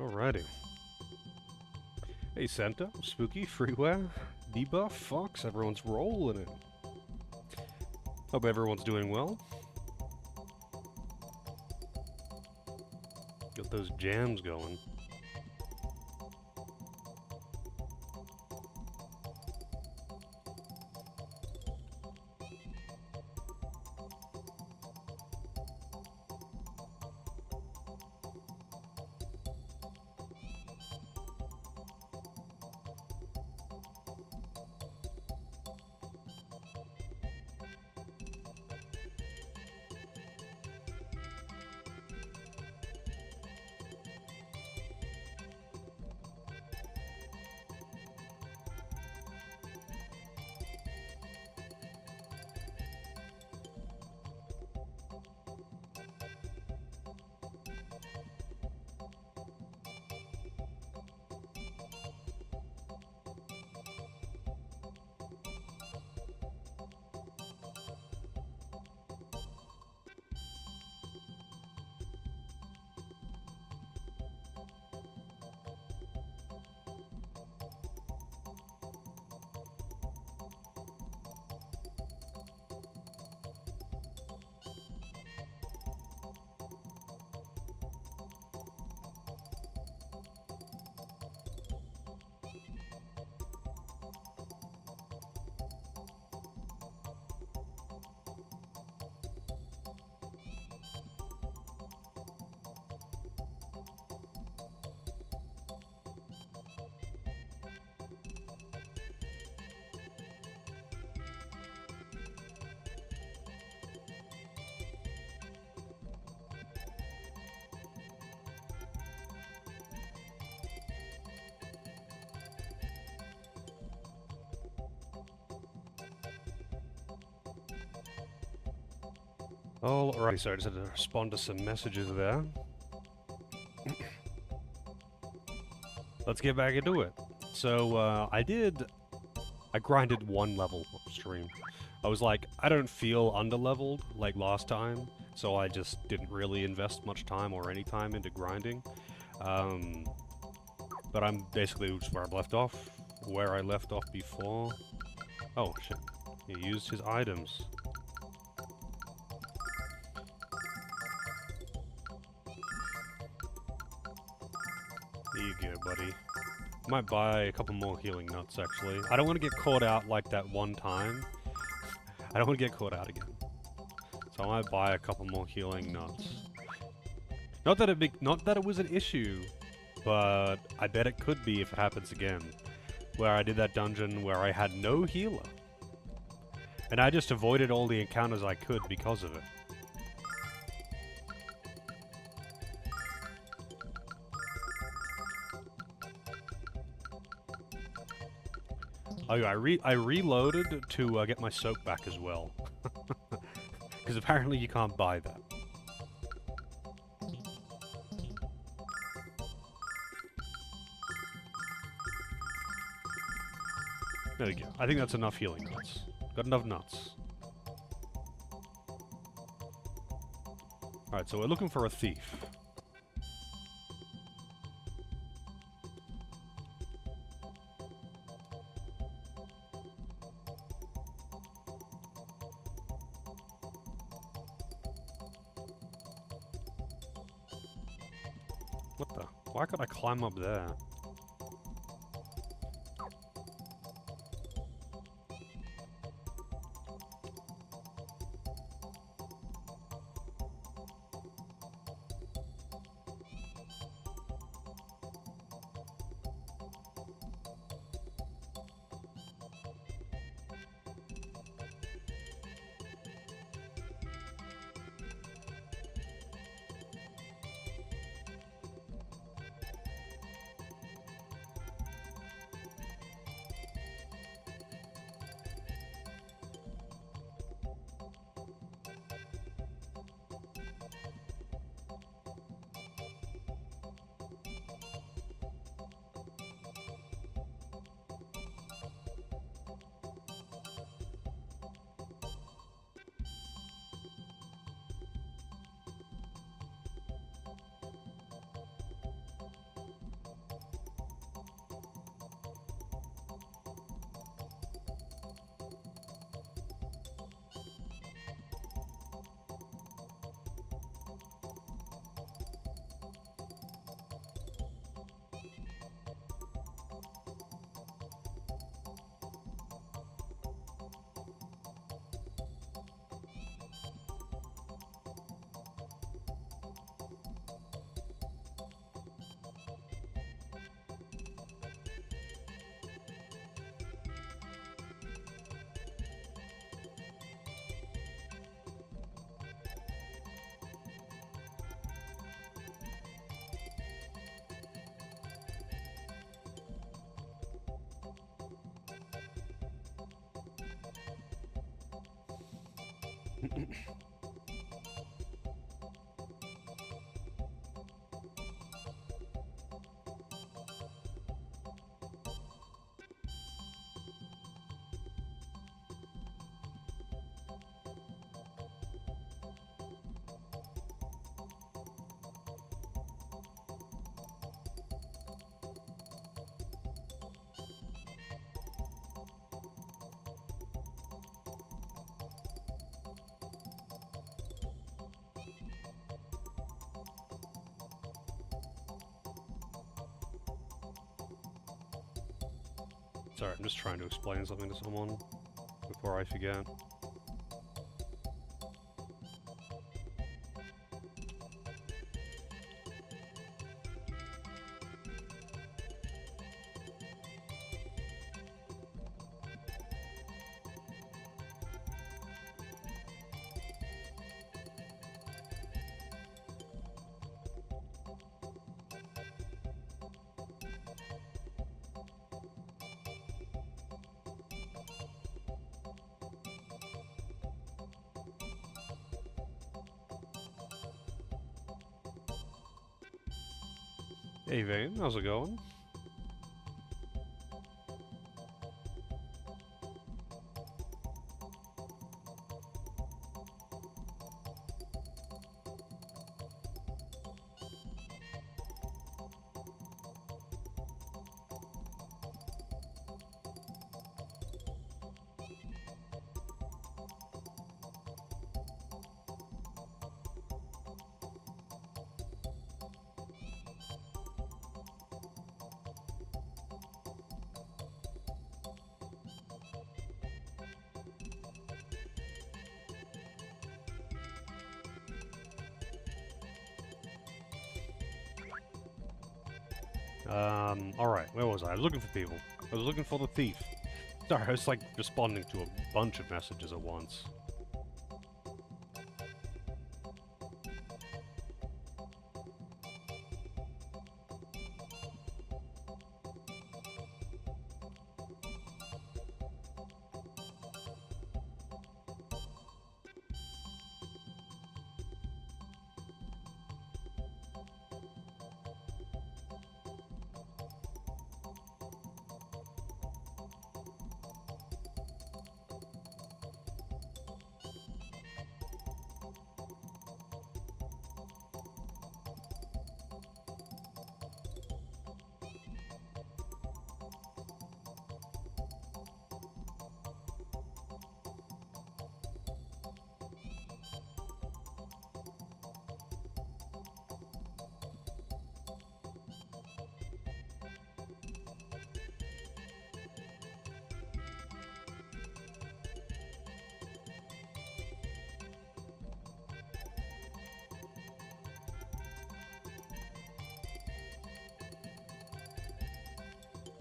Alrighty. Hey Santa, Spooky, Freeware, Debuff, Fox, everyone's rolling it. Hope everyone's doing well. Got those jams going. Alrighty, so I just had to respond to some messages there. Let's get back into it. So, I grinded one level upstream. I was like, I don't feel underleveled like last time, so I just didn't really invest much time or any time into grinding. But I'm basically just where I left off before. Oh, shit. He used his items. There you go, buddy. Might buy a couple more healing nuts, actually. I don't want to get caught out like that one time. I don't want to get caught out again. So I might buy a couple more healing nuts. Not that it was an issue, but I bet it could be if it happens again. Where I did that dungeon where I had no healer. And I just avoided all the encounters I could because of it. Oh yeah, I reloaded to get my soap back as well. Because apparently you can't buy that. There we go. I think that's enough healing nuts. Got enough nuts. Alright, so we're looking for a thief. What the? Why could I climb up there? Sorry, I'm just trying to explain something to someone before I forget. Hey Vane, how's it going? Alright, where was I? I was looking for people. I was looking for the thief. Sorry, I was like responding to a bunch of messages at once.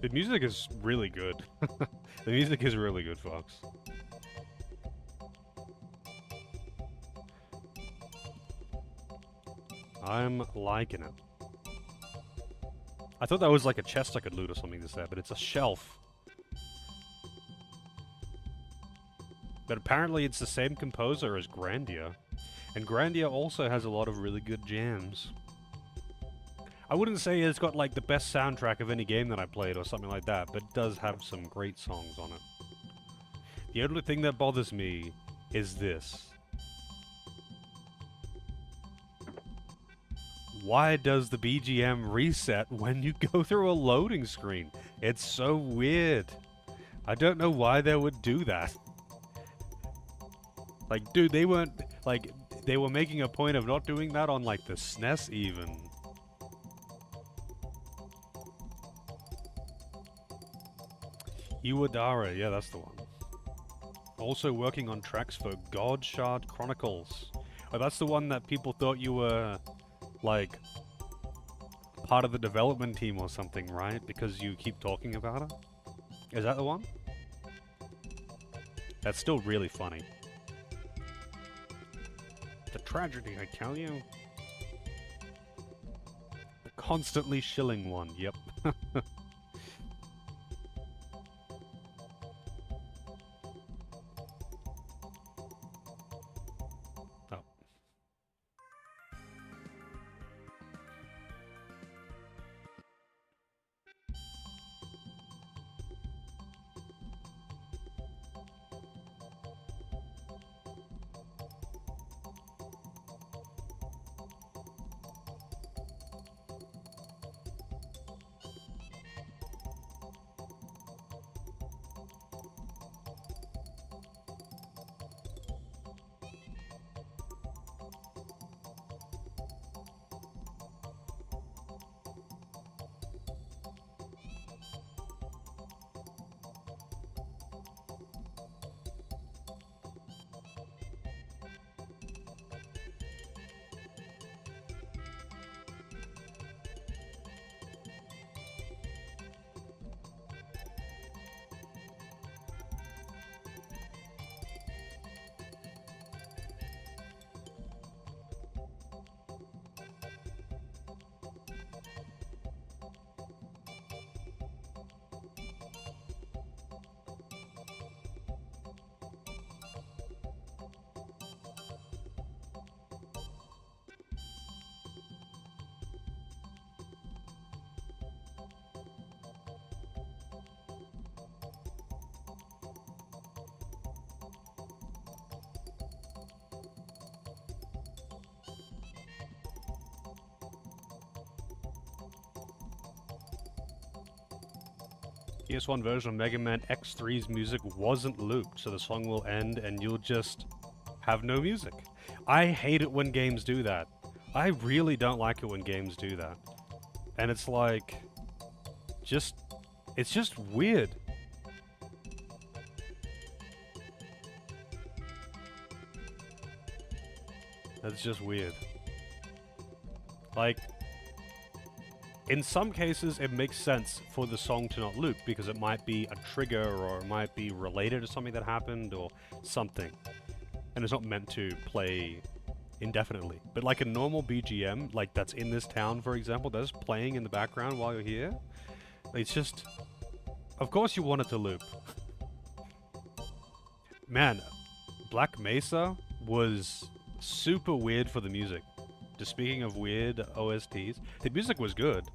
The music is really good. The music is really good, Fox. I'm liking it. I thought that was like a chest I could loot or something to say, but it's a shelf. But apparently it's the same composer as Grandia. And Grandia also has a lot of really good jams. I wouldn't say it's got like the best soundtrack of any game that I played or something like that, but it does have some great songs on it. The only thing that bothers me is this. Why does the BGM reset when you go through a loading screen? It's so weird. I don't know why they would do that. Like, dude, they weren't, like, they were making a point of not doing that on, like, the SNES even. Iwadara, yeah, that's the one. Also working on tracks for God Shard Chronicles. Oh, that's the one that people thought you were, like, part of the development team or something, right? Because you keep talking about it? Is that the one? That's still really funny. It's a tragedy, I tell you. The constantly shilling one, yep. PS1 version of Mega Man X3's music wasn't looped, so the song will end and you'll just have no music. I hate it when games do that. I really don't like it when games do that. And it's like, it's just weird. That's just weird. Like, in some cases, it makes sense for the song to not loop because it might be a trigger or it might be related to something that happened or something. And it's not meant to play indefinitely. But like a normal BGM, like that's in this town, for example, that's playing in the background while you're here. It's just, of course you want it to loop. Man, Black Mesa was super weird for the music. Just speaking of weird OSTs, the music was good,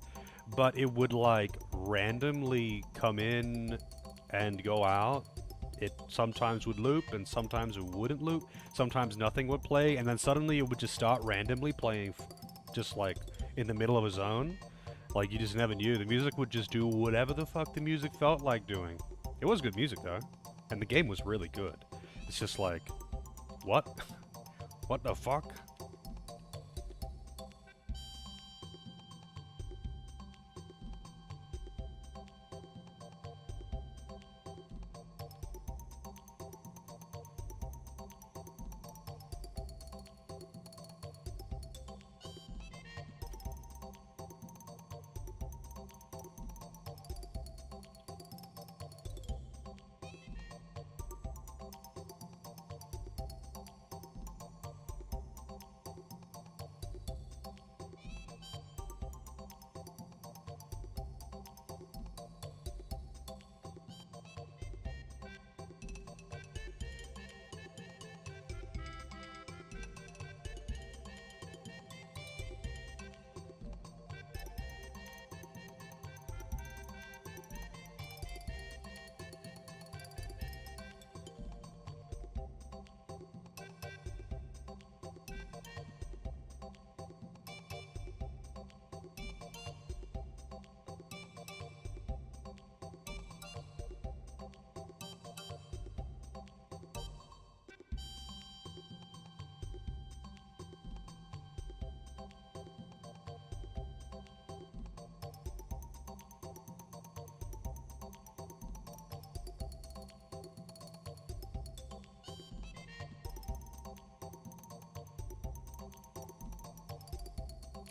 but it would like randomly come in and go out. It sometimes would loop and sometimes it wouldn't loop. Sometimes nothing would play and then suddenly it would just start randomly playing just like in the middle of a zone. Like you just never knew. The music would just do whatever the fuck the music felt like doing. It was good music though, and the game was really good. It's just like, what? What the fuck?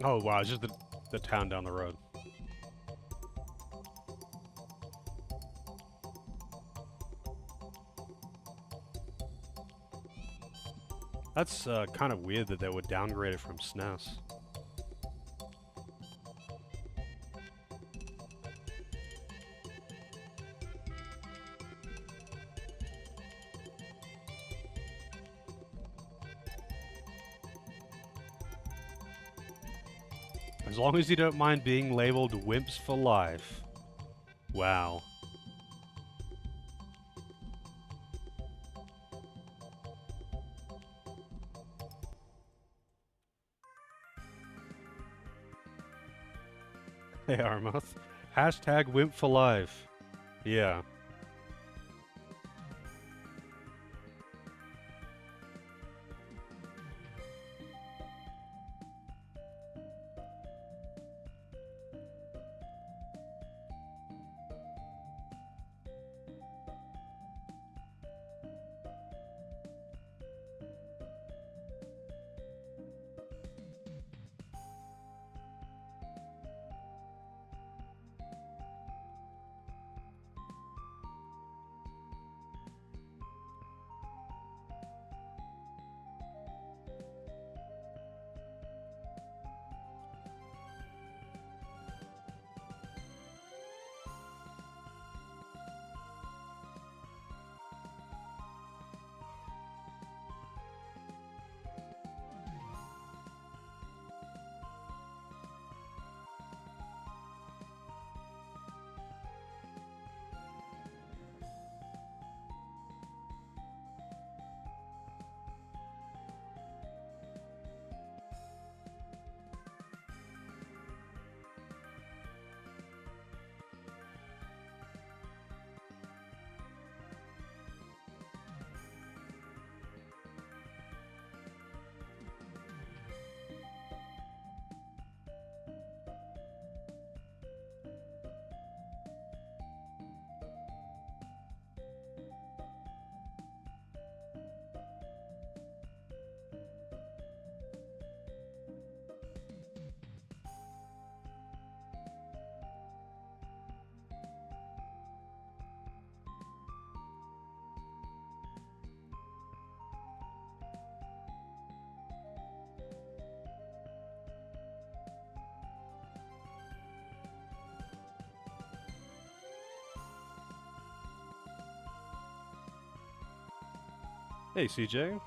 Oh wow, it's just the town down the road. That's kind of weird that they would downgrade it from SNES. As long as you don't mind being labeled wimps for life. Wow. Hey, Armoth. Hashtag wimp for life. Yeah. Hey, CJ.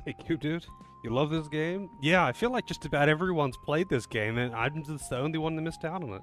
Hey, cute dude. You love this game? Yeah, I feel like just about everyone's played this game, and I'm just the only one that missed out on it.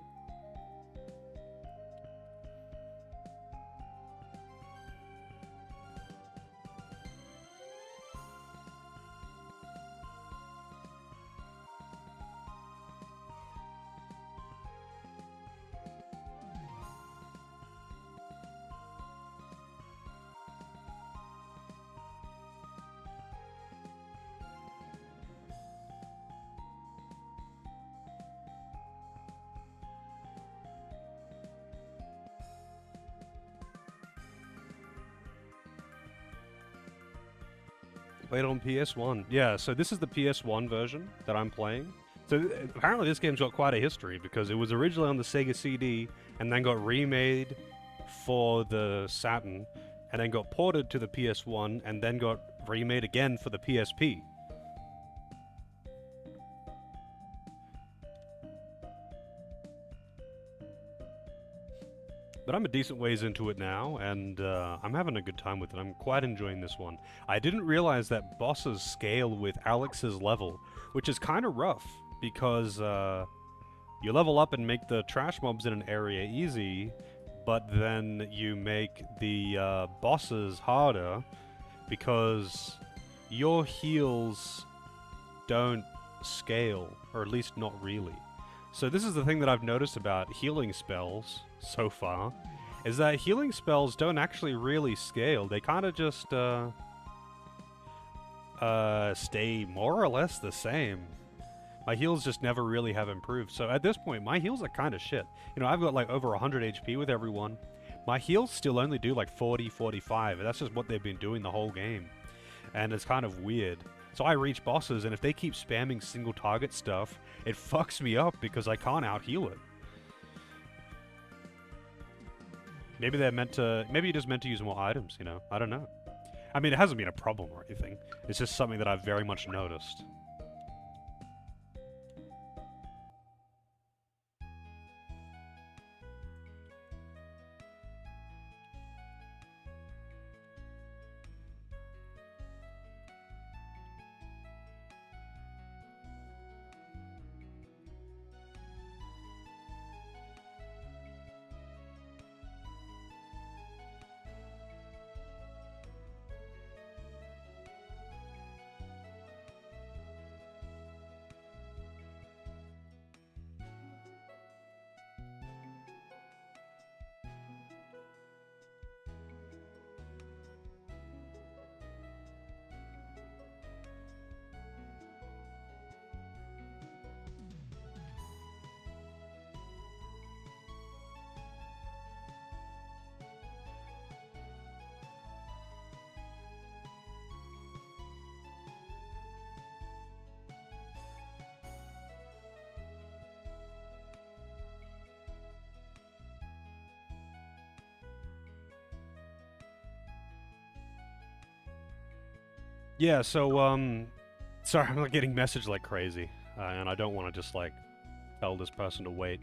Played on PS1. Yeah, so this is the PS1 version that I'm playing. So apparently this game's got quite a history because it was originally on the Sega CD and then got remade for the Saturn and then got ported to the PS1 and then got remade again for the PSP. But I'm a decent ways into it now, and I'm having a good time with it. I'm quite enjoying this one. I didn't realize that bosses scale with Alex's level, which is kind of rough, because you level up and make the trash mobs in an area easy, but then you make the bosses harder, because your heals don't scale, or at least not really. So this is the thing that I've noticed about healing spells so far, is that healing spells don't actually really scale. They kind of just stay more or less the same. My heals just never really have improved. So at this point, my heals are kind of shit. You know, I've got like over 100 HP with everyone. My heals still only do like 40, 45. And that's just what they've been doing the whole game. And it's kind of weird. So I reach bosses, and if they keep spamming single target stuff, it fucks me up because I can't out-heal it. Maybe they're meant to... Maybe you're just meant to use more items, you know? I don't know. I mean, it hasn't been a problem or anything. It's just something that I've very much noticed. Yeah, so, sorry, I'm not getting messaged like crazy, and I don't want to just, like, tell this person to wait.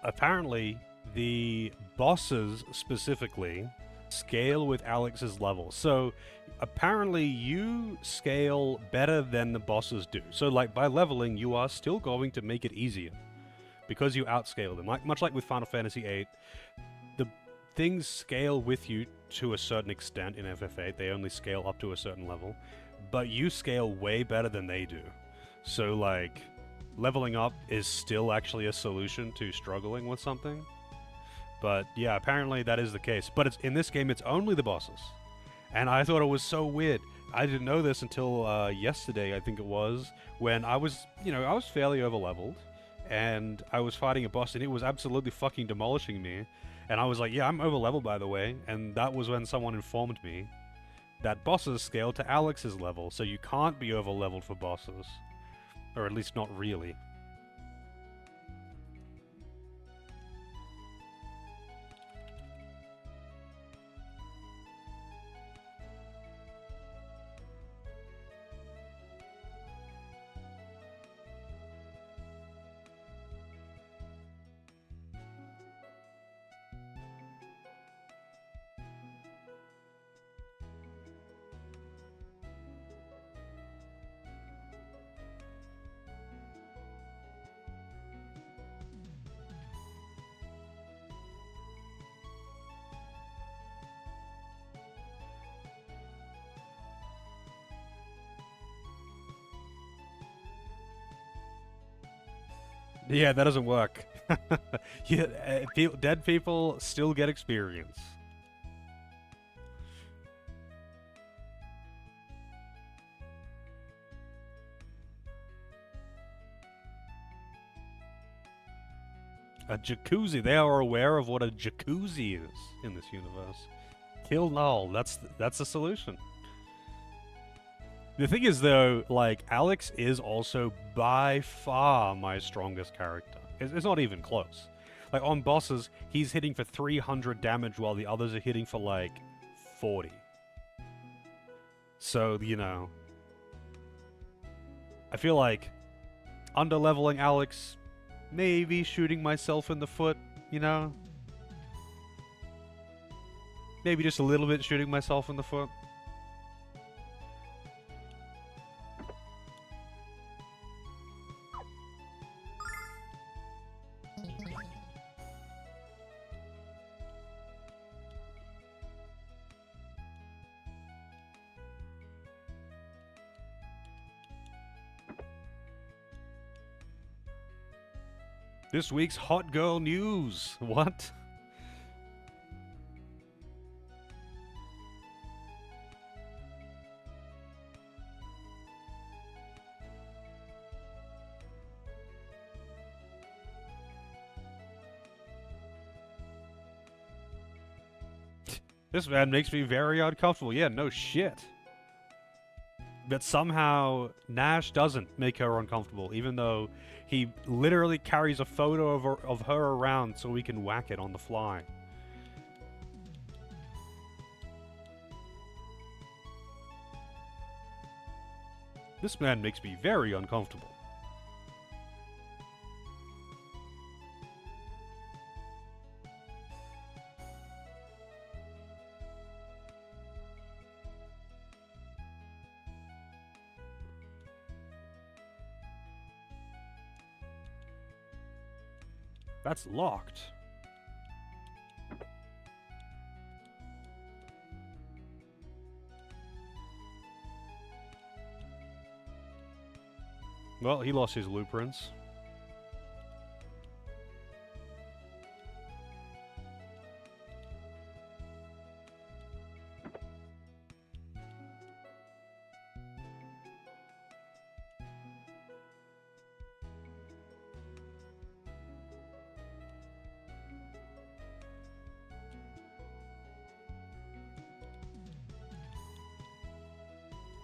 Apparently, the bosses, specifically, scale with Alex's level. So, apparently, you scale better than the bosses do. So, like, by leveling, you are still going to make it easier, because you outscale them. Like, much like with Final Fantasy VIII, the things scale with you to a certain extent in FF8. They only scale up to a certain level. but you scale way better than they do. So, like, leveling up is still actually a solution to struggling with something. But yeah, apparently that is the case. But it's in this game, it's only the bosses. And I thought it was so weird. I didn't know this until yesterday, I think it was, when I was, I was fairly overleveled, and I was fighting a boss, and it was absolutely fucking demolishing me. And I was like, yeah, I'm overleveled, by the way. And that was when someone informed me that bosses scale to Alex's level, so you can't be overleveled for bosses. Or at least not really. Yeah, that doesn't work. Yeah, dead people still get experience. A jacuzzi. They are aware of what a jacuzzi is in this universe. Kill Null. That's the solution. The thing is, though, like, Alex is also by far my strongest character. It's not even close. Like, on bosses, he's hitting for 300 damage while the others are hitting for, like, 40. So, I feel like underleveling Alex, maybe shooting myself in the foot, Maybe just a little bit shooting myself in the foot. This week's hot girl news. What? This man makes me very uncomfortable. Yeah, no shit. But somehow Nash doesn't make her uncomfortable, even though he literally carries a photo of her around so we can whack it on the fly. This man makes me very uncomfortable. That's locked. Well, he lost his blueprints.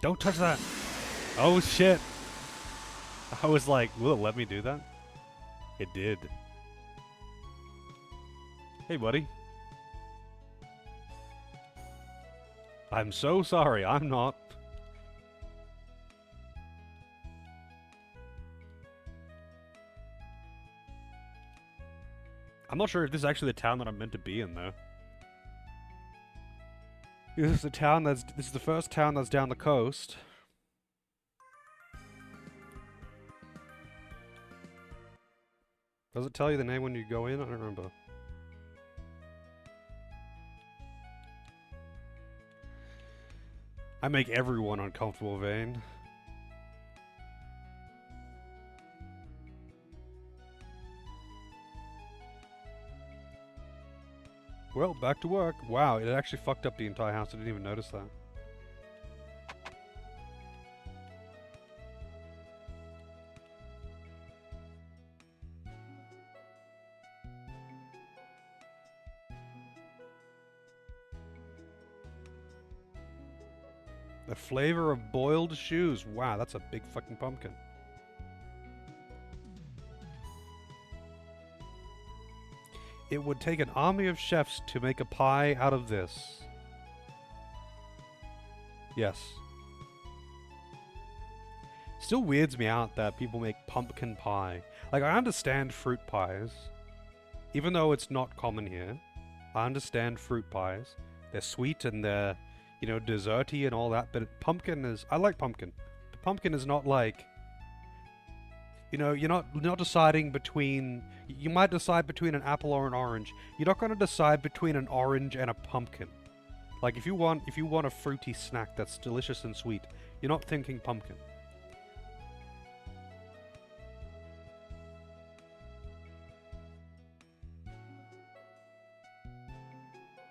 Don't touch that! Oh shit! I was like, will it let me do that? It did. Hey, buddy. I'm so sorry, I'm not. I'm not sure if this is actually the town that I'm meant to be in, though. This is the first town that's down the coast. Does it tell you the name when you go in? I don't remember. I make everyone uncomfortable, Vane. Well, back to work. Wow, it actually fucked up the entire house. I didn't even notice that. The flavor of boiled shoes. Wow, that's a big fucking pumpkin. It would take an army of chefs to make a pie out of this. Yes. Still weirds me out that people make pumpkin pie. Like, I understand fruit pies. Even though it's not common here. I understand fruit pies. They're sweet and they're, you know, desserty and all that, but pumpkin is... I like pumpkin. The pumpkin is not like... You know, you're not deciding between... You might decide between an apple or an orange. You're not going to decide between an orange and a pumpkin. Like, if you want a fruity snack that's delicious and sweet, you're not thinking pumpkin.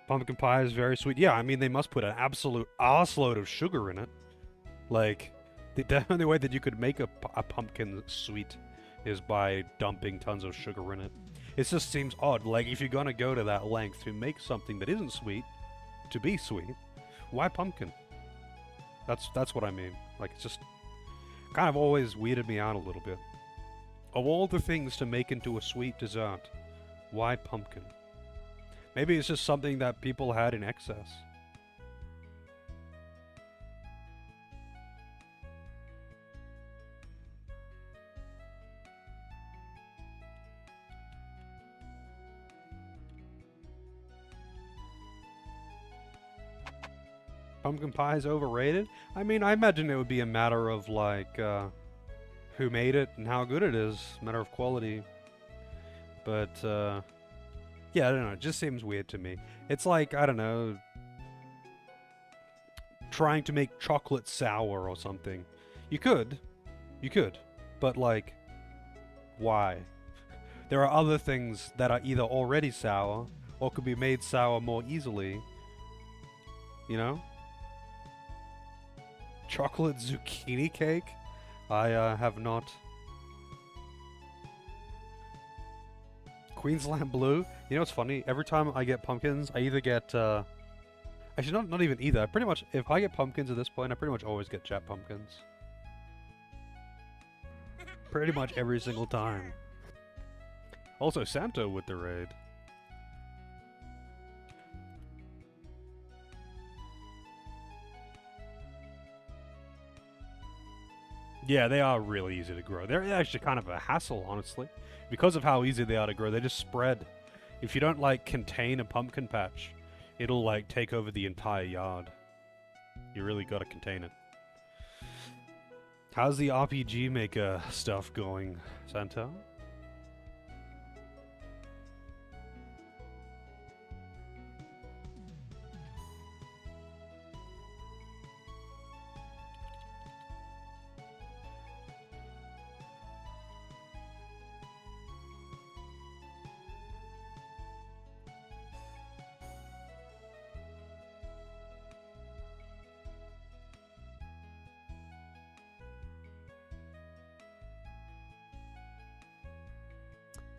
Pumpkin pie is very sweet. Yeah, I mean, they must put an absolute arseload of sugar in it. Like, the only way that you could make a pumpkin sweet is by dumping tons of sugar in it. It just seems odd. Like, if you're gonna go to that length to make something that isn't sweet to be sweet, why pumpkin? That's what I mean. Like, it's just kind of always weirded me out a little bit. Of all the things to make into a sweet dessert, why pumpkin? Maybe it's just something that people had in excess. Pumpkin pie is overrated? I mean, I imagine it would be a matter of, like, who made it and how good it is. A matter of quality. But, yeah, I don't know. It just seems weird to me. It's like, I don't know, trying to make chocolate sour or something. You could. But, like, why? There are other things that are either already sour or could be made sour more easily. You know? Chocolate zucchini cake? I have not. Queensland Blue? You know what's funny? Every time I get pumpkins, I either get, actually, not even either. Pretty much, if I get pumpkins at this point, I pretty much always get Jap pumpkins. Pretty much every single time. Also, Santa with the raid. Yeah, they are really easy to grow. They're actually kind of a hassle, honestly. Because of how easy they are to grow, they just spread. If you don't, like, contain a pumpkin patch, it'll, like, take over the entire yard. You really gotta contain it. How's the RPG Maker stuff going, Santa?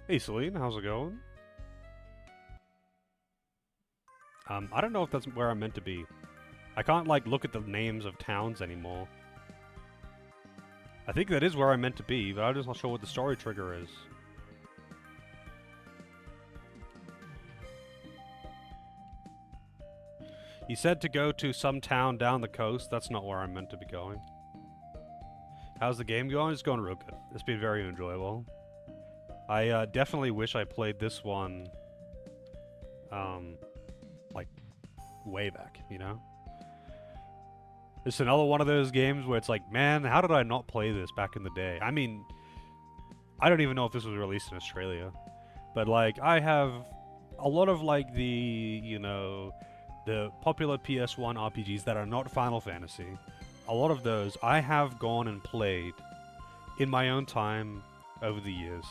Hey Celine, how's it going? I don't know if that's where I'm meant to be. I can't, like, look at the names of towns anymore. I think that is where I'm meant to be, but I'm just not sure what the story trigger is. You said to go to some town down the coast. That's not where I'm meant to be going. How's the game going? It's going real good. It's been very enjoyable. I definitely wish I played this one, like, way back, you know? It's another one of those games where it's like, man, how did I not play this back in the day? I mean, I don't even know if this was released in Australia. But, like, I have a lot of, like, the, you know, the popular PS1 RPGs that are not Final Fantasy, a lot of those I have gone and played in my own time over the years,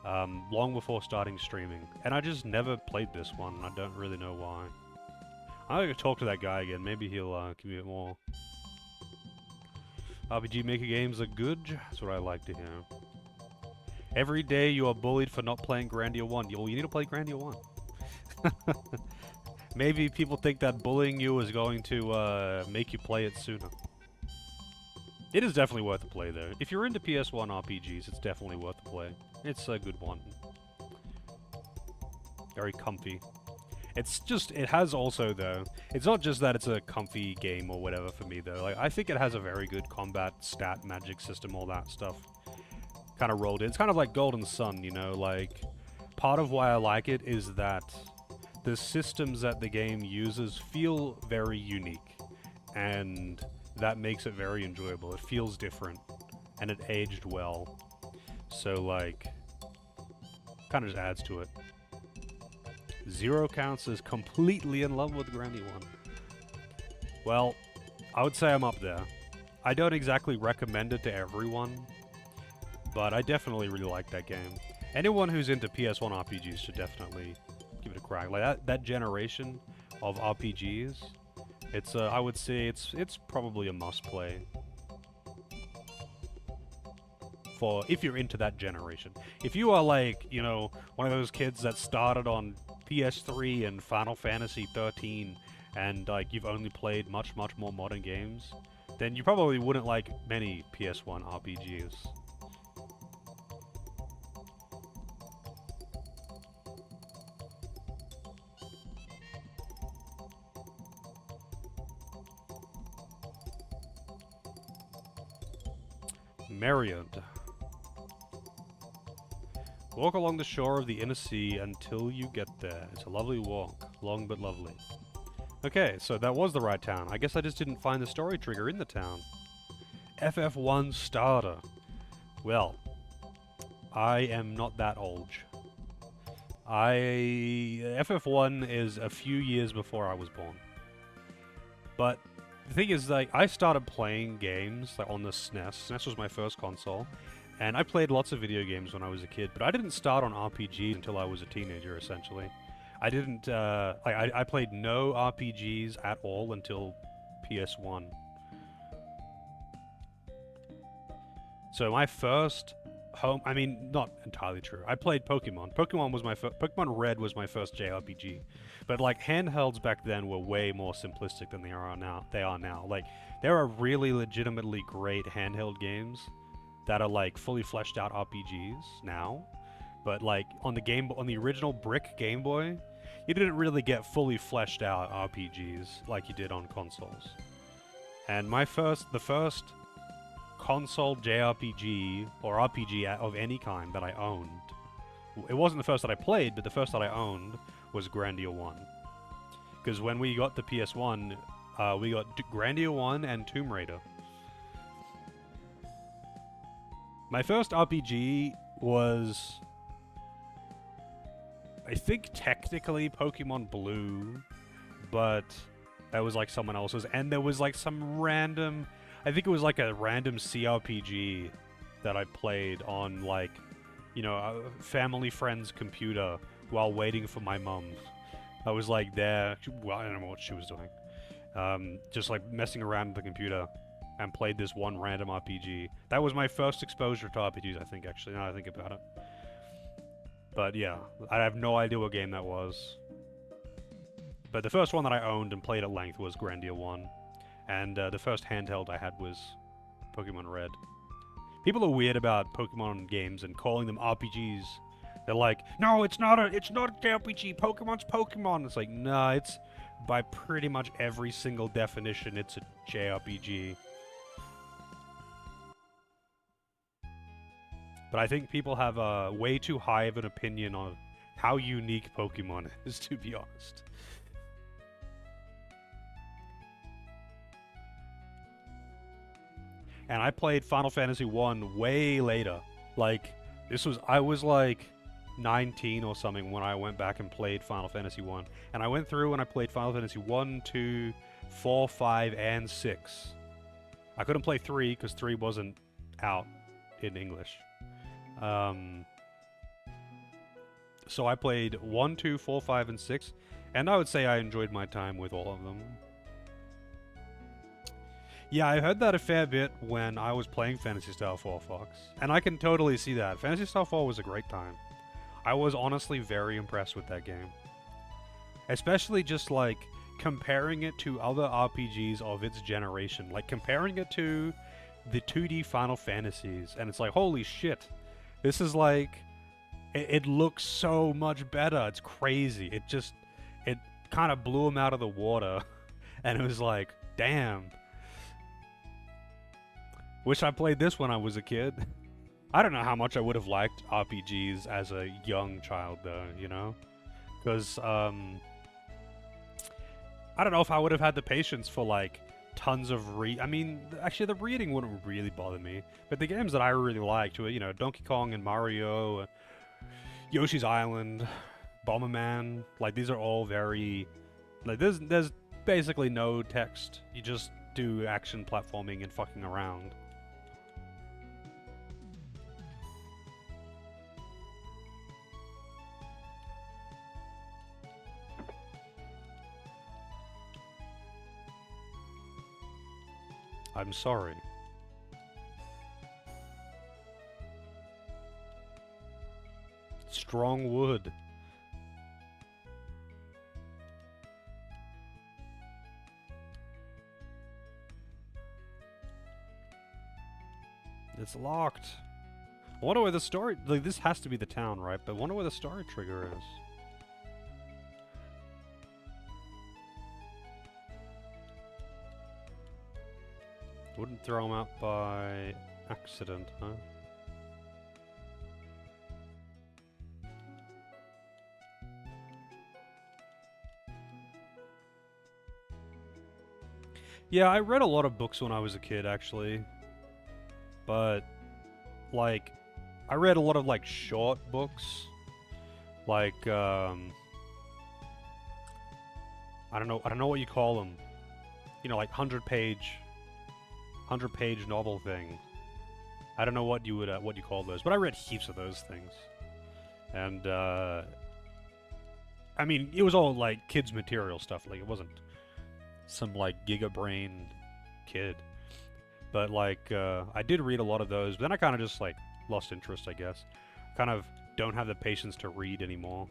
long before starting streaming, and I just never played this one, and I don't really know why. I'm gonna talk to that guy again, maybe he'll give me a bit more. RPG Maker games are good, that's what I like to hear. Every day you are bullied for not playing Grandia 1. Well, you need to play Grandia 1. Maybe people think that bullying you is going to make you play it sooner. It is definitely worth a play, though. If you're into PS1 RPGs, it's definitely worth a play. It's a good one. Very comfy. It's just, it has also, though, it's not just that it's a comfy game or whatever for me, though. Like, I think it has a very good combat, stat, magic system, all that stuff. Kind of rolled in. It's kind of like Golden Sun, you know, like, part of why I like it is that the systems that the game uses feel very unique, and that makes it very enjoyable. It feels different, and it aged well. So, like, kind of just adds to it. Zero Counts is completely in love with Grandia 1. Well, I would say I'm up there. I don't exactly recommend it to everyone, but I definitely really like that game. Anyone who's into PS1 RPGs should definitely give it a crack. Like that generation of RPGs, it's I would say it's probably a must play for if you're into that generation. If you are like, you know, one of those kids that started on PS3 and Final Fantasy 13 and like you've only played much more modern games, then you probably wouldn't like many PS1 RPGs. Marriott. Walk along the shore of the inner sea until you get there. It's a lovely walk. Long but lovely. Okay, so that was the right town. I guess I just didn't find the story trigger in the town. FF1 starter. Well, I am not that old. FF1 is a few years before I was born. But the thing is, like, I started playing games like on the SNES. SNES was my first console, and I played lots of video games when I was a kid. But I didn't start on RPGs until I was a teenager, essentially. I didn't. I played no RPGs at all until PS1. So my first home. I mean, not entirely true. I played Pokemon. Pokemon Red was my first JRPG. But like handhelds back then were way more simplistic than they are now. Like there are really legitimately great handheld games that are like fully fleshed out RPGs now. But like on the original brick Game Boy, you didn't really get fully fleshed out RPGs like you did on consoles. And the first console JRPG or RPG of any kind that I owned, it wasn't the first that I played, but the first that I owned was Grandia 1. Because when we got the PS1, we got Grandia 1 and Tomb Raider. My first RPG was, I think technically Pokemon Blue, but that was like someone else's. And there was like some random, I think it was like a random CRPG that I played on like, you know, a family friend's computer while waiting for my mum. I was like there, well, I don't know what she was doing. Just like messing around with the computer and played this one random RPG. That was my first exposure to RPGs, I think, actually, now that I think about it. But yeah, I have no idea what game that was. But the first one that I owned and played at length was Grandia 1. And the first handheld I had was Pokemon Red. People are weird about Pokemon games and calling them RPGs. They're like, no, it's not a JRPG. Pokemon's Pokemon. It's like, nah, it's by pretty much every single definition, it's a JRPG. But I think people have a way too high of an opinion on how unique Pokemon is, to be honest. And I played Final Fantasy 1 way later. Like, I was like 19 or something when I went back and played Final Fantasy 1. And I went through and I played Final Fantasy 1, 2, 4, 5, and 6. I couldn't play 3 because 3 wasn't out in English. So I played 1, 2, 4, 5, and 6, and I would say I enjoyed my time with all of them. Yeah, I heard that a fair bit when I was playing Phantasy Star 4 Fox, and I can totally see that. Phantasy Star 4 was a great time. I was honestly very impressed with that game. Especially just like comparing it to other RPGs of its generation. Like comparing it to the 2D Final Fantasies, and it's like, holy shit. This is like... It looks so much better. It's crazy. It kind of blew him out of the water. And it was like, damn. Wish I played this when I was a kid. I don't know how much I would have liked RPGs as a young child, though, you know? Because, I don't know if I would have had the patience for, like, tons of I mean, actually, the reading wouldn't really bother me. But the games that I really liked were, you know, Donkey Kong and Mario, Yoshi's Island, Bomberman. Like, these are all very... Like, there's basically no text. You just do action platforming and fucking around. I'm sorry. Strong wood. It's locked. I wonder where the story... Like, this has to be the town, right? But I wonder where the story trigger is. Wouldn't throw him out by accident, huh? Yeah, I read a lot of books when I was a kid, actually. But, like, I read a lot of, like, short books. Like, I don't know what you call them. You know, like 100-page novel thing. I don't know what you call those, but I read heaps of those things. And, I mean, it was all, like, kids' material stuff. Like, it wasn't some, like, giga-brain kid. But, like, I did read a lot of those, but then I kind of just, like, lost interest, I guess. Kind of don't have the patience to read anymore.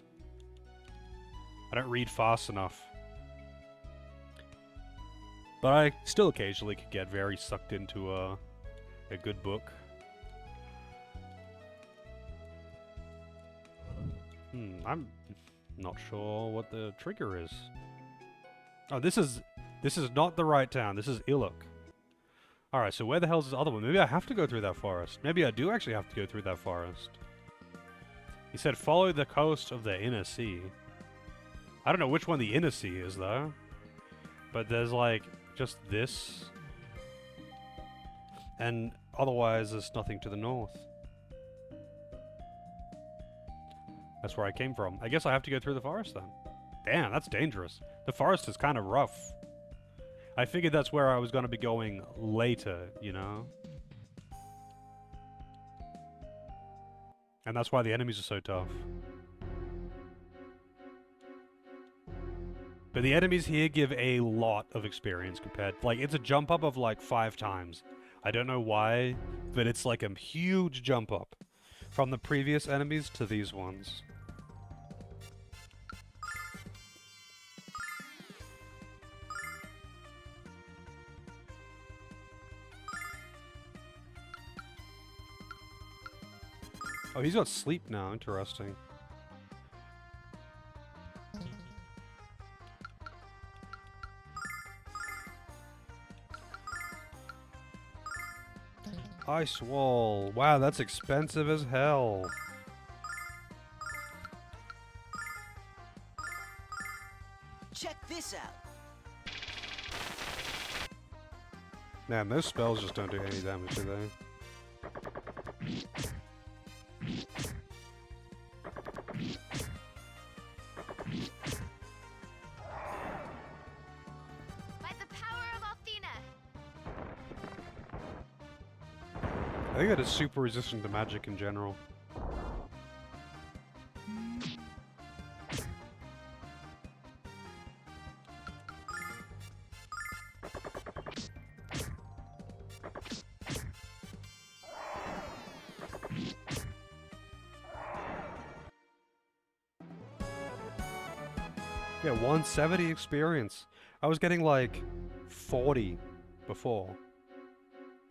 I don't read fast enough. But I still occasionally could get very sucked into a good book. I'm not sure what the trigger is. Oh, this is not the right town. This is Iluk. Alright, so where the hell is this other one? Maybe I have to go through that forest. Maybe I do actually have to go through that forest. He said follow the coast of the inner sea. I don't know which one the inner sea is, though. But there's, like, just this. And otherwise, there's nothing to the north. That's where I came from. I guess I have to go through the forest, then. Damn, that's dangerous. The forest is kind of rough. I figured that's where I was going to be going later, you know? And that's why the enemies are so tough. But the enemies here give a lot of experience compared... Like, it's a jump up of, like, 5 times. I don't know why, but it's like a huge jump up from the previous enemies to these ones. Oh, he's got sleep now. Interesting. Ice wall. Wow, that's expensive as hell. Check this out. Man, those spells just don't do any damage, do they? think that is super resistant to magic in general. Yeah, 170 experience. I was getting like 40 before.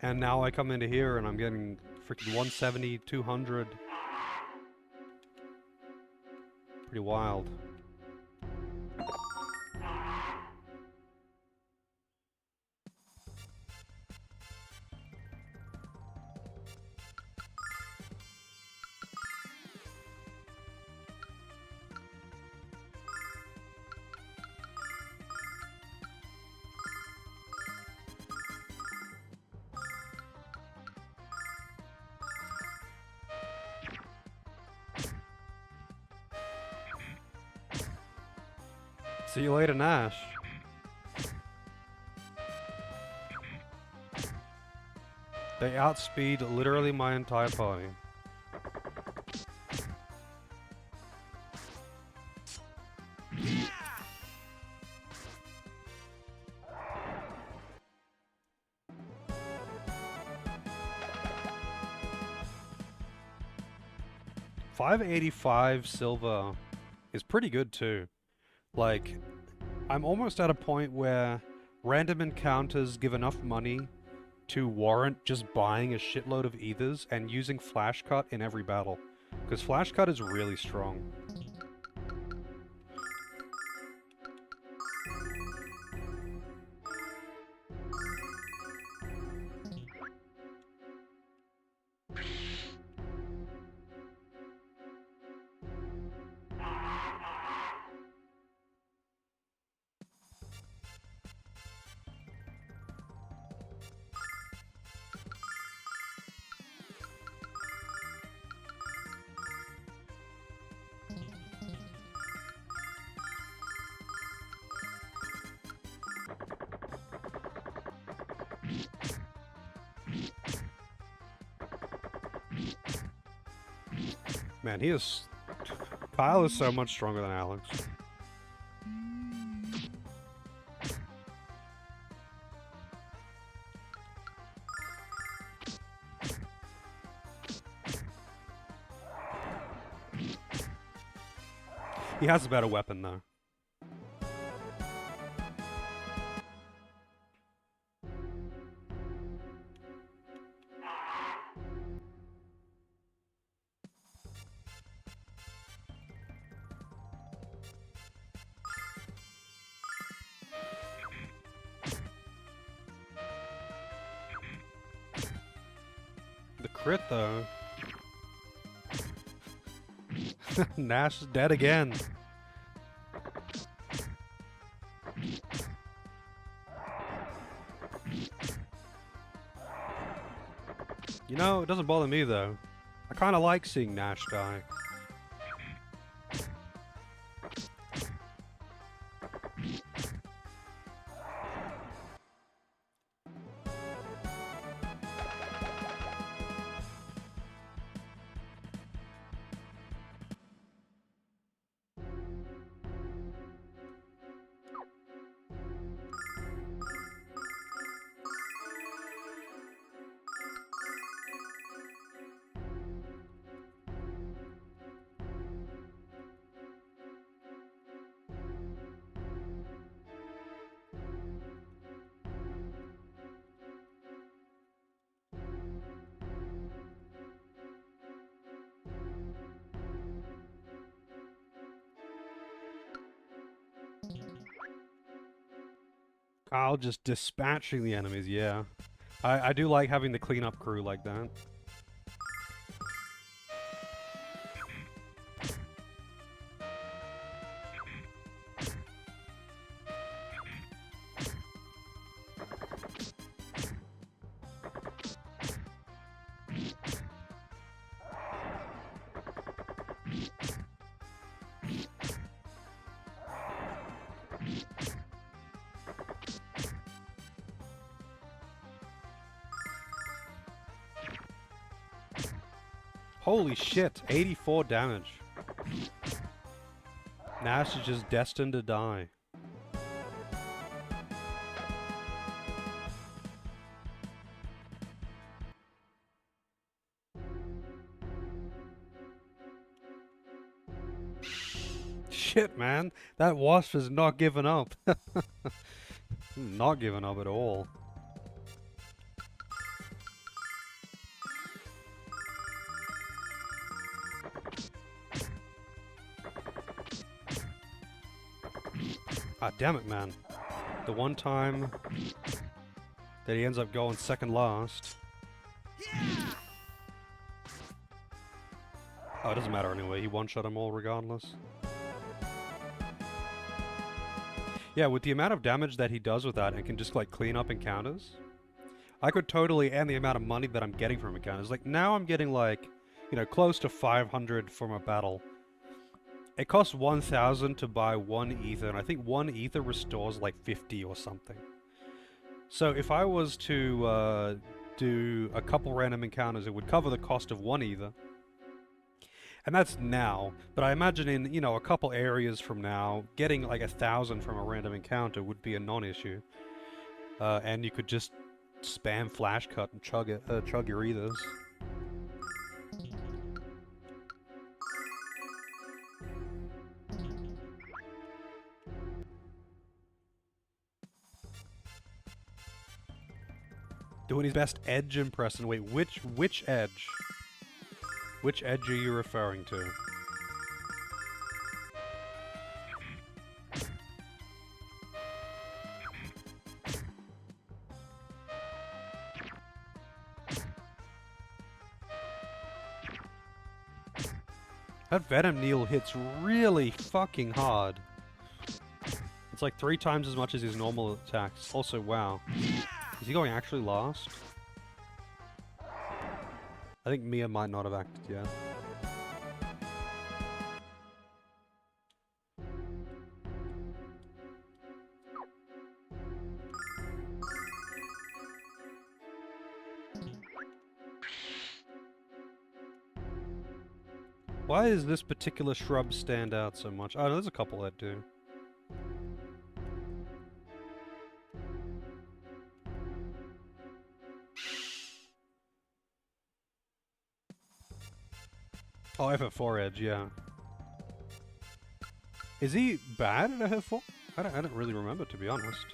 And now I come into here and I'm getting freaking 170, 200. Pretty wild. See you later, Nash. They outspeed literally my entire party. $585 silver is pretty good too. Like, I'm almost at a point where random encounters give enough money to warrant just buying a shitload of ethers and using Flash Cut in every battle. Because Flash Cut is really strong. Man, he is... Kyle is so much stronger than Alex. He has a better weapon, though. The crit, though. Nash is dead again. You know, it doesn't bother me, though. I kind of like seeing Nash die. Kyle just dispatching the enemies, yeah. I do like having the cleanup crew like that. Holy shit, 84 damage. Nash is just destined to die. Shit, man. That wasp is not giving up. Not giving up at all. Ah, damn it, man. The one time that he ends up going second last. Oh, it doesn't matter anyway. He one-shot them all regardless. Yeah, with the amount of damage that he does with that and can just, like, clean up encounters, I could totally, and the amount of money that I'm getting from encounters. Like, now I'm getting, like, you know, close to 500 from a battle. It costs 1,000 to buy 1 ether, and I think 1 ether restores, like, 50 or something. So if I was to do a couple random encounters, it would cover the cost of 1 ether. And that's now, but I imagine in, you know, a couple areas from now, getting like 1,000 from a random encounter would be a non-issue. And you could just spam flash cut and chug your ethers. Doing his best edge impression. Wait, which edge? Which edge are you referring to? That Venom Needle hits really fucking hard. It's like 3 times as much as his normal attacks. Also, wow. Is he going actually last? I think Mia might not have acted yet. Why does this particular shrub stand out so much? Oh, there's a couple that do. Oh, FF4 Edge, yeah. Is he bad at FF4? I don't really remember, to be honest.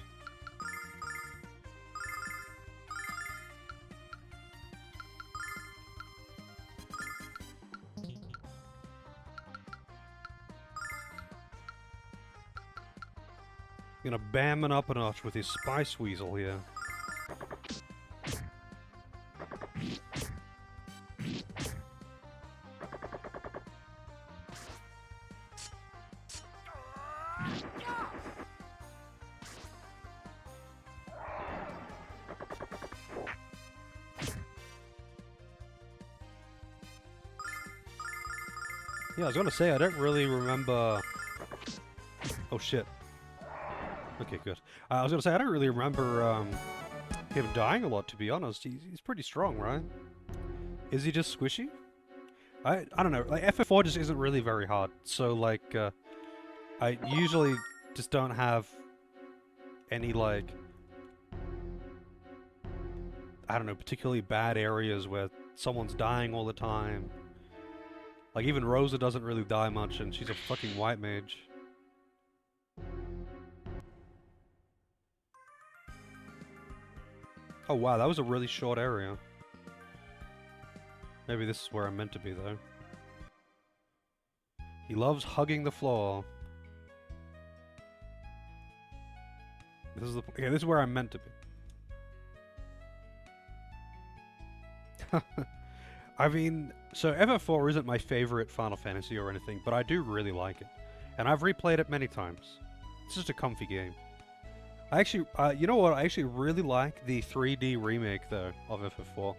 Gonna bam it up a notch with his Spice Weasel here. Yeah, I was gonna say, I don't really remember... Oh shit. Okay, good. I was gonna say, I don't really remember him dying a lot, to be honest. He's pretty strong, right? Is he just squishy? I don't know. Like, FF4 just isn't really very hard. So, like, I usually just don't have any, like... I don't know, particularly bad areas where someone's dying all the time. Like, even Rosa doesn't really die much, and she's a fucking white mage. Oh wow, that was a really short area. Maybe this is where I'm meant to be, though. He loves hugging the floor. This is the... Yeah, this is where I'm meant to be. I mean, so FF4 isn't my favorite Final Fantasy or anything, but I do really like it. And I've replayed it many times. It's just a comfy game. I actually, you know what? I actually really like the 3D remake, though, of FF4.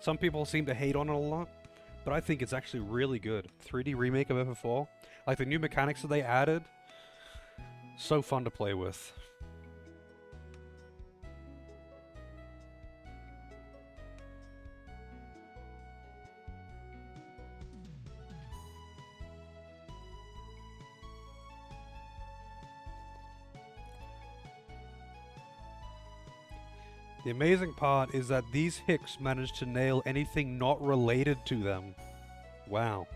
Some people seem to hate on it a lot, but I think it's actually really good. 3D remake of FF4. Like, the new mechanics that they added. So fun to play with. The amazing part is that these hicks managed to nail anything not related to them. Wow.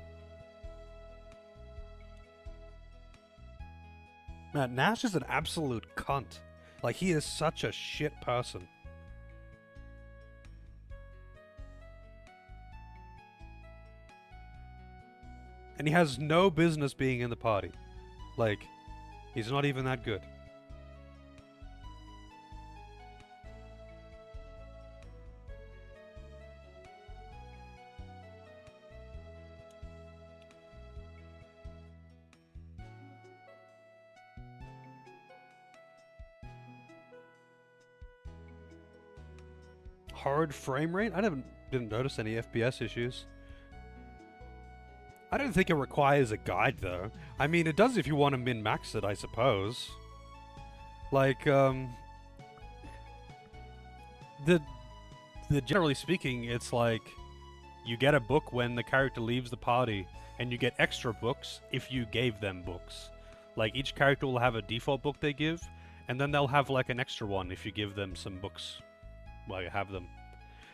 Man, Nash is an absolute cunt. Like, he is such a shit person. And he has no business being in the party. Like, he's not even that good. Hard frame rate? I didn't notice any FPS issues. I don't think it requires a guide, though. I mean, it does if you want to min-max it, I suppose. Like, generally speaking, it's like you get a book when the character leaves the party, and you get extra books if you gave them books. Like, each character will have a default book they give, and then they'll have, like, an extra one if you give them some books while you have them.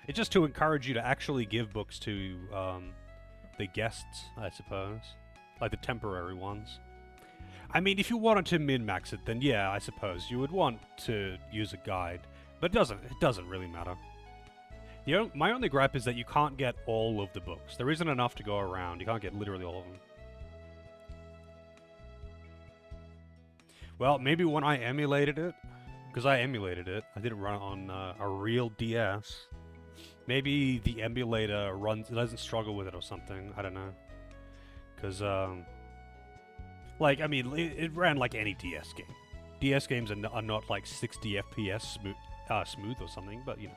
It's just to encourage you to actually give books to, the guests, I suppose. Like the temporary ones. I mean, if you wanted to min-max it, then yeah, I suppose you would want to use a guide. But it doesn't really matter. My only gripe is that you can't get all of the books. There isn't enough to go around. You can't get literally all of them. Well, maybe when I emulated it, because I emulated it, I didn't run it on a real DS. Maybe the emulator doesn't struggle with it or something. I don't know. Because, like, I mean, it ran like any DS game. DS games are not like 60 FPS smooth or something, but, you know.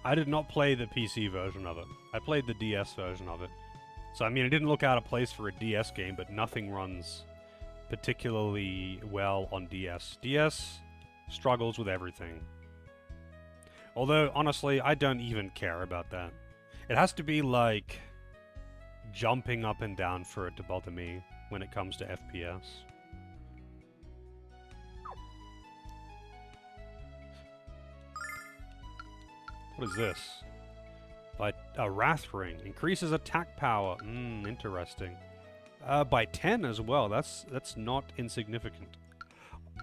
I did not play the PC version of it. I played the DS version of it. So, I mean, it didn't look out of place for a DS game, but nothing runs particularly well on DS. DS struggles with everything. Although, honestly, I don't even care about that. It has to be, like, jumping up and down for it to bother me when it comes to FPS. What is this? By a Wrath Ring. Increases attack power. Interesting. By 10 as well. That's not insignificant.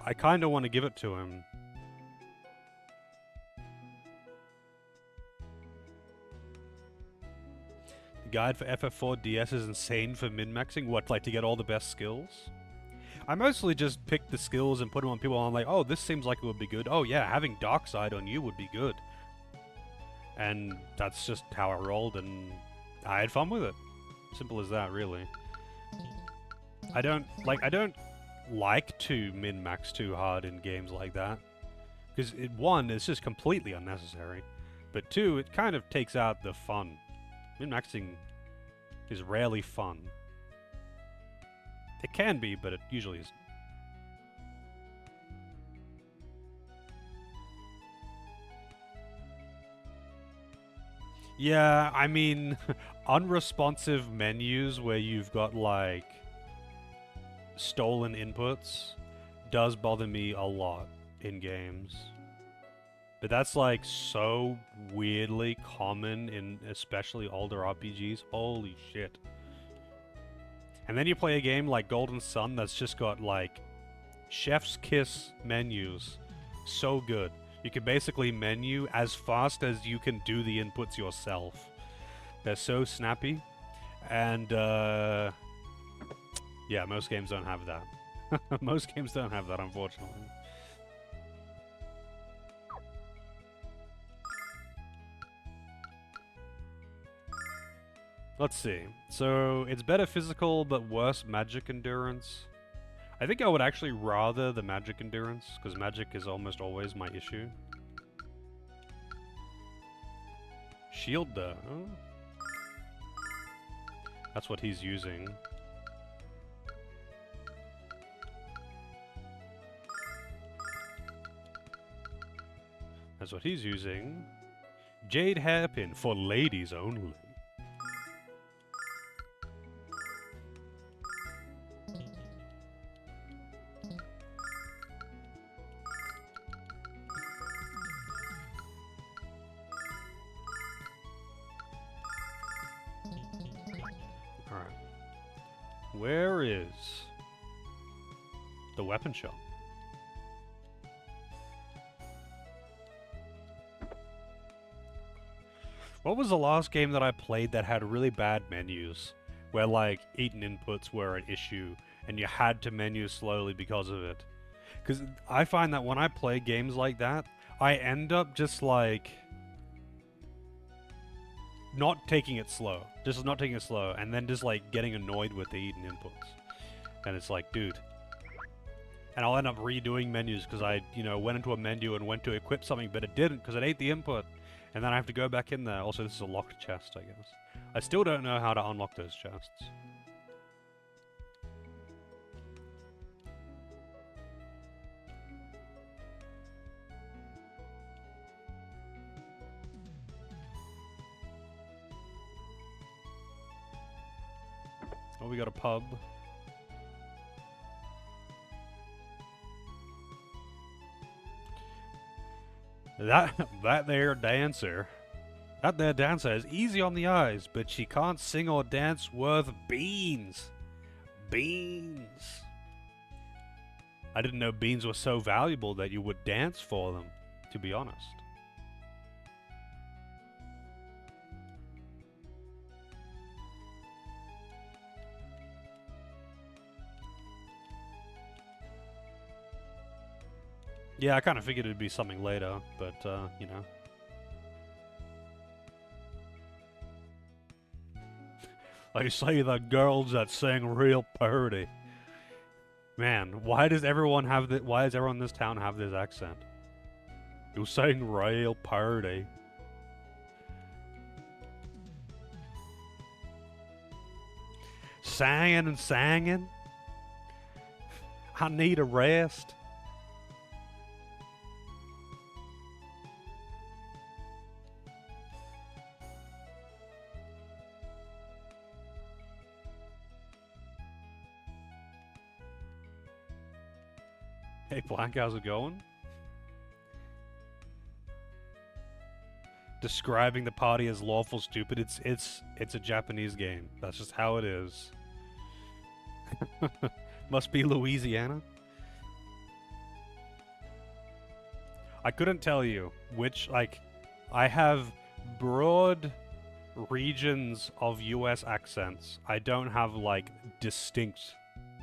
I kind of want to give it to him. The guide for FF4 DS is insane for min-maxing. What, like to get all the best skills? I mostly just pick the skills and put them on people and I'm like, oh, this seems like it would be good. Oh yeah, having Dark Side on you would be good. And that's just how I rolled, and I had fun with it. Simple as that, really. I don't like to min-max too hard in games like that. Because, one, it's just completely unnecessary. But two, it kind of takes out the fun. Min-maxing is rarely fun. It can be, but it usually isn't. Yeah, I mean, unresponsive menus where you've got, like, stolen inputs does bother me a lot in games. But that's, like, so weirdly common in especially older RPGs. Holy shit. And then you play a game like Golden Sun that's just got, like, Chef's Kiss menus. So good. You can basically menu as fast as you can do the inputs yourself. They're so snappy. And, yeah, most games don't have that. Most games don't have that, unfortunately. Let's see. So, it's better physical, but worse magic endurance. I think I would actually rather the magic endurance, because magic is almost always my issue. Shield, though. Oh. That's what he's using. That's what he's using. Jade hairpin for ladies only. Alright. Where is the weapon shop? What was the last game that I played that had really bad menus? Where, like, eaten inputs were an issue, and you had to menu slowly because of it. Because I find that when I play games like that, I end up just, like, not taking it slow. Just not taking it slow, and then just, like, getting annoyed with the eaten inputs. And it's like, dude. And I'll end up redoing menus because I, you know, went into a menu and went to equip something, but it didn't because it ate the input. And then I have to go back in there. Also, this is a locked chest, I guess. I still don't know how to unlock those chests. Oh, we got a pub. That there dancer is easy on the eyes, but she can't sing or dance worth beans. Beans. I didn't know beans were so valuable that you would dance for them, to be honest. Yeah, I kind of figured it'd be something later, but, you know. They say the girls that sing real pretty. Man, why does everyone in this town have this accent? You sing real pretty. Singing and singing. I need a rest. Hey, Black, how's it going? Describing the party as lawful stupid. It's a Japanese game. That's just how it is. Must be Louisiana. I couldn't tell you which, like, I have broad regions of US accents. I don't have, like, distinct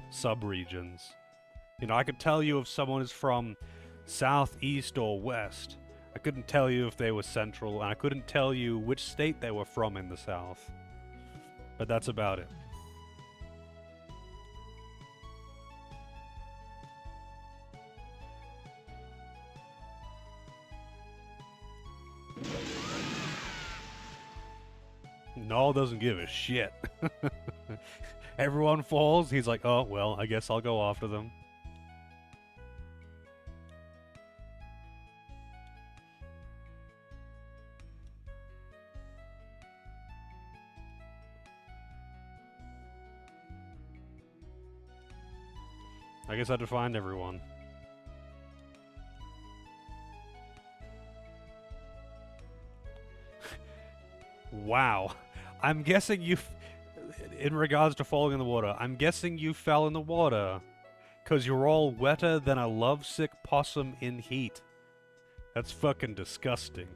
sub-regions. You know, I could tell you if someone is from south, east, or west. I couldn't tell you if they were central, and I couldn't tell you which state they were from in the south. But that's about it. Noel doesn't give a shit. Everyone falls, he's like, oh, well, I guess I'll go after them. I guess I had to find everyone. Wow. I'm guessing in regards to falling in the water, I'm guessing you fell in the water 'Cause you're all wetter than a lovesick possum in heat. That's fucking disgusting.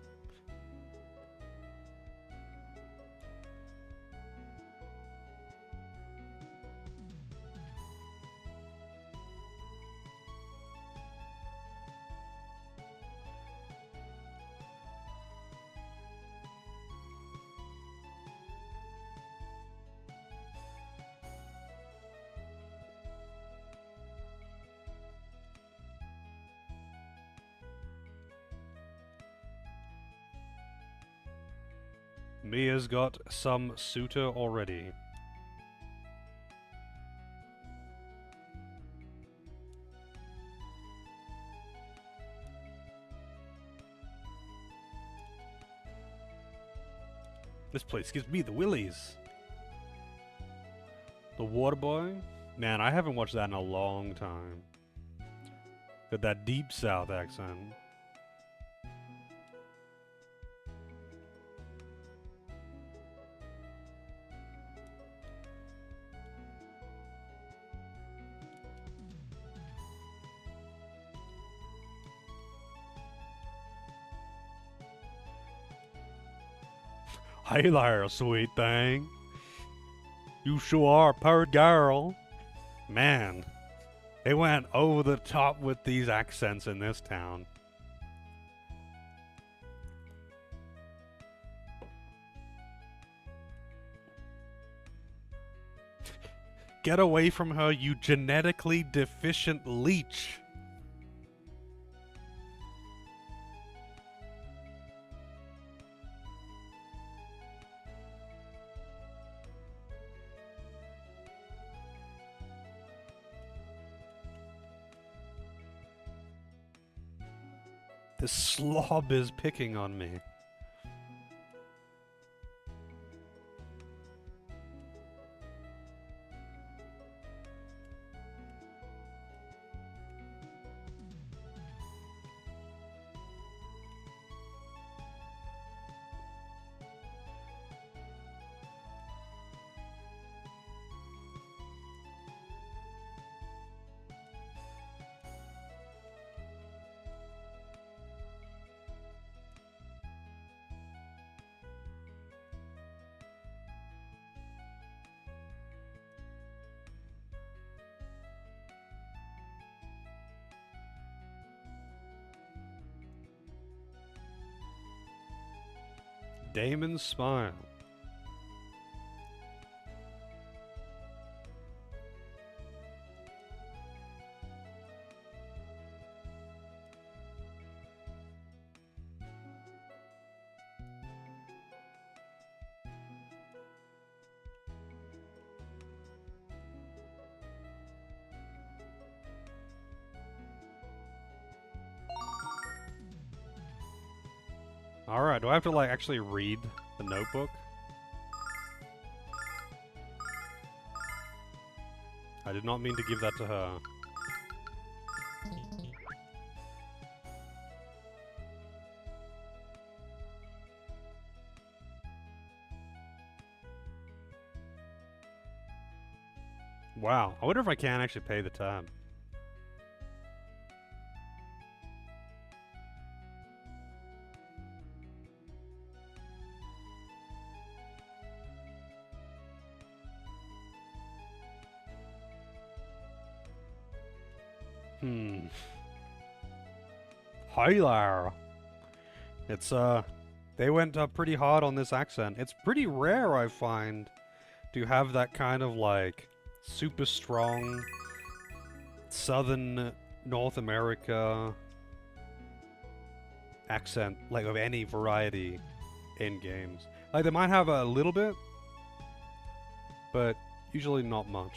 Mia's got some suitor already. This place gives me the willies. The Waterboy? Man, I haven't watched that in a long time. Got that deep south accent. Hey there, sweet thing. You sure are a purred girl. Man, they went over the top with these accents in this town. Get away from her, you genetically deficient leech. This slob is picking on me. Damon's smile. Alright, do I have to, like, actually read the notebook? I did not mean to give that to her. Wow, I wonder if I can actually pay the tab. Hi there. It's, they went pretty hard on this accent. It's pretty rare, I find, to have that kind of, like, super strong southern North America accent, like, of any variety in games. Like, they might have a little bit, but usually not much.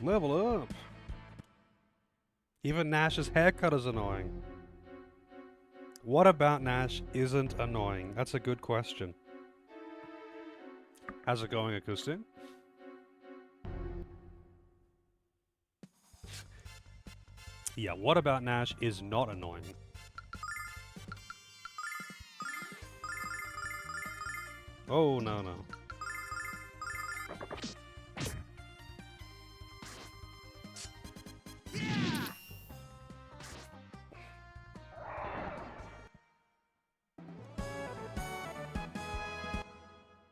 Level up! Even Nash's haircut is annoying. What about Nash isn't annoying? That's a good question. How's it going, Acoustic? Yeah, what about Nash is not annoying? Oh, no, no.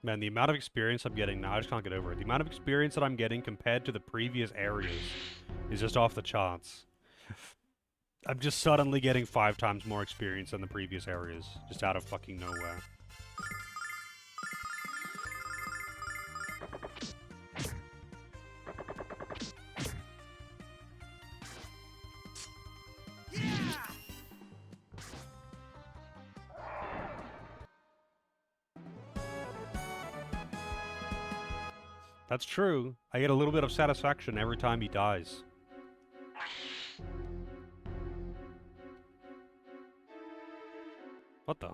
Man, the amount of experience I'm getting now, I just can't get over it. The amount of experience that I'm getting compared to the previous areas is just off the charts. I'm just suddenly getting 5 times more experience than the previous areas, just out of fucking nowhere. That's true. I get a little bit of satisfaction every time he dies. What the?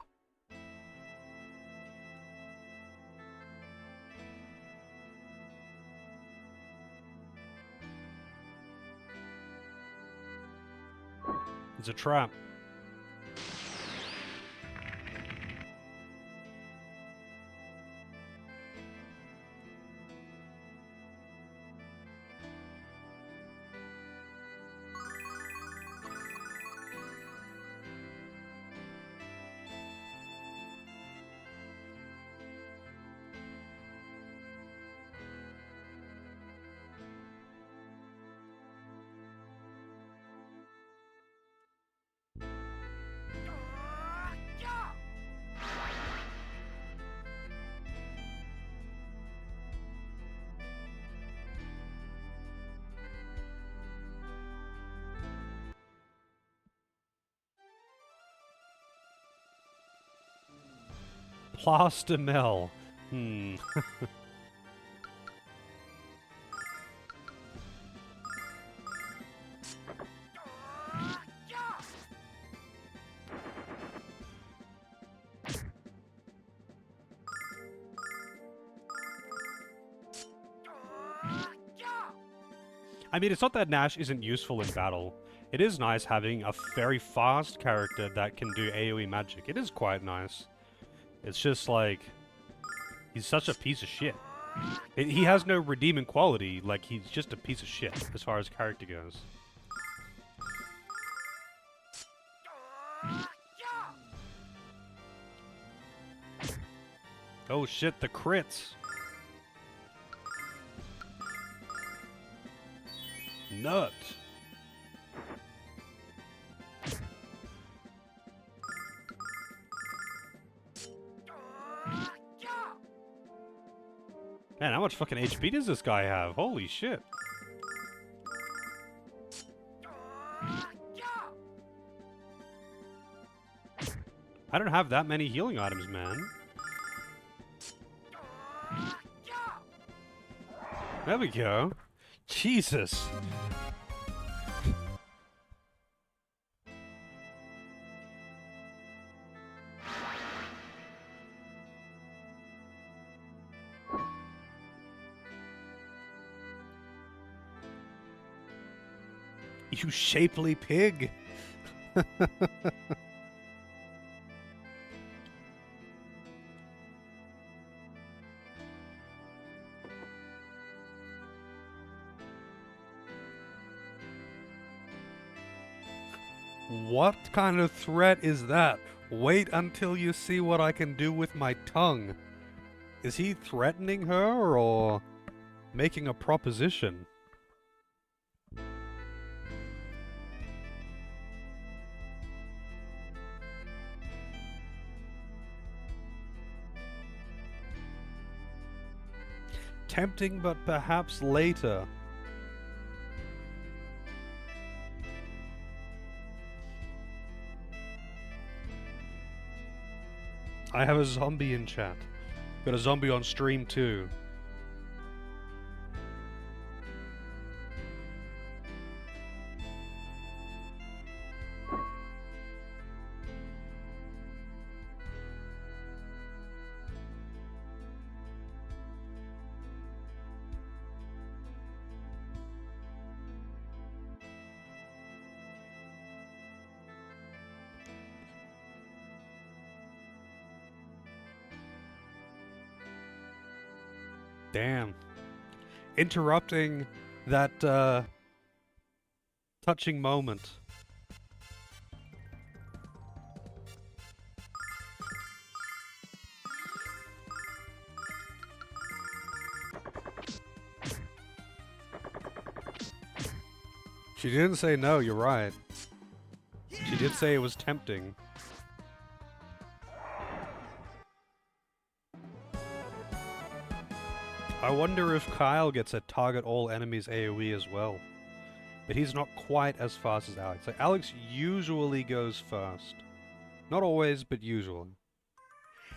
It's a trap. Plastamel. I mean, it's not that Nash isn't useful in battle. It is nice having a very fast character that can do AoE magic. It is quite nice. It's just like, he's such a piece of shit. He has no redeeming quality, like he's just a piece of shit as far as character goes. Oh shit, the crits! Nut! Man, how much fucking HP does this guy have? Holy shit. I don't have that many healing items, man. There we go. Jesus. You shapely pig! What kind of threat is that? Wait until you see what I can do with my tongue. Is he threatening her or making a proposition? Tempting, but perhaps later. I have a zombie in chat. Got a zombie on stream too. Damn. Interrupting that touching moment. She didn't say no, you're right. She did say it was tempting. I wonder if Kyle gets a target all enemies AoE as well. But he's not quite as fast as Alex. Like, Alex usually goes first. Not always, but usually.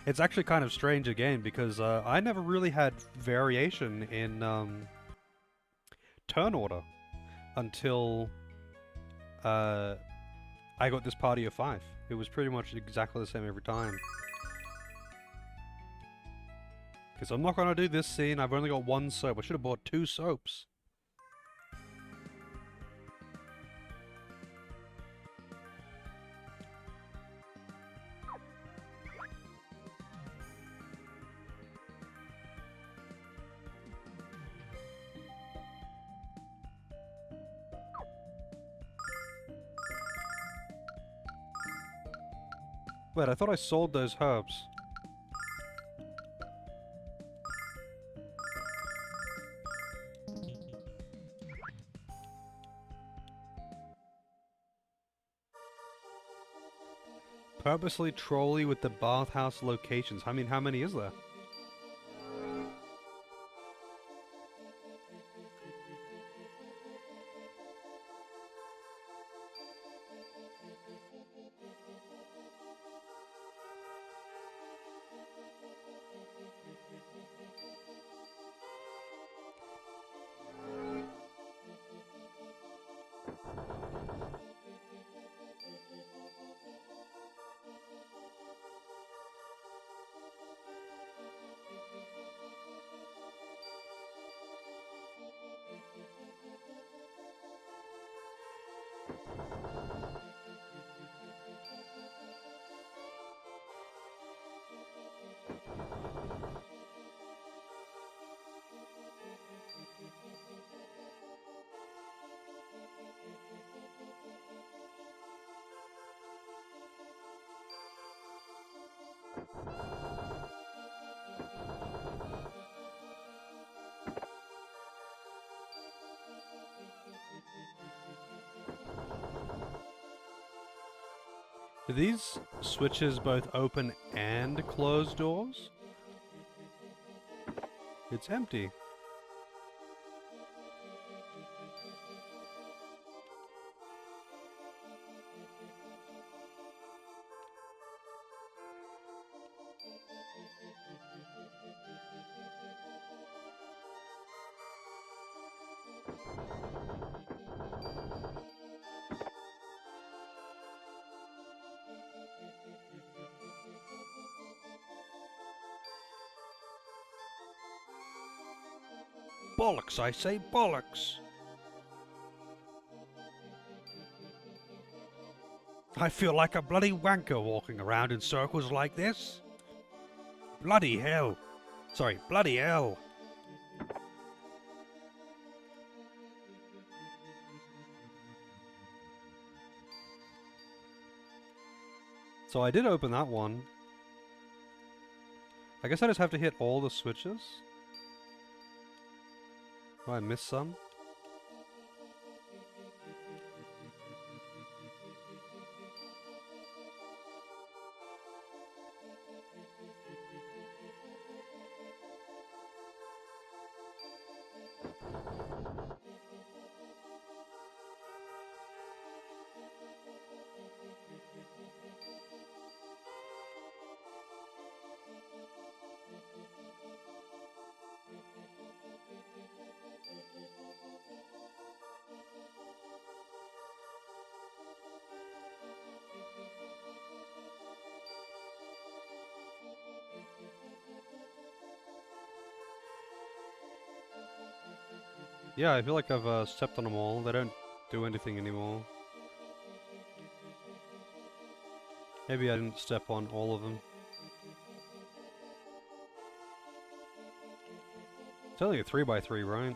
It's actually kind of strange again, because I never really had variation in turn order until I got this party of 5. It was pretty much exactly the same every time. Because I'm not going to do this scene, I've only got 1 soap. I should have bought 2 soaps. Wait, I thought I sold those herbs. Purposely trolley with the bathhouse locations. I mean, how many is there? Do these switches both open and close doors? It's empty. Bollocks, I say, bollocks! I feel like a bloody wanker walking around in circles like this. Bloody hell. Sorry, bloody hell. So I did open that one. I guess I just have to hit all the switches. Oh, I missed some. Yeah, I feel like I've stepped on them all. They don't do anything anymore. Maybe I didn't step on all of them. It's only a 3x3, right?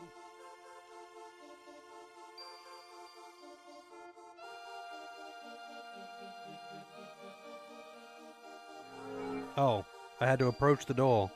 Oh, I had to approach the door.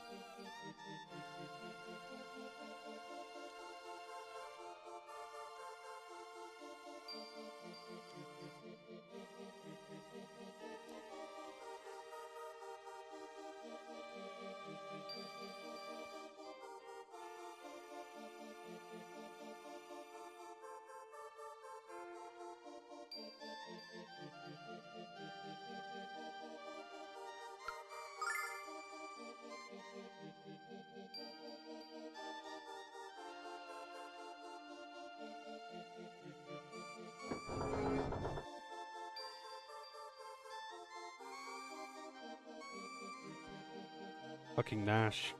Fucking Nash.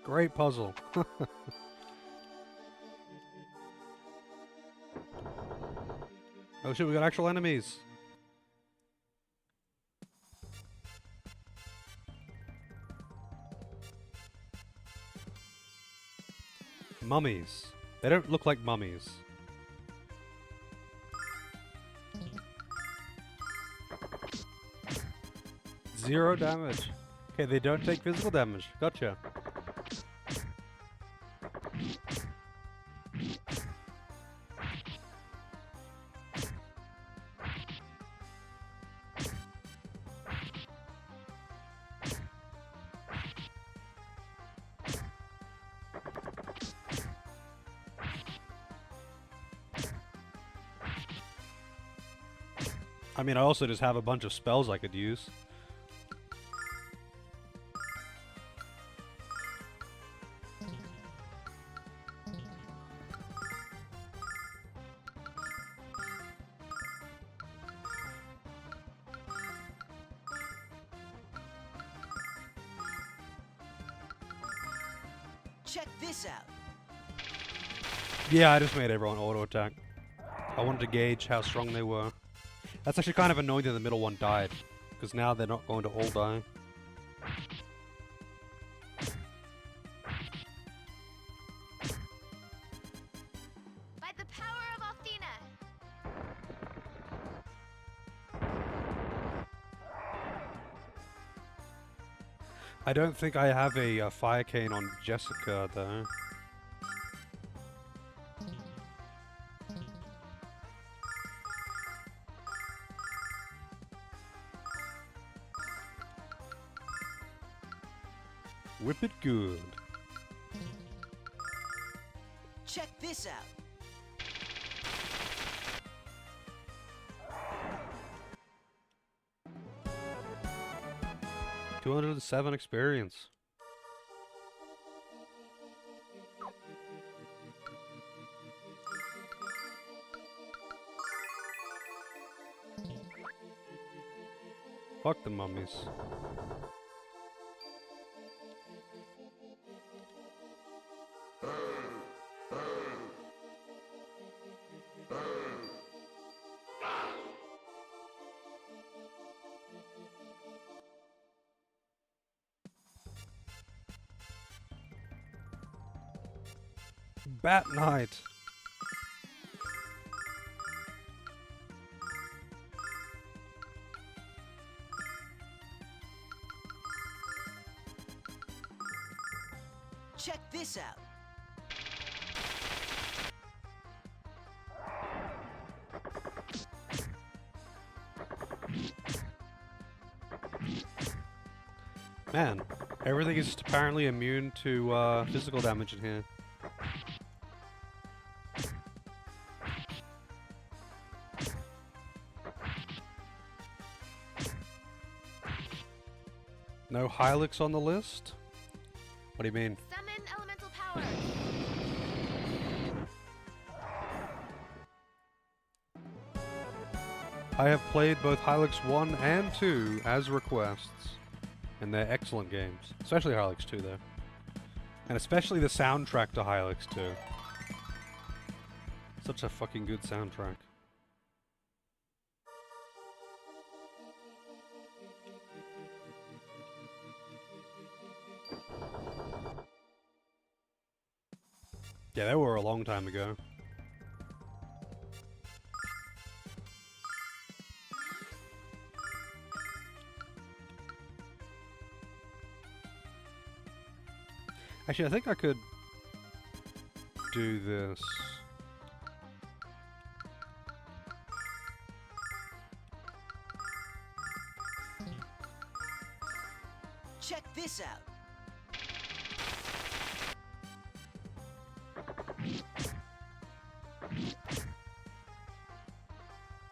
Great puzzle. Oh shit, we got actual enemies. Mummies. They don't look like mummies. Zero damage. Okay, they don't take physical damage. Gotcha. I mean, I also just have a bunch of spells I could use. Check this out. Yeah, I just made everyone auto attack. I wanted to gauge how strong they were. That's actually kind of annoying that the middle one died, because now they're not going to all die. By the power of Althena! I don't think I have a fire cane on Jessica, though. Whip it good. Check this out. $207 experience. Fuck the mummies. Bat Knight. Check this out. Man, everything is just apparently immune to physical damage in here. No Hylix on the list? What do you mean? Summon elemental power! I have played both Hylix 1 and 2 as requests, and they're excellent games. Especially Hylix 2, though. And especially the soundtrack to Hylix 2. Such a fucking good soundtrack. Yeah, they were a long time ago. Actually, I think I could do this. Check this out.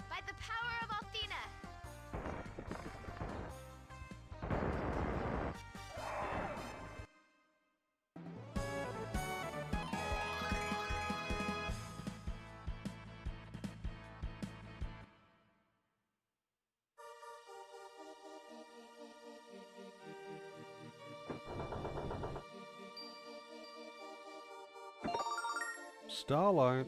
By the power of Athena. Starlight.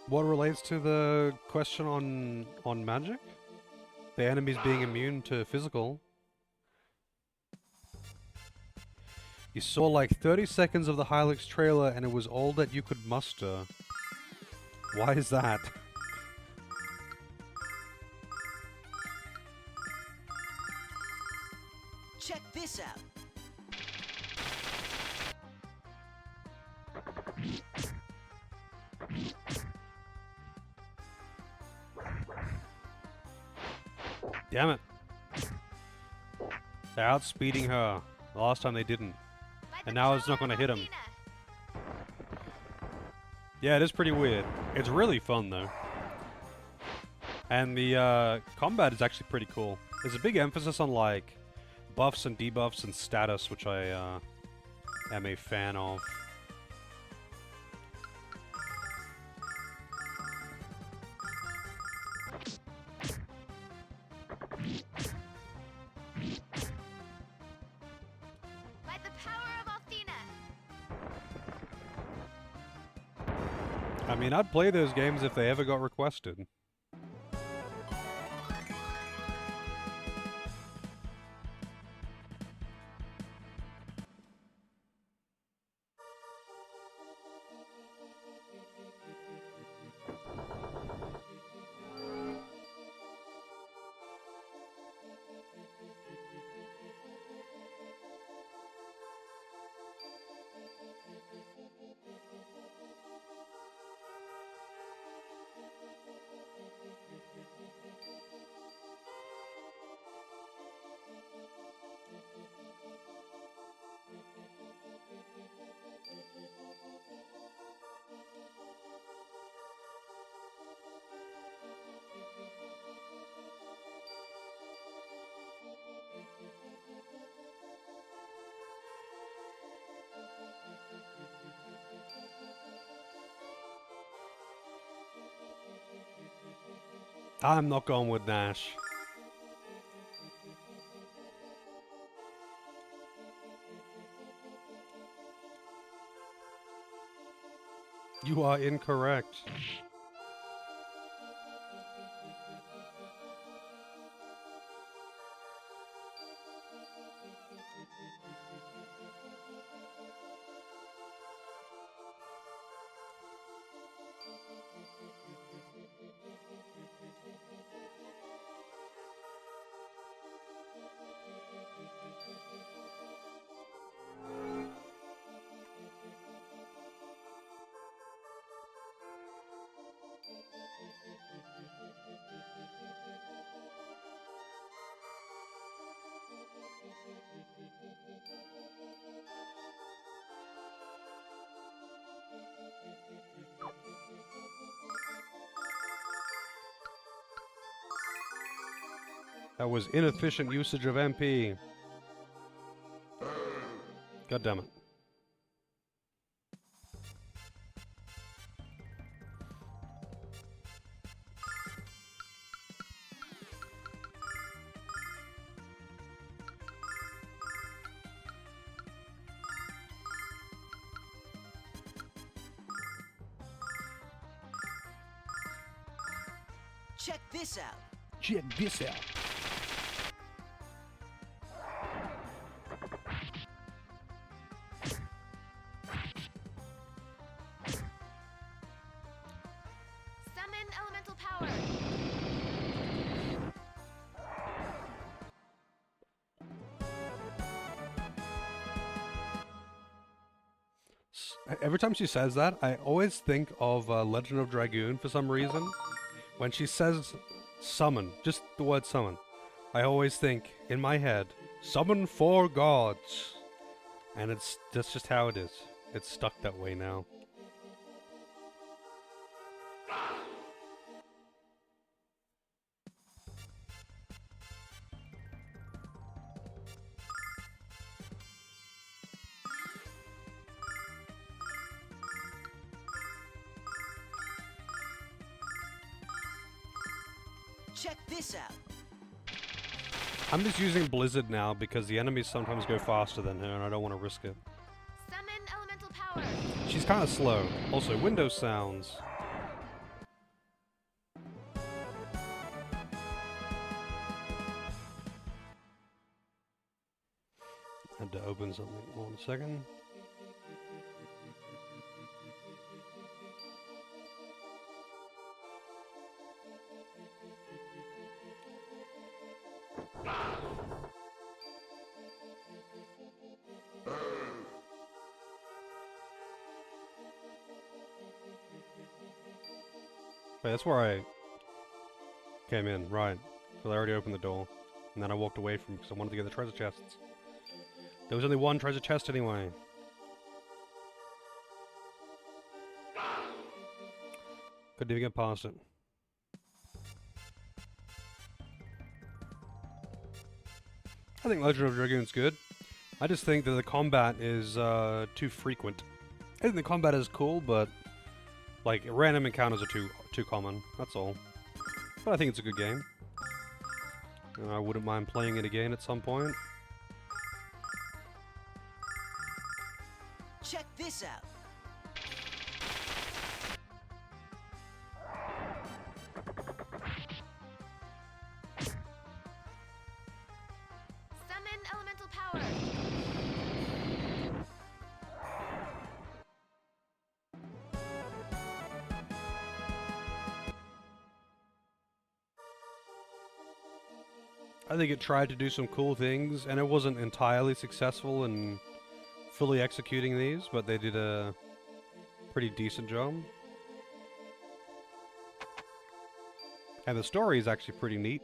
What relates to the question on magic? The enemies being immune to physical. You saw like 30 seconds of the Hylix trailer and it was all that you could muster. Why is that? Check this out. Damn it. They're outspeeding her. The last time they didn't. By the And now it's not power gonna of hit him. Athena. Yeah, it is pretty weird. It's really fun though. And the combat is actually pretty cool. There's a big emphasis on like buffs and debuffs and status, which I am a fan of. By the power of Athena. I mean, I'd play those games if they ever got requested. I'm not going with Nash. You are incorrect. That was inefficient usage of MP. God damn it. Check this out. Check this out. Summon elemental power. Every time she says that, I always think of Legend of Dragoon for some reason. When she says summon, just the word summon, I always think, in my head, summon 4 gods. And that's just how it is. It's stuck that way now. Check this out. I'm just using Blizzard now because the enemies sometimes go faster than her and I don't want to risk it. Summon elemental power. She's kind of slow. Also, Windows sounds. Had to open something. 1 second. Wait, that's where I came in, right. Because I already opened the door. And then I walked away from because I wanted to get the treasure chests. There was only one treasure chest anyway. Couldn't even get past it. I think Legend of Dragoon's good. I just think that the combat is too frequent. I think the combat is cool, but like random encounters are too common. That's all. But I think it's a good game. I wouldn't mind playing it again at some point. Check this out. Summon elemental power. I think it tried to do some cool things, and it wasn't entirely successful in fully executing these, but they did a pretty decent job. And the story is actually pretty neat.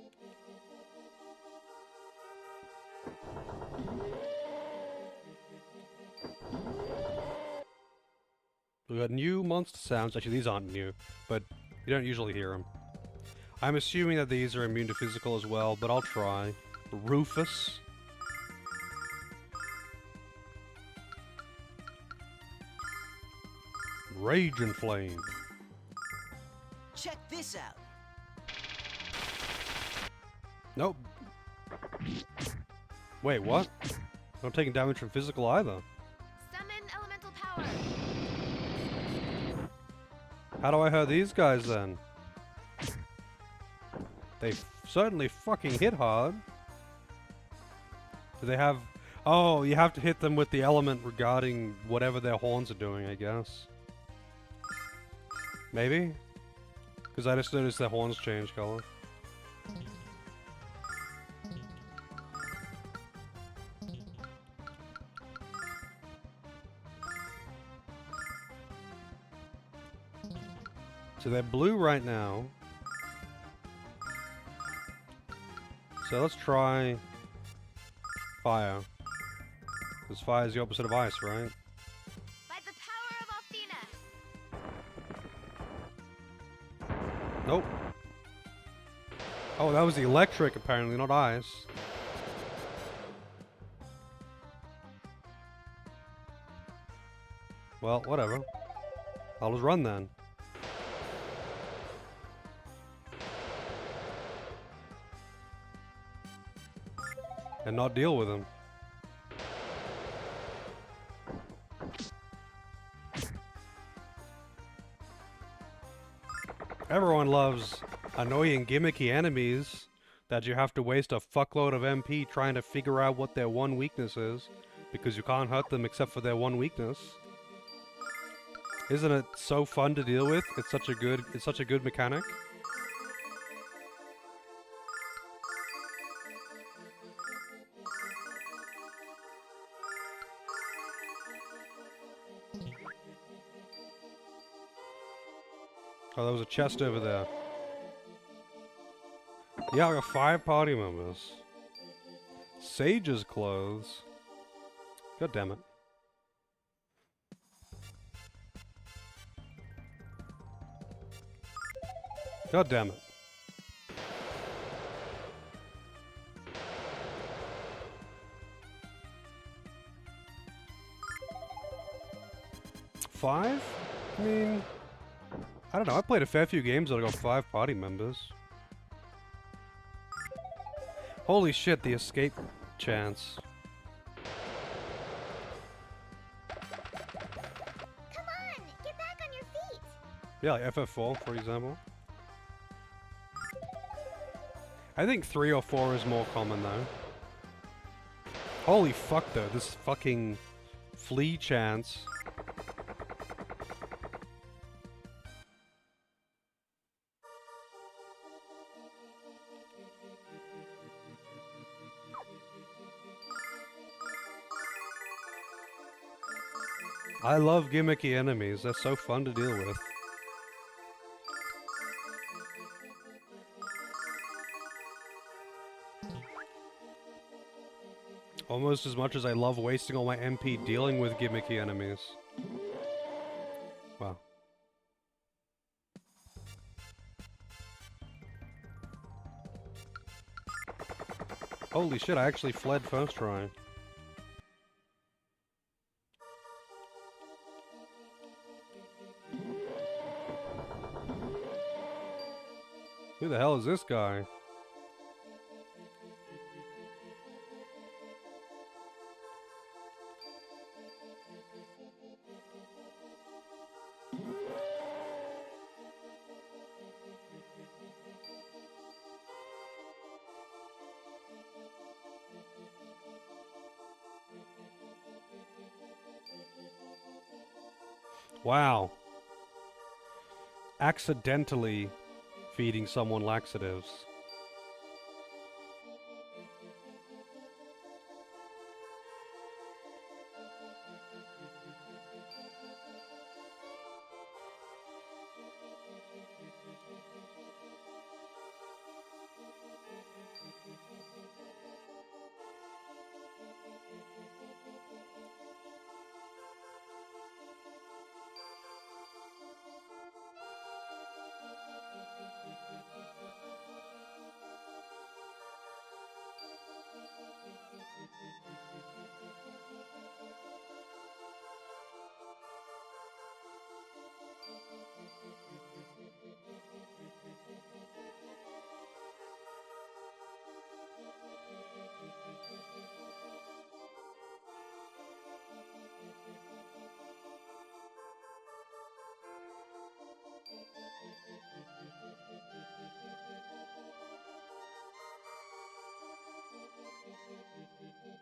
We got new monster sounds. Actually, these aren't new, but you don't usually hear them. I'm assuming that these are immune to physical as well, but I'll try. Rufus. Rage and Flame. Check this out. Nope. Wait, what? Not taking damage from physical either. Summon elemental power. How do I hurt these guys then? They certainly fucking hit hard. Do they have... Oh, you have to hit them with the element regarding whatever their horns are doing, I guess. Maybe? Because I just noticed their horns change color. So they're blue right now. So let's try fire. Because fire is the opposite of ice, right? By the power of Althena. Nope. Oh, that was the electric, apparently, not ice. Well, whatever. I'll just run then. And not deal with him. Everyone loves annoying gimmicky enemies that you have to waste a fuckload of MP trying to figure out what their one weakness is, because you can't hurt them except for their one weakness. Isn't it so fun to deal with? It's such a good mechanic. Oh, there was a chest over there. Yeah, I got 5 party members. Sage's clothes. God damn it. God damn it. Five? I mean, I don't know. I played a fair few games that I got 5 party members. Holy shit, the escape chance. Come on, get back on your feet. Yeah, like FF4, for example. I think 3 or 4 is more common, though. Holy fuck, though. This fucking flea chance. I love gimmicky enemies. They're so fun to deal with. Almost as much as I love wasting all my MP dealing with gimmicky enemies. Wow. Holy shit, I actually fled first try. Who the hell is this guy? Wow. Accidentally feeding someone laxatives.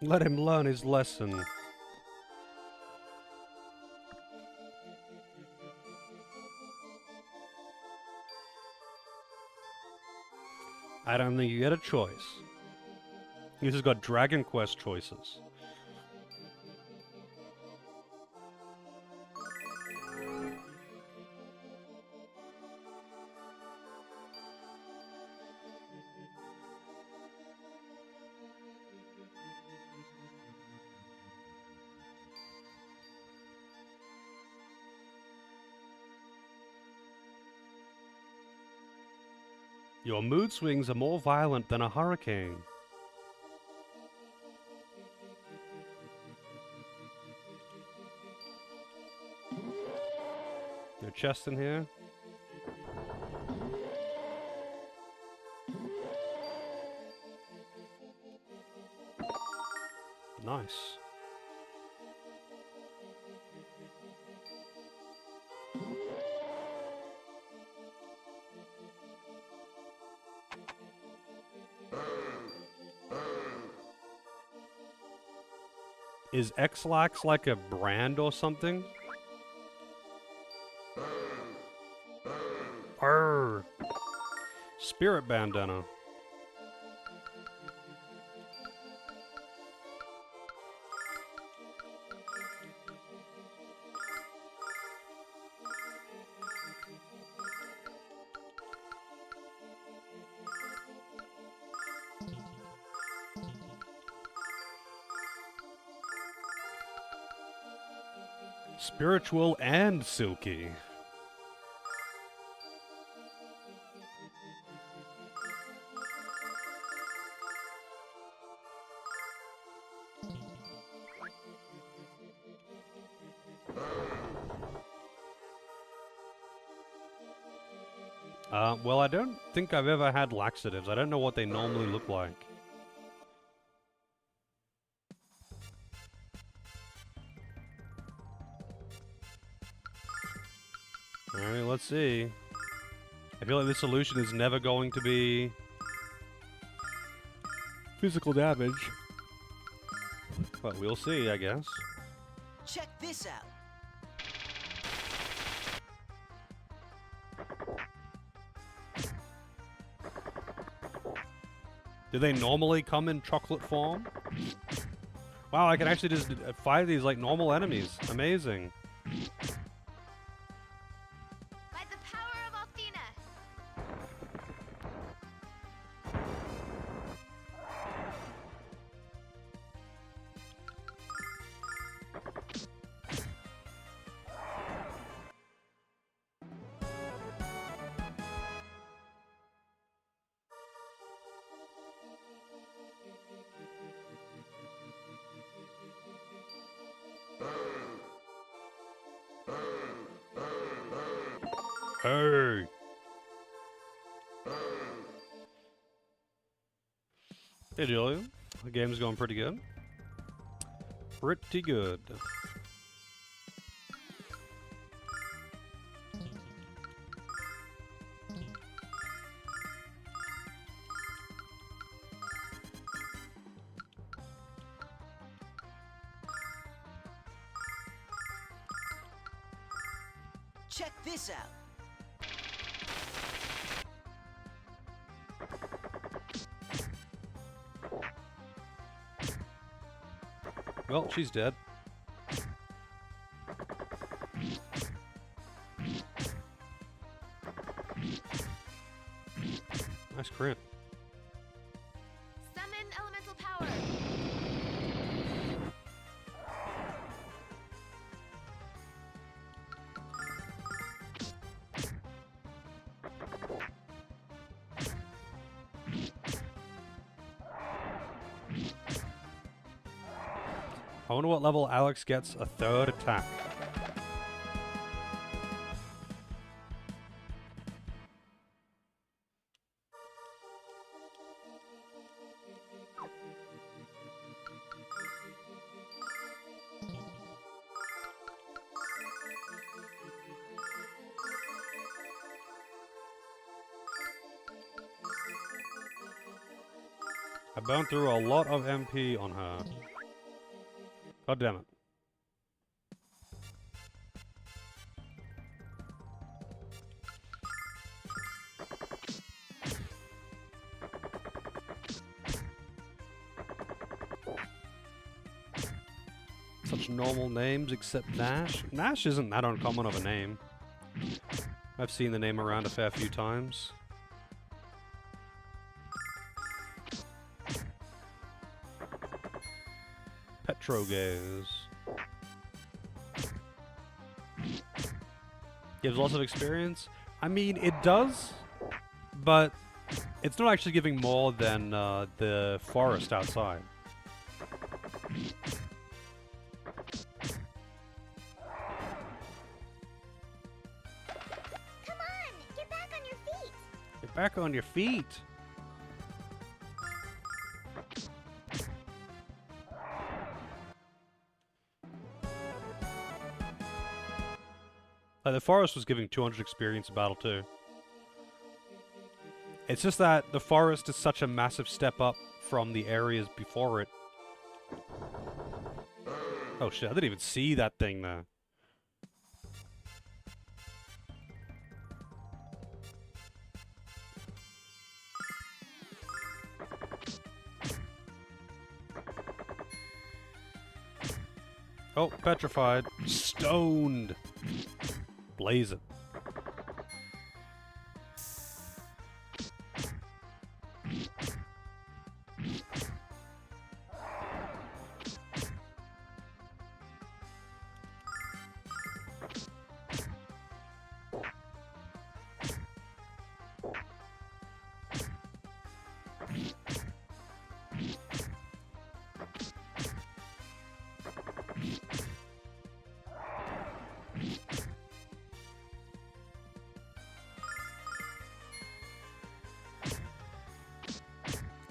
Let him learn his lesson. I don't think you get a choice. He's just got Dragon Quest choices. Your mood swings are more violent than a hurricane. Your chest in here. Nice. Is X-Lax like a brand or something? Arr! Spirit bandana. Spiritual and silky. Well, I don't think I've ever had laxatives. I don't know what they normally look like. Alright, let's see. I feel like this solution is never going to be physical damage. But we'll see, I guess. Check this out. Do they normally come in chocolate form? Wow, I can actually just fight these like normal enemies. Amazing. By the power of Athena. Hey! Hey, Julian. The game's going pretty good. Pretty good. Check this out. Well, she's dead. Nice crit. Summon elemental power. I wonder what level Alex gets a third attack. I burned through a lot of MP on her. God damn it. Such normal names except Nash. Nash isn't that uncommon of a name. I've seen the name around a fair few times. Petrogaze. Gives lots of experience. I mean, it does, but it's not actually giving more than the forest outside. Come on, get back on your feet. Get back on your feet. The forest was giving 200 experience in battle too. It's just that the forest is such a massive step up from the areas before it. Oh shit, I didn't even see that thing there. Oh, petrified. Stoned. Blaze it.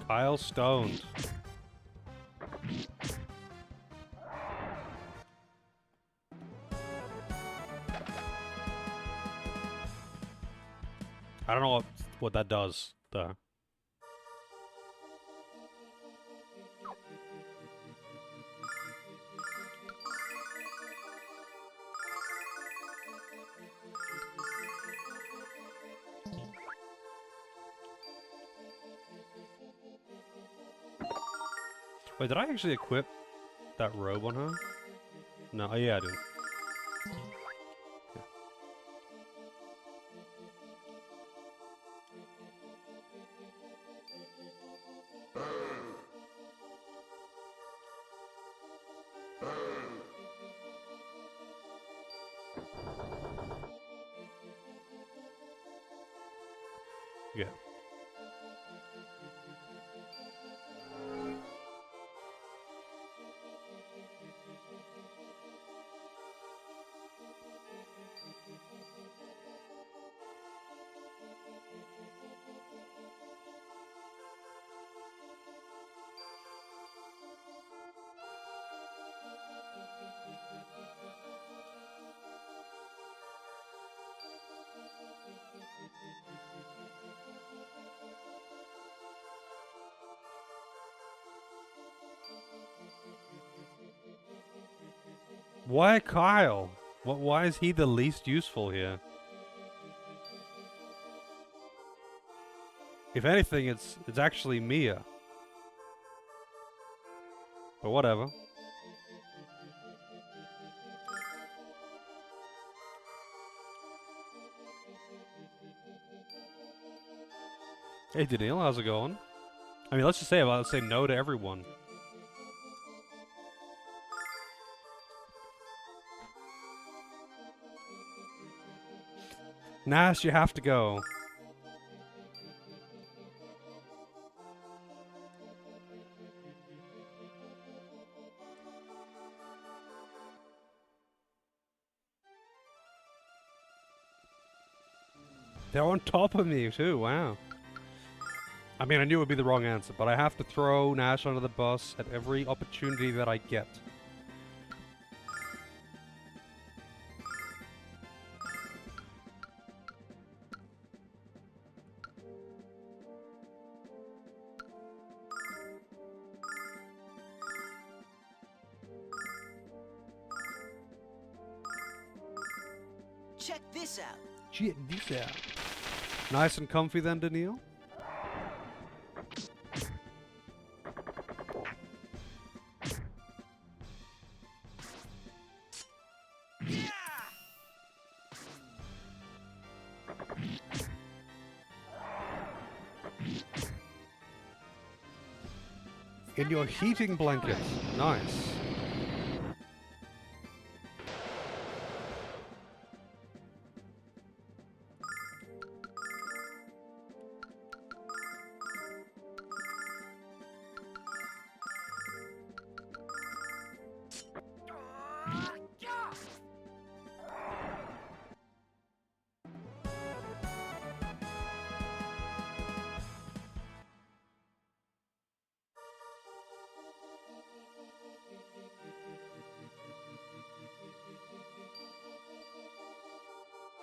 Kyle stoned. I don't know what that does, though. Wait, did I actually equip that robe on her? No, oh yeah, I did. Yeah. Why Kyle? Why is he the least useful here? If anything, it's actually Mia. But whatever. Hey Daniil, how's it going? I mean, let's just say I'll say no to everyone. Nash, you have to go. They're on top of me too, wow. I mean, I knew it would be the wrong answer, but I have to throw Nash under the bus at every opportunity that I get. Check this out. Check this out. Nice and comfy then, Daniil? In your heating blanket. Nice.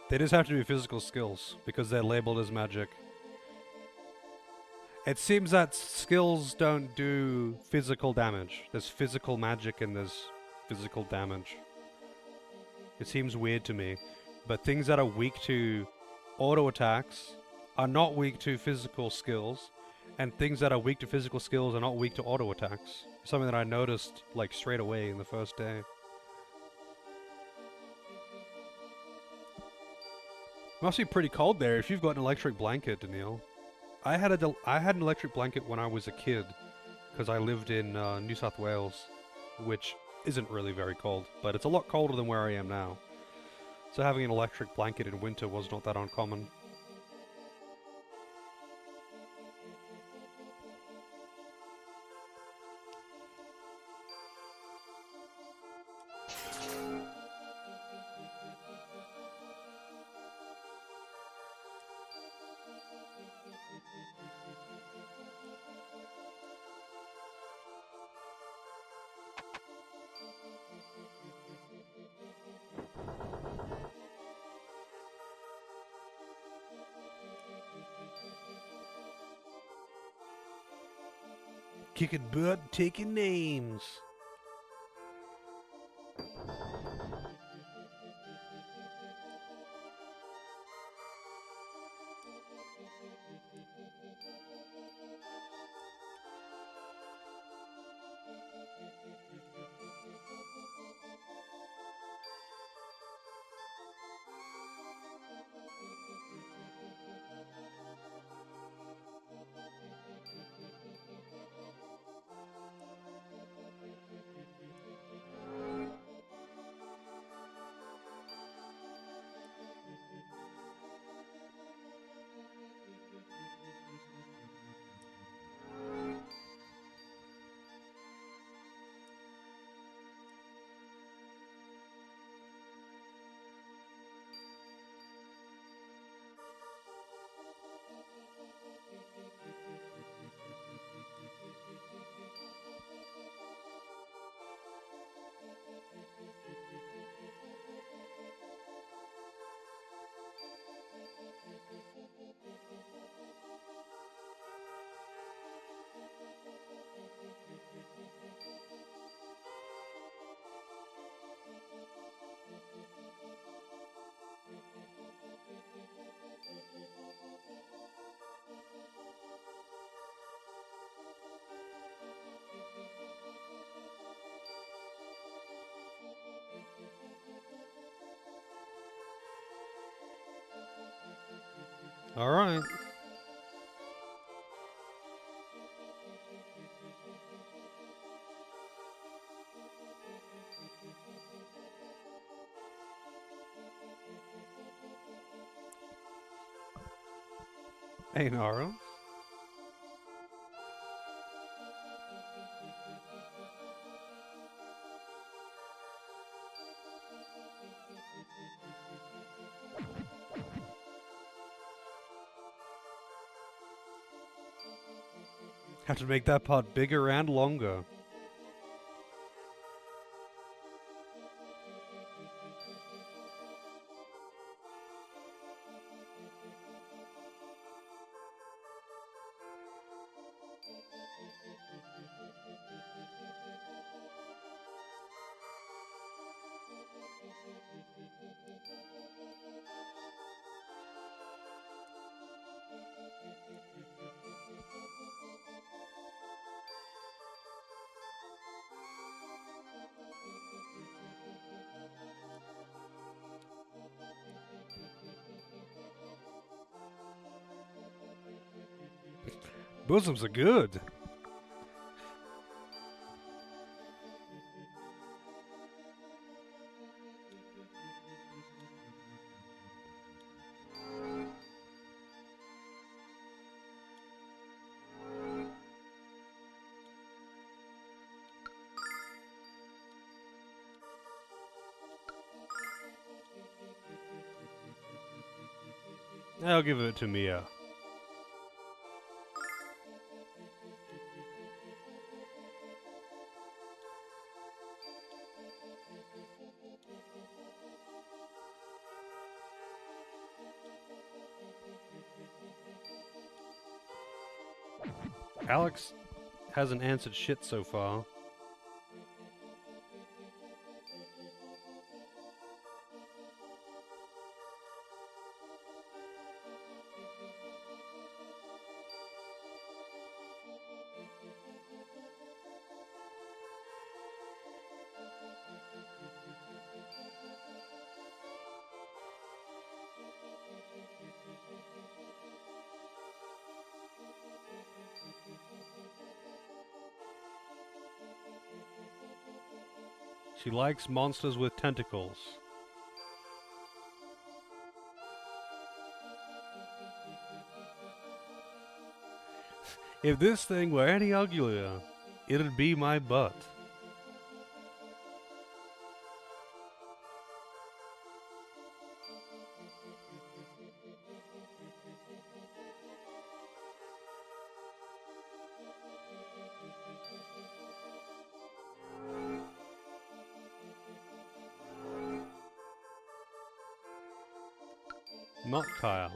They just have to be physical skills, because they're labeled as magic. It seems that skills don't do physical damage. There's physical magic and there's physical damage. It seems weird to me. But things that are weak to auto attacks are not weak to physical skills, and things that are weak to physical skills are not weak to auto attacks. Something that I noticed like straight away in the first day. Must be pretty cold there if you've got an electric blanket, Daniil. I had an electric blanket when I was a kid, because I lived in New South Wales, which isn't really very cold, but it's a lot colder than where I am now. So having an electric blanket in winter was not that uncommon. Kicking butt, taking names. Alright. Hey, Nara. Have to make that part bigger and longer. Bosoms are good. I'll give it to Mia. Alex hasn't answered shit so far. She likes monsters with tentacles. If this thing were any uglier, it'd be my butt. Not Kyle.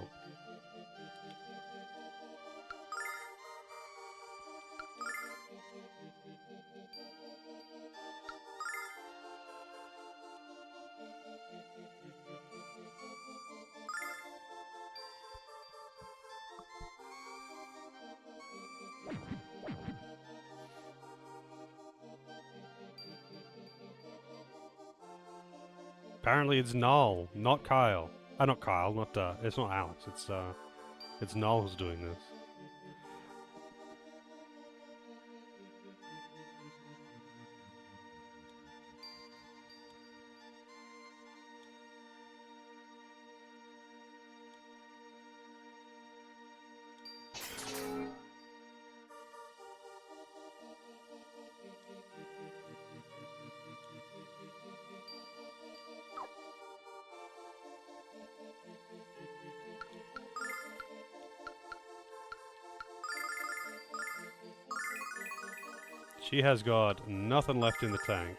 Apparently it's Null, not Kyle. Not Kyle, not it's not Alex, it's Null who's doing this. She has got nothing left in the tank.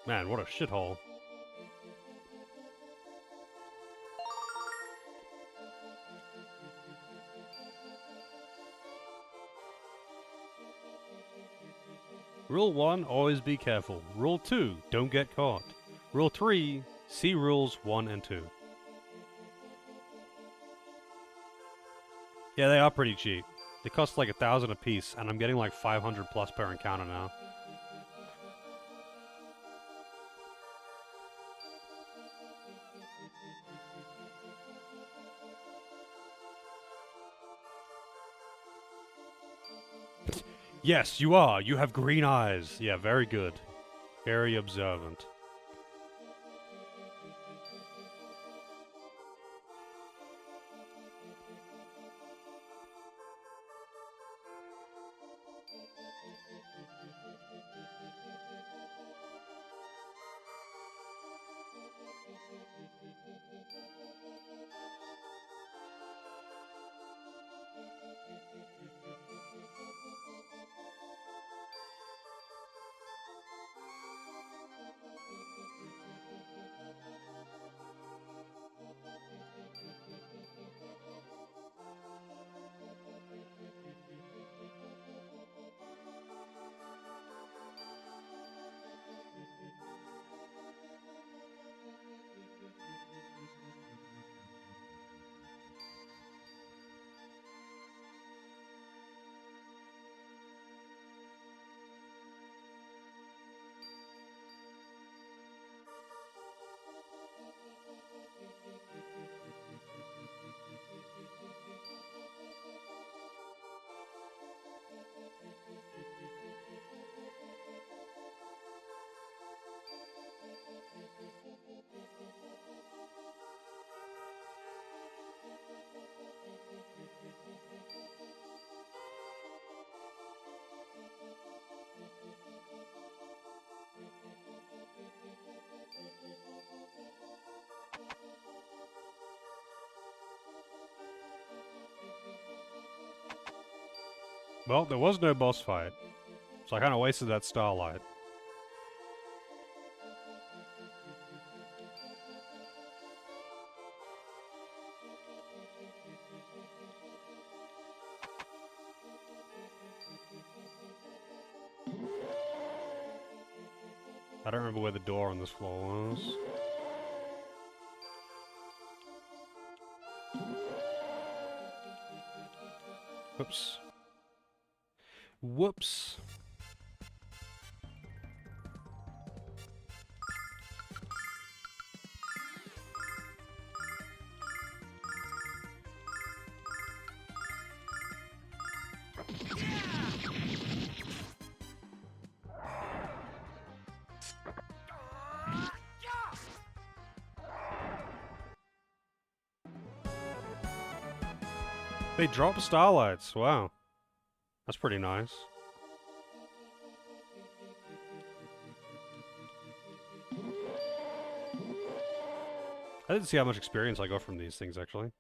Man, what a shithole. Rule 1, always be careful. Rule 2, don't get caught. Rule 3, see rules 1 and 2. Yeah, they are pretty cheap. They cost like 1,000 a piece, and I'm getting like 500 plus per encounter now. Yes, you are. You have green eyes. Yeah, very good. Very observant. Well, there was no boss fight, so I kind of wasted that starlight. I don't remember where the door on this floor was. Whoops. Whoops. They drop starlights. Wow. That's pretty nice. I didn't see how much experience I got from these things, actually.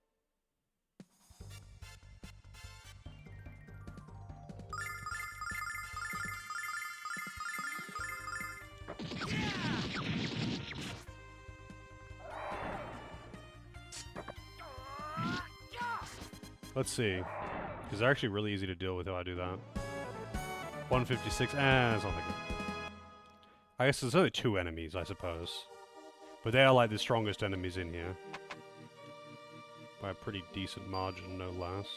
Let's see. Because they're actually really easy to deal with how I do that. 156, that's not that good. I guess there's only 2 enemies, I suppose. But they are like the strongest enemies in here. By a pretty decent margin, no less.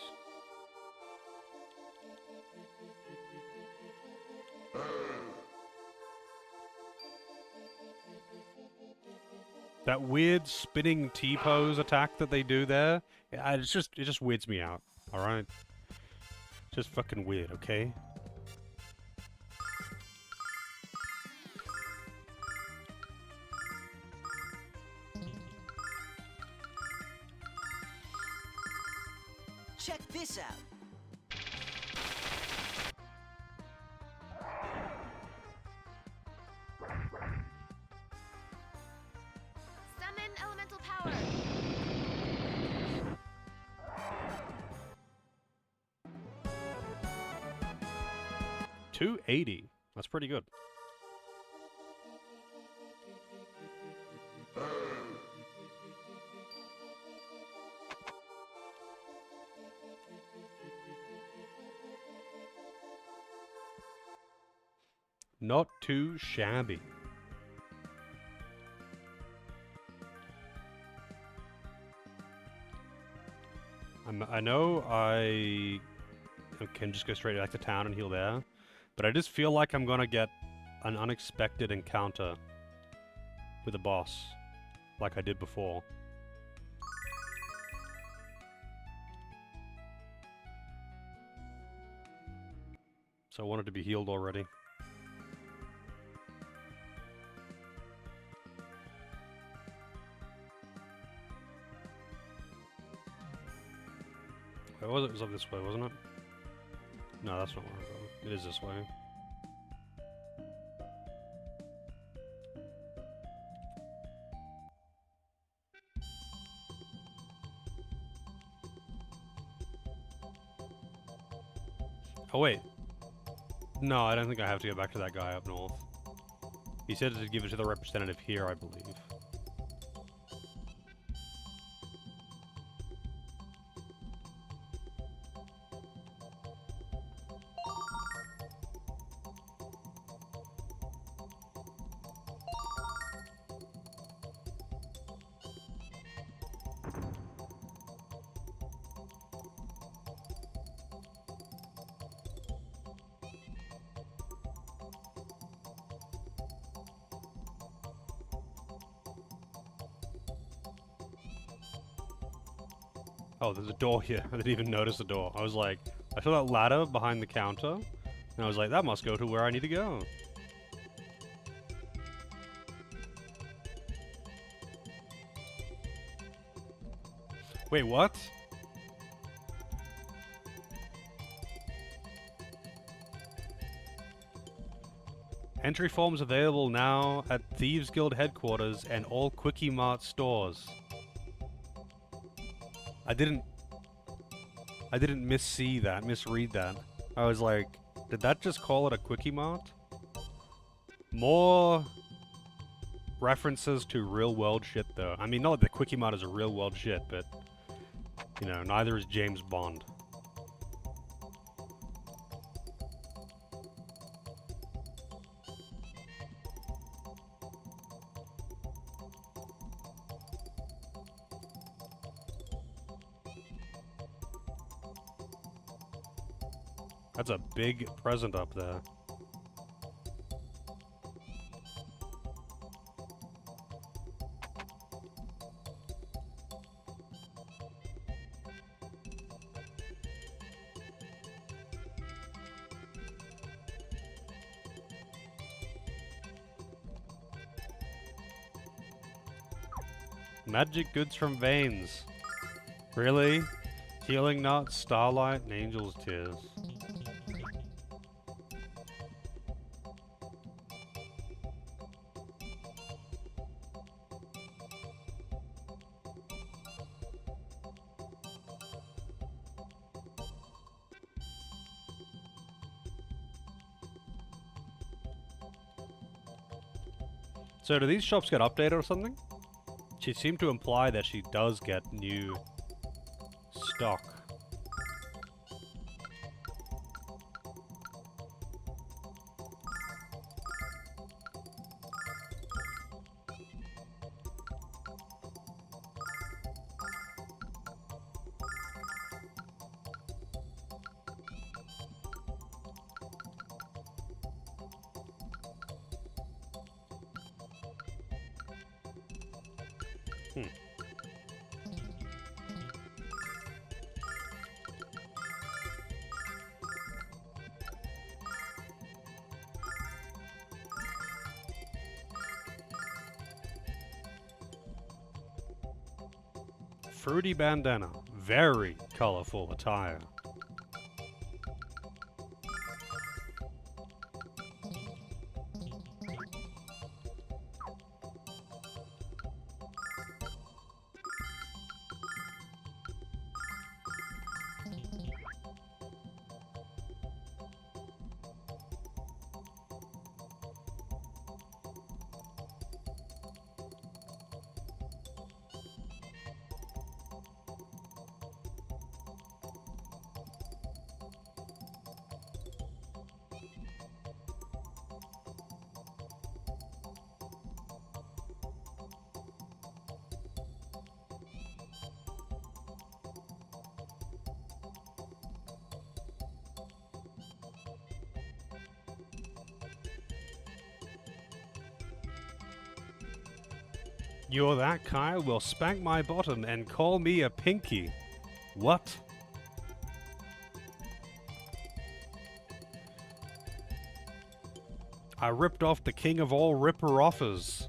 That weird spinning T-pose attack that they do there, it just weirds me out, alright? Just fucking weird, okay? Check this out. Summon elemental power. 280. That's pretty good. Not too shabby. I know I can just go straight back to town and heal there, but I just feel like I'm gonna get an unexpected encounter with a boss, like I did before. So I wanted to be healed already. Where was it? It was up this way, wasn't it? No, that's not where I'm going. It is this way. Oh, wait. No, I don't think I have to go back to that guy up north. He said to give it to the representative here, I believe. Oh, there's a door here. I didn't even notice the door. I was like, I saw that ladder behind the counter, and I was like, that must go to where I need to go. Wait, what? Entry forms available now at Thieves Guild headquarters and all Quickie Mart stores. I didn't misread that. I was like, did that just call it a Quickie Mart? More references to real world shit though. I mean, not that Quickie Mart is a real world shit, but you know, neither is James Bond. That's a big present up there. Magic goods from veins. Really? Healing Nut, Starlight, and Angel's Tears. So do these shops get updated or something? She seemed to imply that she does get new stock. Hmm. Fruity bandana. Very colorful attire. You're that Kyle? Well, spank my bottom and call me a pinky. What? I ripped off the king of all ripper-offers.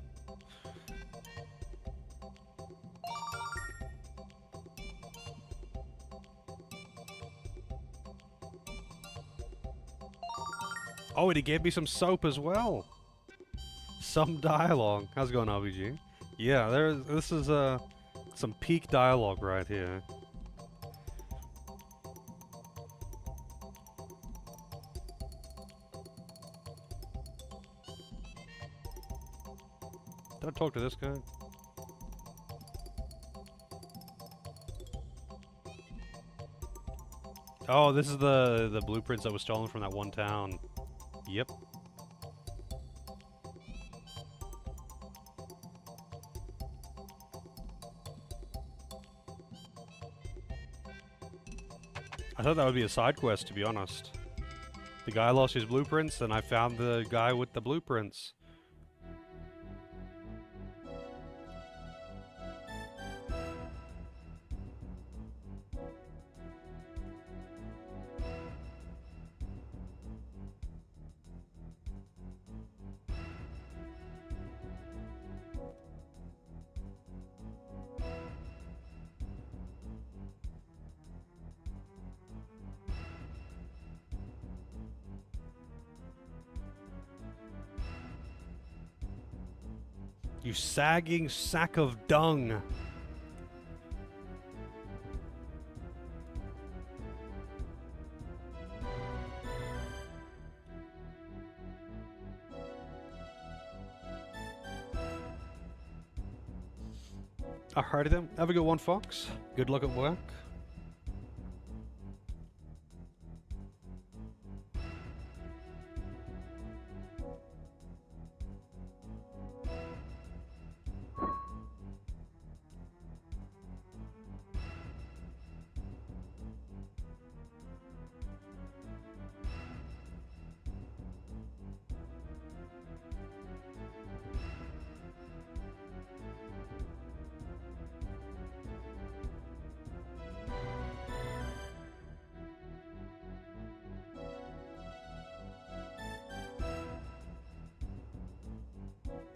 Oh, and he gave me some soap as well. Some dialogue. How's it going, RBG? Yeah, this is some peak dialogue right here. Did I talk to this guy? Oh, this is the blueprints that was stolen from that one town. Yep. I thought that would be a side quest, to be honest. The guy lost his blueprints, and I found the guy with the blueprints. You sagging sack of dung. Alrighty then, have a good one, Fox. Good luck at work.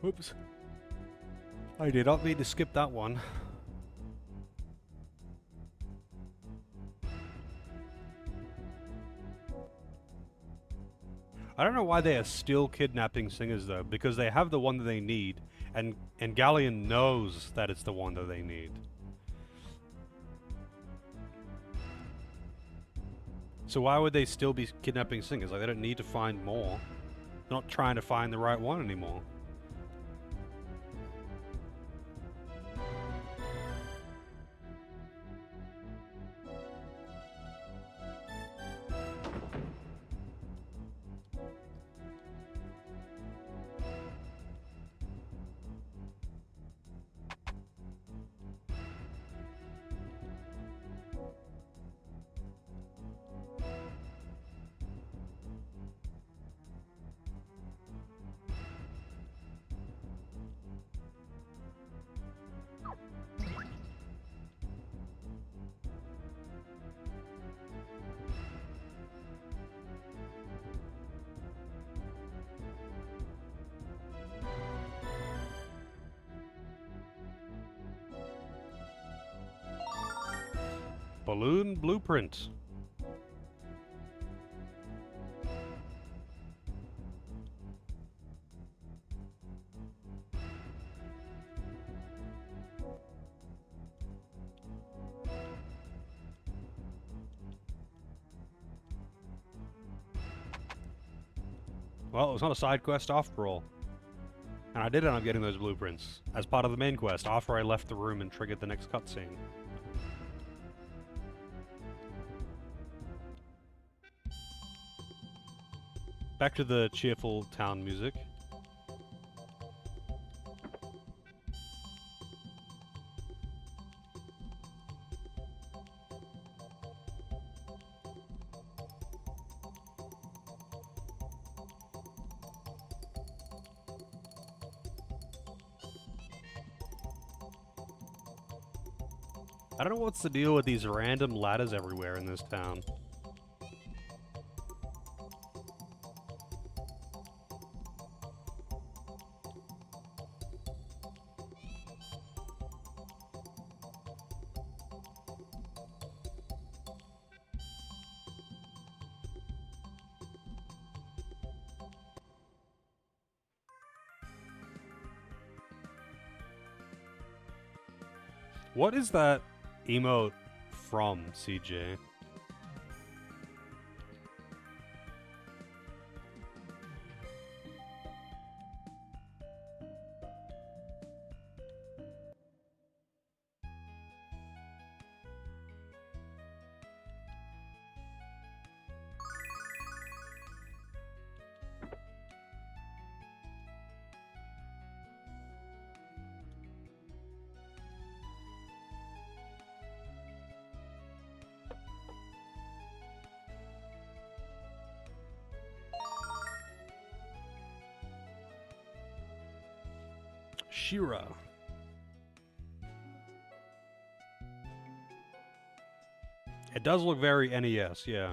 Oops. I did not mean to skip that one. I don't know why they are still kidnapping singers though, because they have the one that they need, and Galleon knows that it's the one that they need. So why would they still be kidnapping singers? Like, they don't need to find more. They're not trying to find the right one anymore. Balloon blueprint. Well, it was not a side quest after all. And I did end up getting those blueprints as part of the main quest after I left the room and triggered the next cutscene. Back to the cheerful town music. I don't know what's the deal with these random ladders everywhere in this town. What is that emote from, CJ? Shira. It does look very NES, yeah.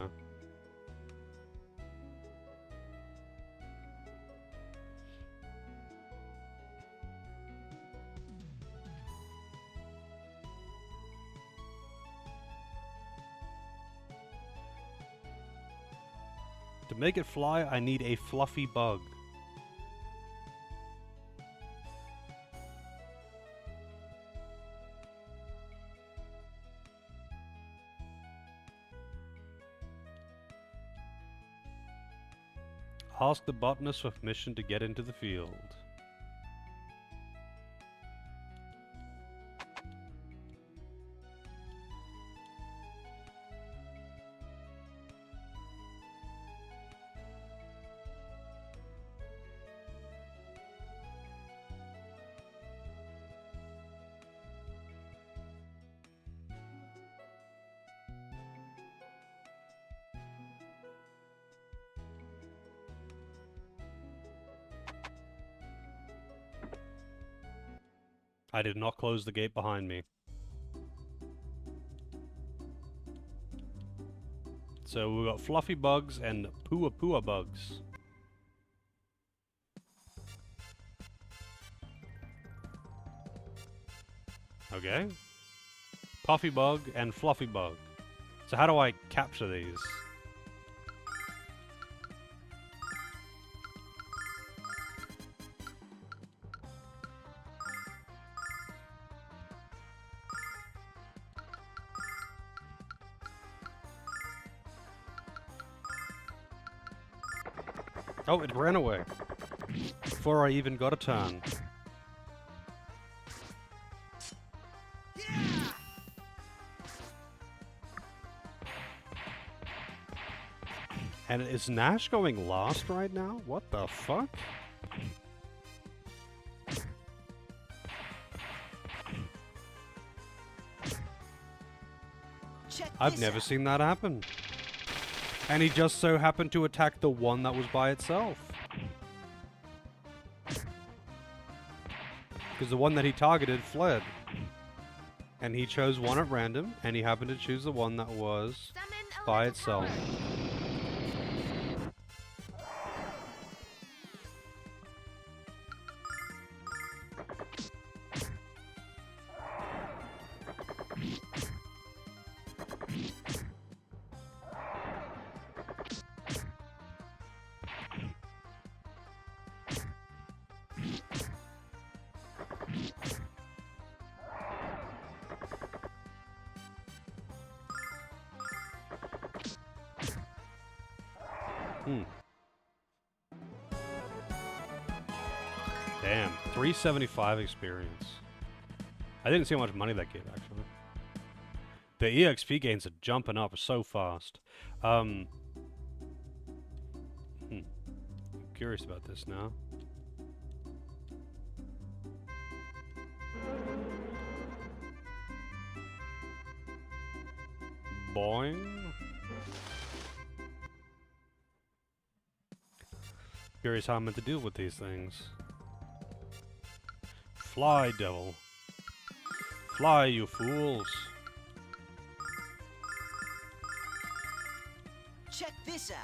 To make it fly, I need a fluffy bug. Ask the botanist for permission to get into the field. I did not close the gate behind me. So we've got fluffy bugs and pua pua bugs. Okay. Puffy bug and fluffy bug. So how do I capture these? Oh, it ran away. Before I even got a turn. And is Nash going last right now? What the fuck? Check I've this never out. seen that happen. And he just so happened to attack the one that was by itself. Because the one that he targeted fled. And he chose one at random, and he happened to choose the one that was Summon by elemental itself. power. Damn, 375 experience. I didn't see how much money that gave, actually. The EXP gains are jumping up so fast. Curious about this now. Boing. Curious how I'm meant to deal with these things. Fly, devil. Fly, you fools. Check this out.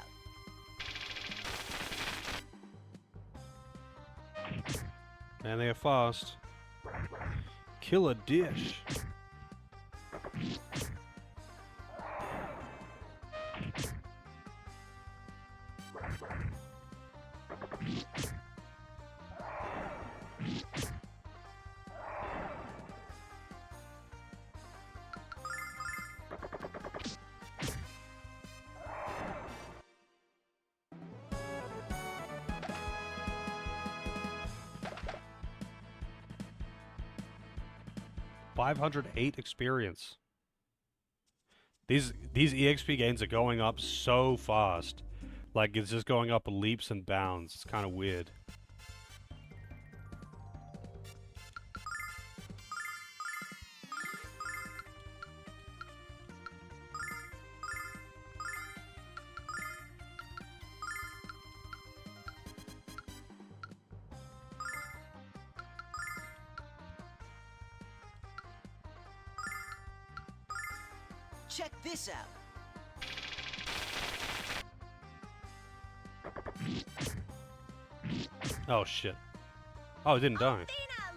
And they are fast. Kill a dish. $508 experience. These EXP gains are going up so fast. Like, it's just going up leaps and bounds. It's kind of weird. Check this out. Oh, shit. Oh, it didn't die. Athena,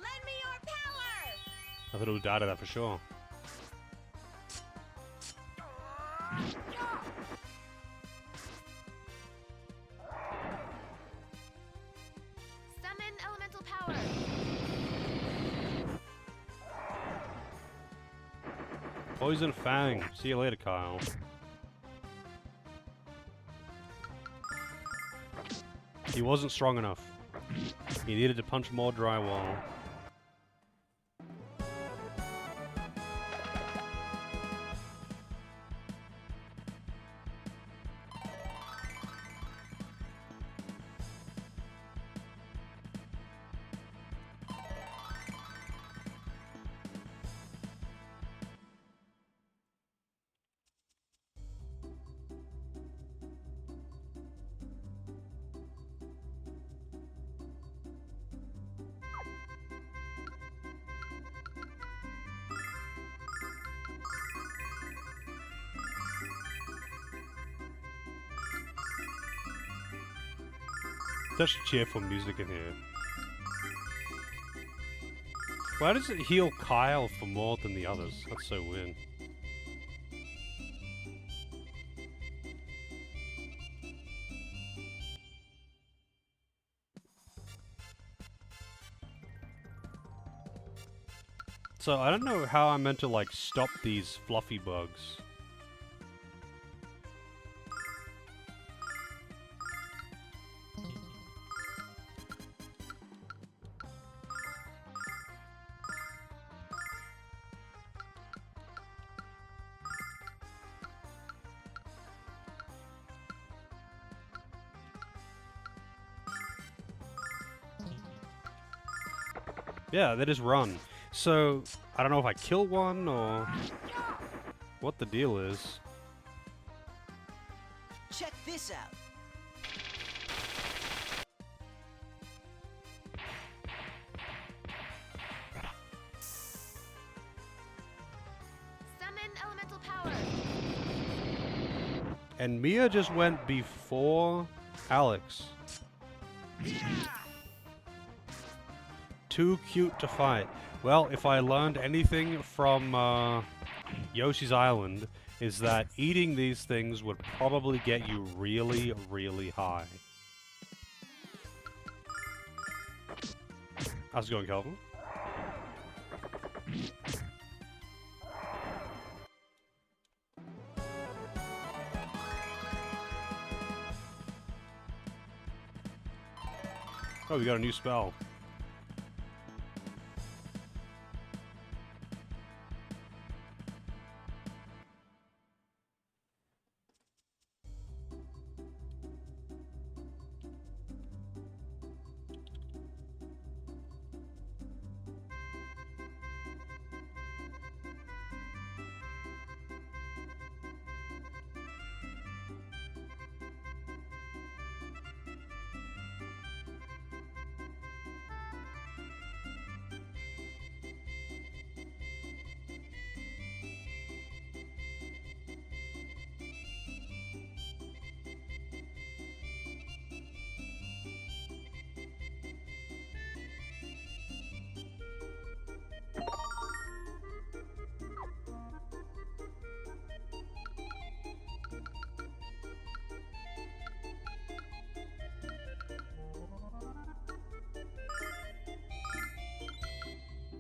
lend me your power! I thought it would die to that for sure. Summon elemental power. Poison Fang. See you later, Kyle. He wasn't strong enough. He needed to punch more drywall. Such cheerful music in here. Why does it heal Kyle for more than the others? That's so weird. So I don't know how I'm meant to like stop these fluffy bugs. Yeah, they just run. So, I don't know if I kill one or what the deal is. Check this out. Summon elemental power. And Mia just went before Alex. Too cute to fight. Well, if I learned anything from Yoshi's Island, is that eating these things would probably get you really, really high. How's it going, Calvin? Oh, we got a new spell.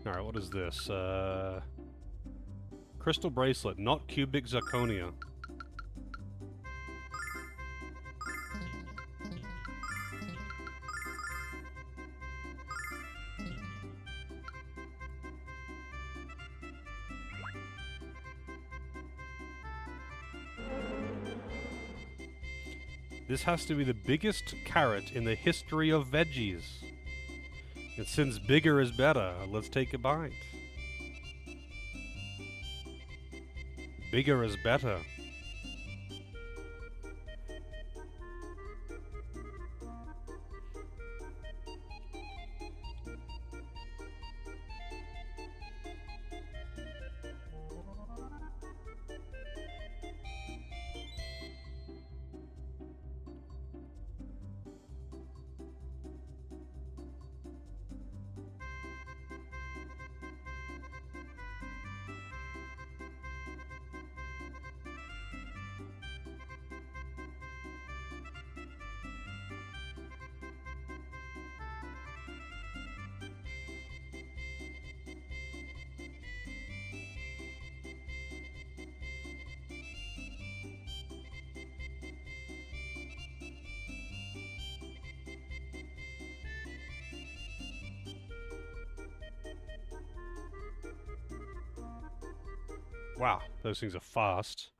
Alright, what is this? Crystal bracelet, not cubic zirconia. This has to be the biggest carrot in the history of veggies. And since bigger is better, let's take a bite. Bigger is better. Wow, those things are fast.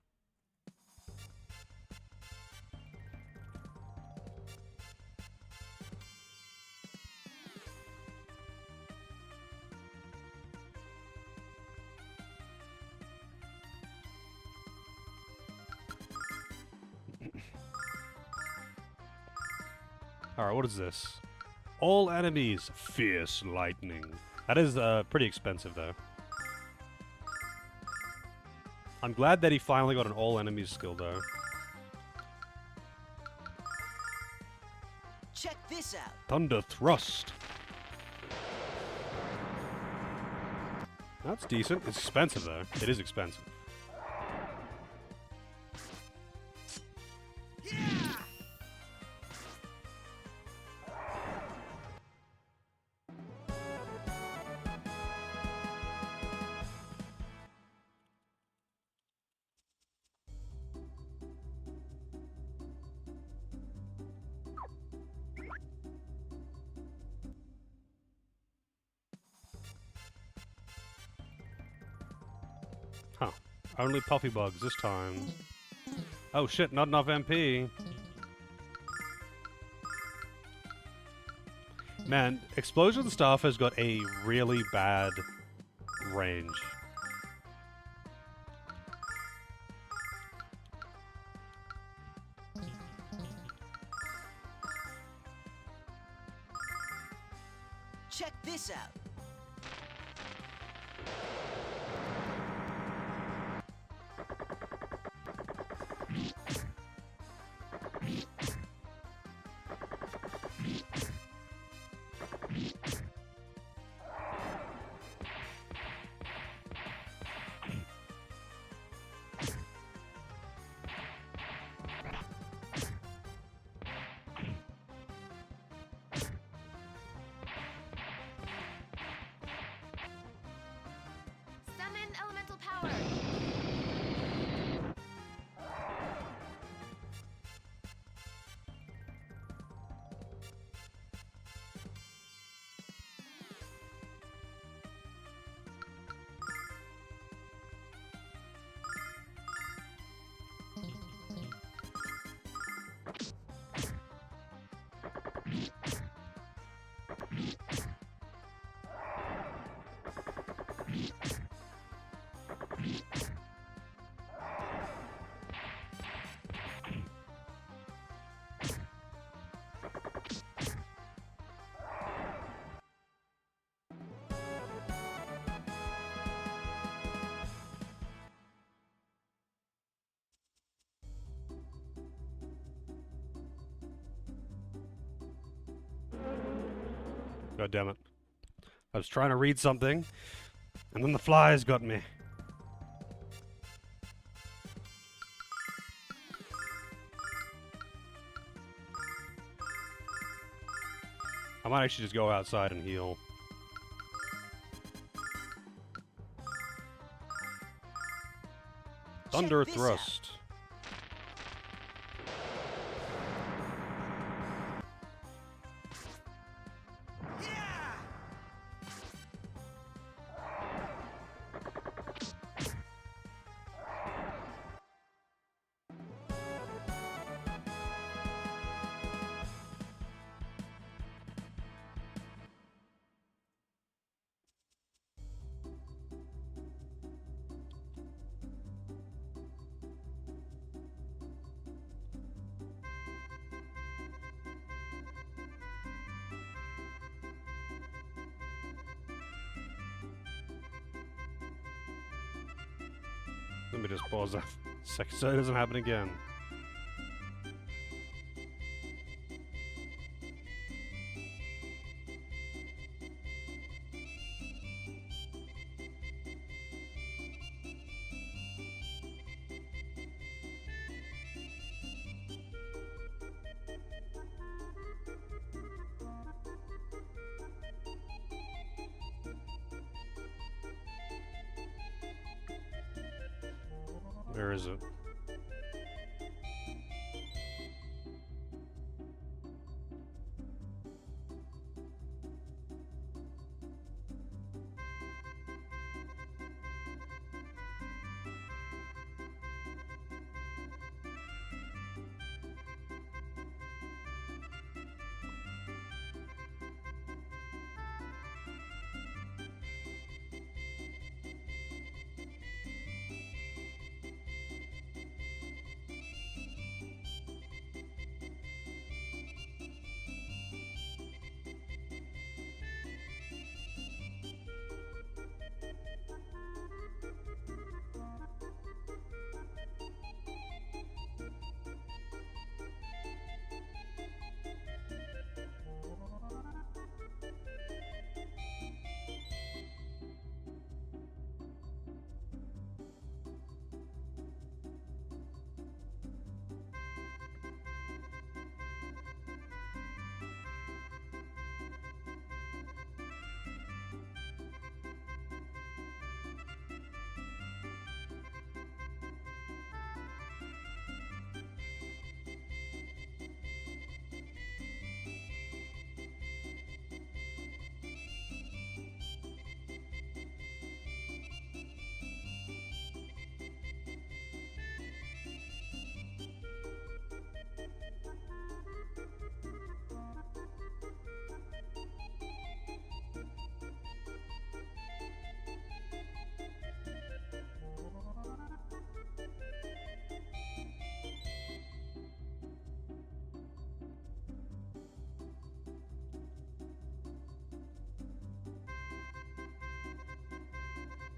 Alright, what is this? All enemies, fierce lightning. That is pretty expensive, though. I'm glad that he finally got an all enemies skill, though. Check this out. Thunder thrust. That's decent. It's expensive, though. It is expensive. Huh. Only puffy bugs this time. Oh shit, not enough MP. Man, explosion stuff has got a really bad range. Check this out. Summon elemental power. God damn it. I was trying to read something, and then the flies got me. I might actually just go outside and heal. Thunder Check this out. Thrust. Let me just pause that second so it doesn't happen again. Where is it?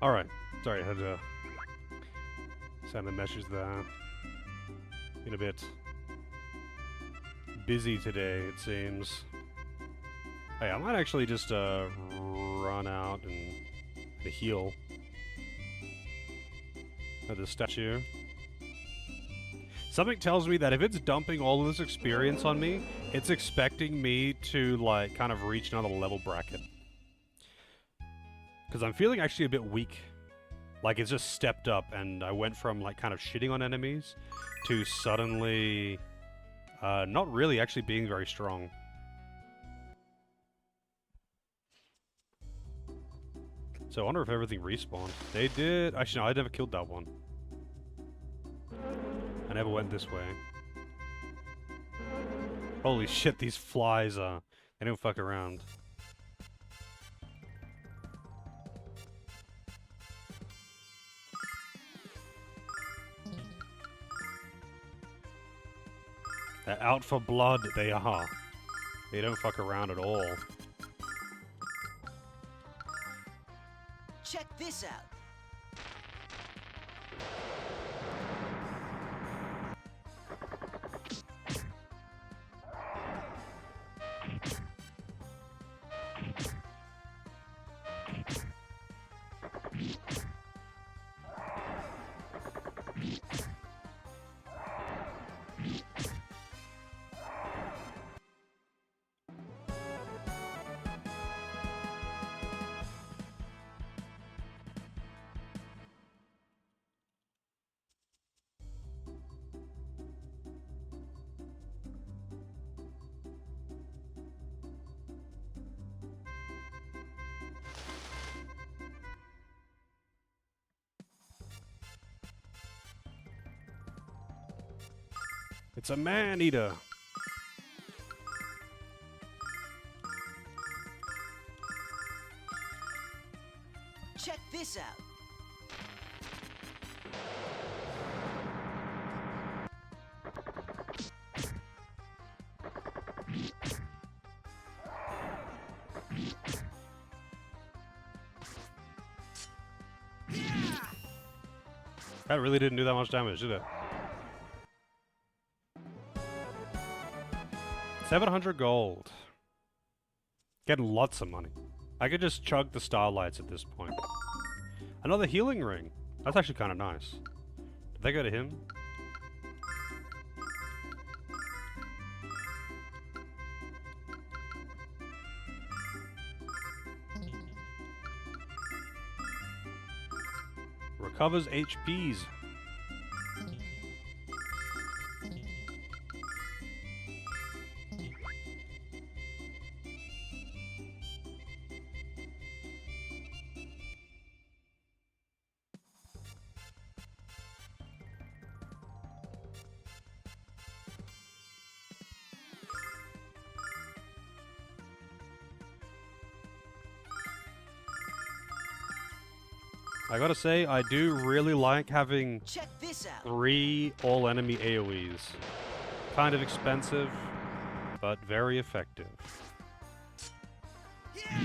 Alright. Sorry, I had to send a message there. Been a bit busy today, it seems. Hey, I might actually just run out and heal at the statue. Something tells me that if it's dumping all of this experience on me, it's expecting me to, like, kind of reach another level bracket. Because I'm feeling actually a bit weak. Like, it's just stepped up, and I went from, like, kind of shitting on enemies to suddenly not really actually being very strong. So I wonder if everything respawned. They did. Actually, no, I never killed that one. I never went this way. Holy shit, these flies, they don't fuck around. They're out for blood, they are. They don't fuck around at all. Check this out. It's a man-eater! Check this out. That really didn't do that much damage, did it? 700 gold. Getting lots of money. I could just chug the starlights at this point. Another healing ring. That's actually kind of nice. Did they go to him? Recovers HPs. I gotta say, I do really like having Check this out. 3 all-enemy AoEs. Kind of expensive, but very effective. Yeah!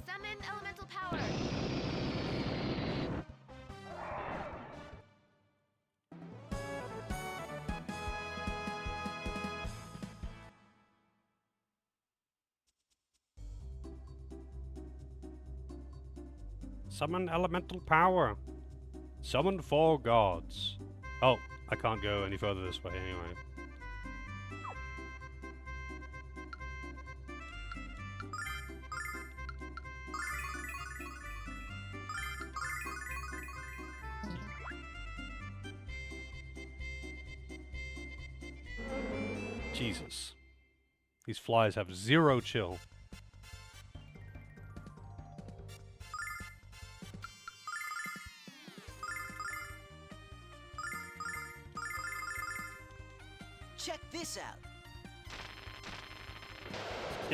Summon elemental power. Summon elemental power. Summon 4 gods. Oh, I can't go any further this way anyway. Jesus. These flies have 0 chill.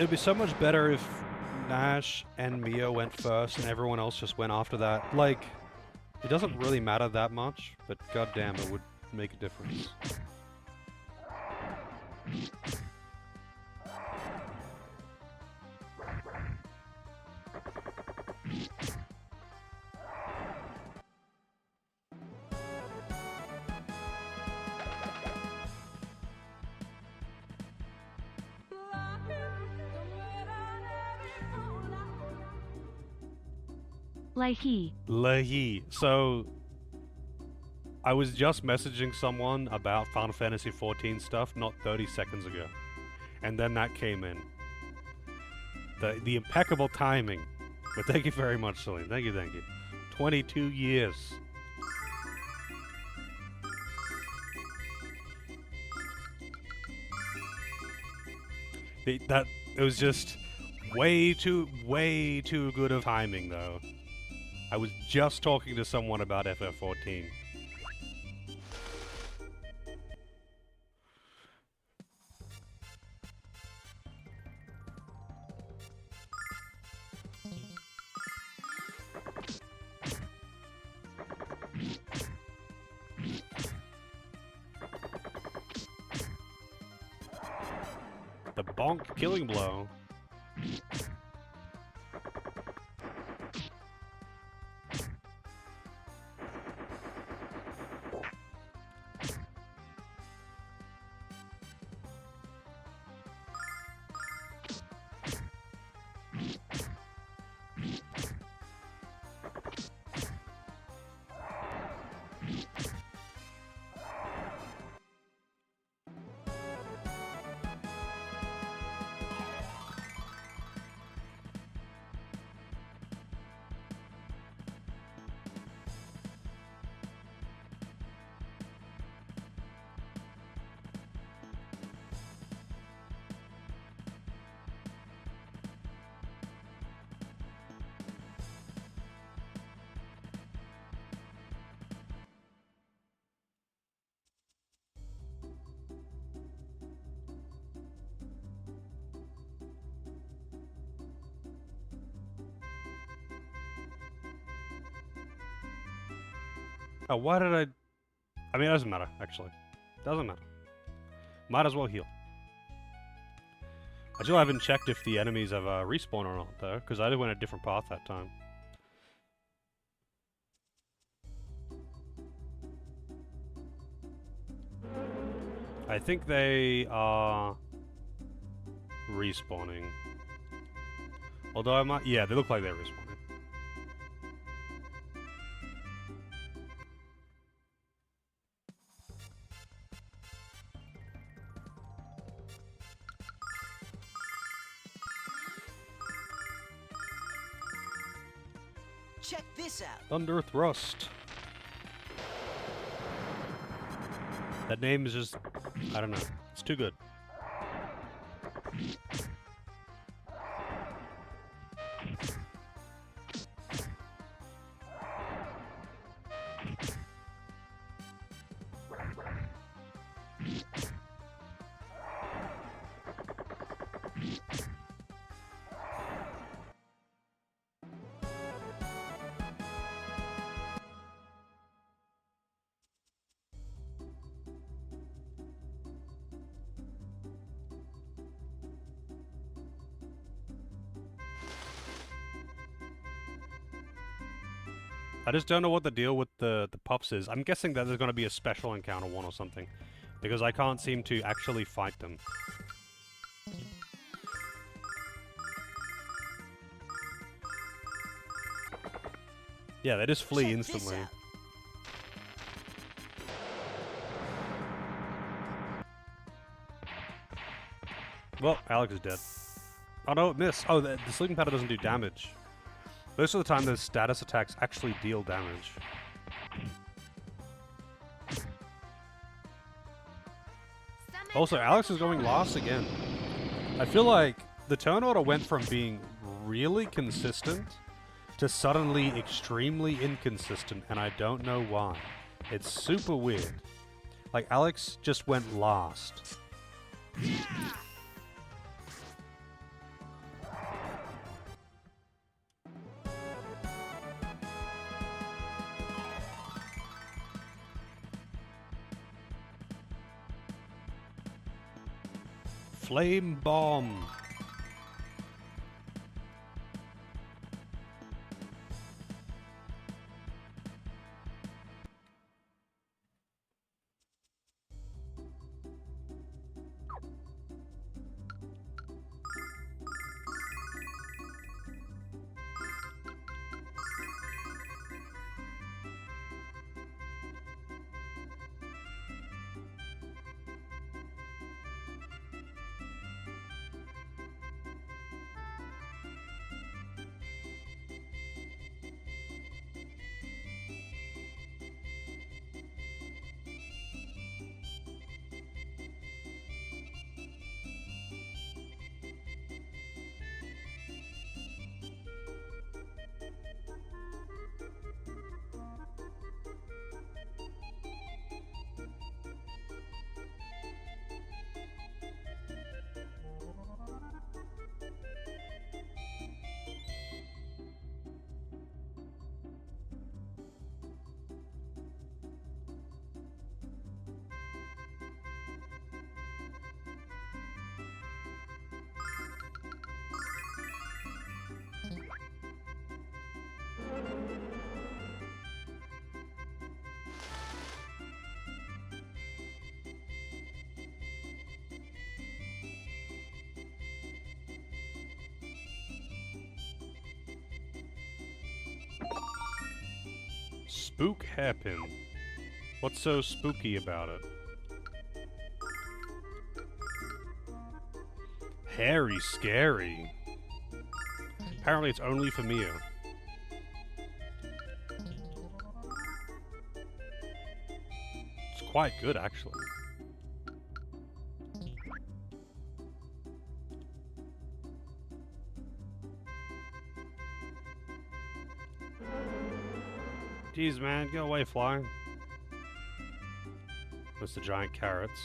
It would be so much better if Nash and Mio went first and everyone else just went after that. Like, it doesn't really matter that much, but goddamn, it would make a difference. Lahi. So, I was just messaging someone about Final Fantasy XIV stuff not 30 seconds ago. And then that came in. The impeccable timing. But thank you very much, Celine. Thank you, thank you. 22 years. It was just way too good of timing, though. I was just talking to someone about FF14. The bonk killing blow. Oh, why did I mean, it doesn't matter, actually. Doesn't matter. Might as well heal. I still haven't checked if the enemies have respawn or not, though, because I went a different path that time. I think they are respawning. Although I might... Yeah, they look like they're respawning. Check this out. Thunder Thrust. That name is just... I don't know. It's too good. I just don't know what the deal with the pups is. I'm guessing that there's going to be a special encounter one or something. Because I can't seem to actually fight them. Yeah, they just flee Check instantly. this out. Well, Alex is dead. Oh no, it missed. Oh, the sleeping powder doesn't do damage. Most of the time, those status attacks actually deal damage. Also, Alex is going last again. I feel like the turn order went from being really consistent to suddenly extremely inconsistent, and I don't know why. It's super weird. Like, Alex just went last. flame bomb. Spook happen. What's so spooky about it? Hairy scary. Apparently it's only for Mia. It's quite good, actually. Jeez, man, get away, fly. That's the giant carrots.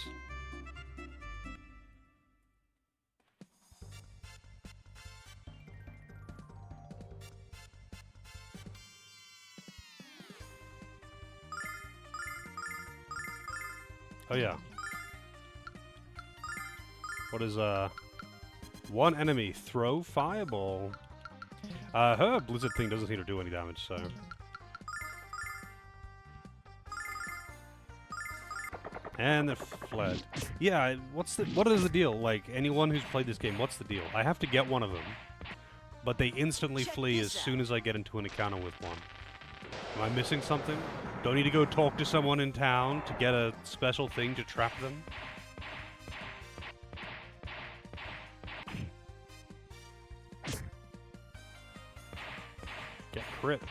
Oh yeah. What is one enemy throw fireball? Her blizzard thing doesn't seem to do any damage, so. And it fled. Yeah, what is the deal? Like, anyone who's played this game, what's the deal? I have to get one of them, but they instantly flee as soon as I get into an encounter with one. Am I missing something? Do I need to go talk to someone in town to get a special thing to trap them? Get crit.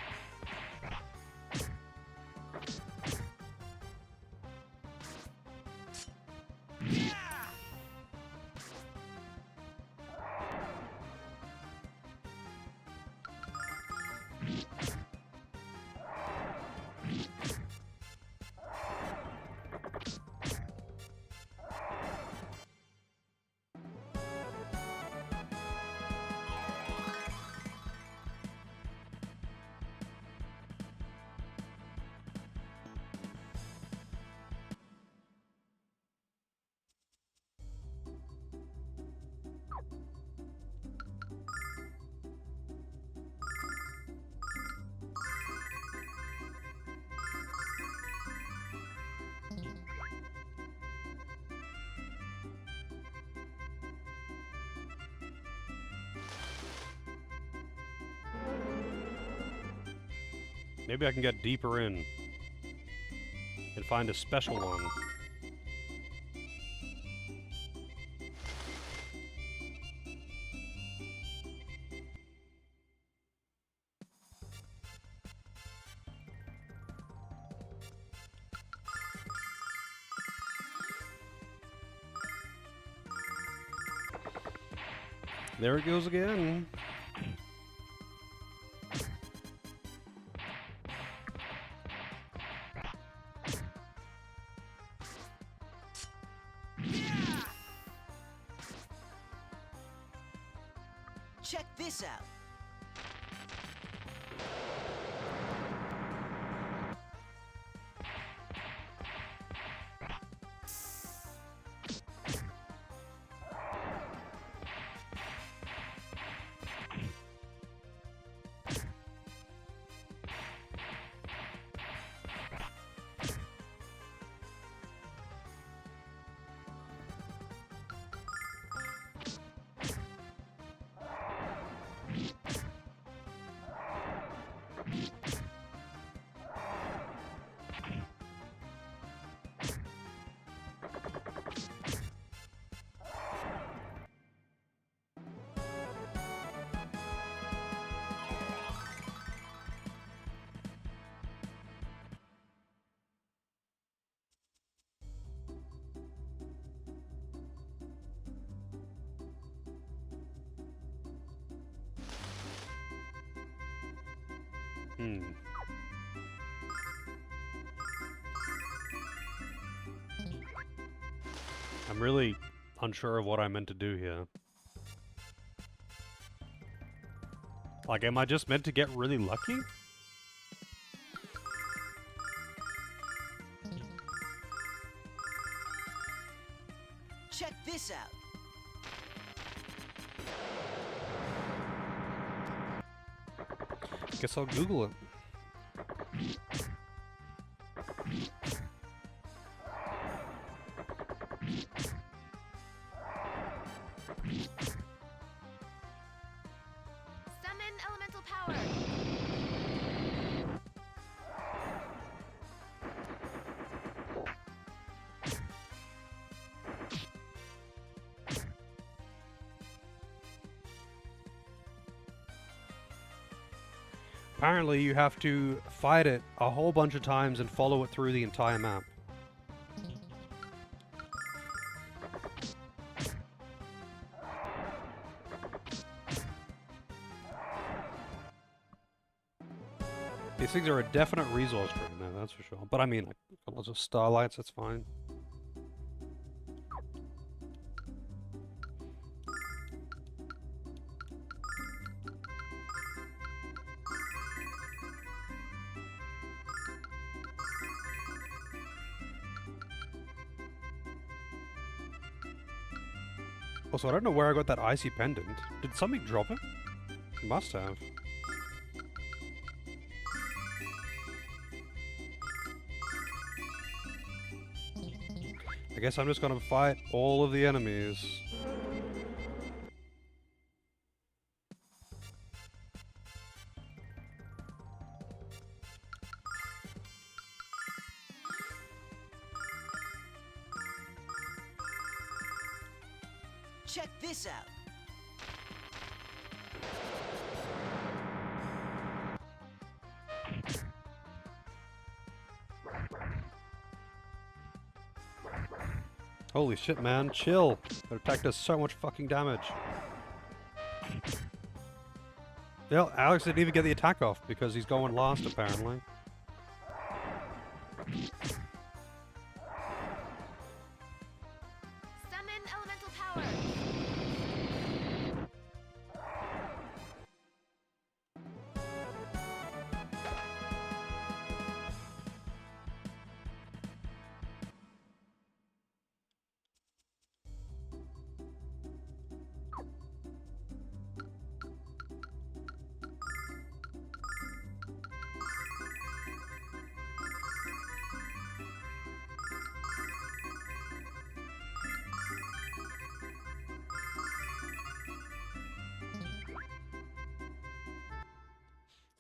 Maybe I can get deeper in and find a special one. There it goes again. Check this out. Hmm. I'm really unsure of what I meant to do here. Like, am I just meant to get really lucky? Check this out. Guess I'll Google it. Summon elemental power. Apparently, you have to fight it a whole bunch of times and follow it through the entire map. These things are a definite resource drain, now, that's for sure. But I mean, like, lots of starlights, that's fine. Also, I don't know where I got that icy pendant. Did somebody drop it? Must have. I guess I'm just gonna fight all of the enemies. Check this out. Holy shit, man. Chill. That attack does so much fucking damage. Yeah, Alex didn't even get the attack off because he's going last, apparently. Summon elemental power.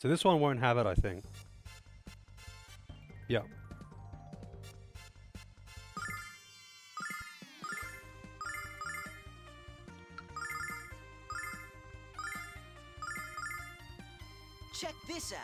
So this one won't have it, I think. Yeah. Check this out.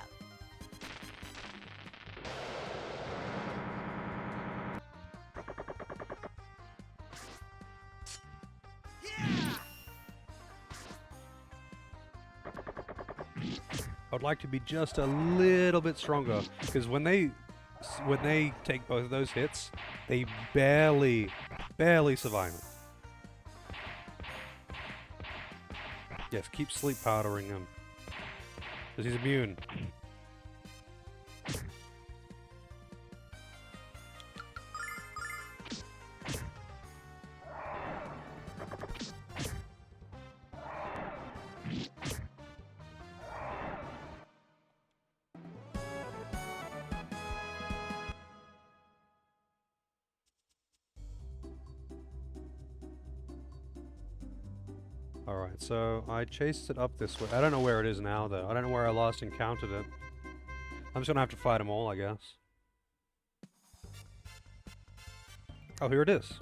I would like to be just a little bit stronger, because when they take both of those hits, they barely survive it. Yes, keep sleep powdering him, because he's immune. Alright, so I chased it up this way. I don't know where it is now, though. I don't know where I last encountered it. I'm just gonna have to fight them all, I guess. Oh, here it is.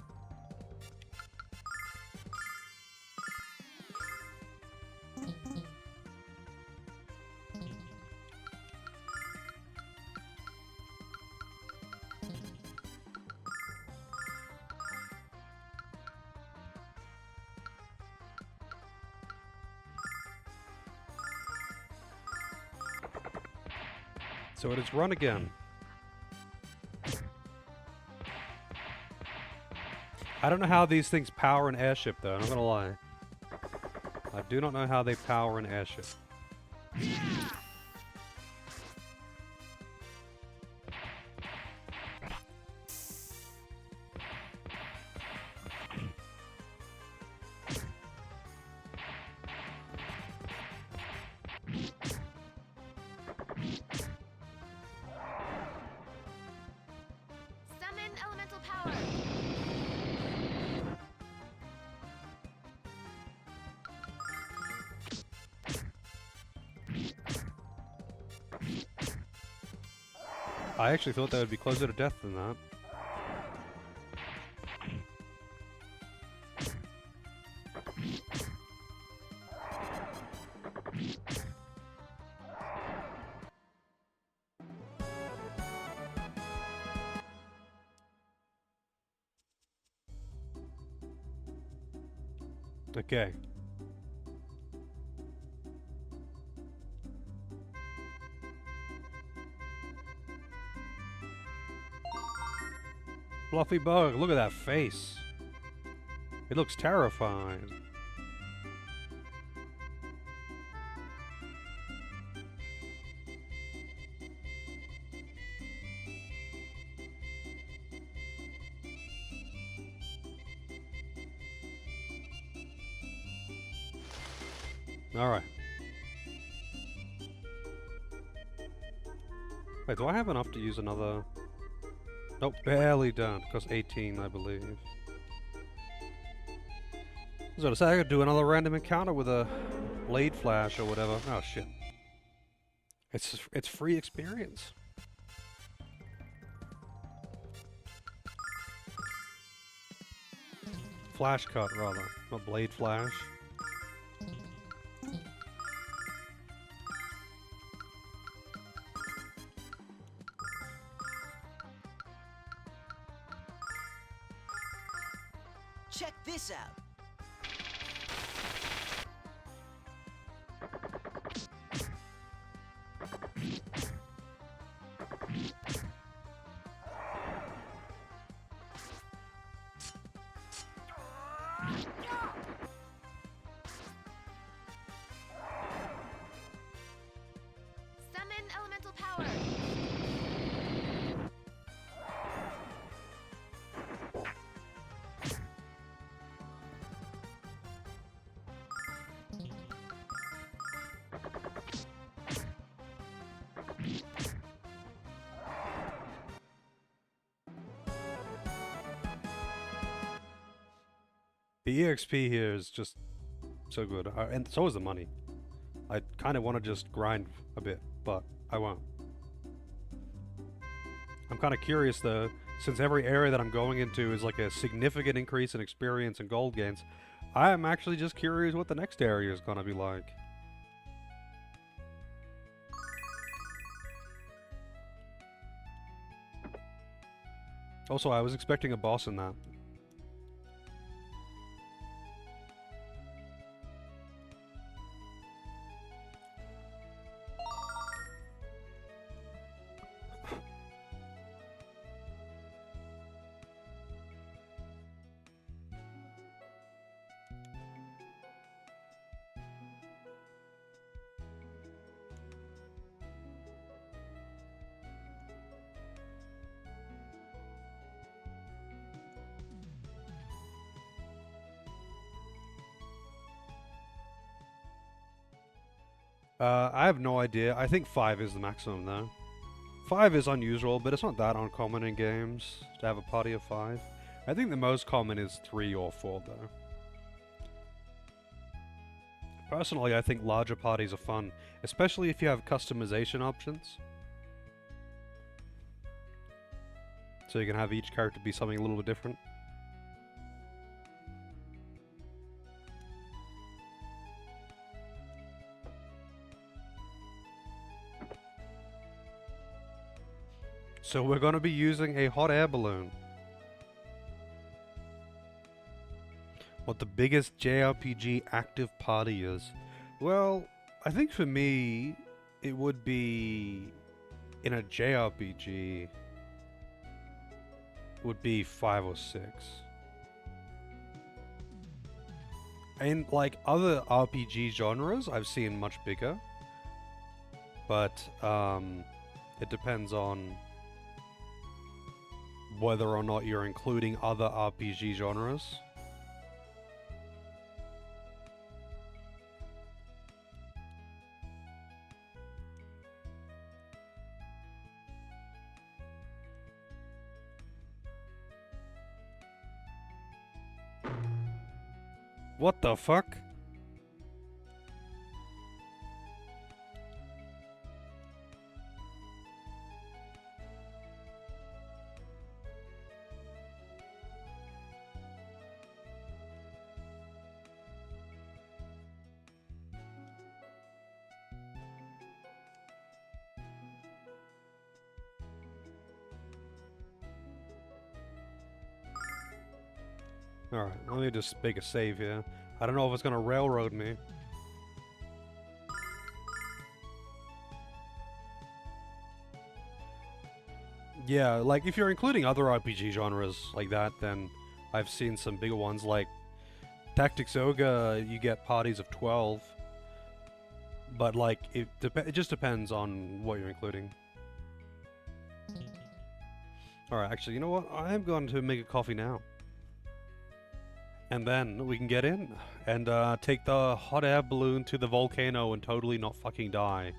So it is run again. I don't know how these things power an airship, though. I'm not gonna lie. I do not know how they power an airship. Summon elemental power. I actually thought they would be closer to death than that. Okay. Fluffy bug, look at that face. It looks terrifying. Alright. Wait, do I have enough to use another? Nope, barely done. Cost 18, I believe. I was gonna say I could do another random encounter with a blade flash or whatever. Oh shit. It's free experience. Flash cut rather, not blade flash. Check this out. Summon elemental power. The EXP here is just so good, and so is the money. I kind of want to just grind a bit, but I won't. I'm kind of curious though, since every area that I'm going into is like a significant increase in experience and gold gains, I am actually just curious what the next area is gonna be like. Also, I was expecting a boss in that. I have no idea. I think 5 is the maximum though. 5 is unusual, but it's not that uncommon in games to have a party of 5. I think the most common is 3 or 4 though. Personally, I think larger parties are fun, especially if you have customization options. So you can have each character be something a little bit different. So we're going to be using a hot air balloon. What the biggest JRPG active party is? Well, I think for me, it would be in a JRPG would be 5 or 6. And like other RPG genres, I've seen much bigger. But it depends on whether or not you're including other RPG genres. What the fuck? Alright, let me just make a save here. I don't know if it's gonna railroad me. Yeah, like if you're including other RPG genres like that, then I've seen some bigger ones like Tactics Ogre, you get parties of 12. But like, it just depends on what you're including. Alright, actually, you know what? I am going to make a coffee now. And then we can get in and take the hot air balloon to the volcano and totally not fucking die.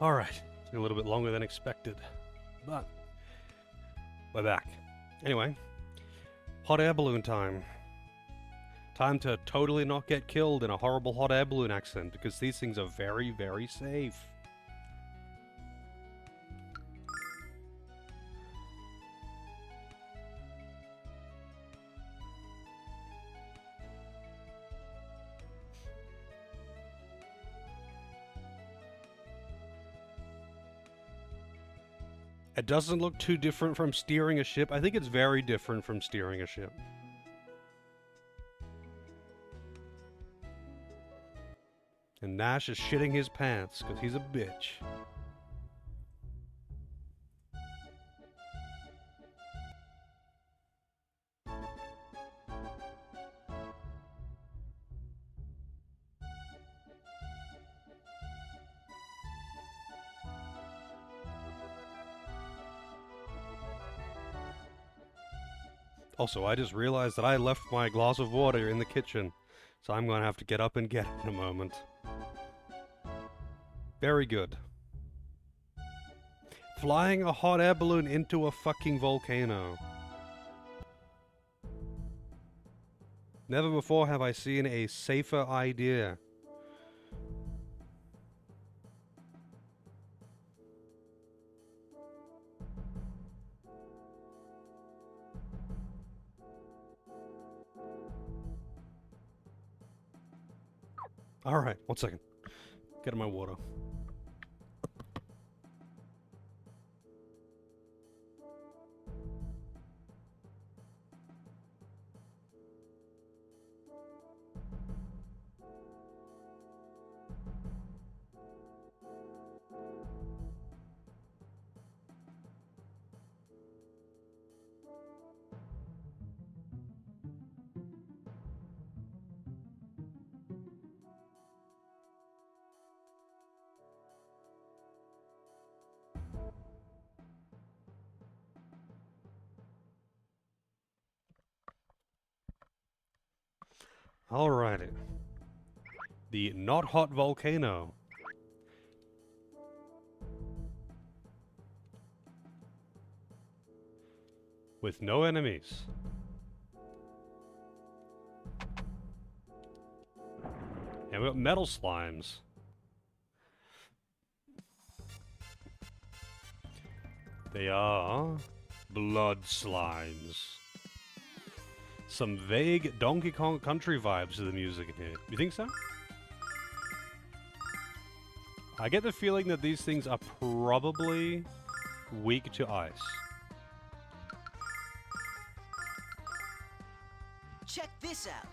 Alright, took a little bit longer than expected, but we're back. Anyway, hot air balloon time. Time to totally not get killed in a horrible hot air balloon accident, because these things are very, very safe. It doesn't look too different from steering a ship. I think it's very different from steering a ship. And Nash is shitting his pants because he's a bitch. Also, I just realized that I left my glass of water in the kitchen, so I'm going to have to get up and get it in a moment. Very good. Flying a hot air balloon into a fucking volcano. Never before have I seen a safer idea. Alright, 1 second. Get my water. Alrighty. The not hot volcano. With no enemies. And we got metal slimes. They are blood slimes. Some vague Donkey Kong Country vibes to the music in here. You think so? I get the feeling that these things are probably weak to ice. Check this out.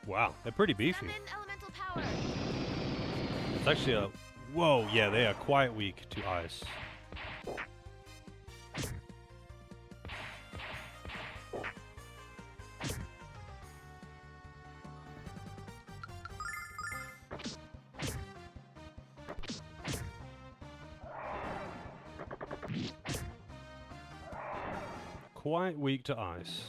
Wow, they're pretty beefy. Summon elemental power. It's actually a... Whoa, yeah, they are quite weak to ice. Quite weak to ice.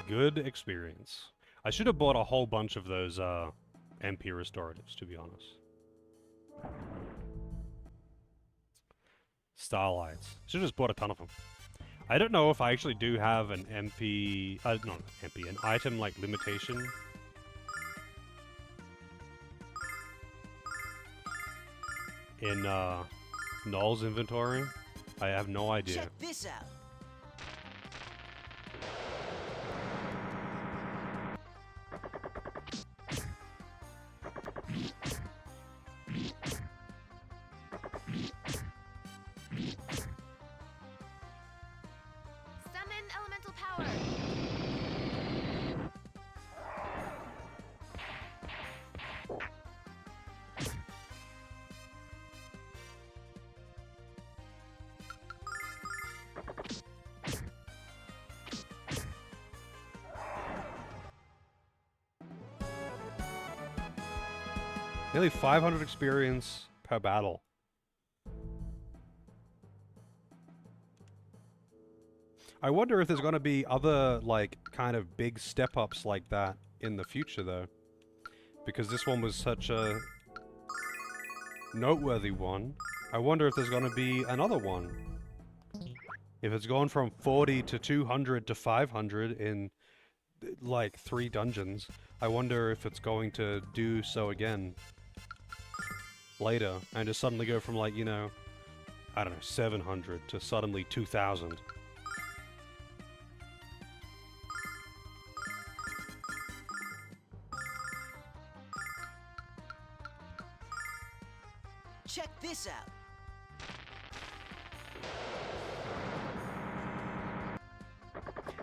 Good experience. I should have bought a whole bunch of those MP restoratives, to be honest. Starlights. Should have just bought a ton of them. I don't know if I actually do have an MP... not an MP, an item, like, limitation. In, Null's inventory. I have no idea. Check this out. Summon elemental power. Nearly 500 experience per battle. I wonder if there's gonna be other, like, kind of big step-ups like that in the future, though. Because this one was such a noteworthy one. I wonder if there's gonna be another one. If it's gone from 40 to 200 to 500 in, like, 3 dungeons, I wonder if it's going to do so again later, and just suddenly go from, like, you know, I don't know, 700 to suddenly 2,000. Check this out.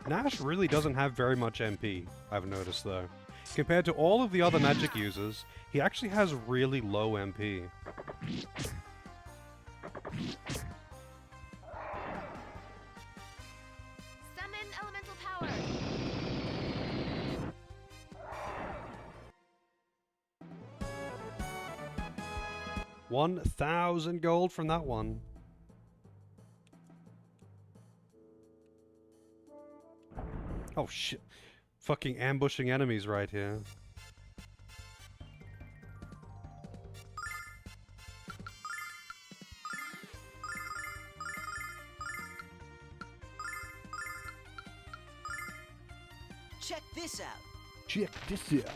Nash really doesn't have very much MP, I've noticed though. Compared to all of the other magic users, he actually has really low MP. Summon elemental power. 1,000 gold from that one. Oh shit. Fucking ambushing enemies right here. Check this out. Check this out.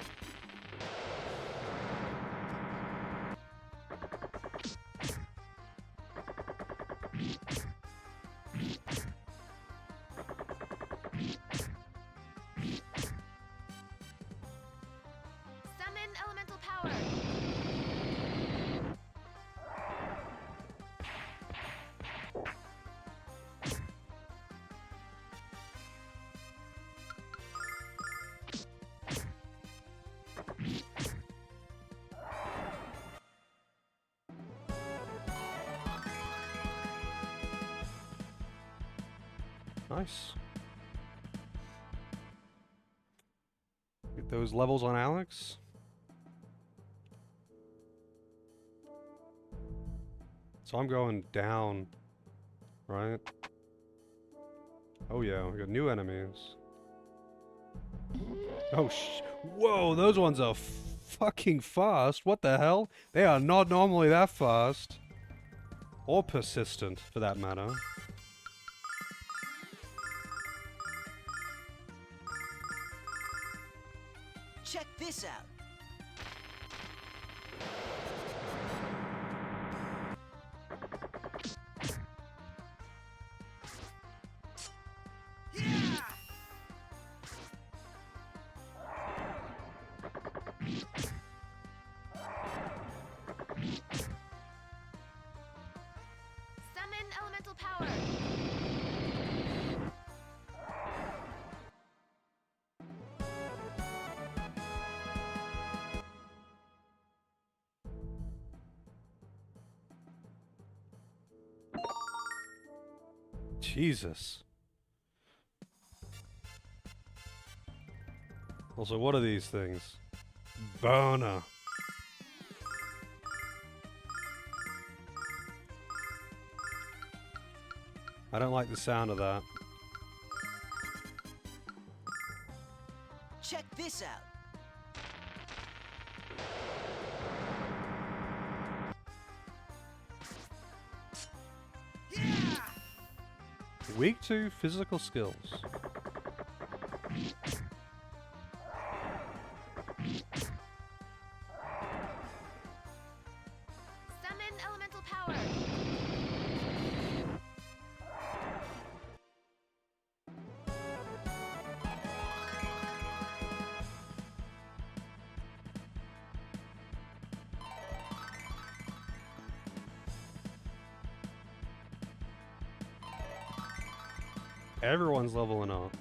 Summon elemental power. Nice. Get those levels on Alex. So I'm going down, right? Oh yeah, we got new enemies. Oh whoa, those ones are fucking fast. What the hell? They are not normally that fast. Or persistent, for that matter. Check this out. Summon elemental power. Jesus. Also, what are these things? Boner. I don't like the sound of that. Check this out. Weak to physical skills. Summon elemental power. Everyone's leveling up.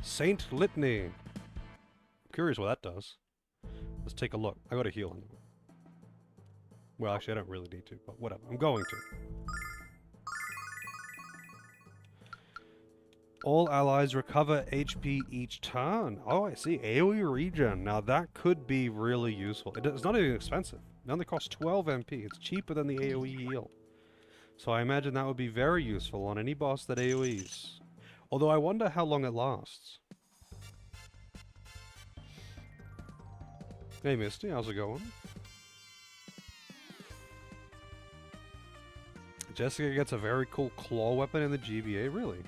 Saint Litany. I'm curious what that does. Let's take a look. I gotta heal him. Well, actually, I don't really need to, but whatever. I'm going to. All allies recover HP each turn. Oh, I see. AoE regen. Now that could be really useful. It's not even expensive. It only costs 12 MP. It's cheaper than the AoE heal. So I imagine that would be very useful on any boss that AoEs. Although I wonder how long it lasts. Hey Misty, how's it going? Jessica gets a very cool claw weapon in the GBA, really?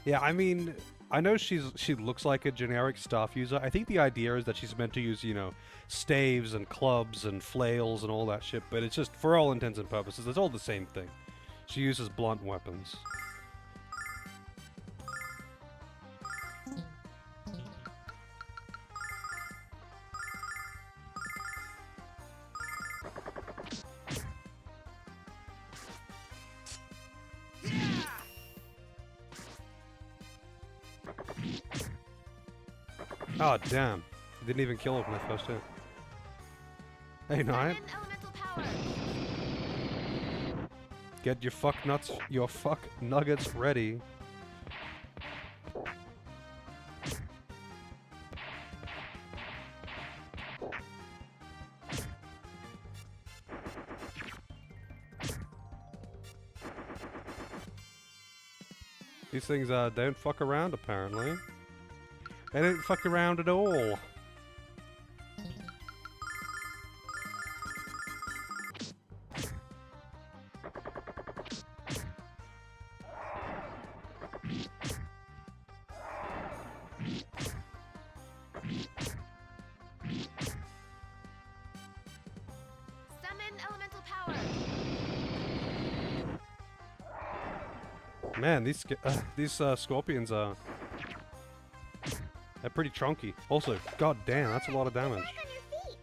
Yeah, I mean, I know she looks like a generic staff user. I think the idea is that she's meant to use, you know, staves and clubs and flails and all that shit, but it's just, for all intents and purposes, it's all the same thing. She uses blunt weapons. Oh, damn. Didn't even kill him from that first hit. Hey, Knight. Summon elemental power. Get your fuck nuggets ready. These things don't fuck around, apparently. They don't fuck around at all. Summon elemental power. Man, these scorpions are... They're pretty chunky. Also, god damn, that's a lot of damage. Back on your feet.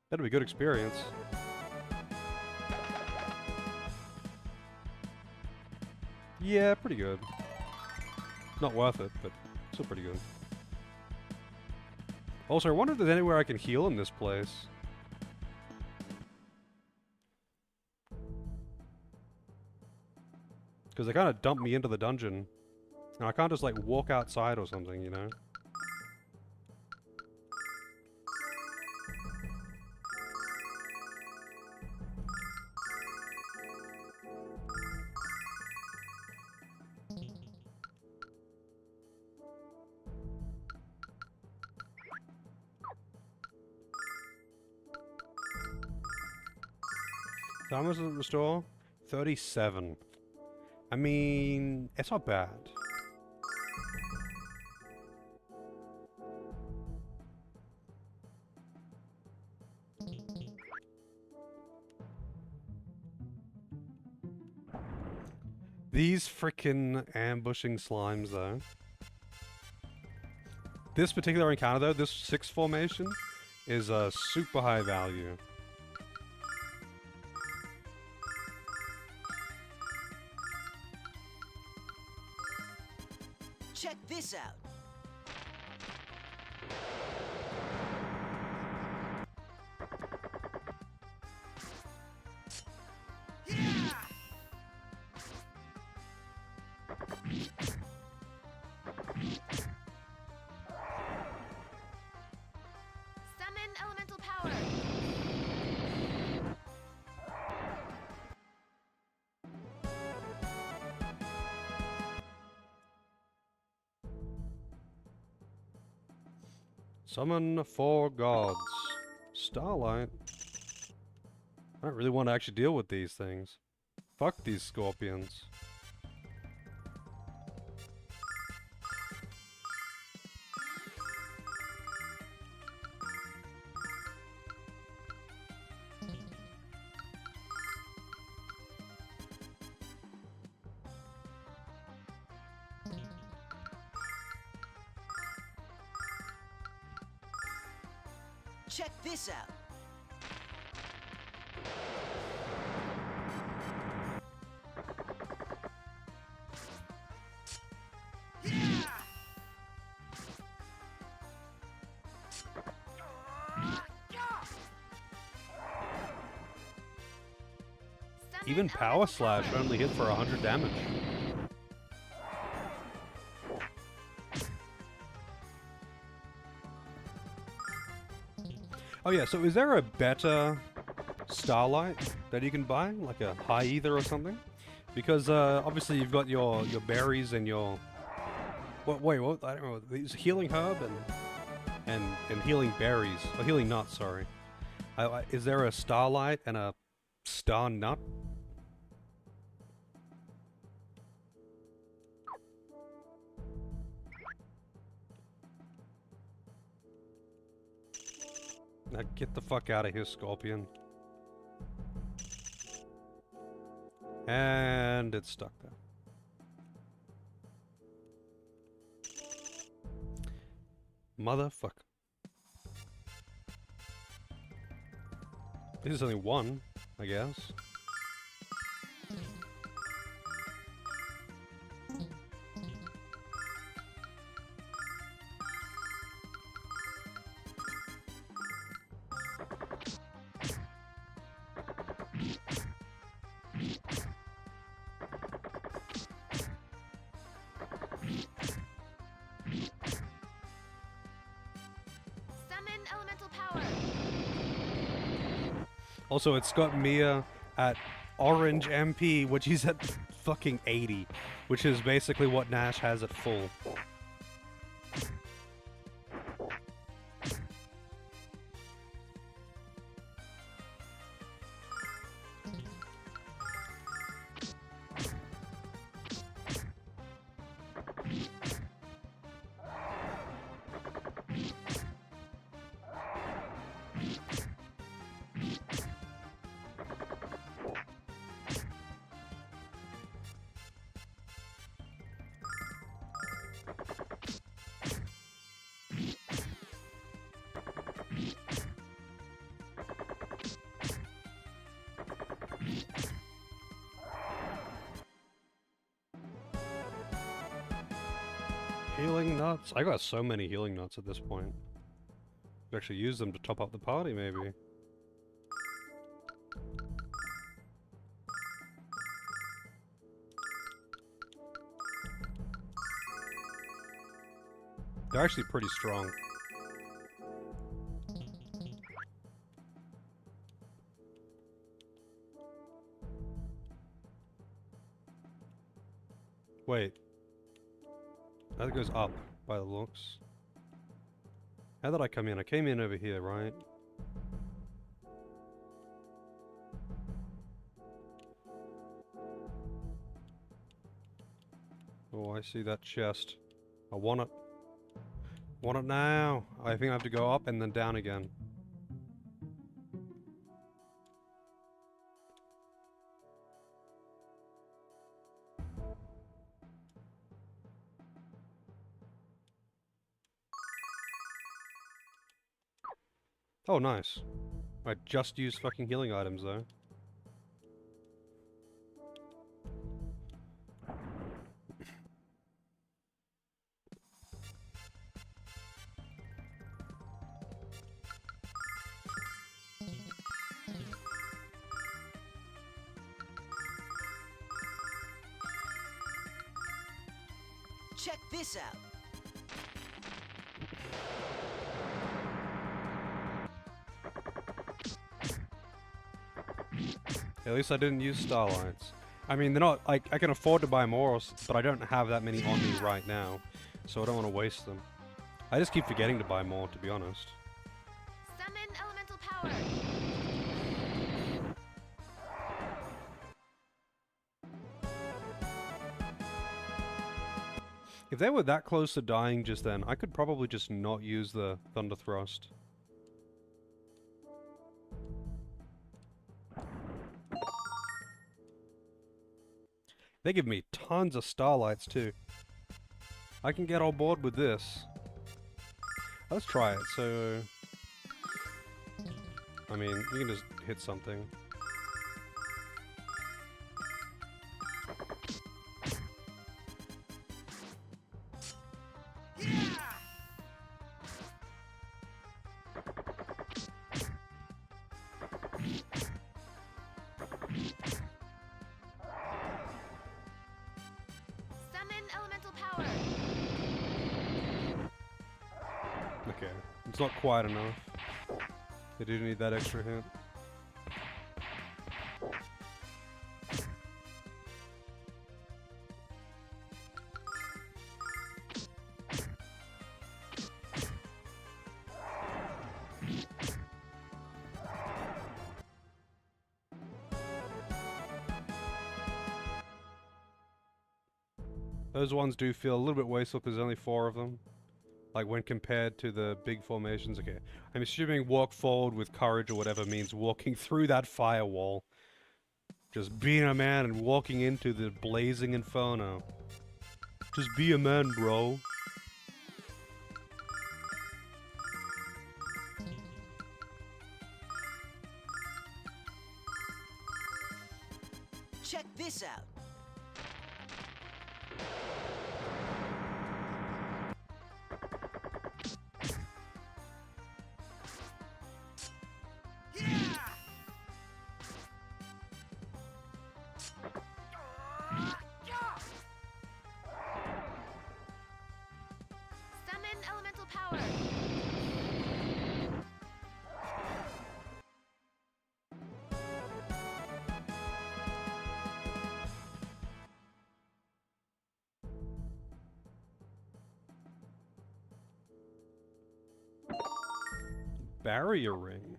That'd be a good experience. Yeah, pretty good. Not worth it, but still pretty good. Also, I wonder if there's anywhere I can heal in this place. Because they kind of dumped me into the dungeon. And I can't just, like, walk outside or something, you know? So how much does it restore? 37. I mean, it's not bad. These frickin' ambushing slimes, though. This particular encounter, though, this 6 formation, is a super high value. Check this out. Summon elemental power. Summon 4 gods. Starlight. I don't really want to actually deal with these things. Fuck these scorpions. Check this out. Even Power Slash only hit for 100 damage. Oh yeah, so is there a better Starlight that you can buy? Like a High Ether or something? Because obviously you've got your berries and your... Wait, what? I don't know. These healing herb and healing berries. Or healing nuts, sorry. Is there a Starlight and a Star Nut? Now get the fuck out of here, Scorpion. And it's stuck there. Motherfucker. This is only one, I guess. Summon elemental power. Also, it's got Mia at orange MP, which is at fucking 80, which is basically what Nash has at full. Healing nuts. I got so many healing nuts at this point. Could actually use them to top up the party, maybe. They're actually pretty strong. Wait. That goes up, by the looks. How did I come in? I came in over here, right? Oh, I see that chest. I want it. Want it now! I think I have to go up and then down again. Oh, nice. I just used fucking healing items, though. Check this out. At least I didn't use Starlights. I mean, they're not, I can afford to buy more, but I don't have that many on me right now, so I don't want to waste them. I just keep forgetting to buy more, to be honest. Summon elemental power. If they were that close to dying just then, I could probably just not use the Thunder Thrust. They give me tons of Starlights too. I can get on board with this. Let's try it, so... I mean, you can just hit something. Okay. It's not quite enough. They do need that extra hit. Those ones do feel a little bit wasteful because there's only 4 of them. Like when compared to the big formations. Okay, I'm assuming walk forward with courage or whatever means walking through that firewall. Just being a man and walking into the blazing inferno. Just be a man, bro. Check this out. Summon elemental power. Barrier ring.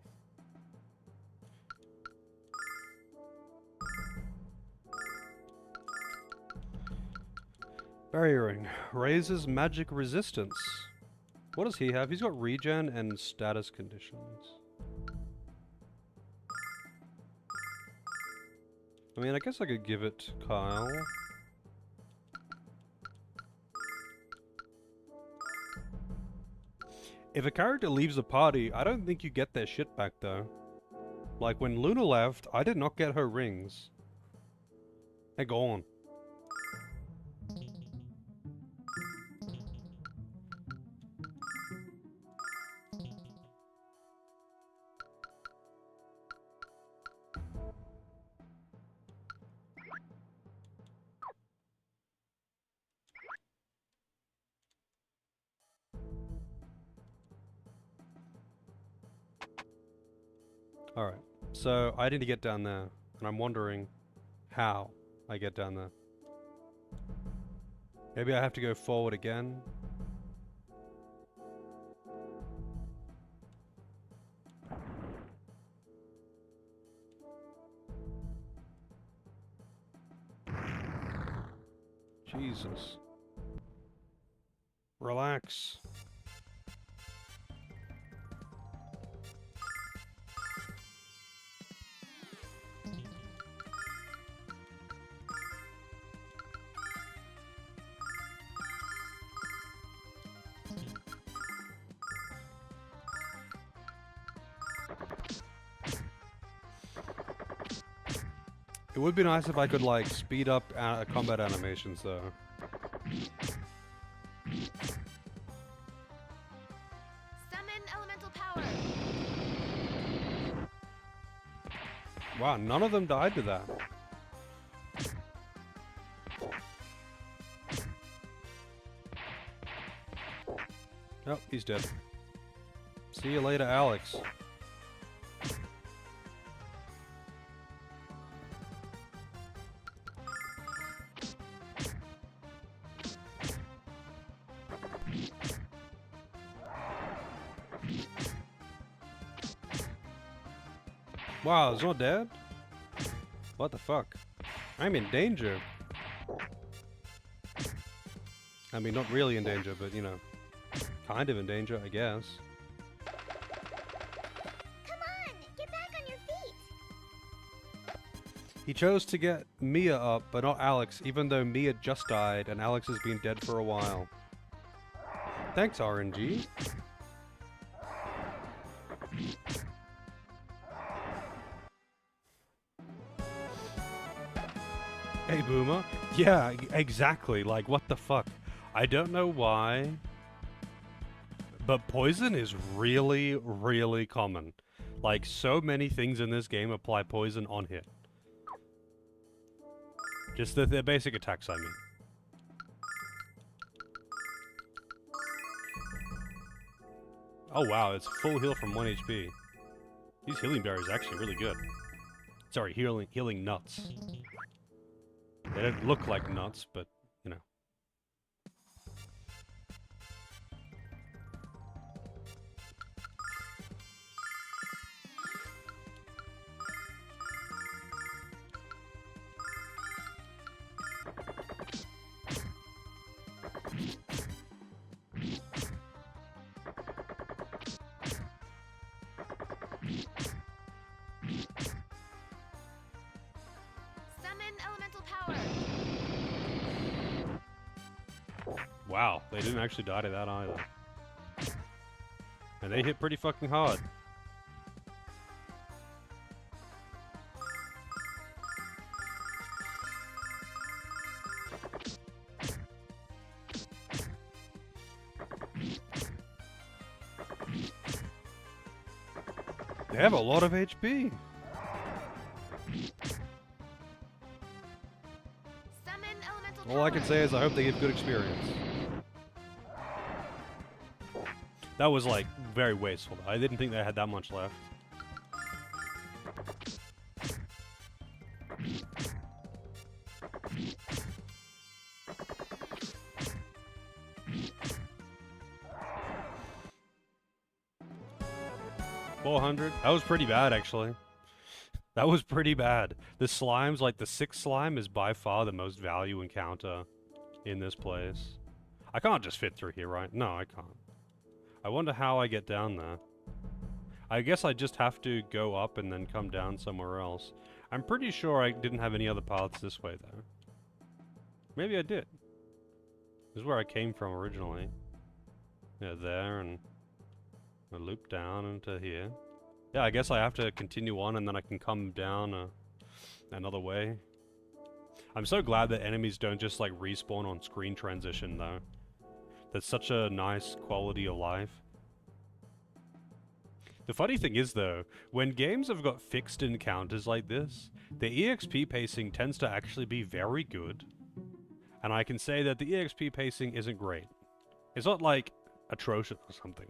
Barrier ring. Raises magic resistance. What does he have? He's got regen and status conditions. I mean, I guess I could give it to Kyle. If a character leaves a party, I don't think you get their shit back though. Like when Lunar left, I did not get her rings. They're gone. Alright, so I need to get down there, and I'm wondering how I get down there. Maybe I have to go forward again. Jesus. Relax. It would be nice if I could, like, speed up combat animations, though. Summon elemental power. Wow, none of them died to that. Oh, he's dead. See you later, Alex. Wow, it's not dead? What the fuck? I'm in danger. I mean, not really in danger, but, you know, kind of in danger, I guess. Come on, get back on your feet. He chose to get Mia up, but not Alex, even though Mia just died and Alex has been dead for a while. Thanks, RNG. Hey, Boomer. Yeah, exactly. Like, what the fuck? I don't know why, but poison is really, really common. Like, so many things in this game apply poison on hit. Just their basic attacks, I mean. Oh wow, it's full heal from 1 HP. These healing berries are actually really good. Sorry, healing nuts. They don't look like nuts, but, you know. Summon elemental power. Wow, they didn't actually die to that either. And they hit pretty fucking hard. They have a lot of HP. Summon elemental All I can say is I hope they give good experience. That was, like, very wasteful. I didn't think they had that much left. $400? That was pretty bad, actually. That was pretty bad. The slimes, like the 6th slime, is by far the most value encounter in this place. I can't just fit through here, right? No, I can't. I wonder how I get down there. I guess I just have to go up and then come down somewhere else. I'm pretty sure I didn't have any other paths this way, though. Maybe I did. This is where I came from originally. Yeah, there, and a loop down into here. Yeah, I guess I have to continue on, and then I can come down another way. I'm so glad that enemies don't just, like, respawn on screen transition, though. That's such a nice quality of life. The funny thing is, though, when games have got fixed encounters like this, the EXP pacing tends to actually be very good. And I can say that the EXP pacing isn't great. It's not, like, atrocious or something.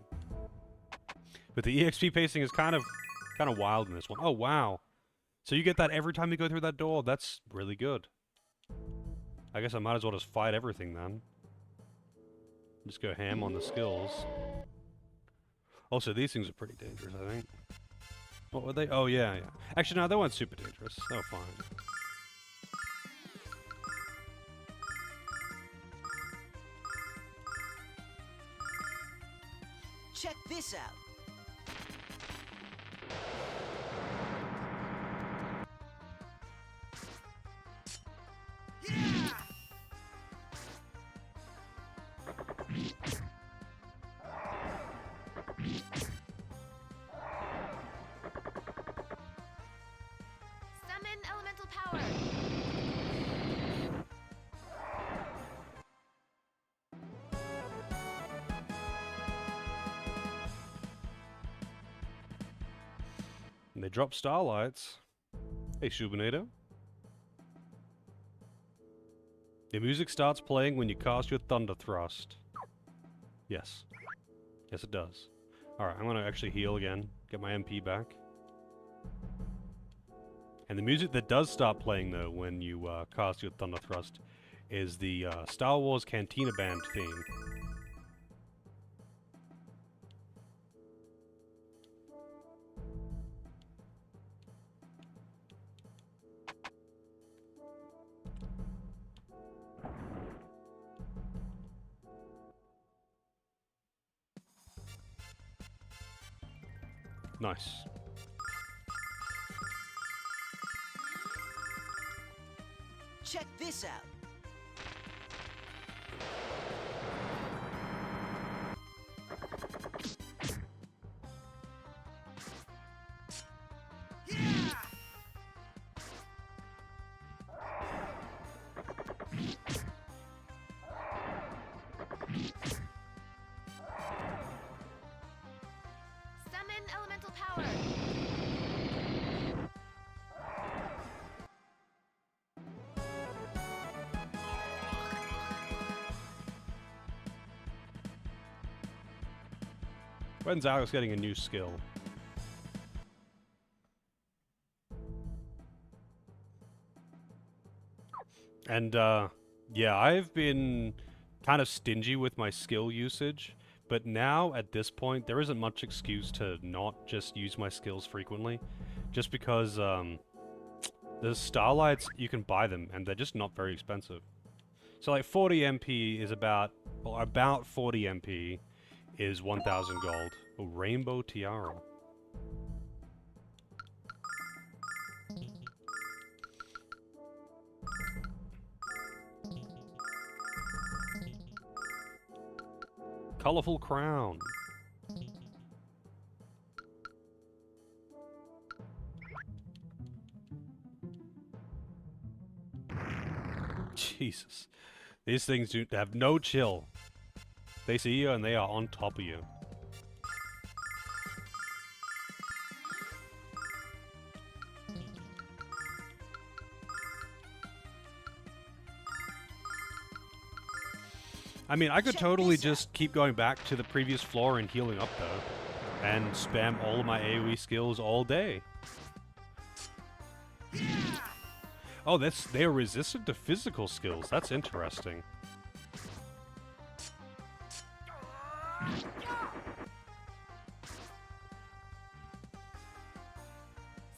But the EXP pacing is kind of wild in this one. Oh, wow. So you get that every time you go through that door. That's really good. I guess I might as well just fight everything, then. Just go ham on the skills. Also, these things are pretty dangerous, I think. What were they? Oh, yeah, yeah. Actually, no, they weren't super dangerous. They were fine. Check this out. Summon elemental power. And they drop starlights. Hey, Shubinator. The music starts playing when you cast your Thunder Thrust. Yes. Yes, it does. Alright, I'm gonna actually heal again. Get my MP back. And the music that does start playing, though, when you cast your Thunder Thrust is the Star Wars Cantina Band theme. Nice. Check this out. Summon elemental power. When's Alex getting a new skill? And, yeah, I've been kind of stingy with my skill usage, but now, at this point, there isn't much excuse to not just use my skills frequently, just because, the Starlights, you can buy them, and they're just not very expensive. So, like, 40 MP is about 40 MP is 1,000 gold. Oh, Rainbow Tiara. Colorful crown. Jesus. These things have no chill. They see you and they are on top of you. I mean, I could Check totally this out. just keep going back to the previous floor and healing up, though. And spam all of my AoE skills all day. Oh, they're resistant to physical skills. That's interesting.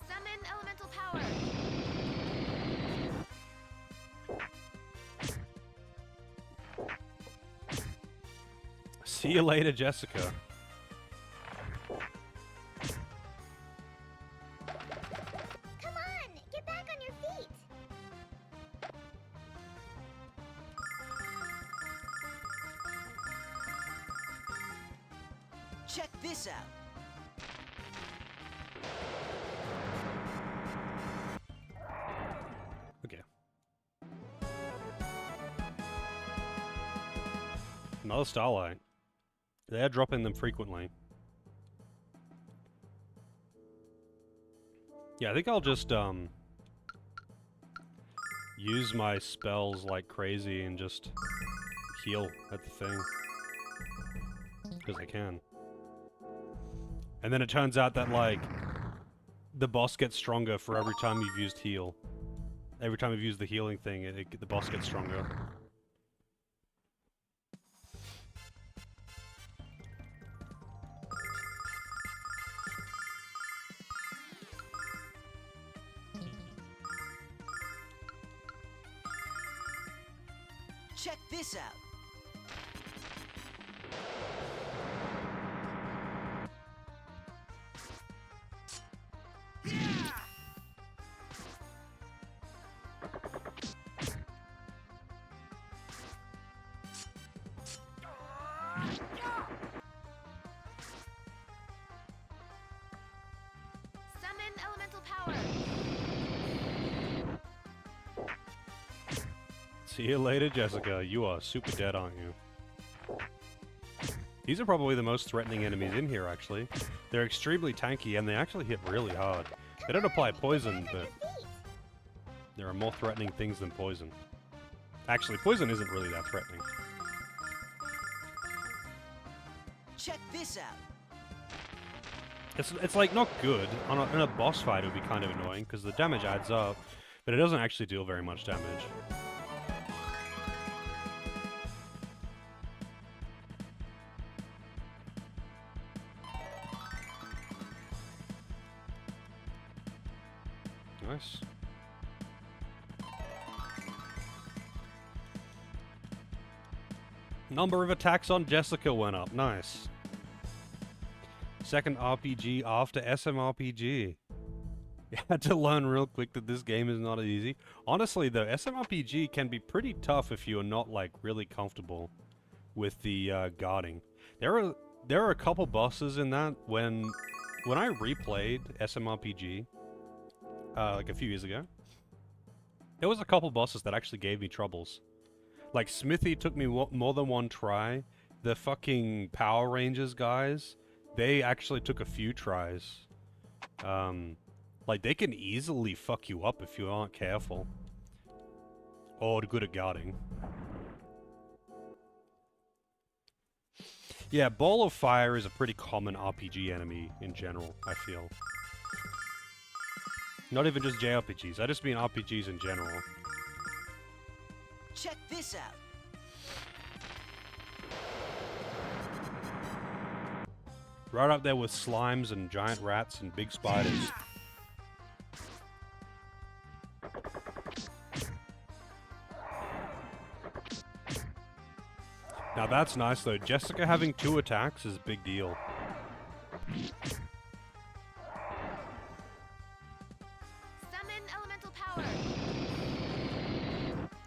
Summon elemental power. See you later, Jessica. Come on, get back on your feet. Check this out. Okay. Another Starlight. They're dropping them frequently. Yeah, I think I'll just, use my spells like crazy and just heal at the thing. Because I can. And then it turns out that, like, the boss gets stronger for every time you've used heal. Every time you've used the healing thing, the boss gets stronger. Check this out. Summon elemental power. See you later, Jessica. You are super dead, aren't you? These are probably the most threatening enemies in here, actually. They're extremely tanky, and they actually hit really hard. They don't apply poison, but there are more threatening things than poison. Actually, poison isn't really that threatening. Check this out. It's like, not good. In a boss fight, it would be kind of annoying, because the damage adds up, but it doesn't actually deal very much damage. Nice. Number of attacks on Jessica went up. Nice. Second RPG after SMRPG. You had to learn real quick that this game is not easy. Honestly, though, SMRPG can be pretty tough if you are not, like, really comfortable with the guarding. There are a couple bosses in that when I replayed SMRPG, like a few years ago, there was a couple bosses that actually gave me troubles. Like, Smithy took me more than one try. The fucking Power Rangers guys, they actually took a few tries. Like, they can easily fuck you up if you aren't careful. Or good at guarding. Yeah, Ball of Fire is a pretty common RPG enemy in general, I feel. Not even just JRPGs, I just mean RPGs in general. Check this out. Right up there with slimes and giant rats and big spiders. Now that's nice though. Jessica having 2 attacks is a big deal. Summon elemental power.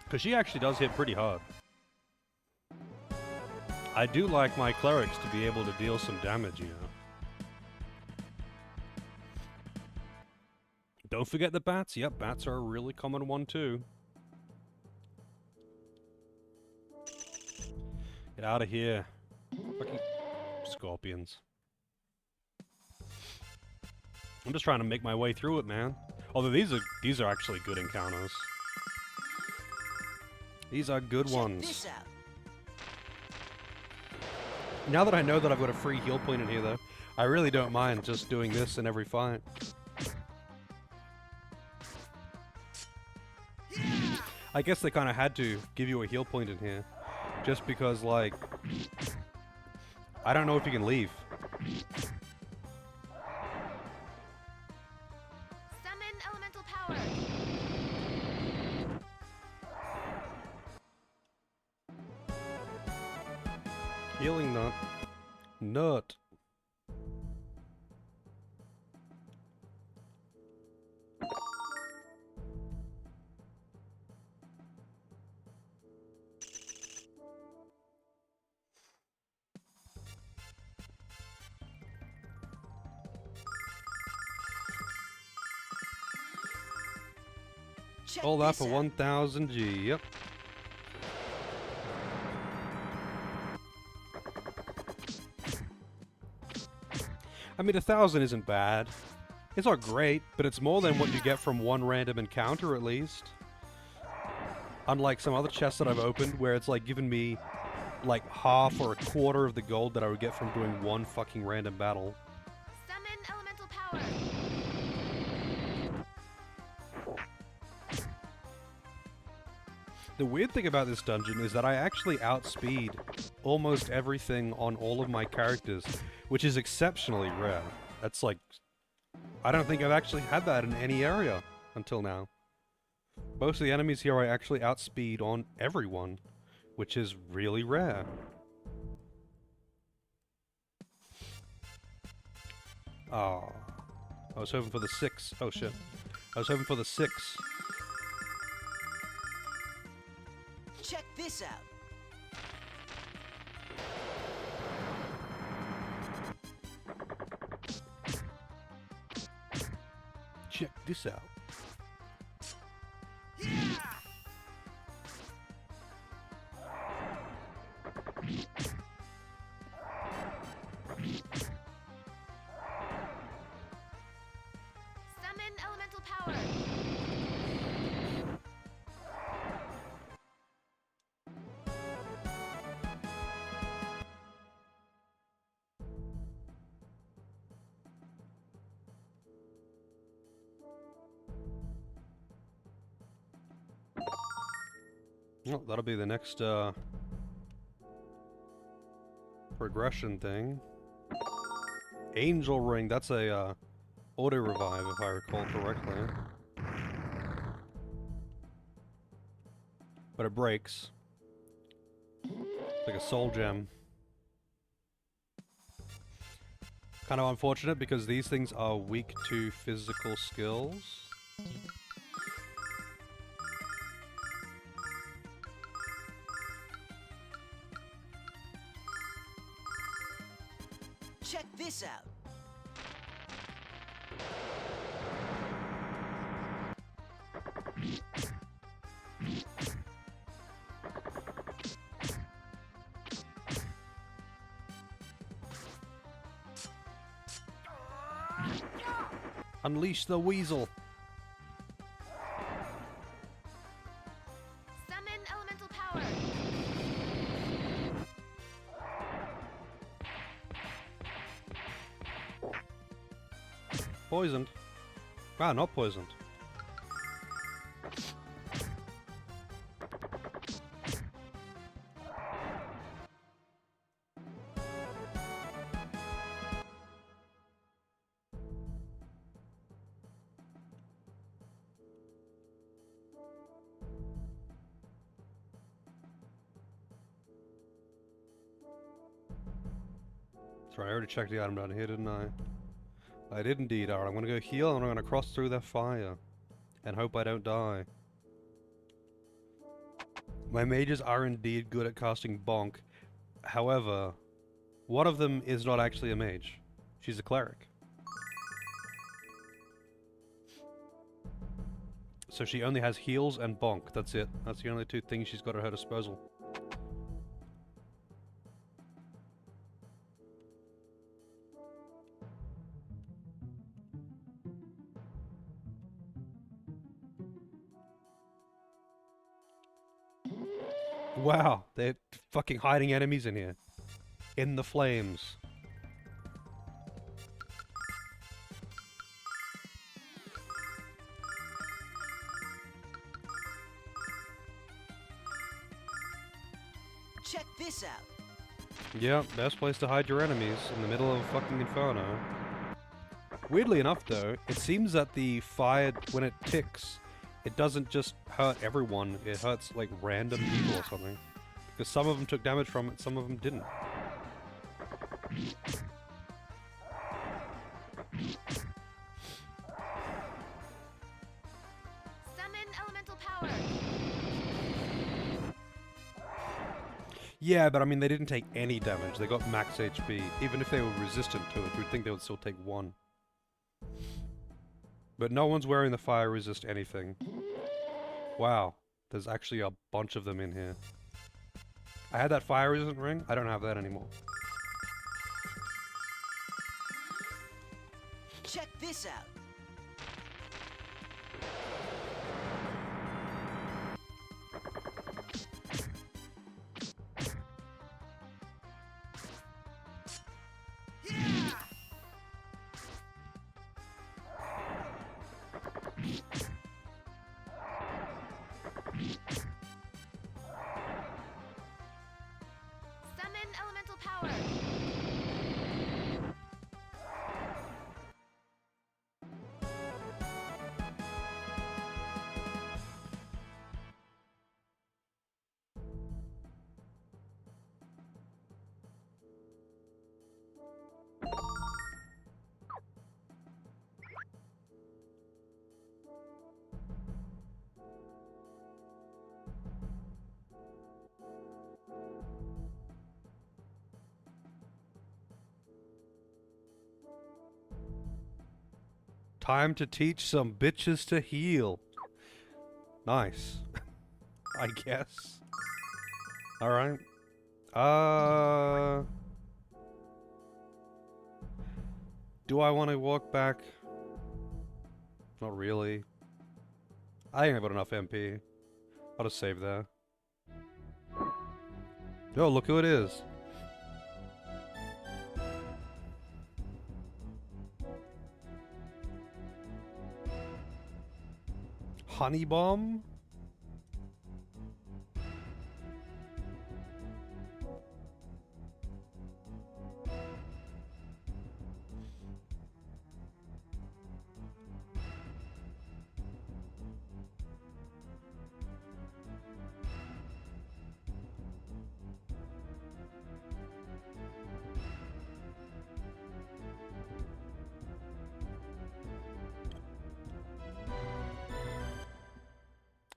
Because she actually does hit pretty hard. I do like my clerics to be able to deal some damage, you know. Don't forget the bats. Yep, bats are a really common one too. Get out of here. Fucking scorpions. I'm just trying to make my way through it, man. Although these are actually good encounters. These are good Check ones. this out. Now that I know that I've got a free heal point in here, though, I really don't mind just doing this in every fight. I guess they kind of had to give you a heal point in here. Just because, like... I don't know if you can leave. Summon elemental power. Healing nut. Nut. Check All that this for out. 1000 G, yep. I mean, 1000 isn't bad. It's not great, but it's more than what you get from one random encounter, at least. Unlike some other chests that I've opened, where it's like giving me like half or a quarter of the gold that I would get from doing one fucking random battle. Summon elemental power. The weird thing about this dungeon is that I actually outspeed almost everything on all of my characters, which is exceptionally rare. That's like... I don't think I've actually had that in any area until now. Most of the enemies here I actually outspeed on everyone, which is really rare. Ah, I was hoping for the 6. Oh shit. I was hoping for the 6. Check this out. Check this out. Summon elemental power. Well, that'll be the next, progression thing. Angel Ring, that's a, auto-revive, if I recall correctly. But it breaks. It's like a soul gem. Kind of unfortunate, because these things are weak to physical skills. Check this out. Unleash the weasel! Summon elemental power. poisoned. Ah, not poisoned. Sorry, I already checked the item down here, didn't I? I did indeed. Alright, I'm gonna go heal and I'm gonna cross through that fire. And hope I don't die. My mages are indeed good at casting bonk. However, one of them is not actually a mage. She's a cleric. So she only has heals and bonk, that's it. That's the only two things she's got at her disposal. Wow, they're fucking hiding enemies in here. In the flames. Check this out. Yeah, best place to hide your enemies, in the middle of a fucking inferno. Weirdly enough though, it seems that the fire, when it ticks, it doesn't just hurt everyone, it hurts like random people or something. Because some of them took damage from it, some of them didn't. Summon elemental power. Yeah, but I mean they didn't take any damage, they got max HP. Even if they were resistant to it, you'd think they would still take 1. But no one's wearing the fire resist anything. Wow, there's actually a bunch of them in here. I had that fire resistant ring, I don't have that anymore. Check this out. Summon elemental power. Time to teach some bitches to heal. Nice. I guess. Alright. Do I want to walk back? Not really. I think I've got enough MP. I'll just save there. Oh, look who it is. Honey bomb?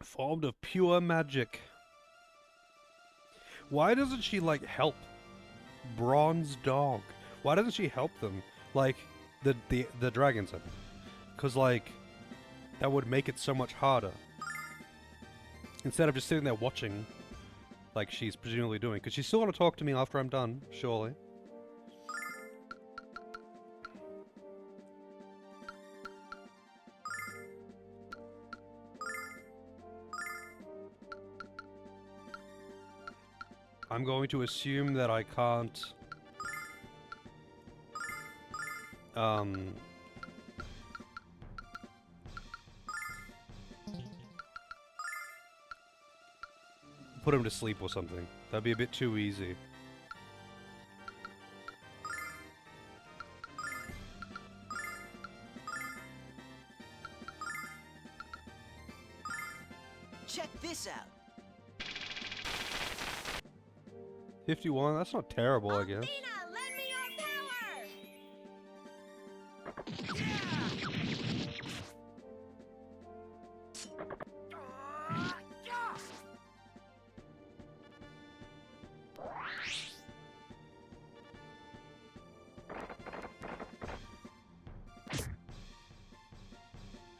Formed of pure magic. Why doesn't she, like, help Bronze Dog? Why doesn't she help them? Like, the dragons, I mean. Because, like, that would make it so much harder. Instead of just sitting there watching, like she's presumably doing. Because she's still want to talk to me after I'm done, surely. I'm going to assume that I can't put him to sleep or something. That'd be a bit too easy. Check this out. 51, that's not terrible, I guess. Athena, lend me your power!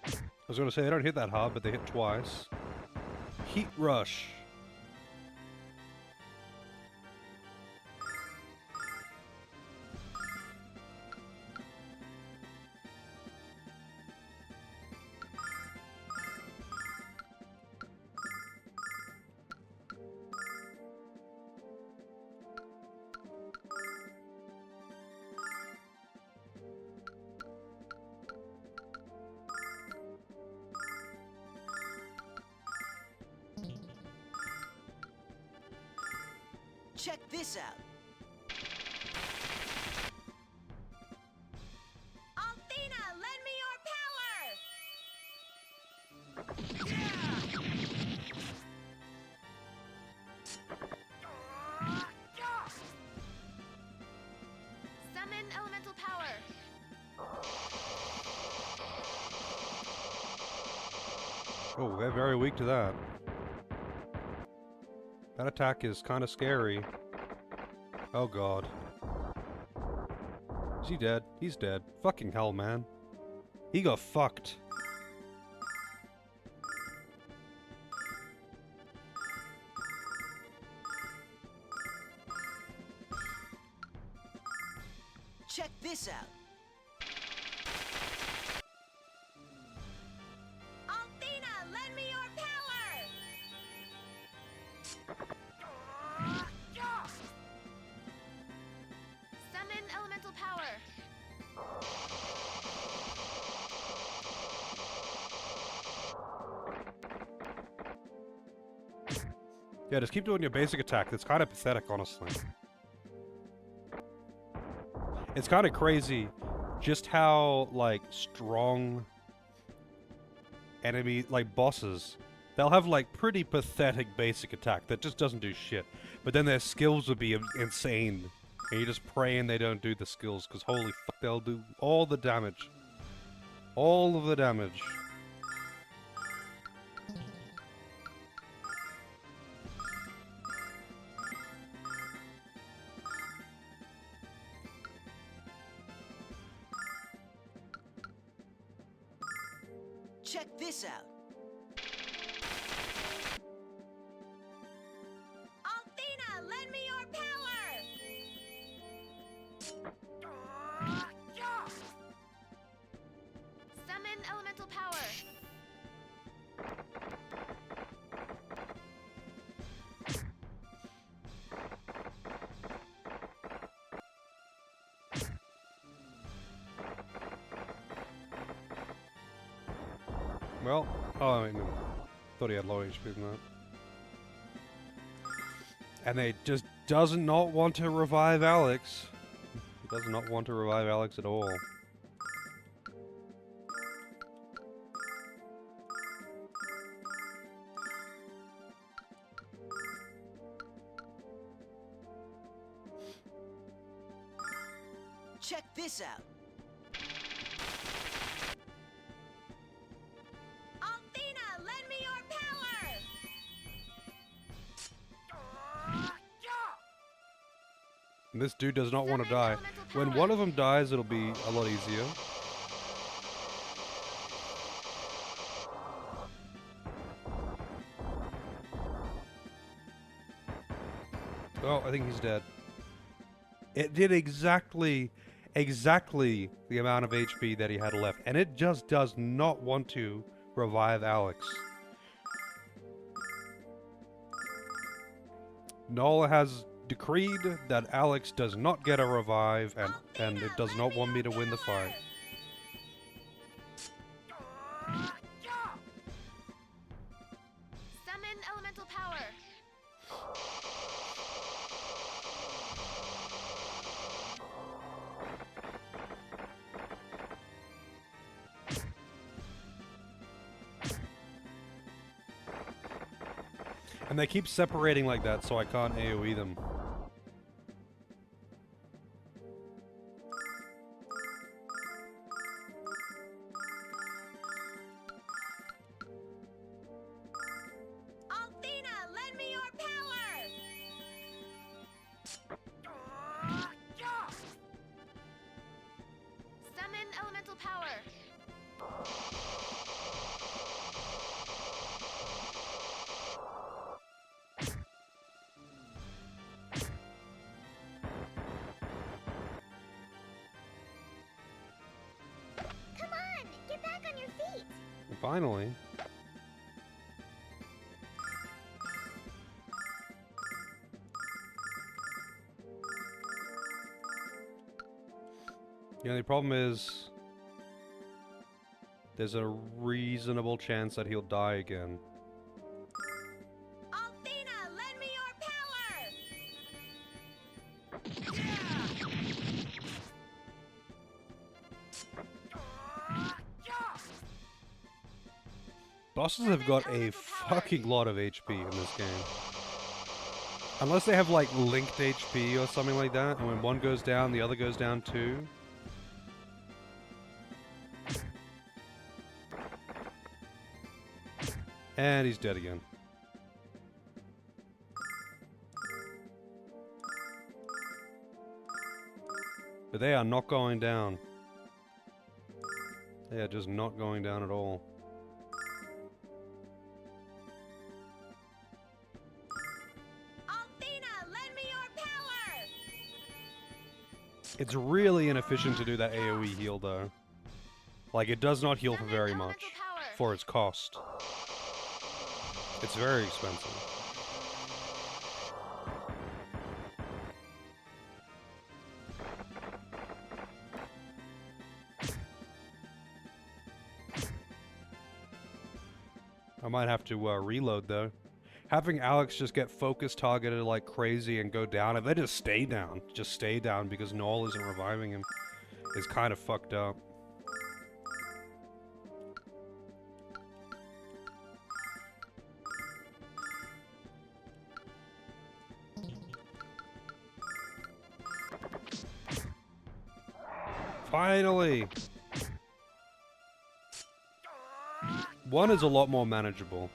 I was gonna say, they don't hit that hard, but they hit twice. Heat Rush. Check this out. Athena, lend me your power! Summon elemental power. Oh, they're very weak to that. That attack is kind of scary. Oh god. Is he dead? He's dead. Fucking hell, man. He got fucked. Check this out. Athena, lend me your power! Summon elemental power. Yeah, just keep doing your basic attack. It's kind of pathetic, honestly. It's kind of crazy just how, like, strong enemy, like, bosses, they'll have, like, pretty pathetic basic attack that just doesn't do shit. But then their skills would be insane. And you're just praying they don't do the skills, because holy fuck, they'll do all the damage. All of the damage. Check this out. Athena, lend me your power! Summon elemental power. Well, oh, I mean, thought he had low HP than that. And they just does not want to revive Alex. He does not want to revive Alex at all. Check this out. Athena, lend me your power! And this dude does not want to Summon die. elemental When power. one of them dies, it'll be a lot easier. Oh, I think he's dead. It did exactly the amount of HP that he had left. And it just does not want to revive Alex. Nola has decreed that Alex does not get a revive, and it does not want me to win the fight. Summon elemental power. And they keep separating like that, so I can't AoE them. Althena, lend me your power! Summon elemental power. Come on, get back on your feet! Finally. The only problem is there's a reasonable chance that he'll die again. Althena, lend me your power! Bosses have got a fucking lot of HP in this game. Unless they have like linked HP or something like that, and when one goes down, the other goes down too. And he's dead again. But they are not going down. They are just not going down at all. Althena, lend me your power! It's really inefficient to do that AoE heal though. Like, it does not heal for Summon very elemental much power. for its cost. It's very expensive. I might have to reload though. Having Alex just get focus targeted like crazy and go down, if they just stay down because Noel isn't reviving him, is kind of fucked up. Finally! One is a lot more manageable,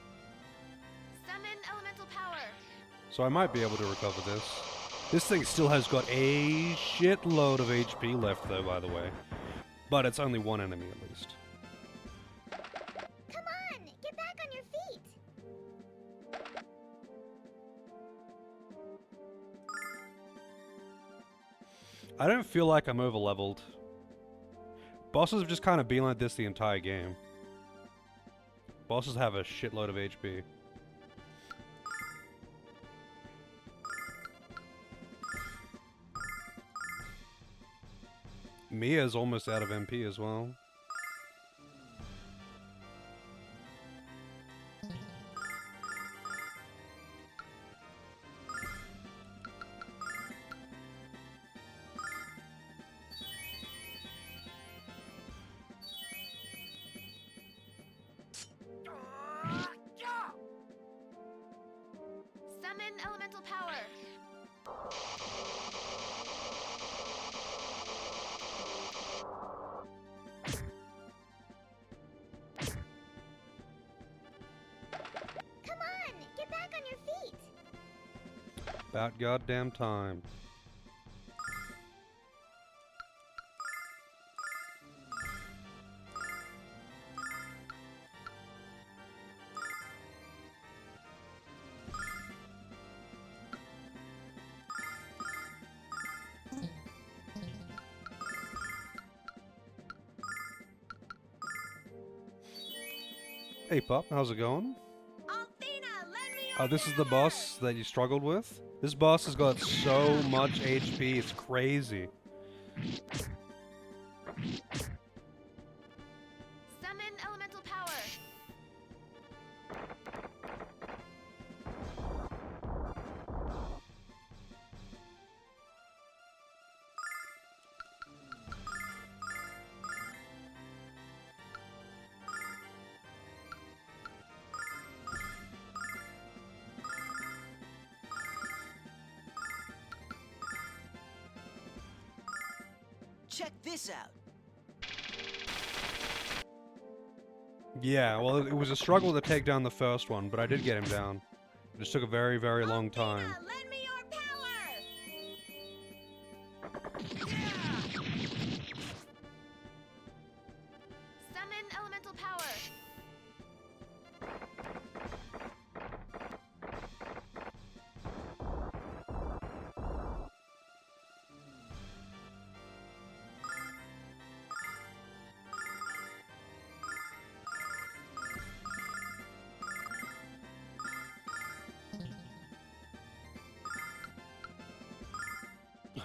Summon elemental power. so I might be able to recover this. This thing still has got a shitload of HP left though, by the way. But it's only one enemy at least. Come on, get back on your feet! I don't feel like I'm over-leveled. Bosses have just kind of been like this the entire game. Bosses have a shitload of HP. Mia's almost out of MP as well. Summon elemental power. Come on, get back on your feet! About goddamn time. Hey pup, how's it going? Althena, lend me your Oh, this is the power! boss that you struggled with? This boss has got so much HP, it's crazy. Summon elemental power. Check this out. Yeah, well, it was a struggle to take down the first one, but I did get him down. It just took a very, very long time. Althea, lend me your power! Summon elemental power.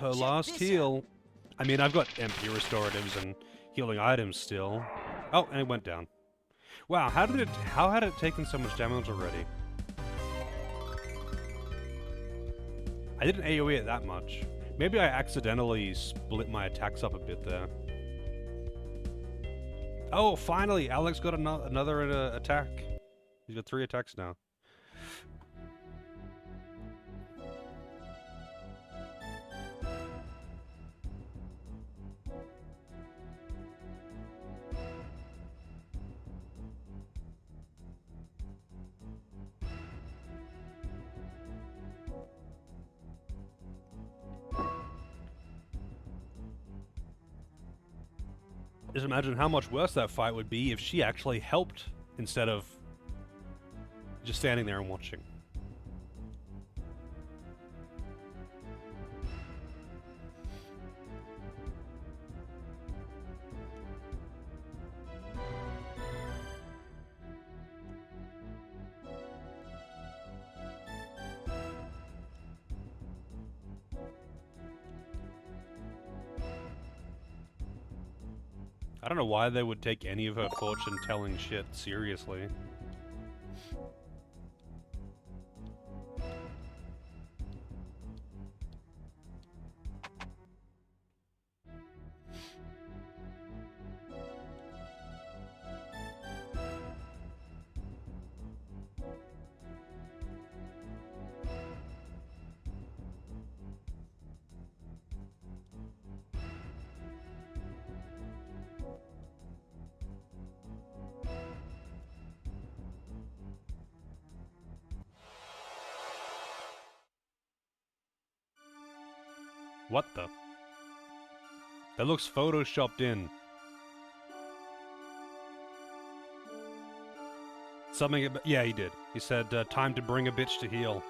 Her Check last this heal. I mean, I've got MP restoratives and healing items still. Oh, and it went down. Wow, how had it taken so much damage already? I didn't AoE it that much. Maybe I accidentally split my attacks up a bit there. Oh, finally, Alex got another attack. He's got 3 attacks now. Just imagine how much worse that fight would be if she actually helped instead of just standing there and watching. I don't know why they would take any of her fortune-telling shit seriously. What the? That looks photoshopped in. Something, yeah, he did. He said, time to bring a bitch to heal.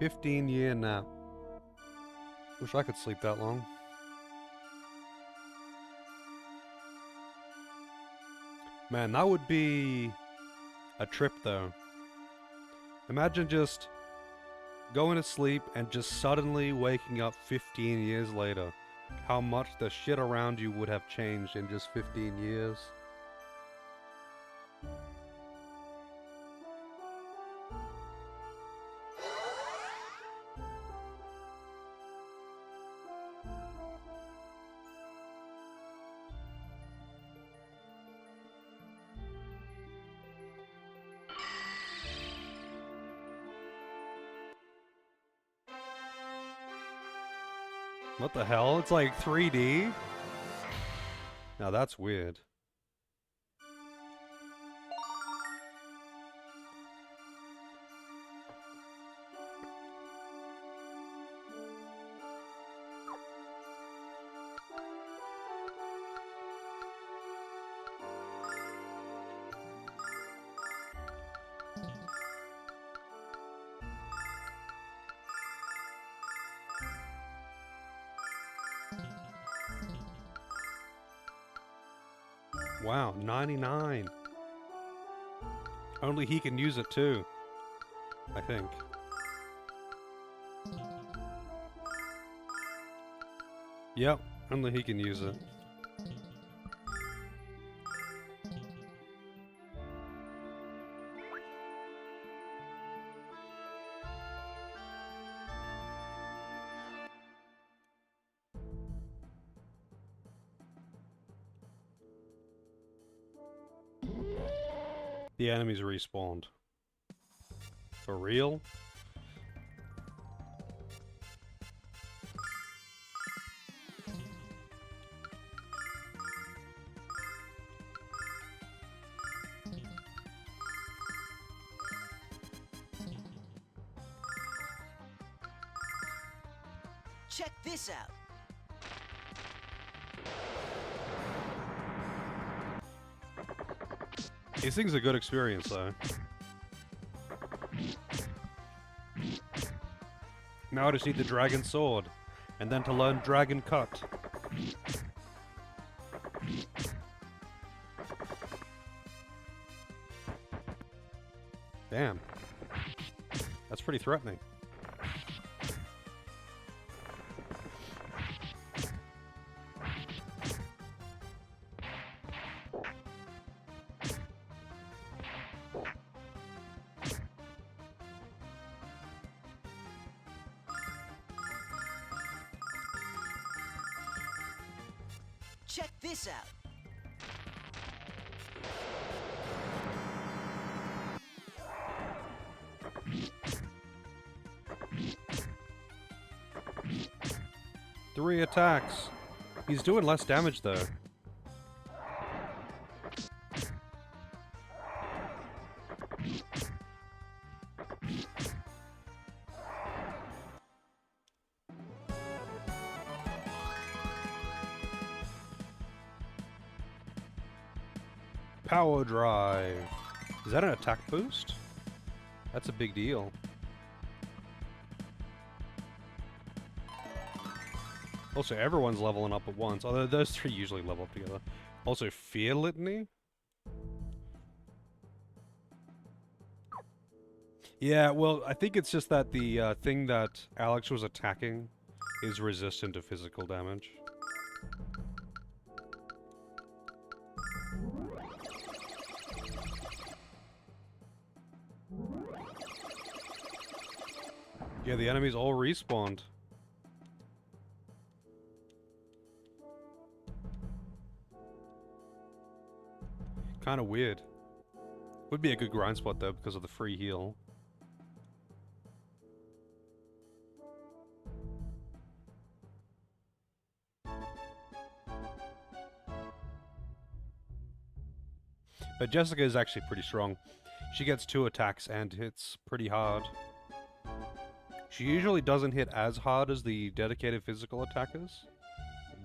"15-year nap. Wish I could sleep that long. Man, that would be a trip though. Imagine just going to sleep and just suddenly waking up 15 years later. How much the shit around you would have changed in just 15 years. What the hell? It's like 3D? Now that's weird. Wow, 99. Only he can use it too, I think. Yep, only he can use it. The enemies respawned. For real? Check this out. These things are a good experience, though. Now I just need the dragon sword, and then to learn dragon cut. Damn. That's pretty threatening. Check this out. Three attacks. He's doing less damage, though. Power drive. Is that an attack boost? That's a big deal. Also, everyone's leveling up at once, although those three usually level up together. Also, Fear Litany? Yeah, well, I think it's just that the thing that Alex was attacking is resistant to physical damage. Yeah, the enemies all respawned. Kind of weird. Would be a good grind spot though because of the free heal. But Jessica is actually pretty strong. She gets 2 attacks and hits pretty hard. She usually doesn't hit as hard as the dedicated physical attackers,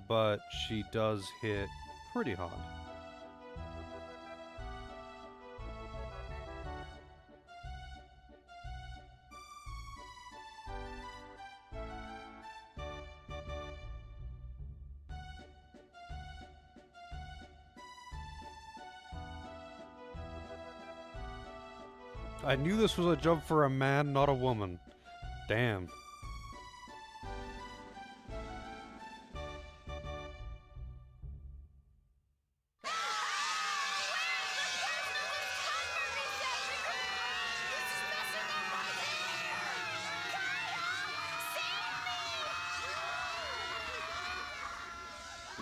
but she does hit pretty hard. I knew this was a job for a man, not a woman. Damn.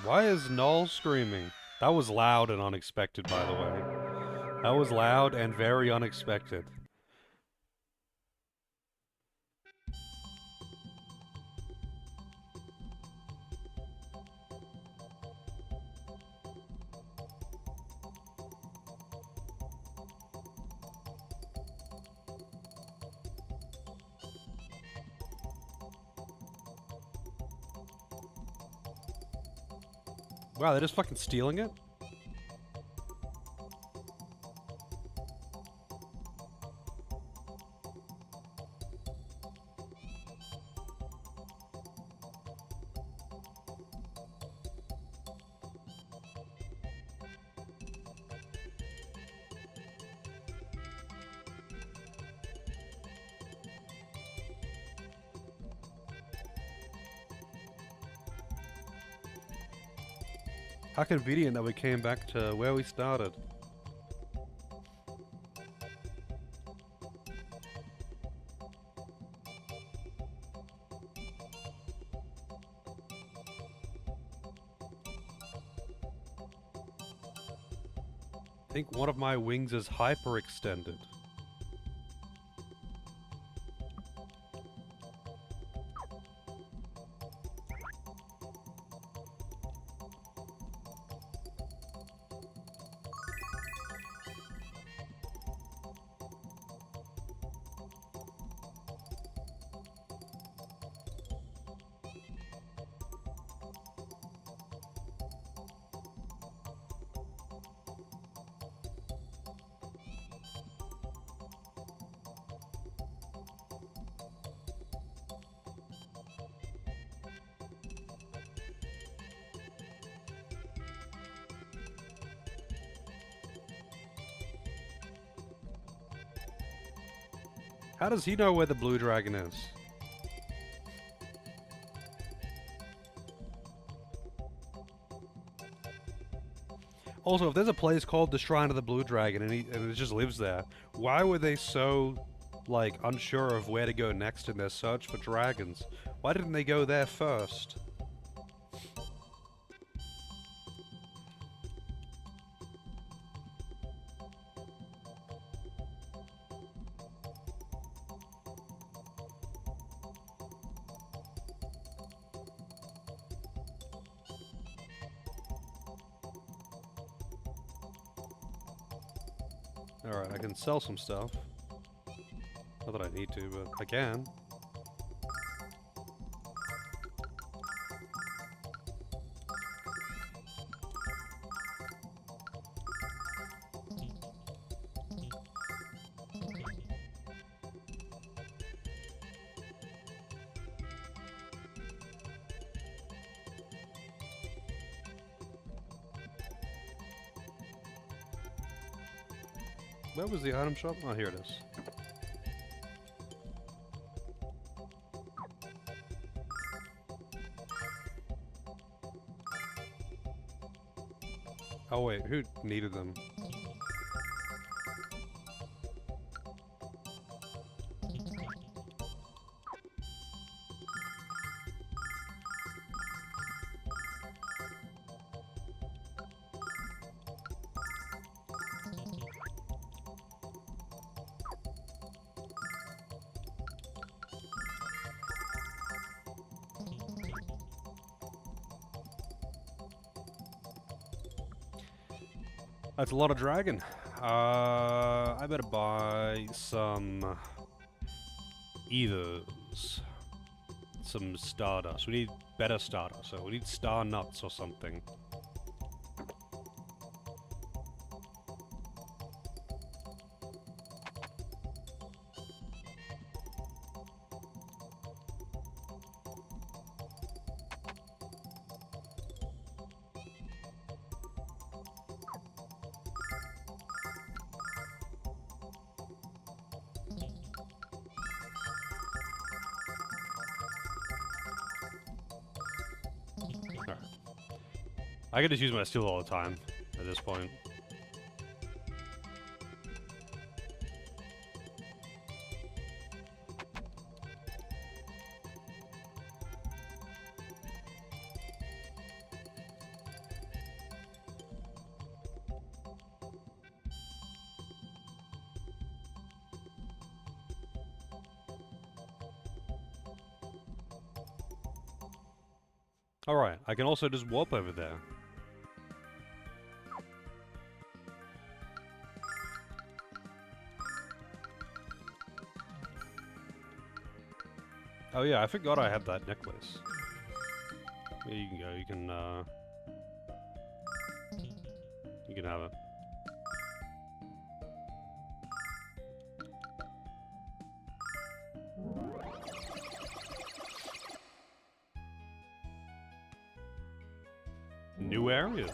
Why is Null screaming? That was loud and unexpected, by the way. That was loud and very unexpected. Wow, they're just fucking stealing it? How convenient that we came back to where we started. I think one of my wings is hyperextended. How does he know where the blue dragon is? Also, if there's a place called the Shrine of the Blue Dragon and it just lives there, why were they so, like, unsure of where to go next in their search for dragons? Why didn't they go there first? Alright, I can sell some stuff. Not that I need to, but I can. Where was the item shop? Oh, here it is. Oh wait, who needed them? That's a lot of dragon. I better buy some ethers. Some stardust. We need better stardust, so we need star nuts or something. I could just use my steel all the time at this point. Alright, I can also just warp over there. Oh yeah, I forgot I had that necklace. Here you can go, you can have it. New areas.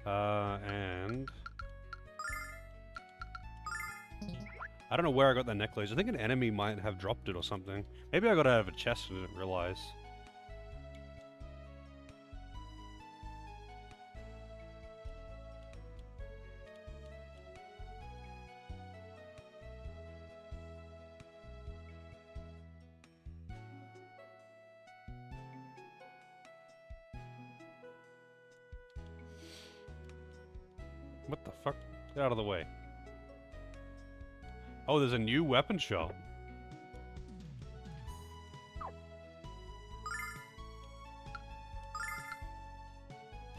And I don't know where I got that necklace. I think an enemy might have dropped it or something. Maybe I got it out of a chest and didn't realize. What the fuck? Get out of the way. Oh, there's a new weapon shop.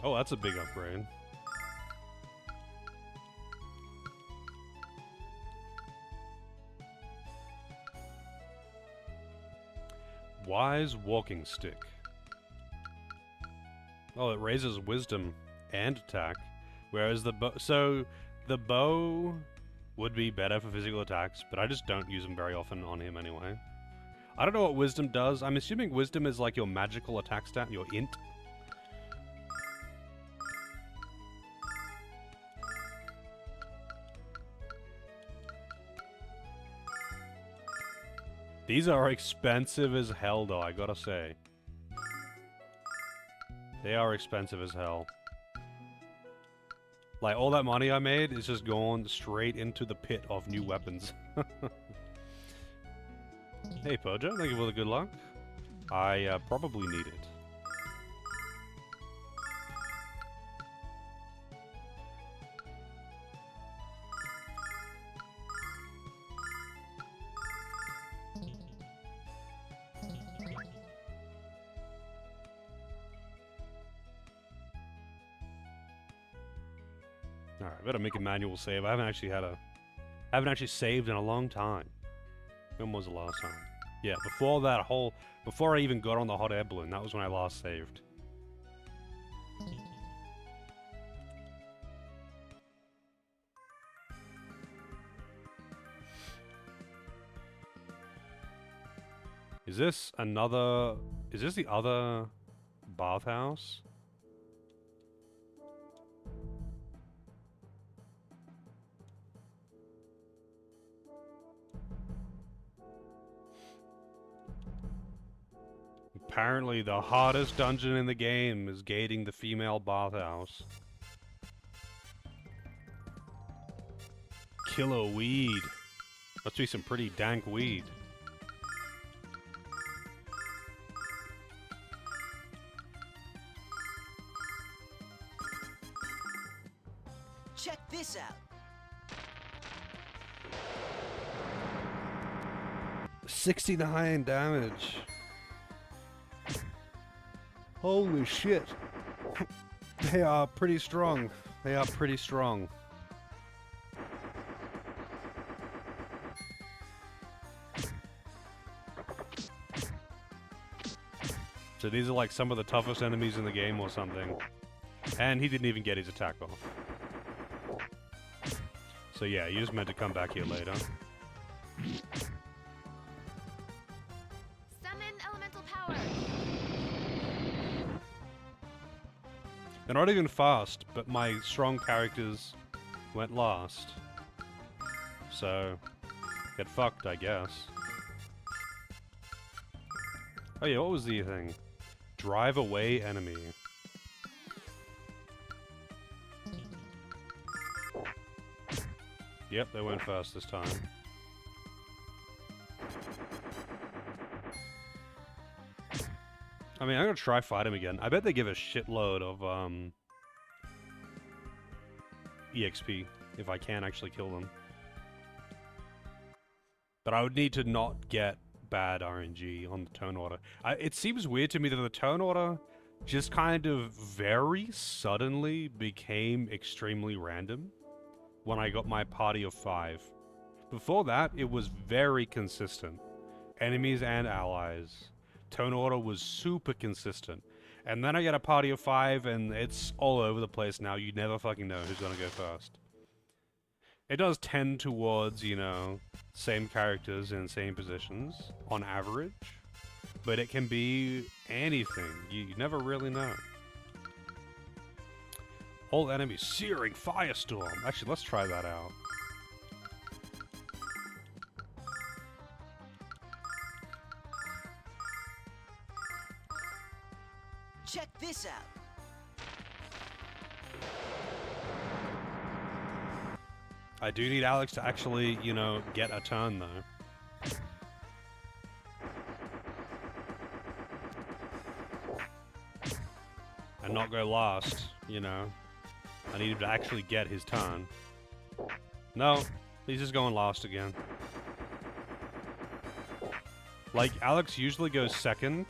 Oh, that's a big upgrade. Wise walking stick. Oh, it raises wisdom and attack. Whereas the bow... So, the bow would be better for physical attacks, but I just don't use them very often on him anyway. I don't know what wisdom does. I'm assuming wisdom is like your magical attack stat, your int. These are expensive as hell, though, I gotta say. They are expensive as hell. Like, all that money I made is just going straight into the pit of new weapons. Hey, Pojo, thank you for the good luck. I probably need it. Alright, better make a manual save. I haven't actually saved in a long time. When was the last time? Yeah, before I even got on the hot air balloon, that was when I last saved. Is this the other bathhouse? Apparently, the hardest dungeon in the game is gating the female bathhouse. Kilo weed. Must be some pretty dank weed. Check this out. 69 damage. Holy shit. They are pretty strong. They are pretty strong. So these are like some of the toughest enemies in the game or something. And he didn't even get his attack off. So yeah, you just meant to come back here later. Summon elemental power. They're not even fast, but my strong characters went last. So, get fucked, I guess. Oh yeah, what was the thing? Drive away enemy. Yep, they went fast this time. I mean, I'm gonna try fight him again. I bet they give a shitload of, EXP if I can actually kill them. But I would need to not get bad RNG on the turn order. It seems weird to me that the turn order just kind of very suddenly became extremely random when I got my party of 5. Before that, it was very consistent. Enemies and allies. Turn order was super consistent. And then I get a party of 5 and it's all over the place now. You never fucking know who's gonna go first. It does tend towards, you know, same characters in same positions on average. But it can be anything. You never really know. All enemies, searing firestorm. Actually, let's try that out. Check this out. I do need Alex to actually, you know, get a turn though. And not go last, you know. I need him to actually get his turn. No, he's just going last again. Like, Alex usually goes second,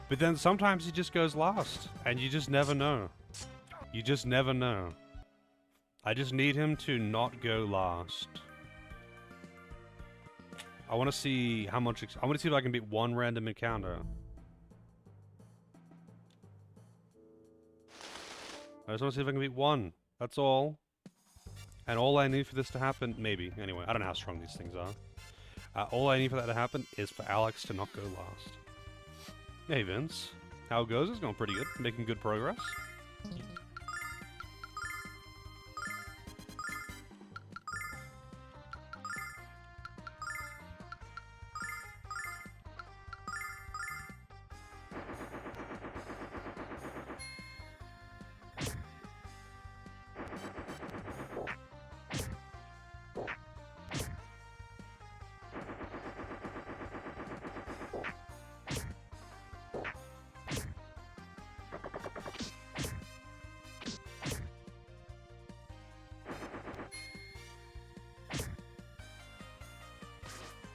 but then sometimes he just goes last, and you just never know. You just never know. I just need him to not go last. I want to see how much... I want to see if I can beat one random encounter. I just want to see if I can beat one. That's all. And all I need for this to happen... Maybe. Anyway, I don't know how strong these things are. All I need for that to happen is for Alex to not go last. Hey, Vince. How it goes? It's going pretty good. Making good progress.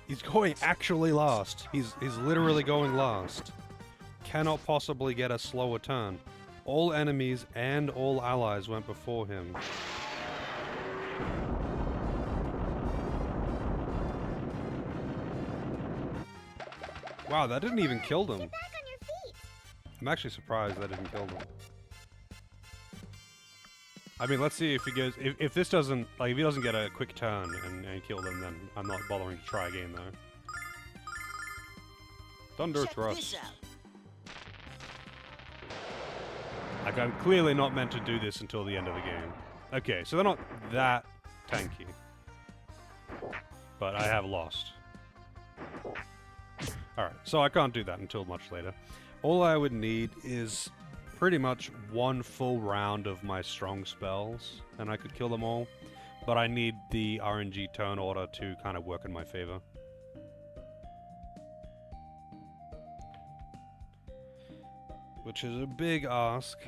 He's going actually last. He's literally going last. Cannot possibly get a slower turn. All enemies and all allies went before him. Wow, that didn't even kill them. Get back on your feet. I'm actually surprised that didn't kill them. I mean, let's see if he goes... If this doesn't... Like, if he doesn't get a quick turn and kill them, then I'm not bothering to try again, though. Thunder Check Thrust. this out. Like, I'm clearly not meant to do this until the end of the game. Okay, so they're not that tanky. But I have lost. Alright, so I can't do that until much later. All I would need is pretty much one full round of my strong spells, and I could kill them all. But I need the RNG turn order to kind of work in my favor. Which is a big ask.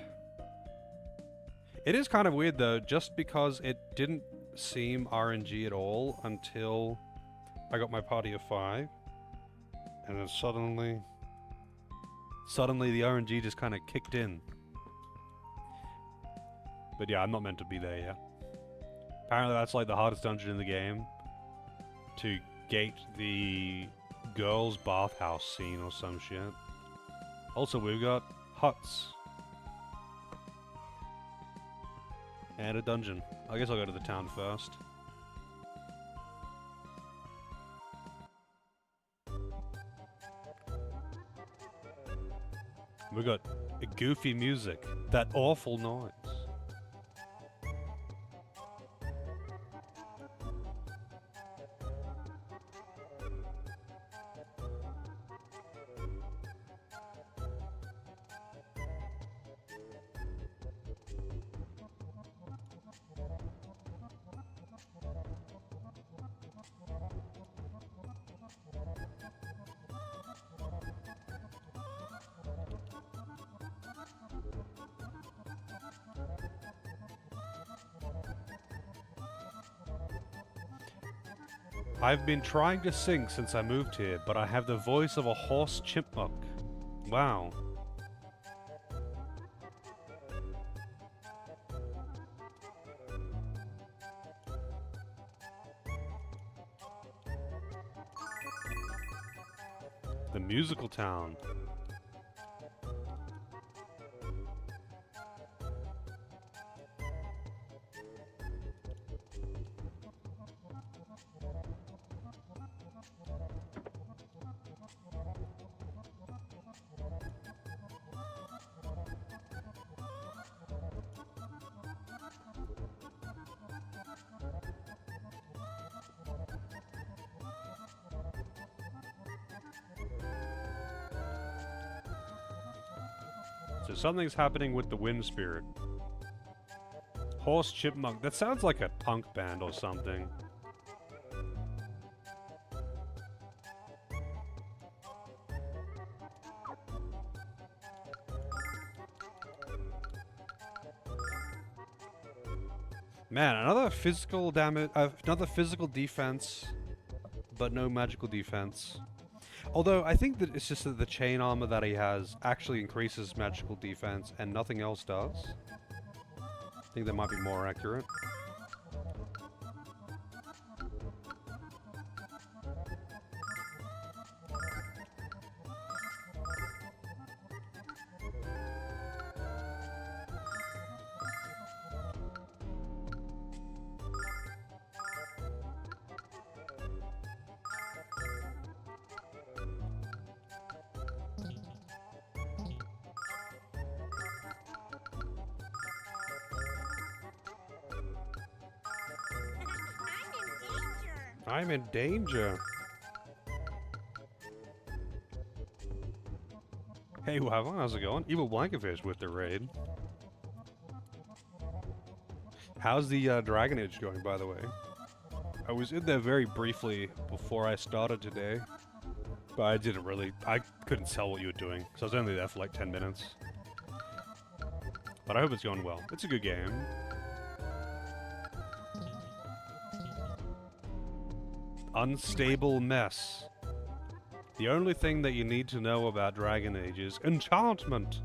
It is kind of weird though, just because it didn't seem RNG at all until I got my party of 5. And then suddenly the RNG just kind of kicked in. But yeah, I'm not meant to be there yet. Apparently that's like the hardest dungeon in the game. To gate the girls' bathhouse scene or some shit. Also, we've got huts. And a dungeon. I guess I'll go to the town first. We got goofy music. That awful noise. I've been trying to sing since I moved here, but I have the voice of a horse chipmunk. Wow. The musical town. So something's happening with the wind spirit. Horse chipmunk. That sounds like a punk band or something. Man, another physical damage, another physical defense, but no magical defense. Although I think that it's just that the chain armor that he has actually increases magical defense and nothing else does. I think that might be more accurate. I'm in danger. Hey, Wavon, how's it going? Evilblanketfish with the raid. How's the Dragon Age going, by the way? I was in there very briefly before I started today, but I couldn't tell what you were doing, so I was only there for like 10 minutes. But I hope it's going well. It's a good game. Unstable mess. The only thing that you need to know about Dragon Age is enchantment.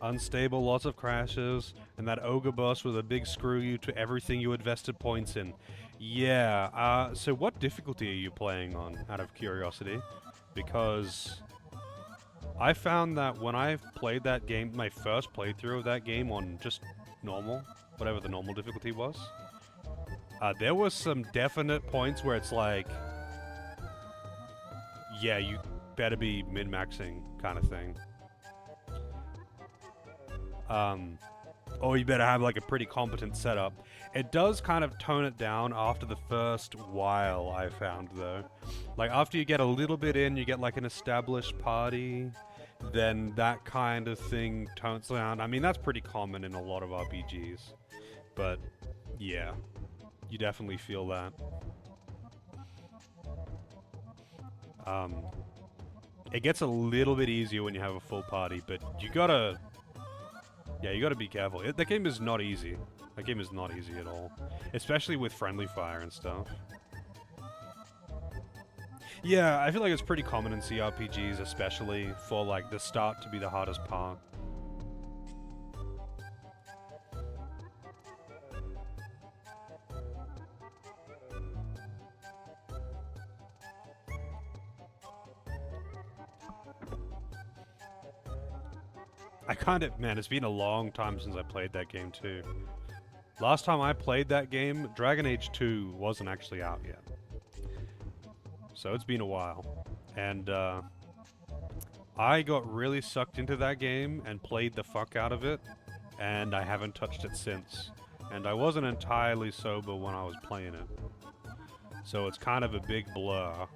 Unstable, lots of crashes, and that ogre boss with a big screw you to everything you invested points in. Yeah, so what difficulty are you playing on, out of curiosity? Because I found that when I played that game, my first playthrough of that game on just normal, whatever the normal difficulty was, there was some definite points where it's like, yeah, you better be min-maxing kind of thing. Or you better have like a pretty competent setup. It does kind of tone it down after the first while, I found, though. Like, after you get a little bit in, you get like an established party, then that kind of thing tones down. I mean, that's pretty common in a lot of RPGs. But, yeah, you definitely feel that. It gets a little bit easier when you have a full party, but you gotta... Yeah, you gotta be careful. That game is not easy. That game is not easy at all. Especially with friendly fire and stuff. Yeah, I feel like it's pretty common in CRPGs, especially for, like, the start to be the hardest part. Man, it's been a long time since I played that game too. Last time I played that game, Dragon Age 2 wasn't actually out yet. So it's been a while. And I got really sucked into that game and played the fuck out of it, and I haven't touched it since. And I wasn't entirely sober when I was playing it. So it's kind of a big blur.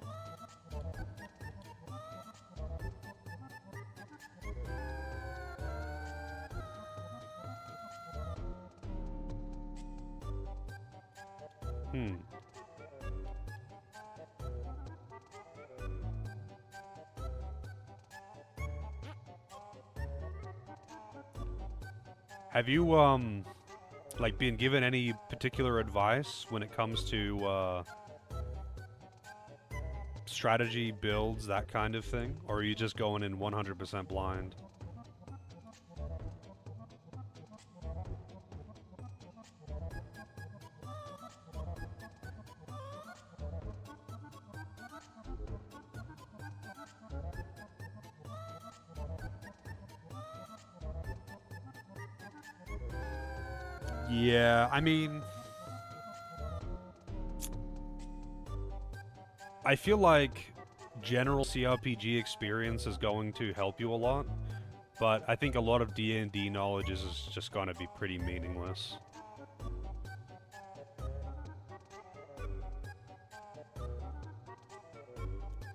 Have you, like, been given any particular advice when it comes to, strategy, builds, that kind of thing? Or are you just going in 100% blind? Yeah, I mean... I feel like general CRPG experience is going to help you a lot, but I think a lot of D&D knowledge is just going to be pretty meaningless.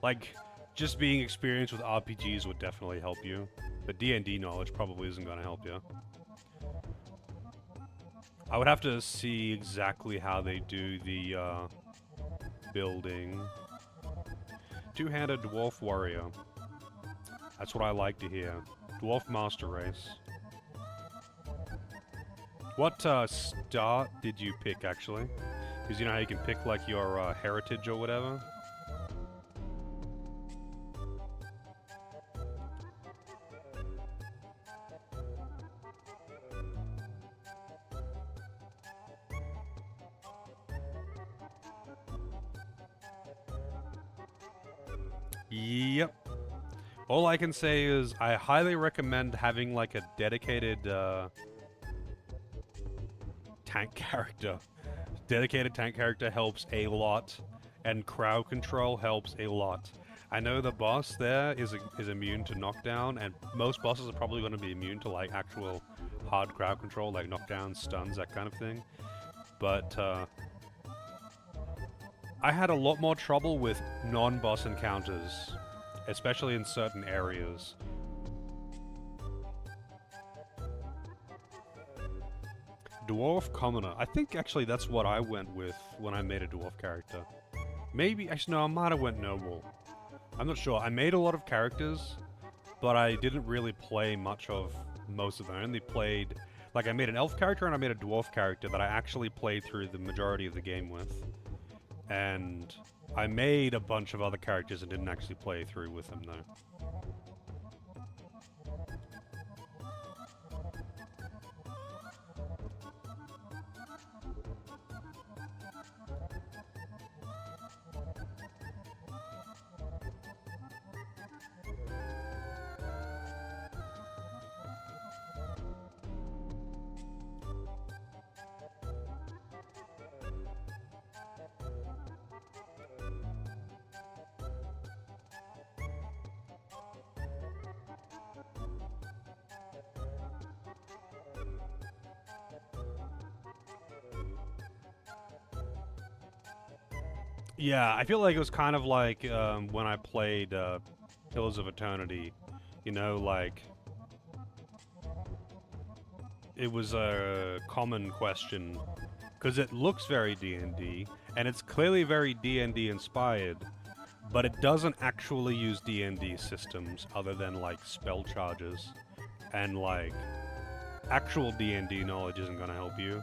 Like, just being experienced with RPGs would definitely help you, but D&D knowledge probably isn't going to help you. I would have to see exactly how they do the building. Two-handed dwarf warrior. That's what I like to hear. Dwarf master race. What start did you pick, actually? Because you know how you can pick, like, your heritage or whatever? Yep. All I can say is I highly recommend having, like, a dedicated tank character. Dedicated tank character helps a lot, and crowd control helps a lot. I know the boss there is immune to knockdown, and most bosses are probably going to be immune to, like, actual hard crowd control, like knockdowns, stuns, that kind of thing. But I had a lot more trouble with non-boss encounters, especially in certain areas. Dwarf Commoner. I think actually that's what I went with when I made a dwarf character. Maybe, actually no, I might have went noble. I'm not sure. I made a lot of characters, but I didn't really play much of most of them. I only played, like I made an elf character and I made a dwarf character that I actually played through the majority of the game with. And I made a bunch of other characters and didn't actually play through with them though. Yeah, I feel like it was kind of like when I played Pillars of Eternity. You know, like, it was a common question, because it looks very D&D, and it's clearly very D&D inspired, but it doesn't actually use D&D systems other than, like, spell charges, and, like, actual D&D knowledge isn't going to help you,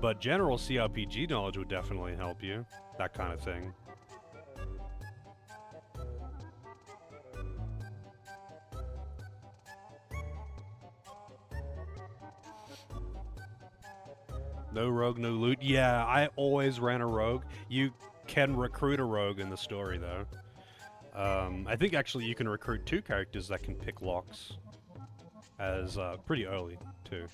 but general CRPG knowledge would definitely help you. That kind of thing. No rogue, no loot. Yeah, I always ran a rogue. You can recruit a rogue in the story, though. I think actually you can recruit 2 characters that can pick locks as pretty early, too.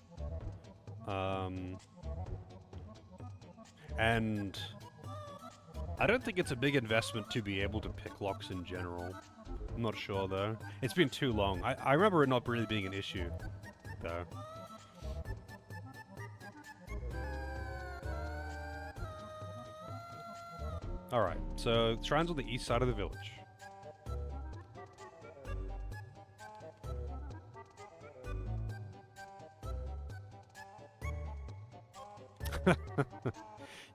And I don't think it's a big investment to be able to pick locks in general. I'm not sure, though. It's been too long. I remember it not really being an issue, though. Alright, so shrine's on the east side of the village.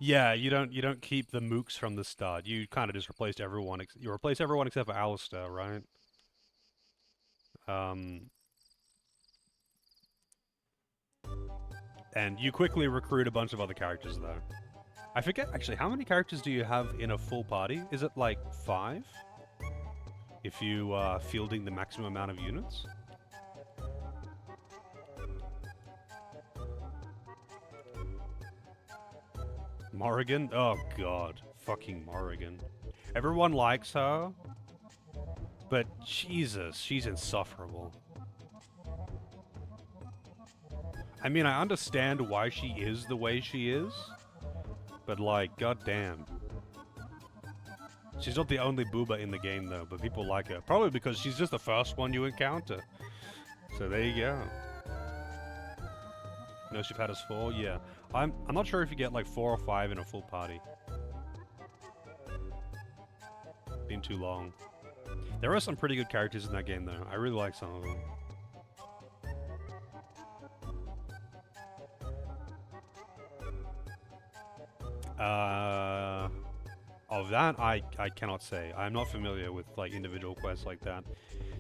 Yeah, you don't keep the mooks from the start. You kind of just replaced everyone. You replace everyone except for Alistair, right? And you quickly recruit a bunch of other characters, though. I forget, actually, how many characters do you have in a full party? Is it like 5? If you are fielding the maximum amount of units? Morrigan? Oh god. Fucking Morrigan. Everyone likes her, but Jesus, she's insufferable. I mean, I understand why she is the way she is, but like, goddamn. She's not the only booba in the game though, but people like her. Probably because she's just the first one you encounter. So there you go. No ship had us 4? Yeah. I'm not sure if you get like 4 or 5 in a full party. Been too long. There are some pretty good characters in that game though. I really like some of them. Of that, I cannot say. I'm not familiar with like individual quests like that.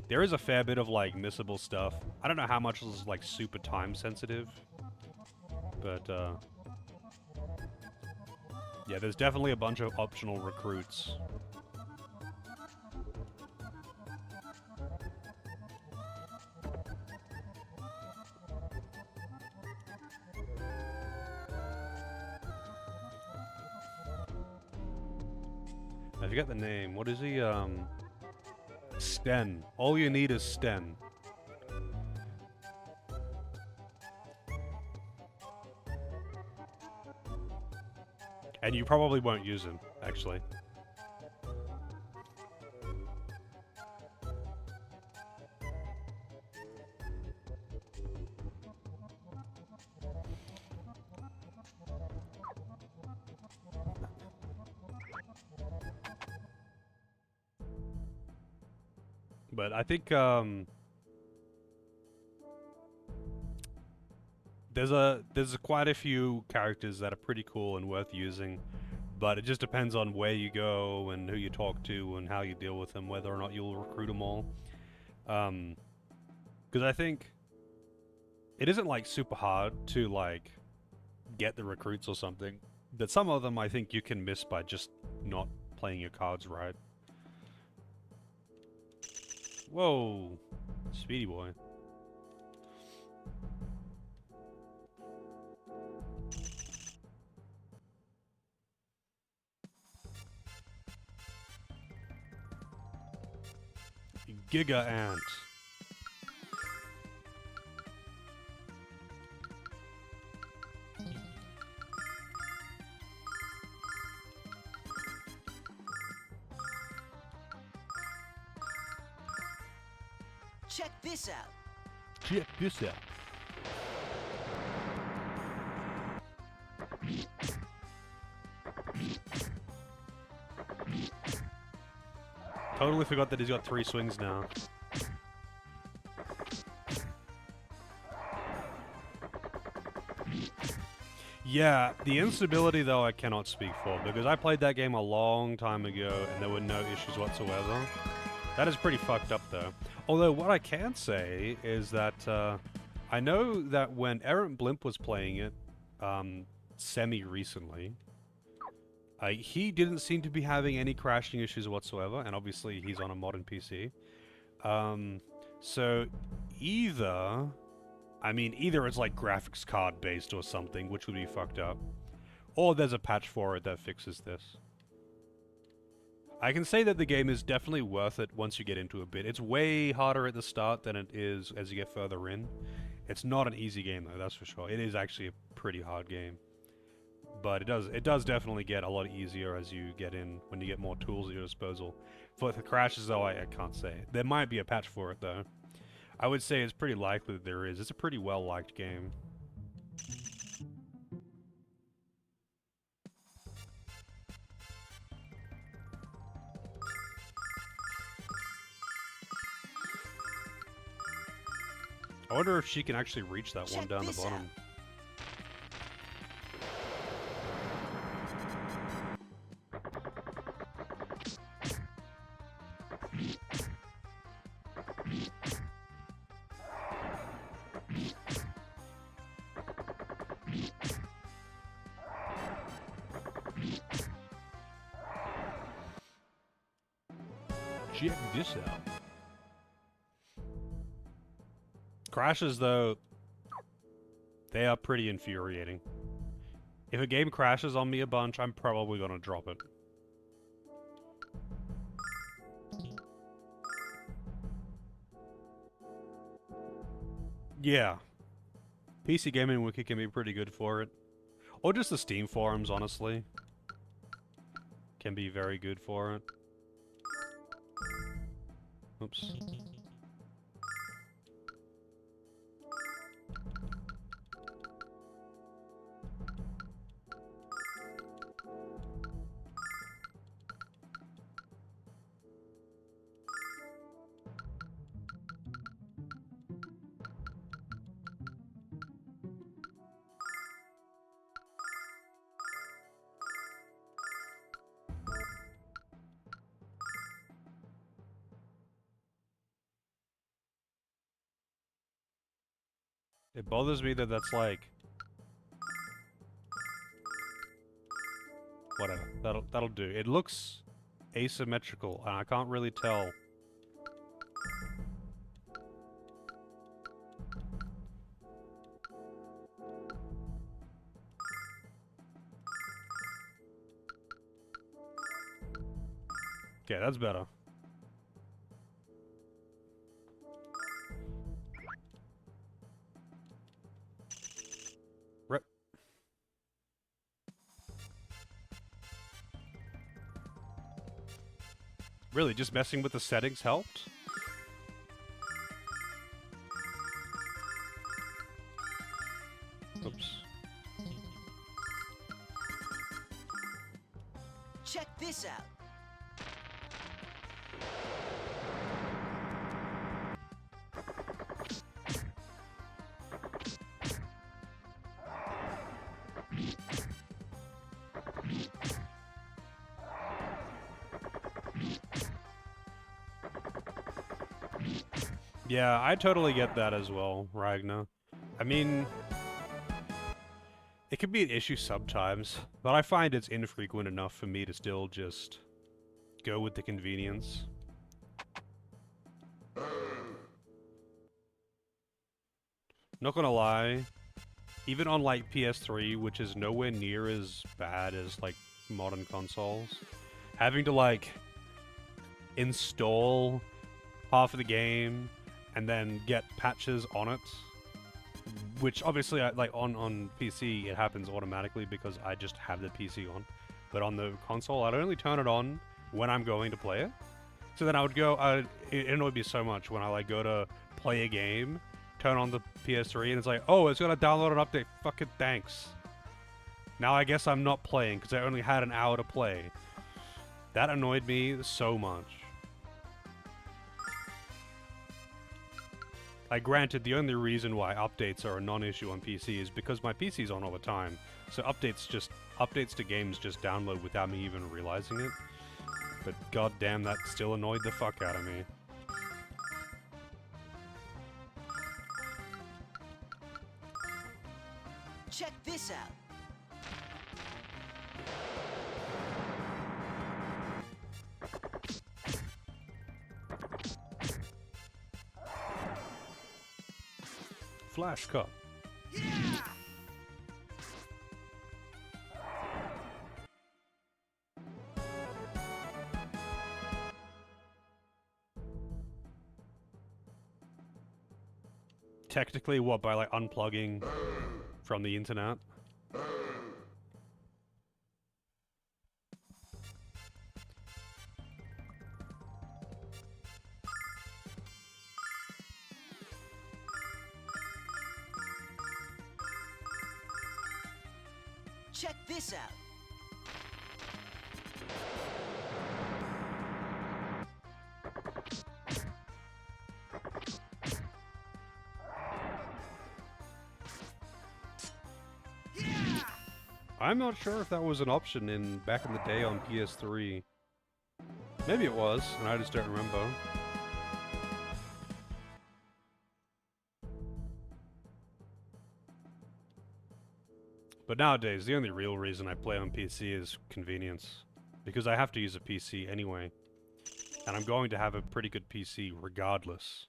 There is a fair bit of like missable stuff. I don't know how much is like super time sensitive, but yeah, there's definitely a bunch of optional recruits. I forget the name. What is he? Sten. All you need is Sten. And you probably won't use him, actually. But I think, there's quite a few characters that are pretty cool and worth using, but it just depends on where you go and who you talk to and how you deal with them, whether or not you'll recruit them all. Because I think it isn't like super hard to like get the recruits or something, but some of them I think you can miss by just not playing your cards right. Whoa, Speedy boy. Giga Ant. Check this out. Check this out. Totally forgot that he's got 3 swings now. Yeah, the instability though I cannot speak for, because I played that game a long time ago and there were no issues whatsoever. That is pretty fucked up though. Although what I can say is that I know that when Errant Blimp was playing it semi-recently, he didn't seem to be having any crashing issues whatsoever, and obviously he's on a modern PC. So either it's like graphics card based or something, which would be fucked up, or there's a patch for it that fixes this. I can say that the game is definitely worth it once you get into a bit. It's way harder at the start than it is as you get further in. It's not an easy game though, that's for sure. It is actually a pretty hard game. But it does definitely get a lot easier as you get in, when you get more tools at your disposal. For the crashes though, I can't say. There might be a patch for it though. I would say it's pretty likely that there is. It's a pretty well-liked game. I wonder if she can actually reach that one Check down the this bottom. out. Check this out. Crashes, though, they are pretty infuriating. If a game crashes on me a bunch, I'm probably gonna drop it. Yeah. PC Gaming Wiki can be pretty good for it. Or just the Steam forums, honestly. Can be very good for it. Oops. It bothers me that that's like... Whatever. That'll do. It looks asymmetrical, and I can't really tell. Okay, that's better. Rip. Really, just messing with the settings helped? Oops. Check this out. Yeah, I totally get that as well, Ragnar. I mean, it can be an issue sometimes, but I find it's infrequent enough for me to still just go with the convenience. Not gonna lie, even on like PS3, which is nowhere near as bad as like modern consoles, having to like install half of the game and then get patches on it, which obviously like on PC it happens automatically because I just have the PC on, but on the console I'd only turn it on when I'm going to play it. So then I would go, it annoyed me so much when I like go to play a game, turn on the PS3 and it's like, oh, it's gonna download an update. Fucking thanks. Now I guess I'm not playing because I only had an hour to play. That annoyed me so much. Like, granted, the only reason why updates are a non-issue on PC is because my PC's on all the time. So updates to games just download without me even realizing it. But goddamn, that still annoyed the fuck out of me. Check this out. Flash cut. Yeah! Technically, what, by like unplugging from the internet? Check this out. Yeah! I'm not sure if that was an option back in the day on PS3. Maybe it was, and I just don't remember. But nowadays, the only real reason I play on PC is convenience. Because I have to use a PC anyway. And I'm going to have a pretty good PC regardless.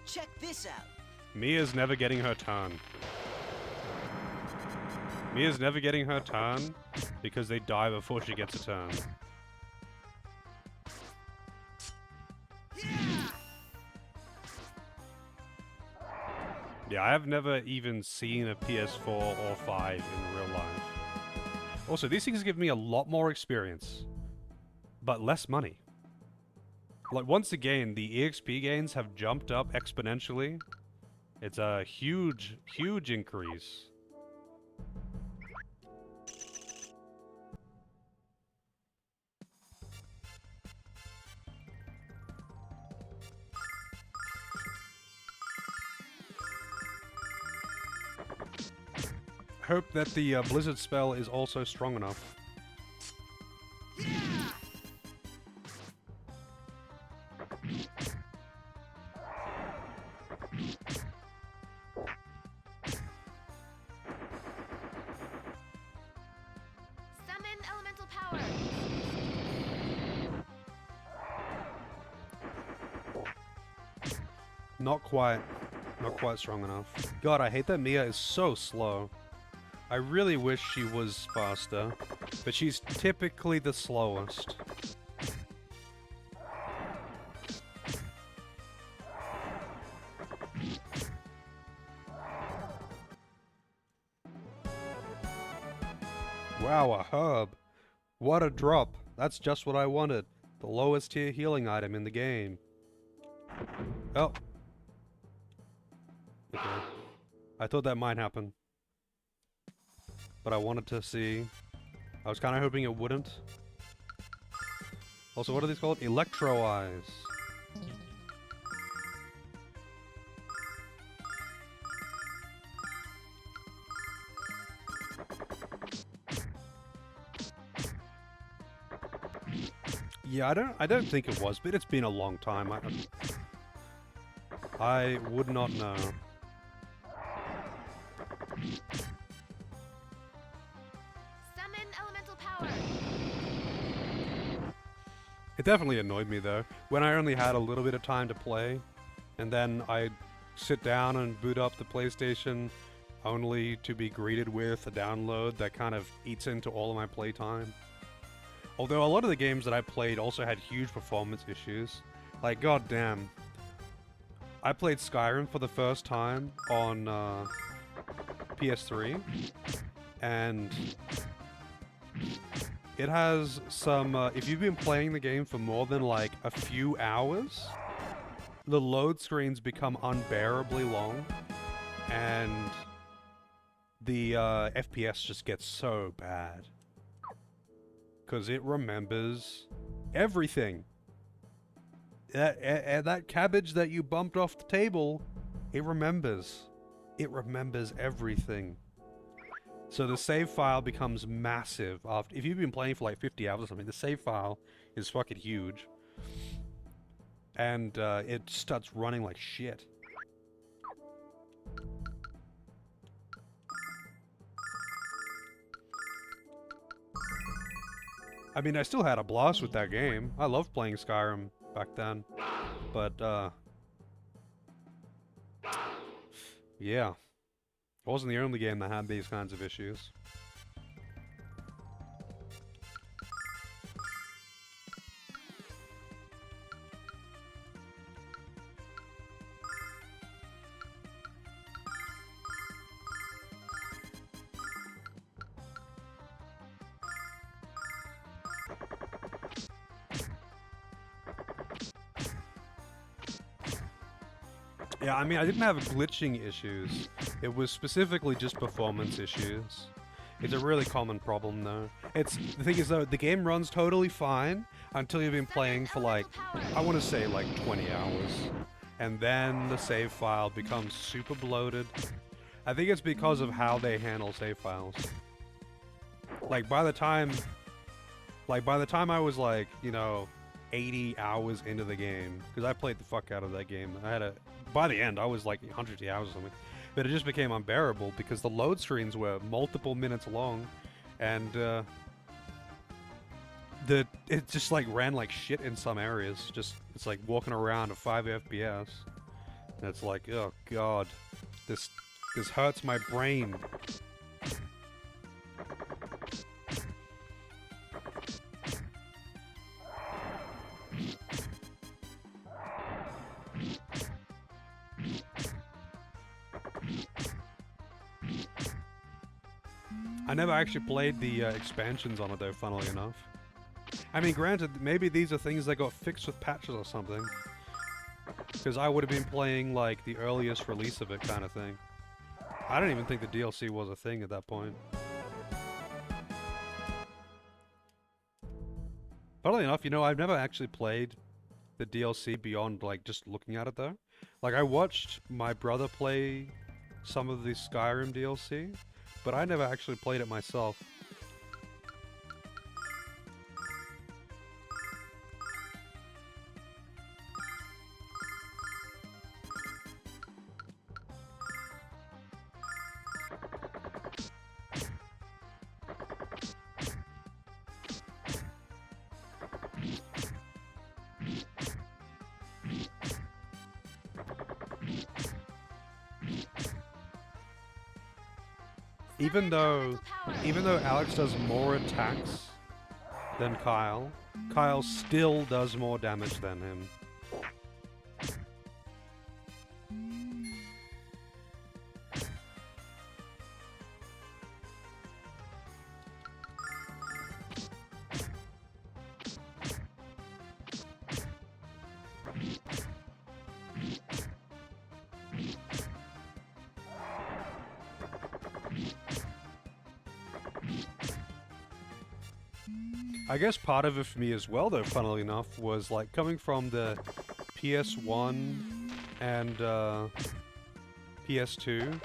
Check this out. Mia's never getting her turn. Mia's never getting her turn because they die before she gets a turn. Yeah, I have never even seen a PS4 or 5 in real life. Also, these things give me a lot more experience, but less money. Like, once again, the EXP gains have jumped up exponentially. It's a huge, huge increase. Hope that the Blizzard spell is also strong enough. Not quite strong enough. God, I hate that Mia is so slow. I really wish she was faster, but she's typically the slowest. Wow, a herb. What a drop. That's just what I wanted. The lowest tier healing item in the game. Oh. Okay. I thought that might happen. But I wanted to see. I was kind of hoping it wouldn't. Also, what are these called? Electro Eyes. Yeah, I don't think it was, but it's been a long time. I would not know. Summon elemental power. It definitely annoyed me though, when I only had a little bit of time to play, and then I'd sit down and boot up the PlayStation only to be greeted with a download that kind of eats into all of my playtime. Although a lot of the games that I played also had huge performance issues. Like, goddamn. I played Skyrim for the first time on PS3, and it has some, if you've been playing the game for more than like a few hours, the load screens become unbearably long, and the FPS just gets so bad. Because it remembers everything. That cabbage that you bumped off the table, it remembers. It remembers everything. So the save file becomes massive after. If you've been playing for like 50 hours or something, the save file is fucking huge. And it starts running like shit. I mean, I still had a blast with that game. I loved playing Skyrim back then. But, yeah. It wasn't the only game that had these kinds of issues. Yeah, I mean, I didn't have glitching issues. It was specifically just performance issues. It's a really common problem, though. The thing is, though, the game runs totally fine until you've been playing for, like, I want to say, like, 20 hours. And then the save file becomes super bloated. I think it's because of how they handle save files. Like, by the time I was, like, you know, 80 hours into the game, because I played the fuck out of that game. By the end, I was like 100 hours or something. But it just became unbearable because the load screens were multiple minutes long, and it just like ran like shit in some areas. It's like walking around at 5 FPS, and it's like, oh god, this hurts my brain. I never actually played the expansions on it though, funnily enough. I mean, granted, maybe these are things that got fixed with patches or something. Because I would have been playing, like, the earliest release of it kind of thing. I don't even think the DLC was a thing at that point. Funnily enough, you know, I've never actually played the DLC beyond, like, just looking at it though. Like, I watched my brother play some of the Skyrim DLC, but I never actually played it myself. even though Elemental power. Alex does more attacks than Kyle, Kyle still does more damage than him. I guess part of it for me as well, though, funnily enough, was like coming from the PS1 and PS2,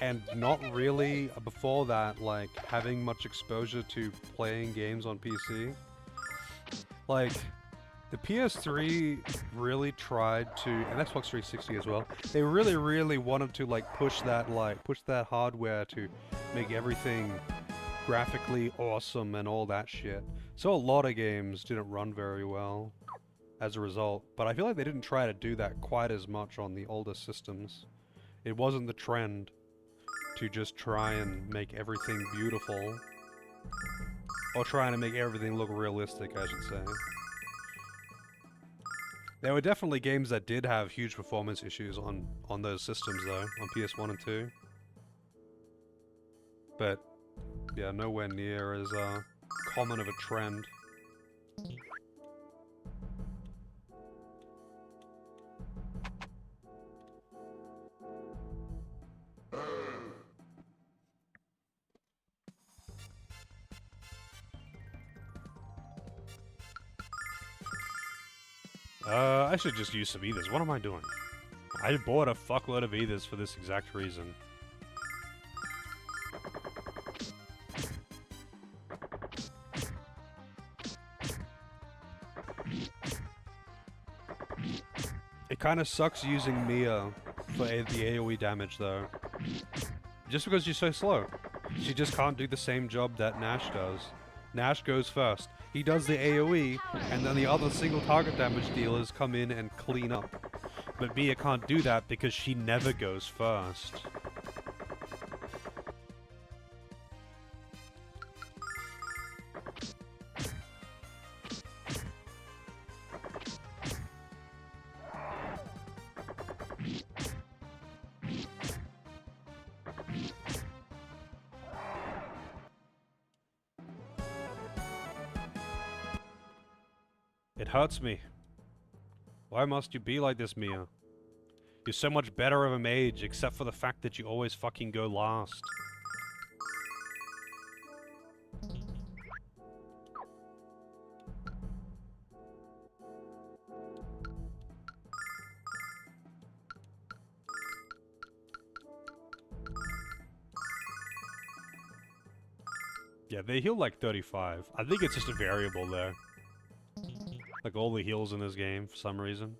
and not really before that, like having much exposure to playing games on PC. Like, the PS3 really tried to, and Xbox 360 as well, they really, really wanted to like push that hardware to make everything graphically awesome and all that shit. So a lot of games didn't run very well as a result, but I feel like they didn't try to do that quite as much on the older systems. It wasn't the trend to just try and make everything beautiful, or trying to make everything look realistic, I should say. There were definitely games that did have huge performance issues on those systems though, on PS1 and 2. But yeah, nowhere near as common of a trend. I should just use some ethers. What am I doing? I bought a fuckload of ethers for this exact reason. It kind of sucks using Mia for the AoE damage though. Just because she's so slow. She just can't do the same job that Nash does. Nash goes first. He does the AoE, and then the other single target damage dealers come in and clean up. But Mia can't do that because she never goes first. It hurts me. Why must you be like this, Mia? You're so much better of a mage, except for the fact that you always fucking go last. Yeah, they heal like 35. I think it's just a variable there. Like all the heals in this game, for some reason.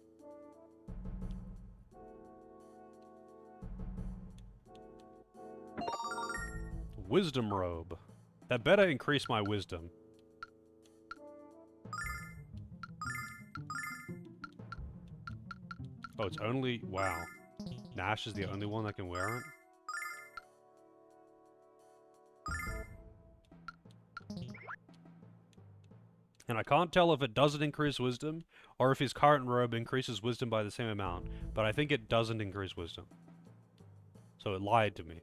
Wisdom robe. That better increase my wisdom. Oh, it's only... Wow. Nash is the only one that can wear it? And I can't tell if it doesn't increase wisdom, or if his current robe increases wisdom by the same amount. But I think it doesn't increase wisdom. So it lied to me.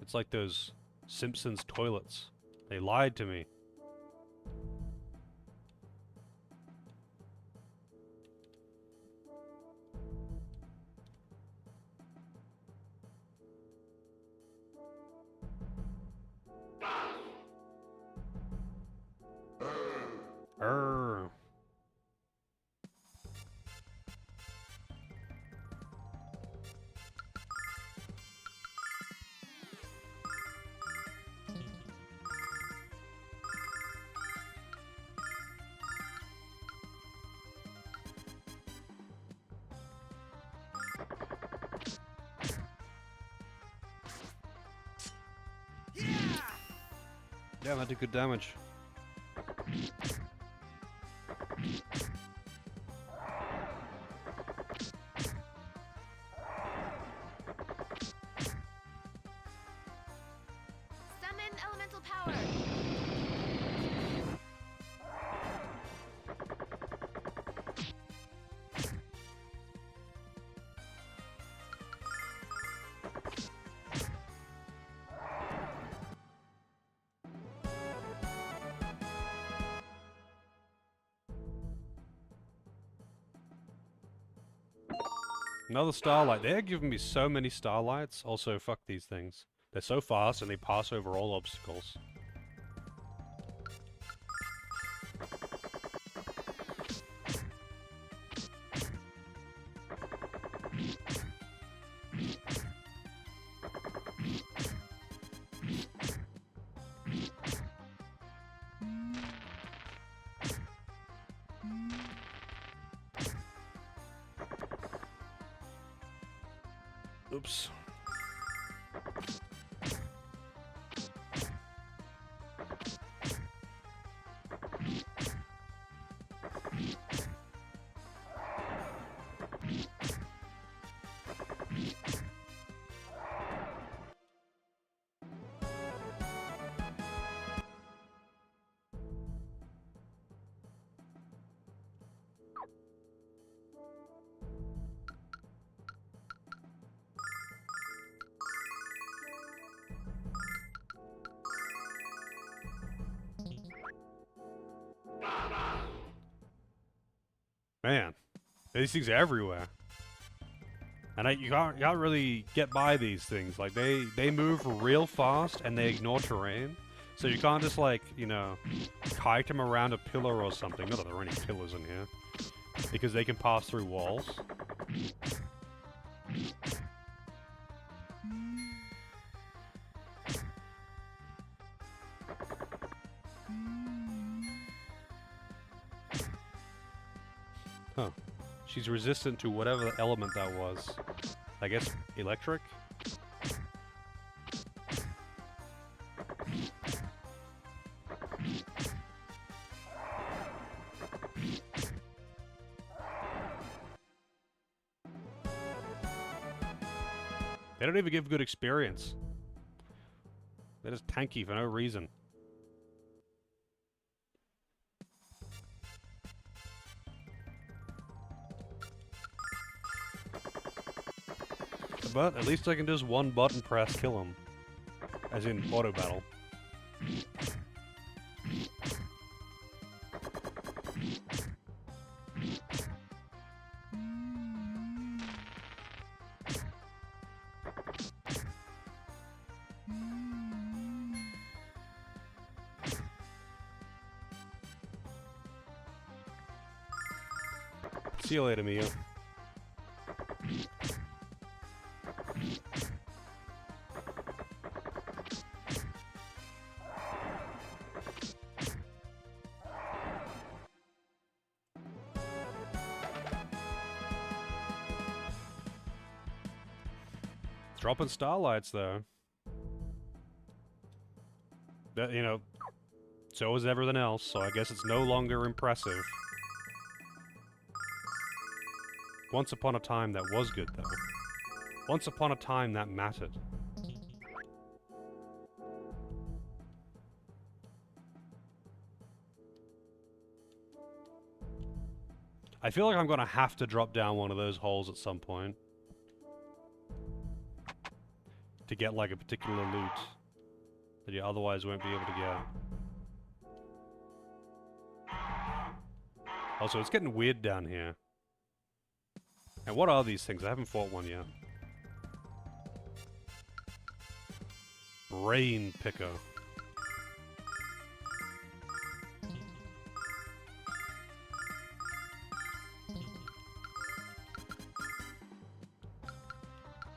It's like those Simpsons toilets. They lied to me. Err. Damn, that did good damage. Summon elemental power. Another starlight. They're giving me so many starlights. Also, fuck these things. They're so fast and they pass over all obstacles. Oops. Man, these things are everywhere. And you can't really get by these things. Like, they move real fast and they ignore terrain. So you can't just, like, you know, kite them around a pillar or something. Not that there are any pillars in here. Because they can pass through walls. Huh. She's resistant to whatever element that was. I guess electric? They don't even give good experience. They're just tanky for no reason. But at least I can just one button press kill him. As in auto battle. See you later, Mia. Dropping starlights, though. That, you know, so is everything else, so I guess it's no longer impressive. Once upon a time, that was good, though. Once upon a time, that mattered. I feel like I'm gonna have to drop down one of those holes at some point. To get, like, a particular loot that you otherwise won't be able to get. Also, it's getting weird down here. And what are these things? I haven't fought one yet. Brain picker.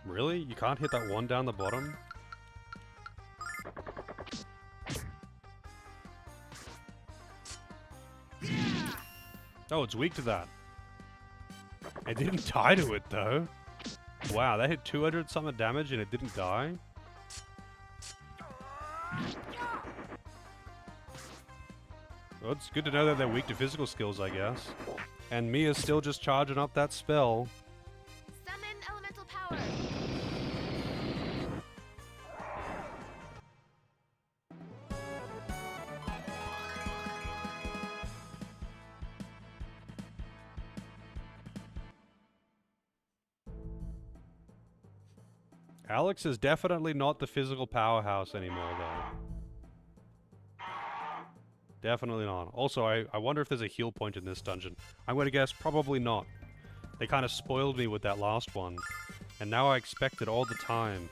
Really? You can't hit that one down the bottom? Oh, it's weak to that. It didn't die to it, though. Wow, that hit 200 something damage and it didn't die? Well, it's good to know that they're weak to physical skills, I guess. And Mia's still just charging up that spell. Summon elemental power. Alex is definitely not the physical powerhouse anymore, though. Definitely not. Also, I wonder if there's a heal point in this dungeon. I'm going to guess probably not. They kind of spoiled me with that last one. And now I expect it all the time.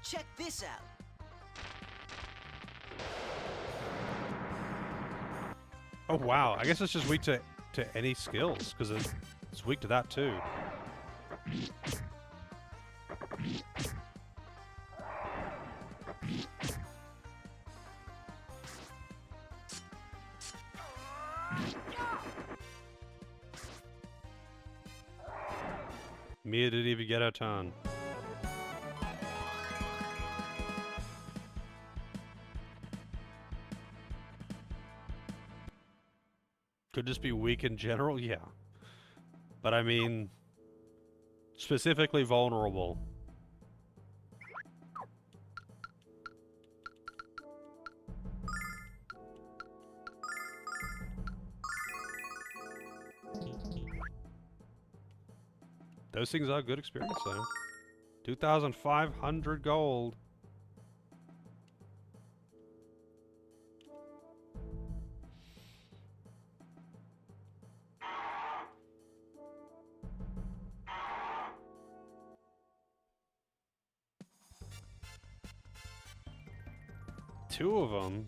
Check this out. Oh wow, I guess it's just weak to any skills, because it's weak to that too. Mia didn't even get her turn. Could just be weak in general, yeah. But I mean, specifically vulnerable. Those things are good experience, though. 2,500 gold. Two of them.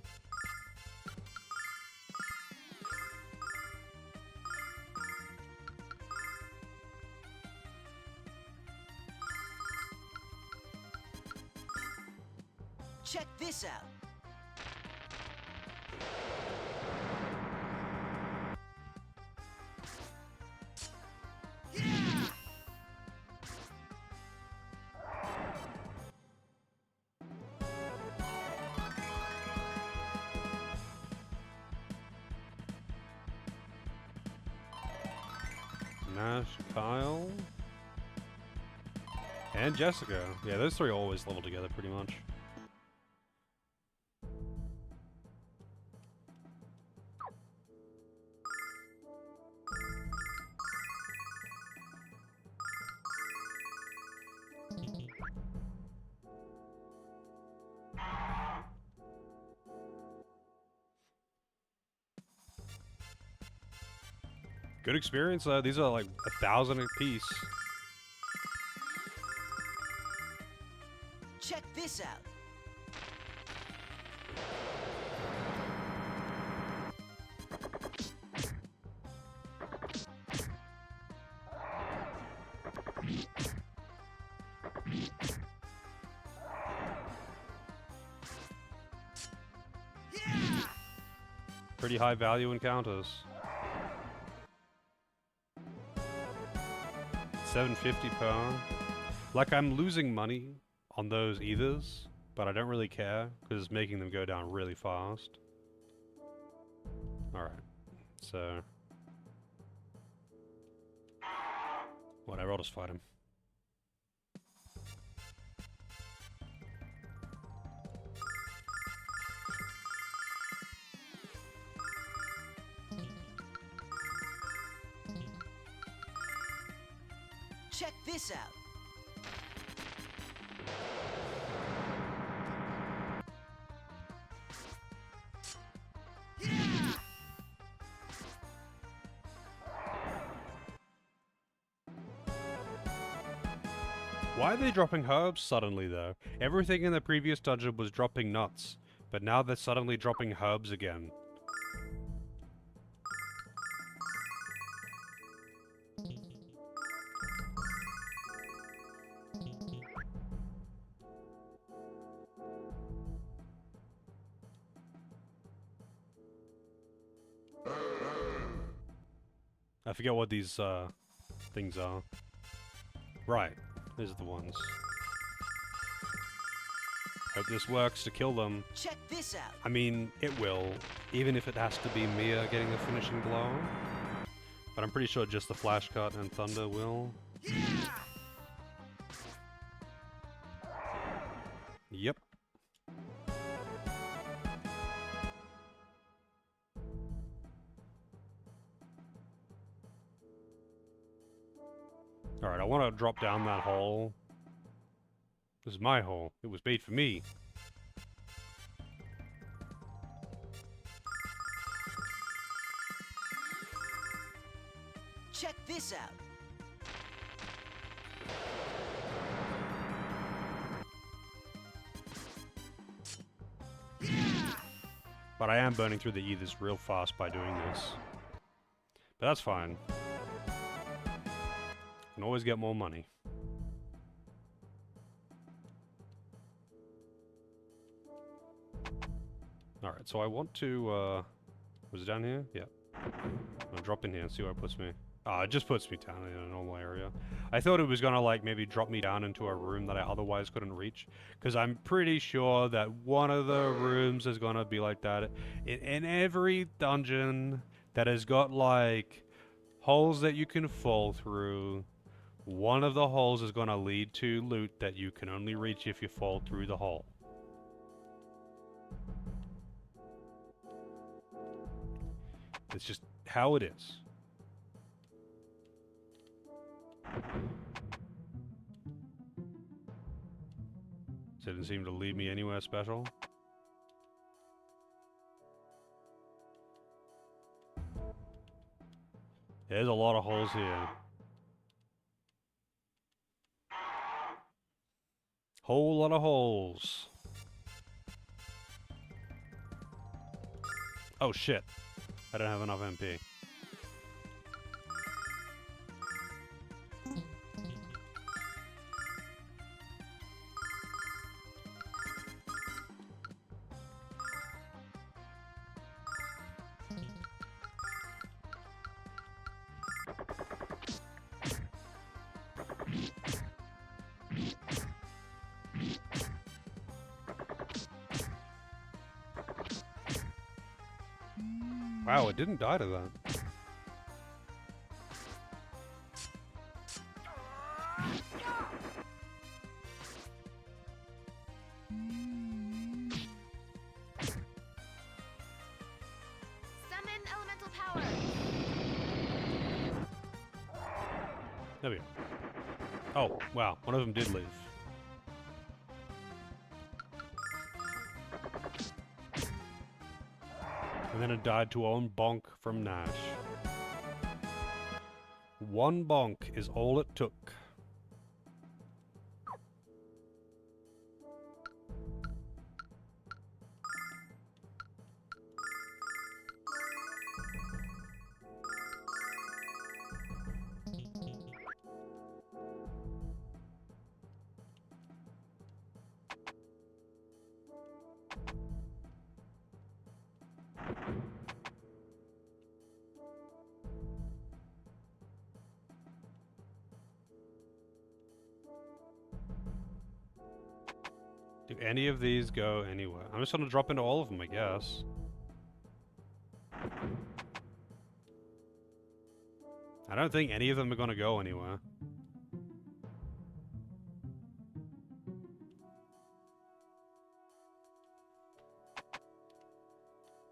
Check this out. Yeah! Nash, Kyle, and Jessica. Yeah, those three always level together pretty much. Good experience, these are like 1,000 a piece. Check this out. Yeah! Pretty high value encounters. 750 per. Like, I'm losing money on those ethers, but I don't really care, because it's making them go down really fast. Alright, so... whatever, I'll just fight him. Check this out. Yeah! Why are they dropping herbs suddenly, though? Everything in the previous dungeon was dropping nuts, but now they're suddenly dropping herbs again. I forget what these things are. Right, these are the ones. Hope this works to kill them. Check this out. I mean, it will, even if it has to be Mia getting the finishing blow. But I'm pretty sure just the Flash Cut and Thunder will. Yep. Alright, I want to drop down that hole. This is my hole. It was made for me. Check this out. But I am burning through the ethers real fast by doing this. But that's fine. Can always get more money. Alright, so I want to, was it down here? Yeah. I'm gonna drop in here and see where it puts me. Ah, it just puts me down in a normal area. I thought it was gonna, like, maybe drop me down into a room that I otherwise couldn't reach. Because I'm pretty sure that one of the rooms is gonna be like that. In every dungeon that has got, like, holes that you can fall through, one of the holes is gonna lead to loot that you can only reach if you fall through the hole. It's just how it is. So it didn't seem to lead me anywhere special. There's a lot of holes here. Whole lot of holes. Oh shit. I don't have enough MP. Wow, it didn't die to that. Summon elemental power. There we go. Oh, wow, one of them did live. And then it died to own bonk from Nash. One bonk is all it took. Do any of these go anywhere? I'm just gonna drop into all of them, I guess. I don't think any of them are gonna go anywhere.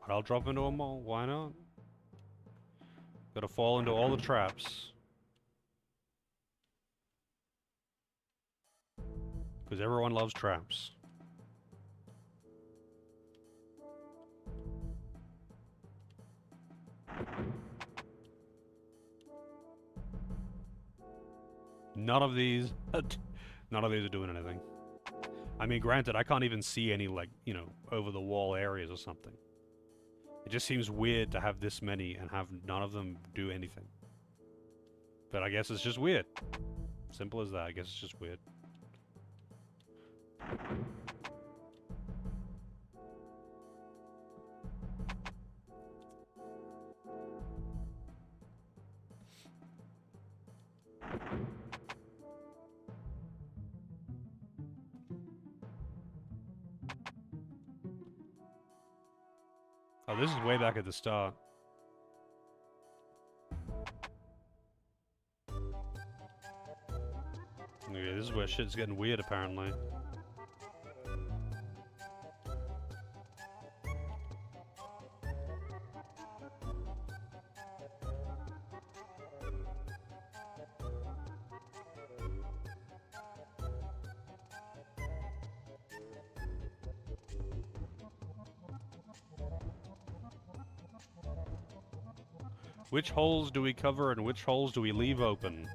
But I'll drop into them all, why not? Gotta fall into all the traps. Because everyone loves traps. None of these are doing anything. I mean, granted, I can't even see any, like, you know, over-the-wall areas or something. It just seems weird to have this many and have none of them do anything. But I guess it's just weird. Simple as that. I guess it's just weird. Oh, this is way back at the start. Okay, this is where shit's getting weird, apparently. Which holes do we cover and which holes do we leave open?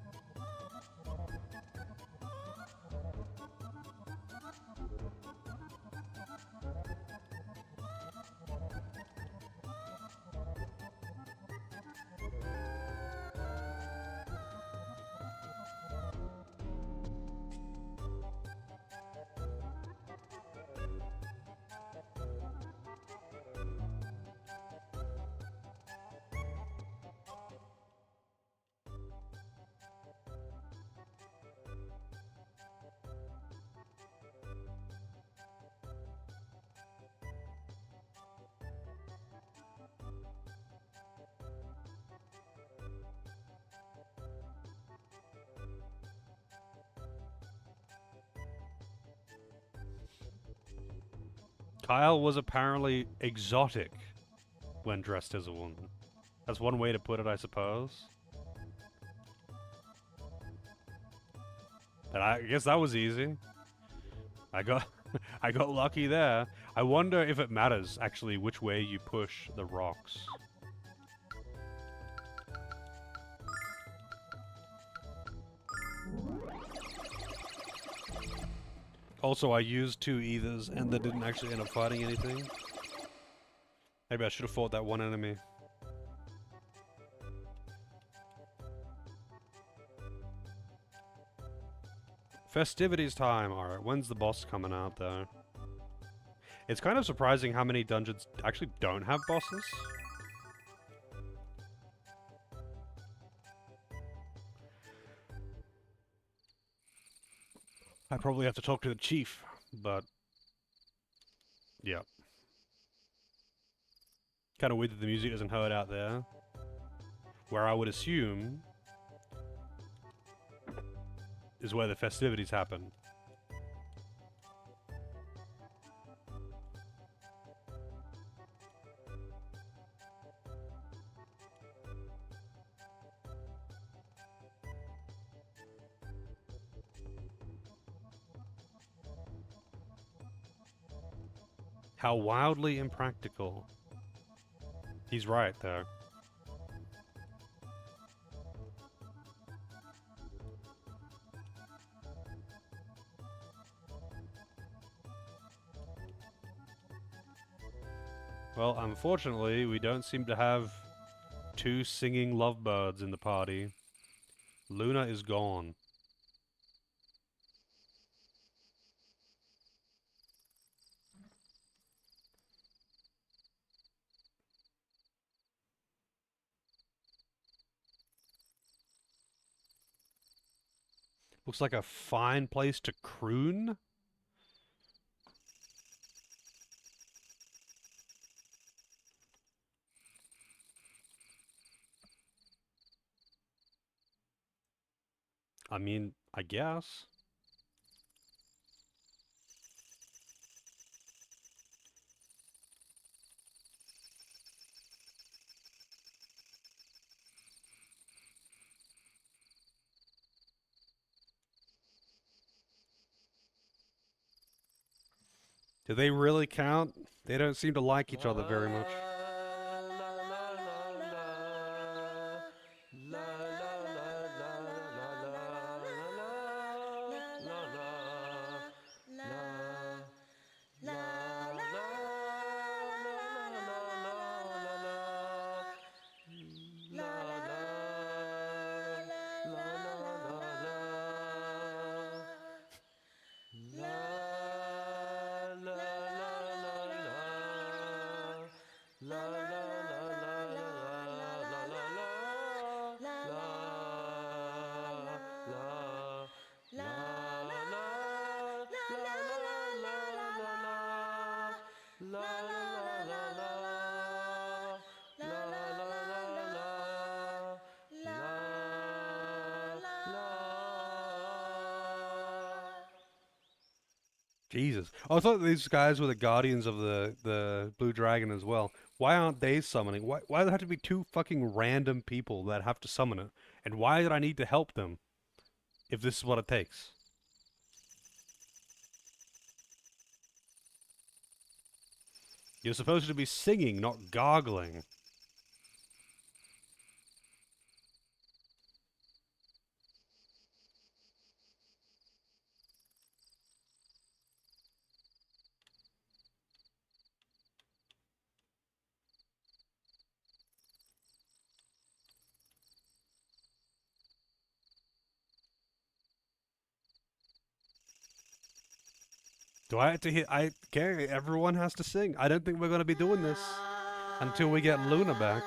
Kyle was apparently exotic when dressed as a woman. That's one way to put it, I suppose. And I guess that was easy. I got I got lucky there. I wonder if it matters actually which way you push the rocks. Also, I used two ethers and they didn't actually end up fighting anything. Maybe I should have fought that one enemy. Festivities time. Alright, when's the boss coming out though? It's kind of surprising how many dungeons actually don't have bosses. I probably have to talk to the chief, but yeah. Kind of weird that the music isn't heard out there, where I would assume is where the festivities happen. How wildly impractical. He's right, though. Well, unfortunately, we don't seem to have two singing lovebirds in the party. Luna is gone. Looks like a fine place to croon. I mean, I guess. Do they really count? They don't seem to like each other very much. Jesus. I thought these guys were the guardians of the Blue Dragon as well. Why aren't they summoning? Why do there have to be two fucking random people that have to summon it? And why did I need to help them if this is what it takes? You're supposed to be singing, not gargling. Do I have to hit? Okay, everyone has to sing. I don't think we're going to be doing this until we get Luna back.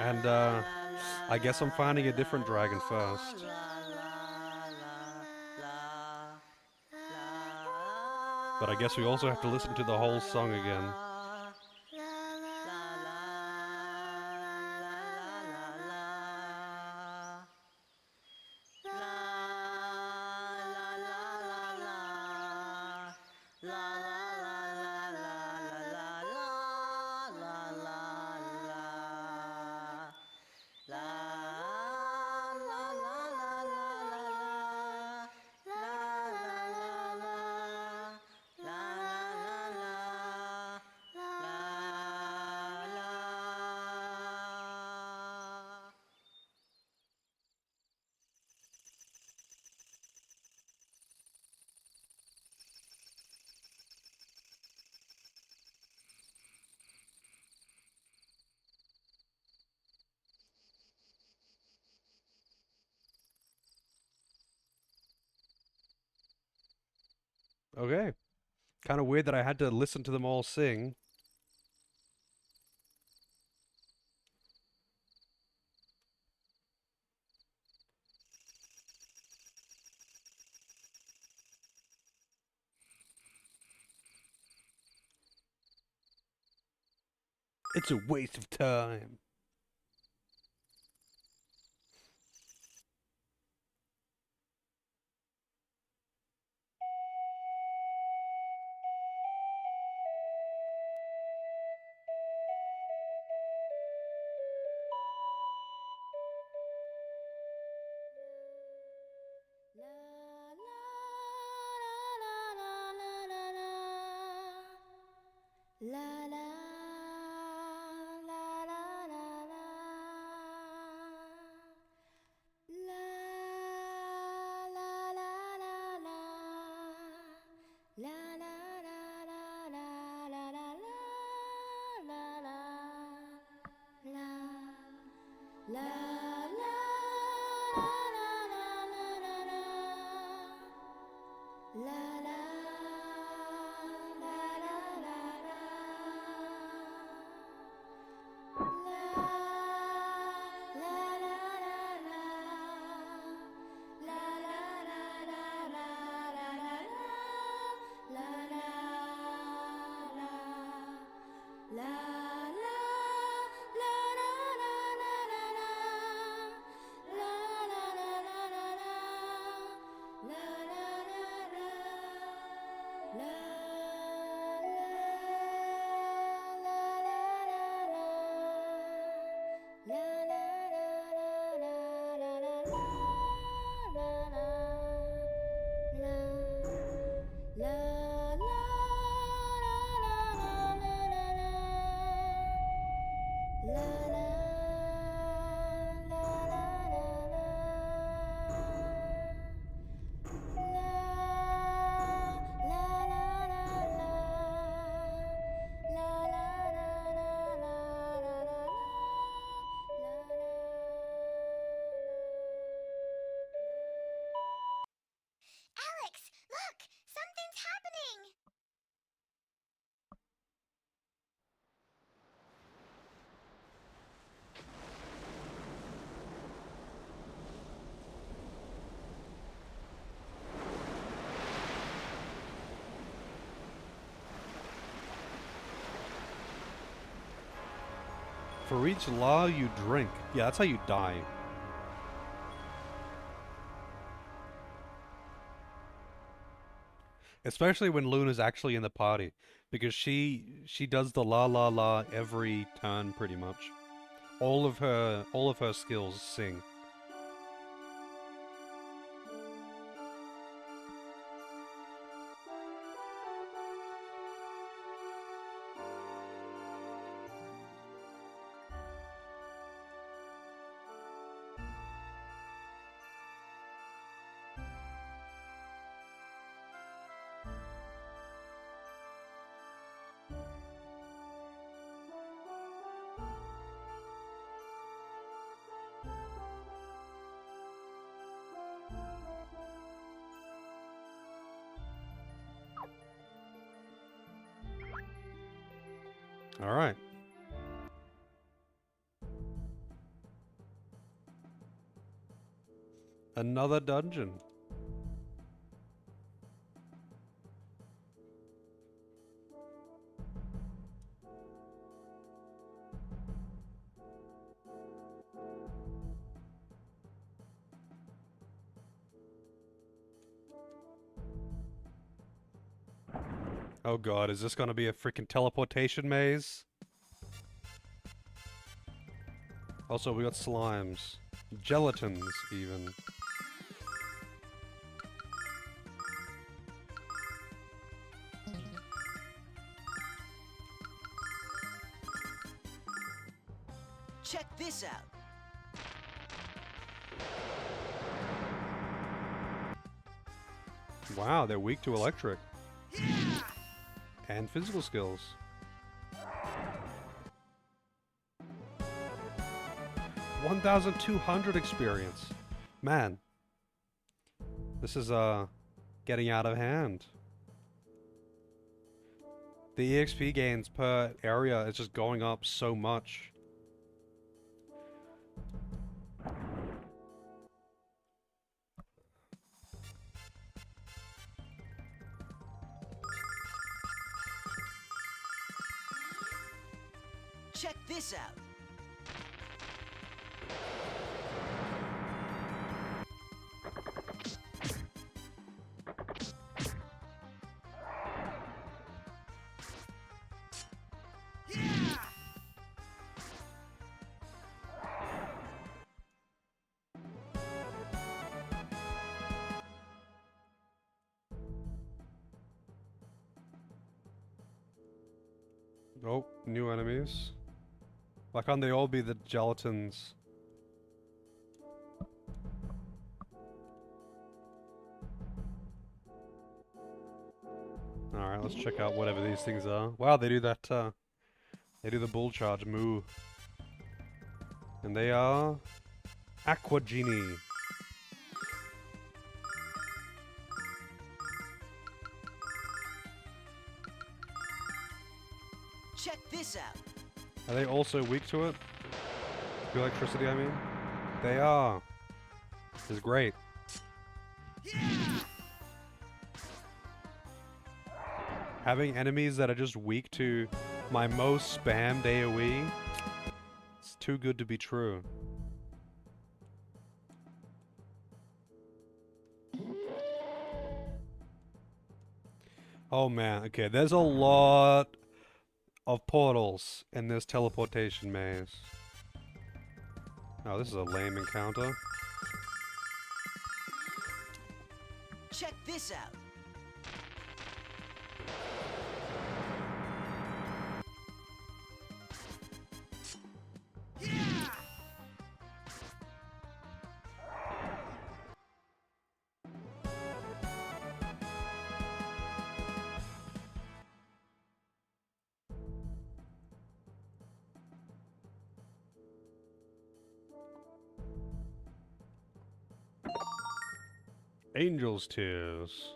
And, I guess I'm finding a different dragon first. But I guess we also have to listen to the whole song again. Okay. Kind of weird that I had to listen to them all sing. It's a waste of time. Alex, look! Something's happening! For each law you drink. Yeah, that's how you die. Especially when Luna's actually in the party, because she does the la la la every turn pretty much. All of her skills sing. All right. Another dungeon. Oh god, is this gonna be a freaking teleportation maze? Also, we got slimes. Gelatins, even. Check this out. Wow, they're weak to electric. And physical skills. 1,200 experience. Man. This is, getting out of hand. The EXP gains per area is just going up so much. Check this out. Oh, new enemies. Why can't they all be the gelatins? Alright, let's check out whatever these things are. Wow, they do that, they do the bull charge moo. And they are... Aqua Genie. Check this out. Are they also weak to it? To electricity, I mean? They are. This is great. Having enemies that are just weak to my most spammed AoE, it's too good to be true. Oh man, okay, there's a lot of portals in this teleportation maze. Oh, this is a lame encounter. Check this out. Angel's Tears.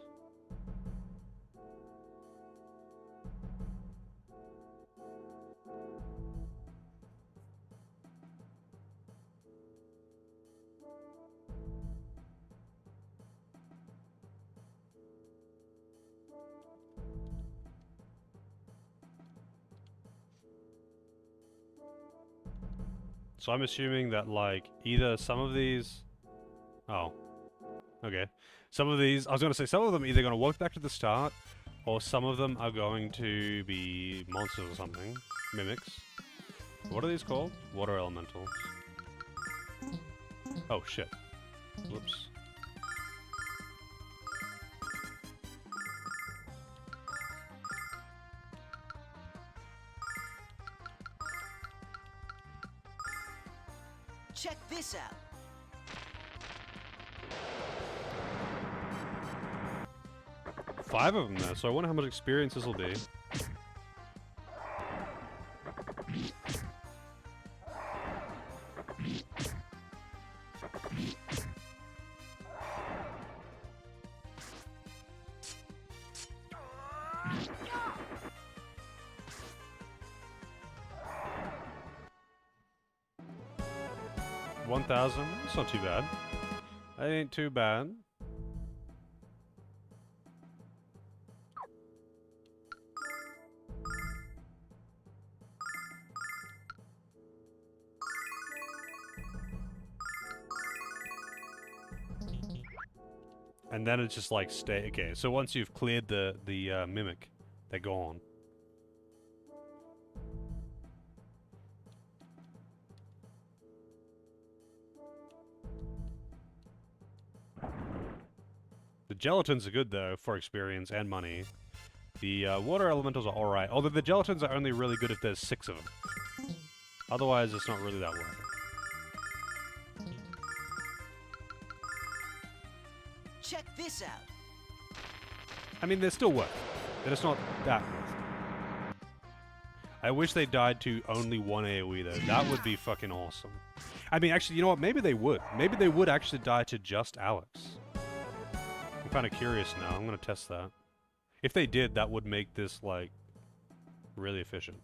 So I'm assuming that, like, either some of these... Oh. Okay. Some of these, I was going to say, some of them are either going to walk back to the start, or some of them are going to be monsters or something. Mimics. What are these called? Water elementals. Oh, shit. Whoops. Check this out. Five of them there, so I wonder how much experience this will be. $1,000. That's not too bad. That ain't too bad. And then it's just like stay. Okay, so once you've cleared the mimic, they're gone. The gelatins are good though for experience and money. The water elementals are alright, although the gelatins are only really good if there's 6 of them. Otherwise, it's not really that worth it. Check this out. I mean, they're still worth it, but it's not that worth it. I wish they died to only 1 AoE though. That would be fucking awesome. I mean, actually, you know what? Maybe they would. Maybe they would actually die to just Alex. I'm kind of curious now. I'm gonna test that. If they did, that would make this, like, really efficient.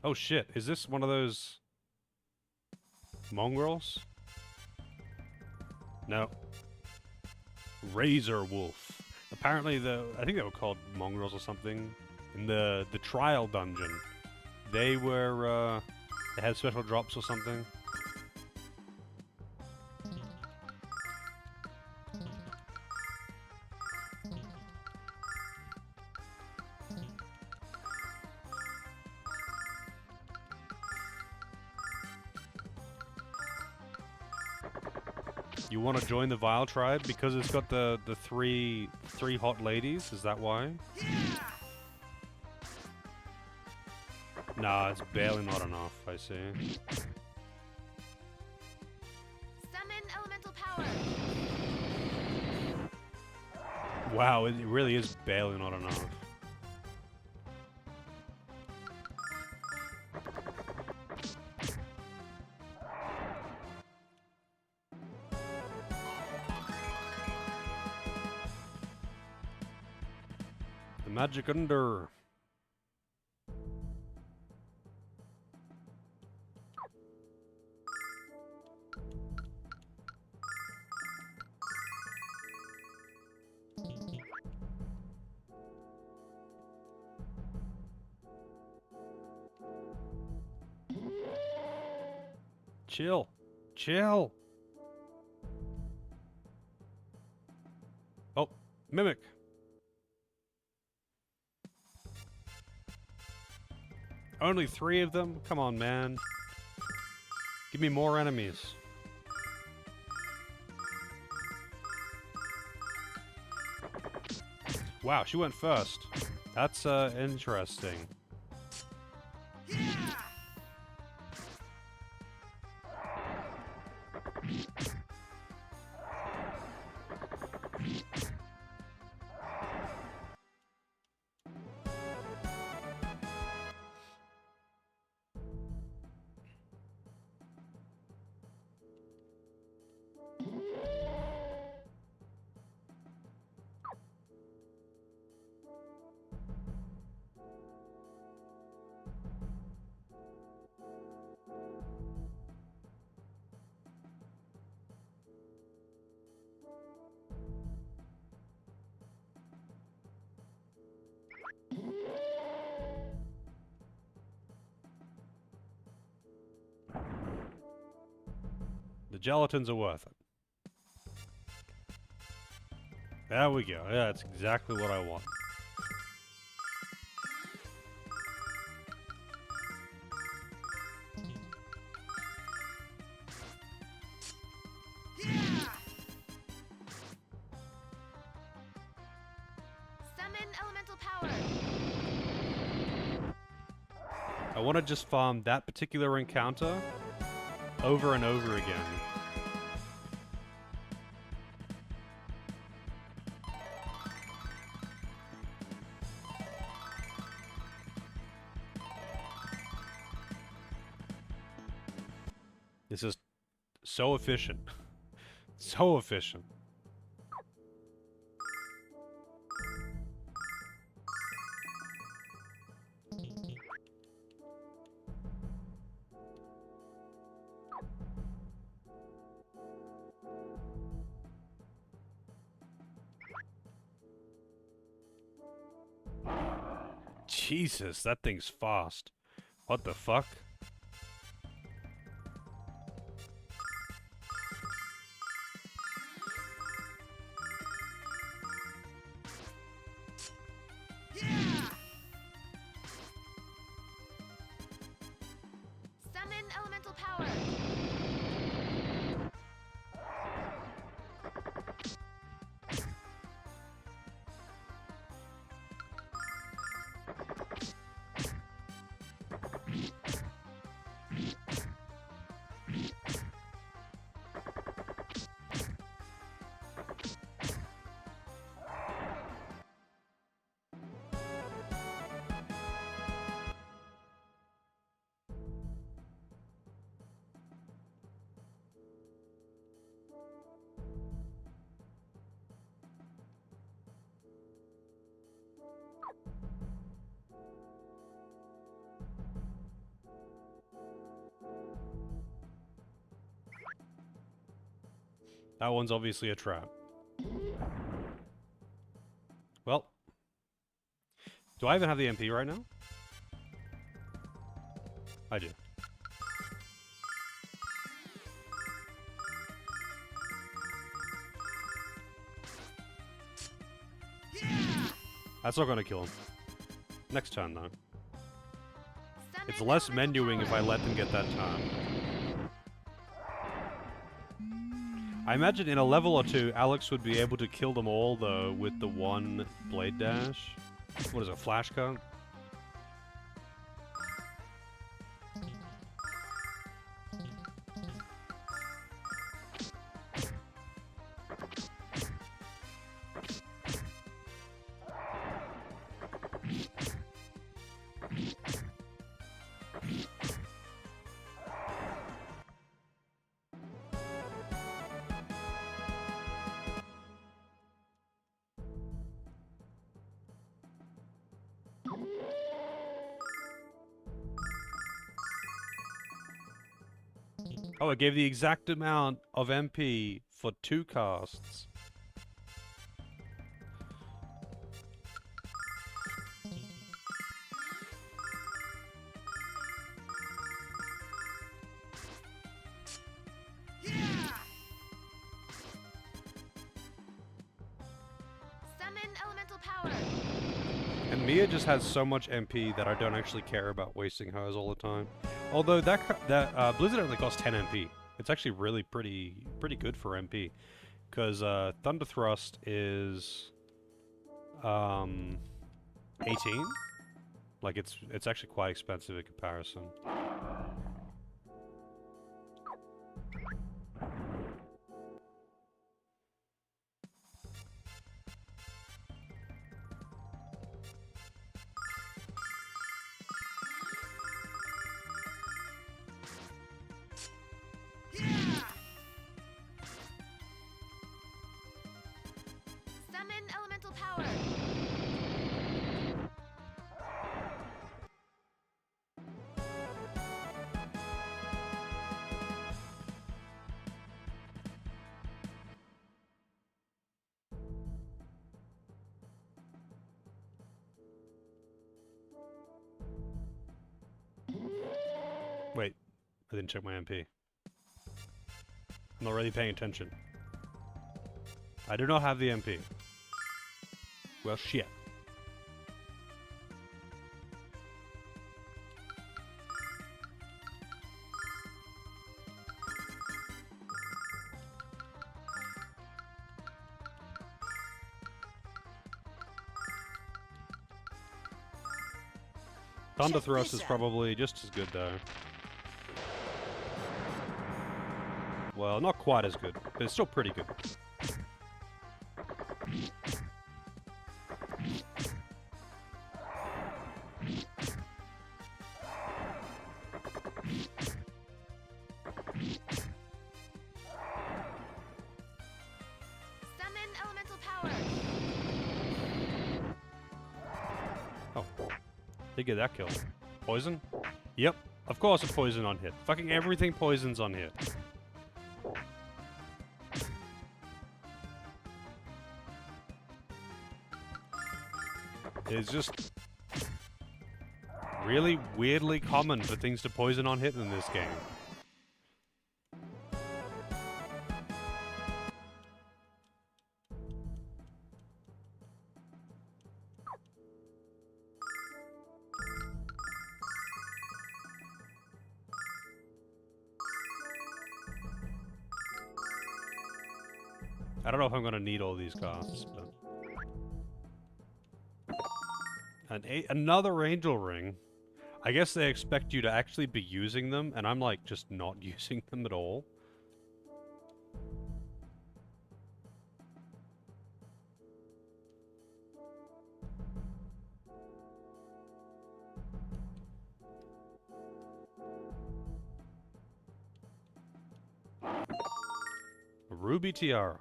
Oh shit, is this one of those mongrels? No. Razor Wolf. Apparently I think they were called mongrels or something. In the trial dungeon. They were, they had special drops or something. You want to join the Vile tribe because it's got the three hot ladies? Is that why? Nah, it's barely not enough, I see. Summon elemental power. Wow, it really is barely not enough. The magic under. Chill. Chill. Oh, Mimic. Only 3 of them? Come on, man. Give me more enemies. Wow, she went first. That's, interesting. The gelatins are worth it. There we go. Yeah, that's exactly what I want. Summon elemental power. I want to just farm that particular encounter over and over again. This is so efficient. So efficient. Jesus, that thing's fast. What the fuck? Summon elemental power. That one's obviously a trap. Well. Do I even have the MP right now? I do. That's not gonna kill him. Next turn, though. Summon It's less elemental menuing if I power. let them get that turn. I imagine in a level or two, Alex would be able to kill them all, though, with the one blade dash. What is it, flash cut? Oh, it gave the exact amount of MP for 2 casts. Summon elemental power. And Mia just has so much MP that I don't actually care about wasting hers all the time. Although that Blizzard only costs 10 MP. It's actually really pretty good for MP. Because Thunder Thrust is 18. Like it's actually quite expensive in comparison. Summon elemental power. Wait, I didn't check my MP. I'm not really paying attention. I do not have the MP. Well, shit. Thunder Check Thrust this is out. probably just as good, though. Well, not quite as good, but it's still pretty good. Summon elemental power. Oh. Did get that kill. Poison? Yep. Of course a poison on hit. Fucking everything poisons on hit. It's just really weirdly common for things to poison on hit in this game. I don't know if I'm gonna need all these casts, but... Another Angel Ring. I guess they expect you to actually be using them, and I'm like just not using them at all. A Ruby Tiara.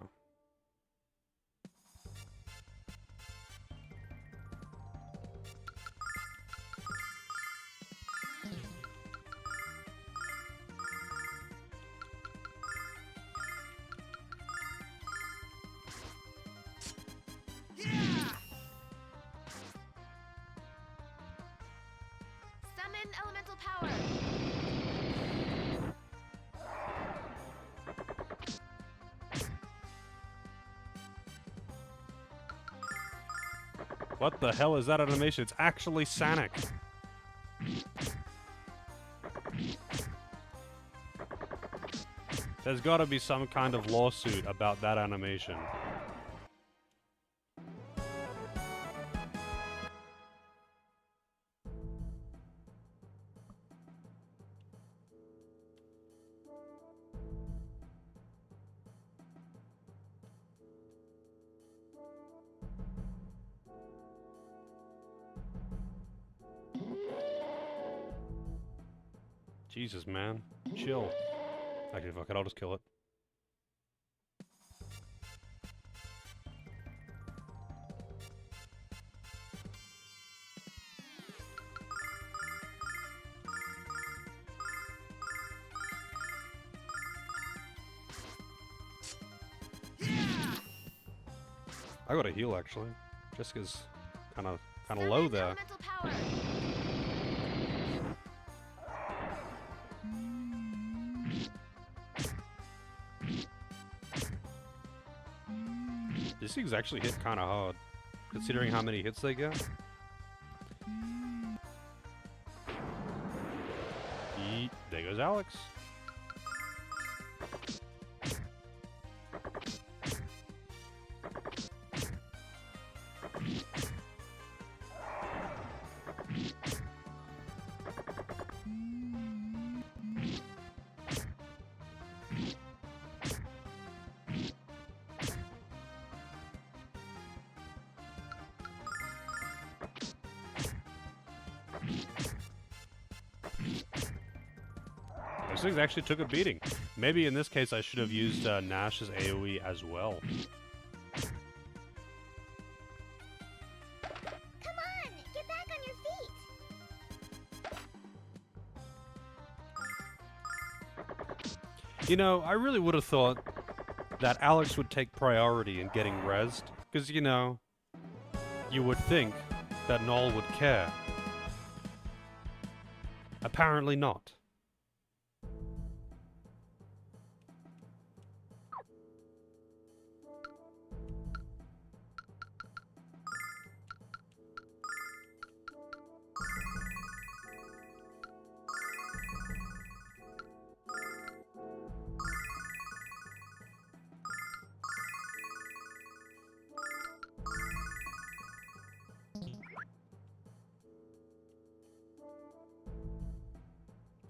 Summon elemental power. What the hell is that animation? It's actually Sonic. There's gotta be some kind of lawsuit about that animation. Jesus, man. Chill. Actually, fuck it, I'll just kill it. I got a heal, actually. Jessica's kind of low Summon there. elemental power. These things actually hit kind of hard, considering how many hits they get. There goes Alex. Those things actually took a beating. Maybe in this case I should have used Nash's AoE as well. Come on, get back on your feet. You know, I really would have thought that Alex would take priority in getting rezzed, because, you know, you would think that Noel would care. Apparently not.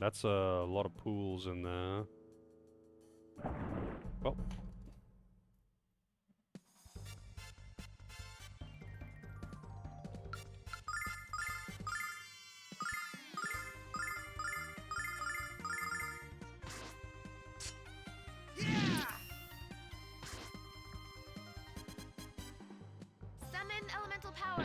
That's a lot of pools in there. Well. Summon elemental power.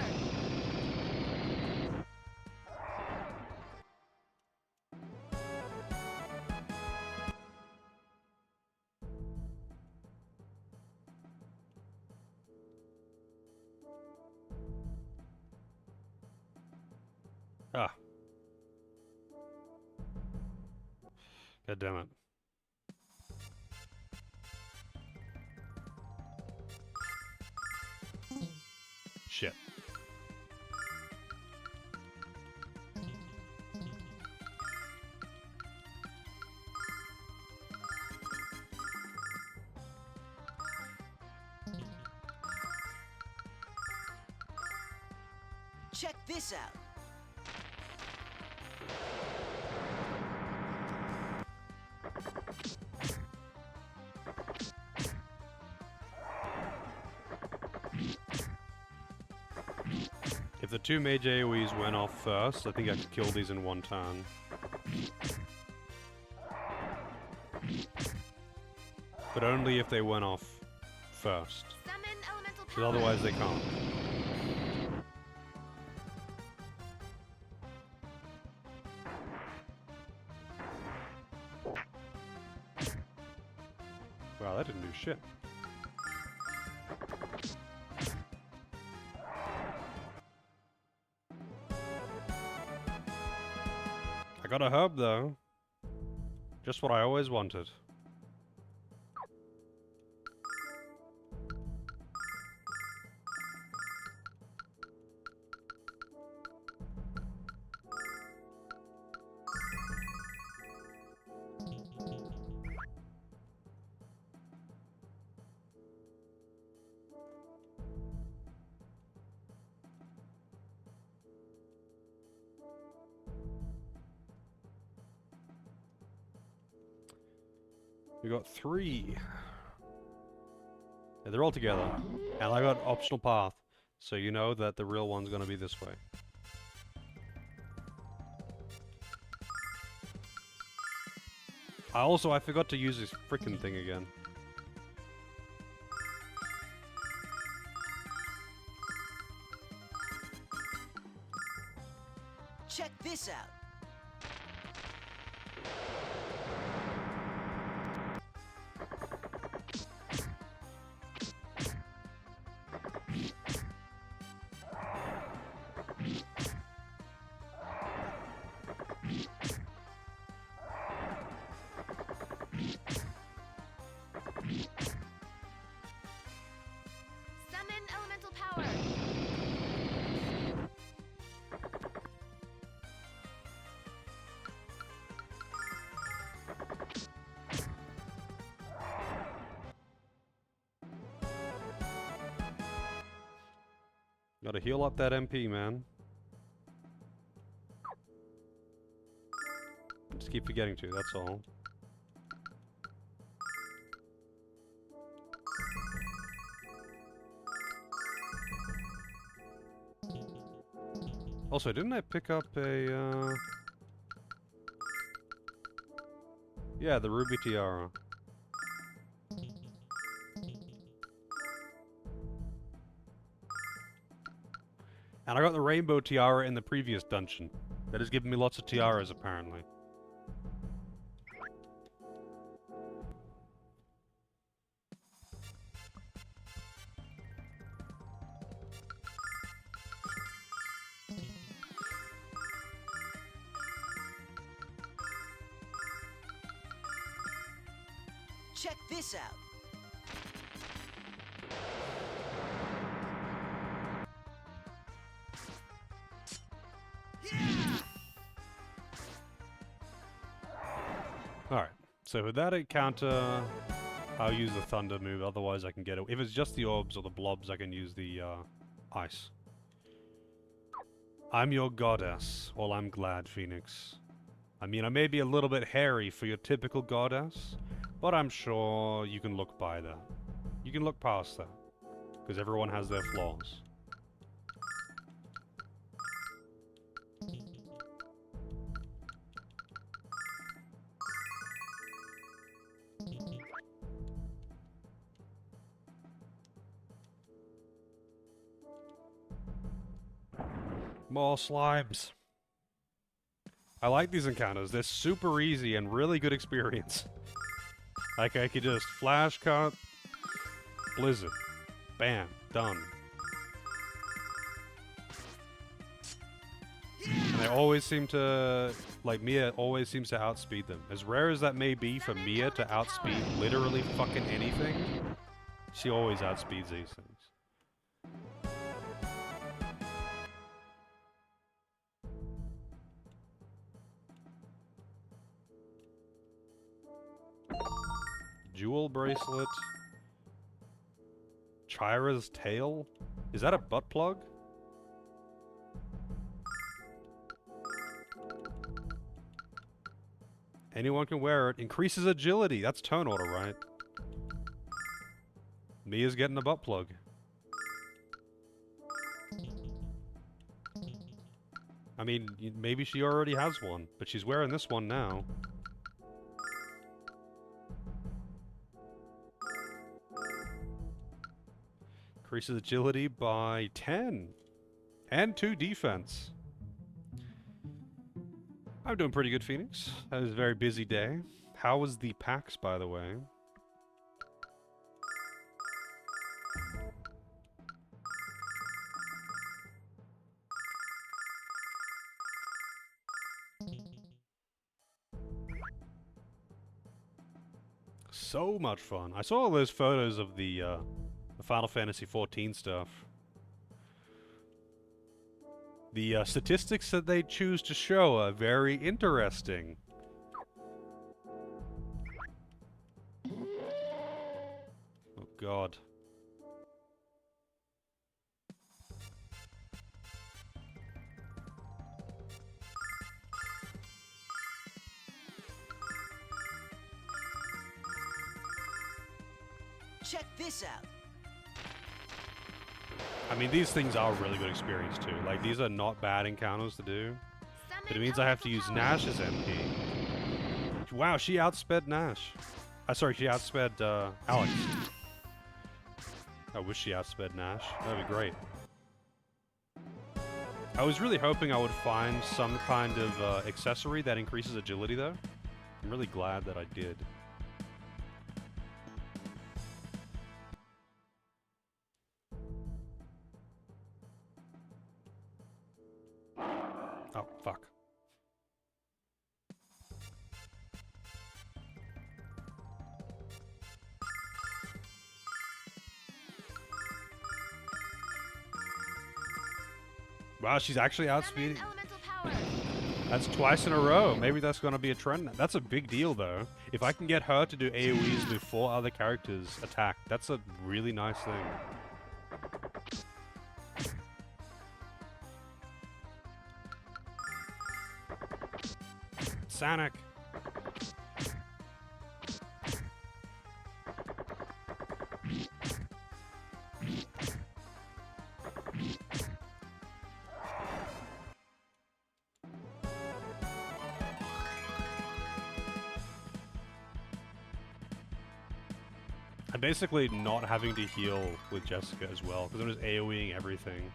Ah. God damn it. Shit. Check this out. If the two mage AoEs went off first, I think I could kill these in one turn. But only if they went off first. Summon elemental Because power. otherwise they can't. Wow, that didn't do shit. I got a herb though. Just what I always wanted. We got 3. Yeah, they're all together. And I got optional path. So you know that the real one's gonna be this way. I forgot to use this frickin' thing again. Check this out. Summon elemental power. Gotta heal up that MP, man. Just keep forgetting to, that's all. Also, didn't I pick up a, yeah, the ruby tiara. And I got the rainbow tiara in the previous dungeon. That has given me lots of tiaras, apparently. Check this out. Alright, so with that encounter, I'll use the thunder move, otherwise I can get it. If it's just the orbs or the blobs, I can use the ice. I'm your goddess. Well, I'm glad, Phoenix. I mean, I may be a little bit hairy for your typical goddess, but I'm sure you can look by that. You can look past that. Because everyone has their flaws. More slimes. I like these encounters. They're super easy and really good experience. Like, I could just flash cut, blizzard, bam, done. And they always seem to, like, Mia always seems to outspeed them. As rare as that may be for Mia to outspeed literally fucking anything, she always outspeeds these things. Jewel bracelet. Chira's tail? Is that a butt plug? Anyone can wear it. Increases agility. That's turn order, right? Mia's getting a butt plug. I mean, maybe she already has one, but she's wearing this one now. Increases agility by 10. And 2 defense. I'm doing pretty good, Phoenix. That was a very busy day. How was the PAX, by the way? So much fun. I saw all those photos of the Final Fantasy XIV stuff. The statistics that they choose to show are very interesting. Oh god. Check this out. I mean, these things are a really good experience too. Like, these are not bad encounters to do. But it means I have to use Nash's MP. Wow, she outsped Nash. Sorry, she outsped Alex. I wish she outsped Nash. That'd be great. I was really hoping I would find some kind of accessory that increases agility, though. I'm really glad that I did. Oh, fuck. Wow, she's actually outspeeding. Elemental power. That's twice in a row. Maybe that's going to be a trend. That's a big deal, though. If I can get her to do AoEs before other characters attack, that's a really nice thing. Sonic. I'm basically not having to heal with Jessica as well, because I'm just AoEing everything.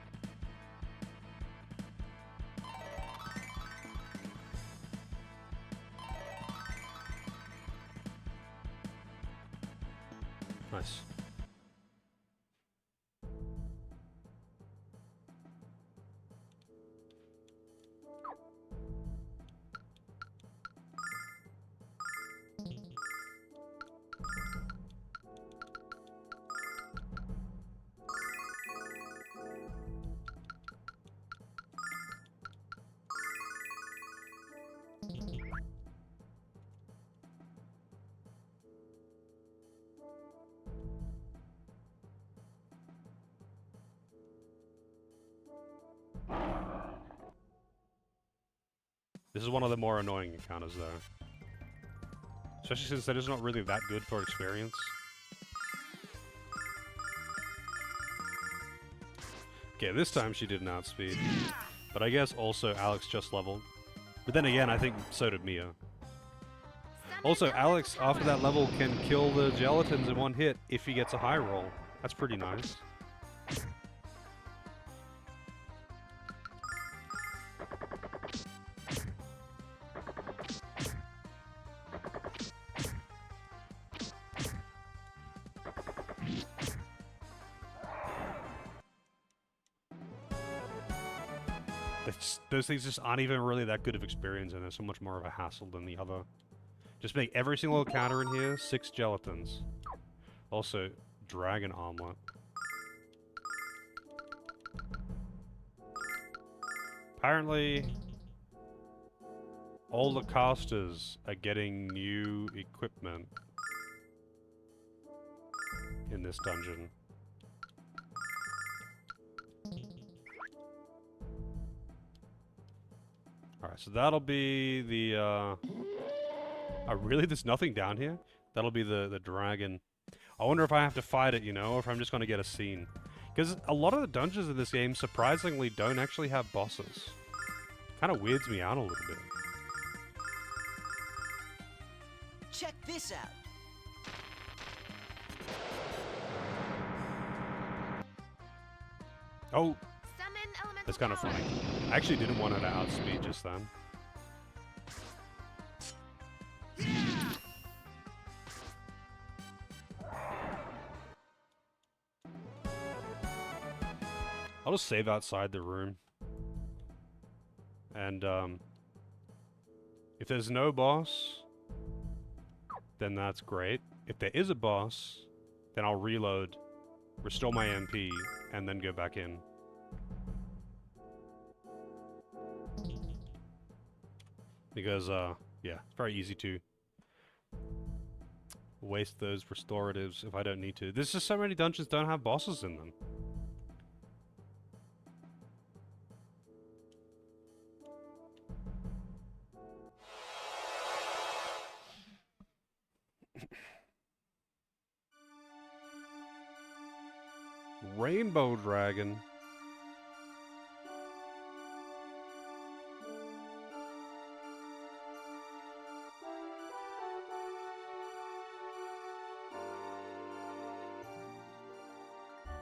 Nice. This is one of the more annoying encounters, though. Especially since that is not really that good for experience. Okay, this time she didn't outspeed. But I guess also Alex just leveled. But then again, I think so did Mia. Summon Also, elemental Alex, power. after that level, can kill the gelatins in one hit if he gets a high roll. That's pretty nice. Those things just aren't even really that good of experience, and they're so much more of a hassle than the other. Just make every single encounter in here 6 gelatins. Also, dragon omelet. Apparently, all the casters are getting new equipment in this dungeon. Alright, so that'll be the, Oh, really? There's nothing down here? That'll be the dragon. I wonder if I have to fight it, you know, or if I'm just gonna get a scene. Because a lot of the dungeons in this game, surprisingly, don't actually have bosses. Kind of weirds me out a little bit. Check this out. Oh, Summon elemental that's kind of power. funny. I actually didn't want her to outspeed just then. I'll just save outside the room. And, if there's no boss, then that's great. If there is a boss, then I'll reload, restore my MP, and then go back in. Because, yeah, it's very easy to waste those restoratives if I don't need to. There's just so many dungeons don't have bosses in them. Rainbow Dragon.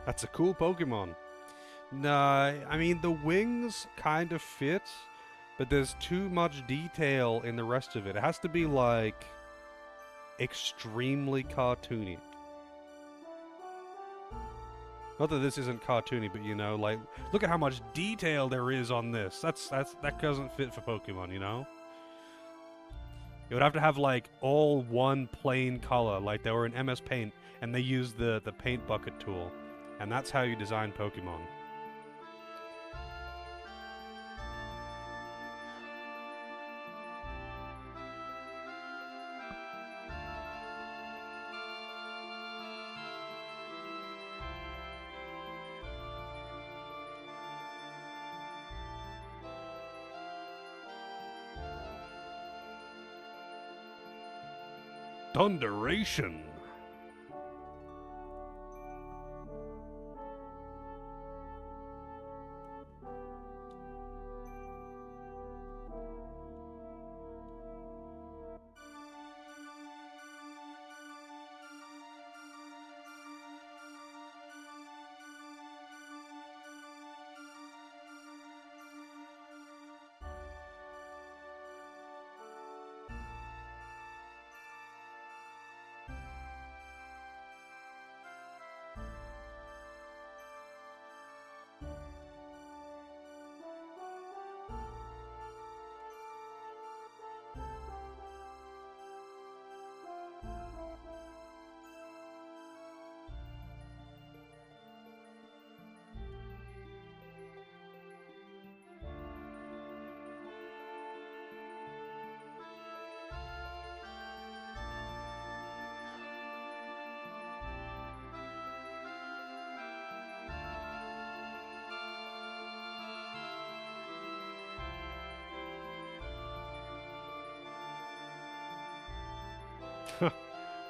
That's a cool Pokemon. Nah, I mean, the wings kind of fit, but there's too much detail in the rest of it. It has to be, like, extremely cartoony. Not that this isn't cartoony, but, you know, like, look at how much detail there is on this. That doesn't fit for Pokemon, you know? It would have to have, like, all one plain color, like they were in MS Paint, and they used the paint bucket tool. And that's how you design Pokemon. Thunderation!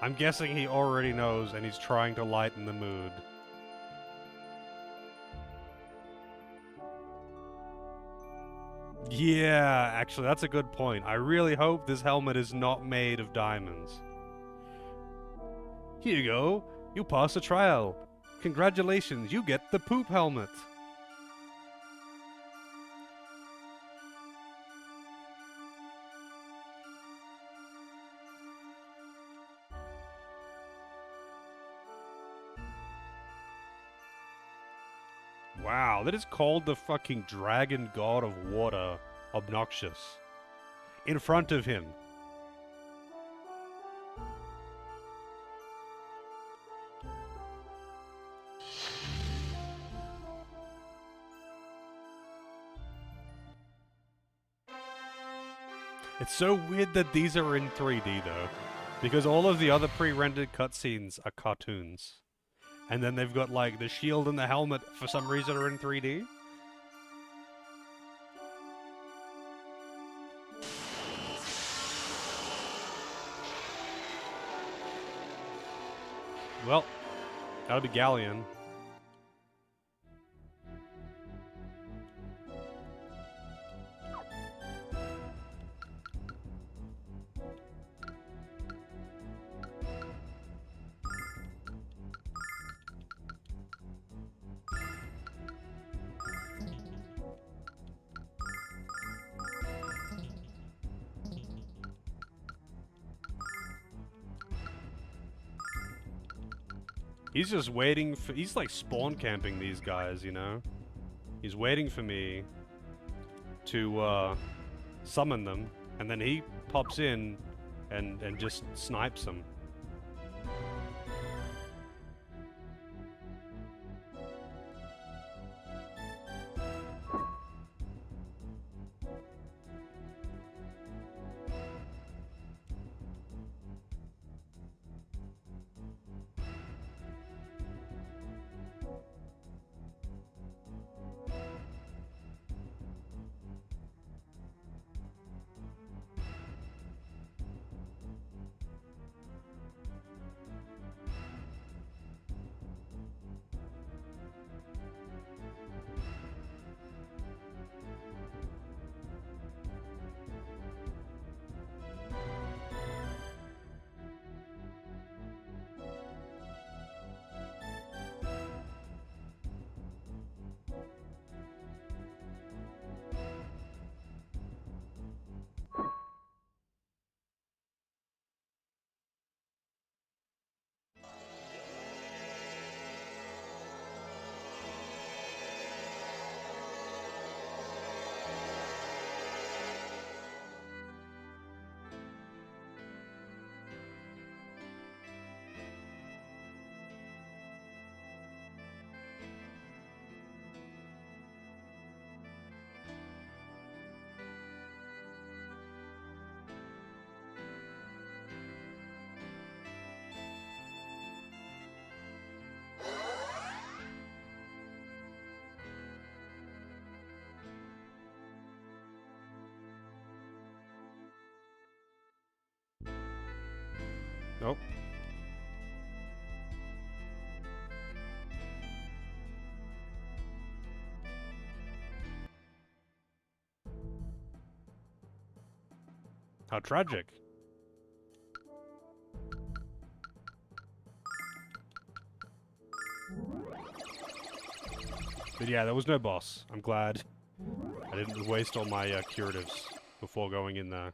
I'm guessing he already knows and he's trying to lighten the mood. Yeah, actually, that's a good point. I really hope this helmet is not made of diamonds. Here you go. You passed the trial. Congratulations, you get the poop helmet. Wow, that is called the fucking dragon god of water. Obnoxious. In front of him. It's so weird that these are in 3D though, because all of the other pre-rendered cutscenes are cartoons. And then they've got like the shield and the helmet for some reason are in 3D. Well, that'll be Galleon. He's just waiting for... He's like spawn camping these guys, you know? He's waiting for me to summon them, and then he pops in and just snipes them. Nope. How tragic. But yeah, there was no boss. I'm glad I didn't waste all my curatives before going in there.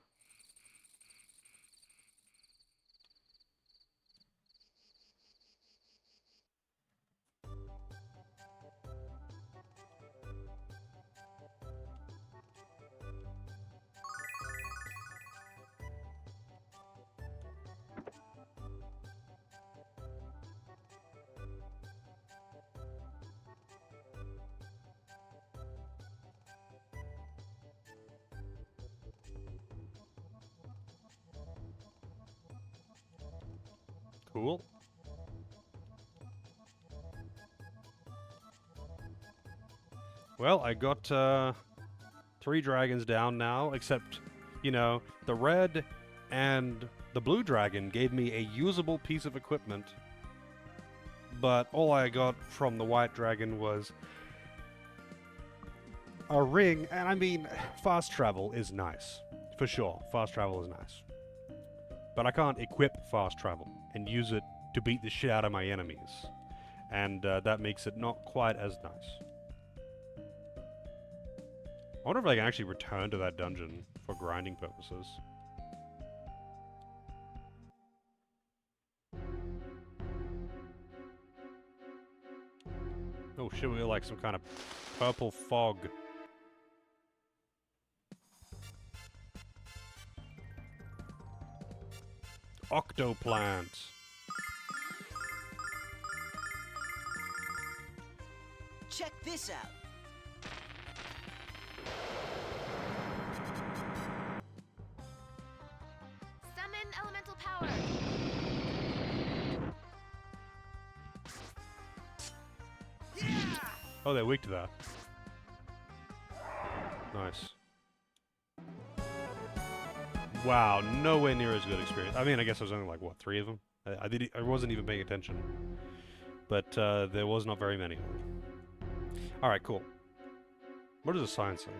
Cool. Well, I got 3 dragons down now, except, you know, the red and the blue dragon gave me a usable piece of equipment, but all I got from the white dragon was a ring, and I mean, fast travel is nice. For sure, fast travel is nice. But I can't equip fast travel and use it to beat the shit out of my enemies. And that makes it not quite as nice. I wonder if I can actually return to that dungeon for grinding purposes. Oh shit, we're like some kind of purple fog. Octoplant. Check this out. Summon elemental power. Oh, they're weak to that. Nice. Wow, nowhere near as good experience. I mean, I guess there was only like, what, 3 of them? I wasn't even paying attention. But there was not very many of them. Alright, cool. What does the sign say?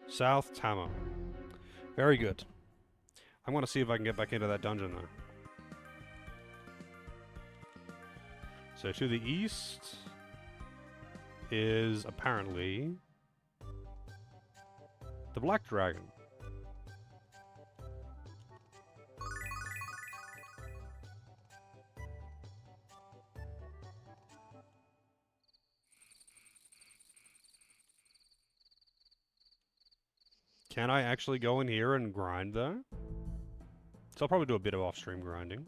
South Tamo. Very good. I'm going to see if I can get back into that dungeon, though. So to the east is apparently the Black Dragon. Can I actually go in here and grind, though? So I'll probably do a bit of off-stream grinding.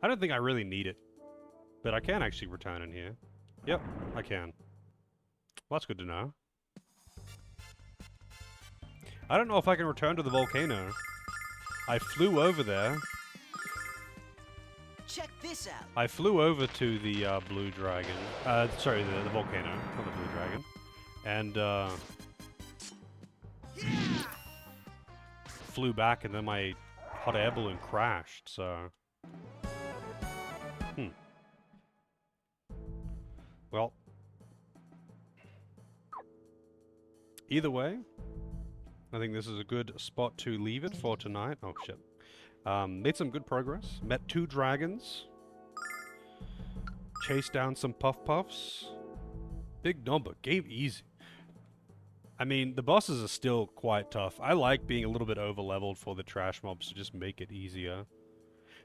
I don't think I really need it, but I can actually return in here. Yep, I can. Well, that's good to know. I don't know if I can return to the volcano. I flew over there. Check this out. I flew over to the blue dragon. Sorry, the volcano, not the blue dragon. And flew back, and then my hot air balloon crashed, so... Well... Either way, I think this is a good spot to leave it for tonight. Oh, shit. Made some good progress. Met 2 dragons. Chased down some puff-puffs. Big number. Game easy. I mean, the bosses are still quite tough. I like being a little bit over-leveled for the trash mobs to just make it easier.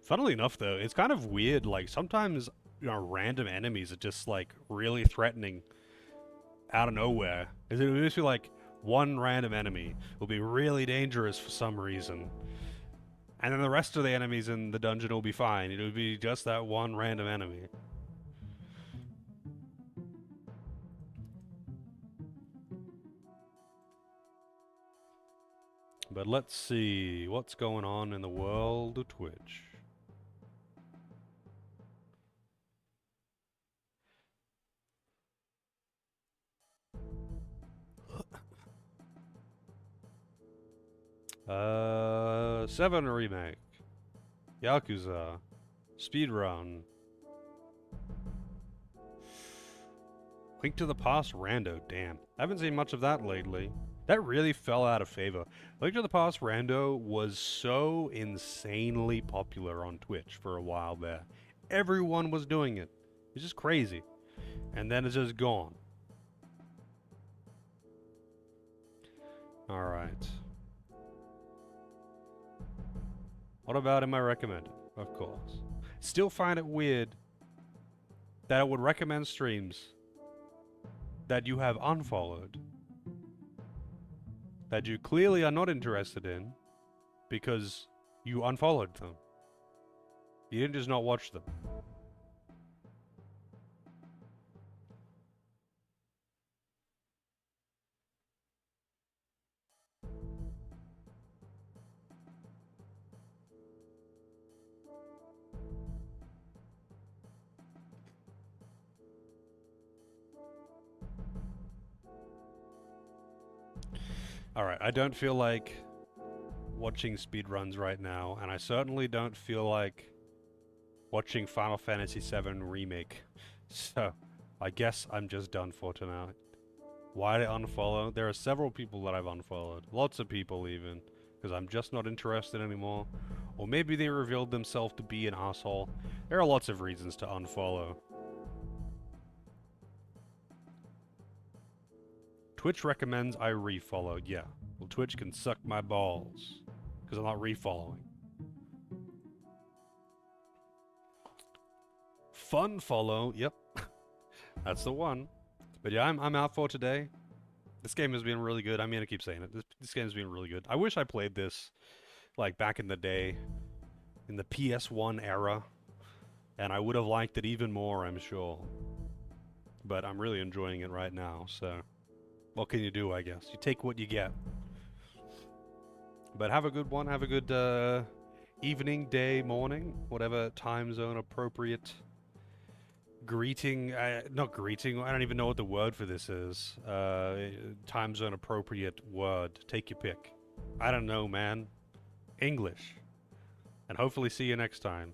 Funnily enough, though, it's kind of weird. Like, sometimes, you know, random enemies are just, like, really threatening out of nowhere. It would just be like, one random enemy will be really dangerous for some reason. And then the rest of the enemies in the dungeon will be fine. It would be just that one random enemy. But let's see what's going on in the world of Twitch. Seven remake, Yakuza, speedrun, Link to the Past Rando. Damn, I haven't seen much of that lately. That really fell out of favor. Link to the Past Rando was so insanely popular on Twitch for a while there. Everyone was doing it. It's just crazy. And then it's just gone. Alright. What about am I recommended? Of course. Still find it weird that I would recommend streams that you have unfollowed, that you clearly are not interested in, because you unfollowed them. You didn't just not watch them. Alright, I don't feel like watching speedruns right now, and I certainly don't feel like watching Final Fantasy VII Remake. So, I guess I'm just done for tonight. Why did I unfollow? There are several people that I've unfollowed. Lots of people even. Because I'm just not interested anymore. Or maybe they revealed themselves to be an asshole. There are lots of reasons to unfollow. Twitch recommends I refollow. Yeah. Well, Twitch can suck my balls. Because I'm not refollowing. Fun follow. Yep. That's the one. But yeah, I'm out for today. This game has been really good. I'm gonna keep saying it. This game's been really good. I wish I played this, like, back in the day. In the PS1 era. And I would have liked it even more, I'm sure. But I'm really enjoying it right now, so... What can you do, I guess? You take what you get. But have a good one. Have a good, evening, day, morning. Whatever time zone appropriate... Greeting, not greeting, I don't even know what the word for this is. Time zone appropriate word. Take your pick. I don't know, man. English. And hopefully see you next time.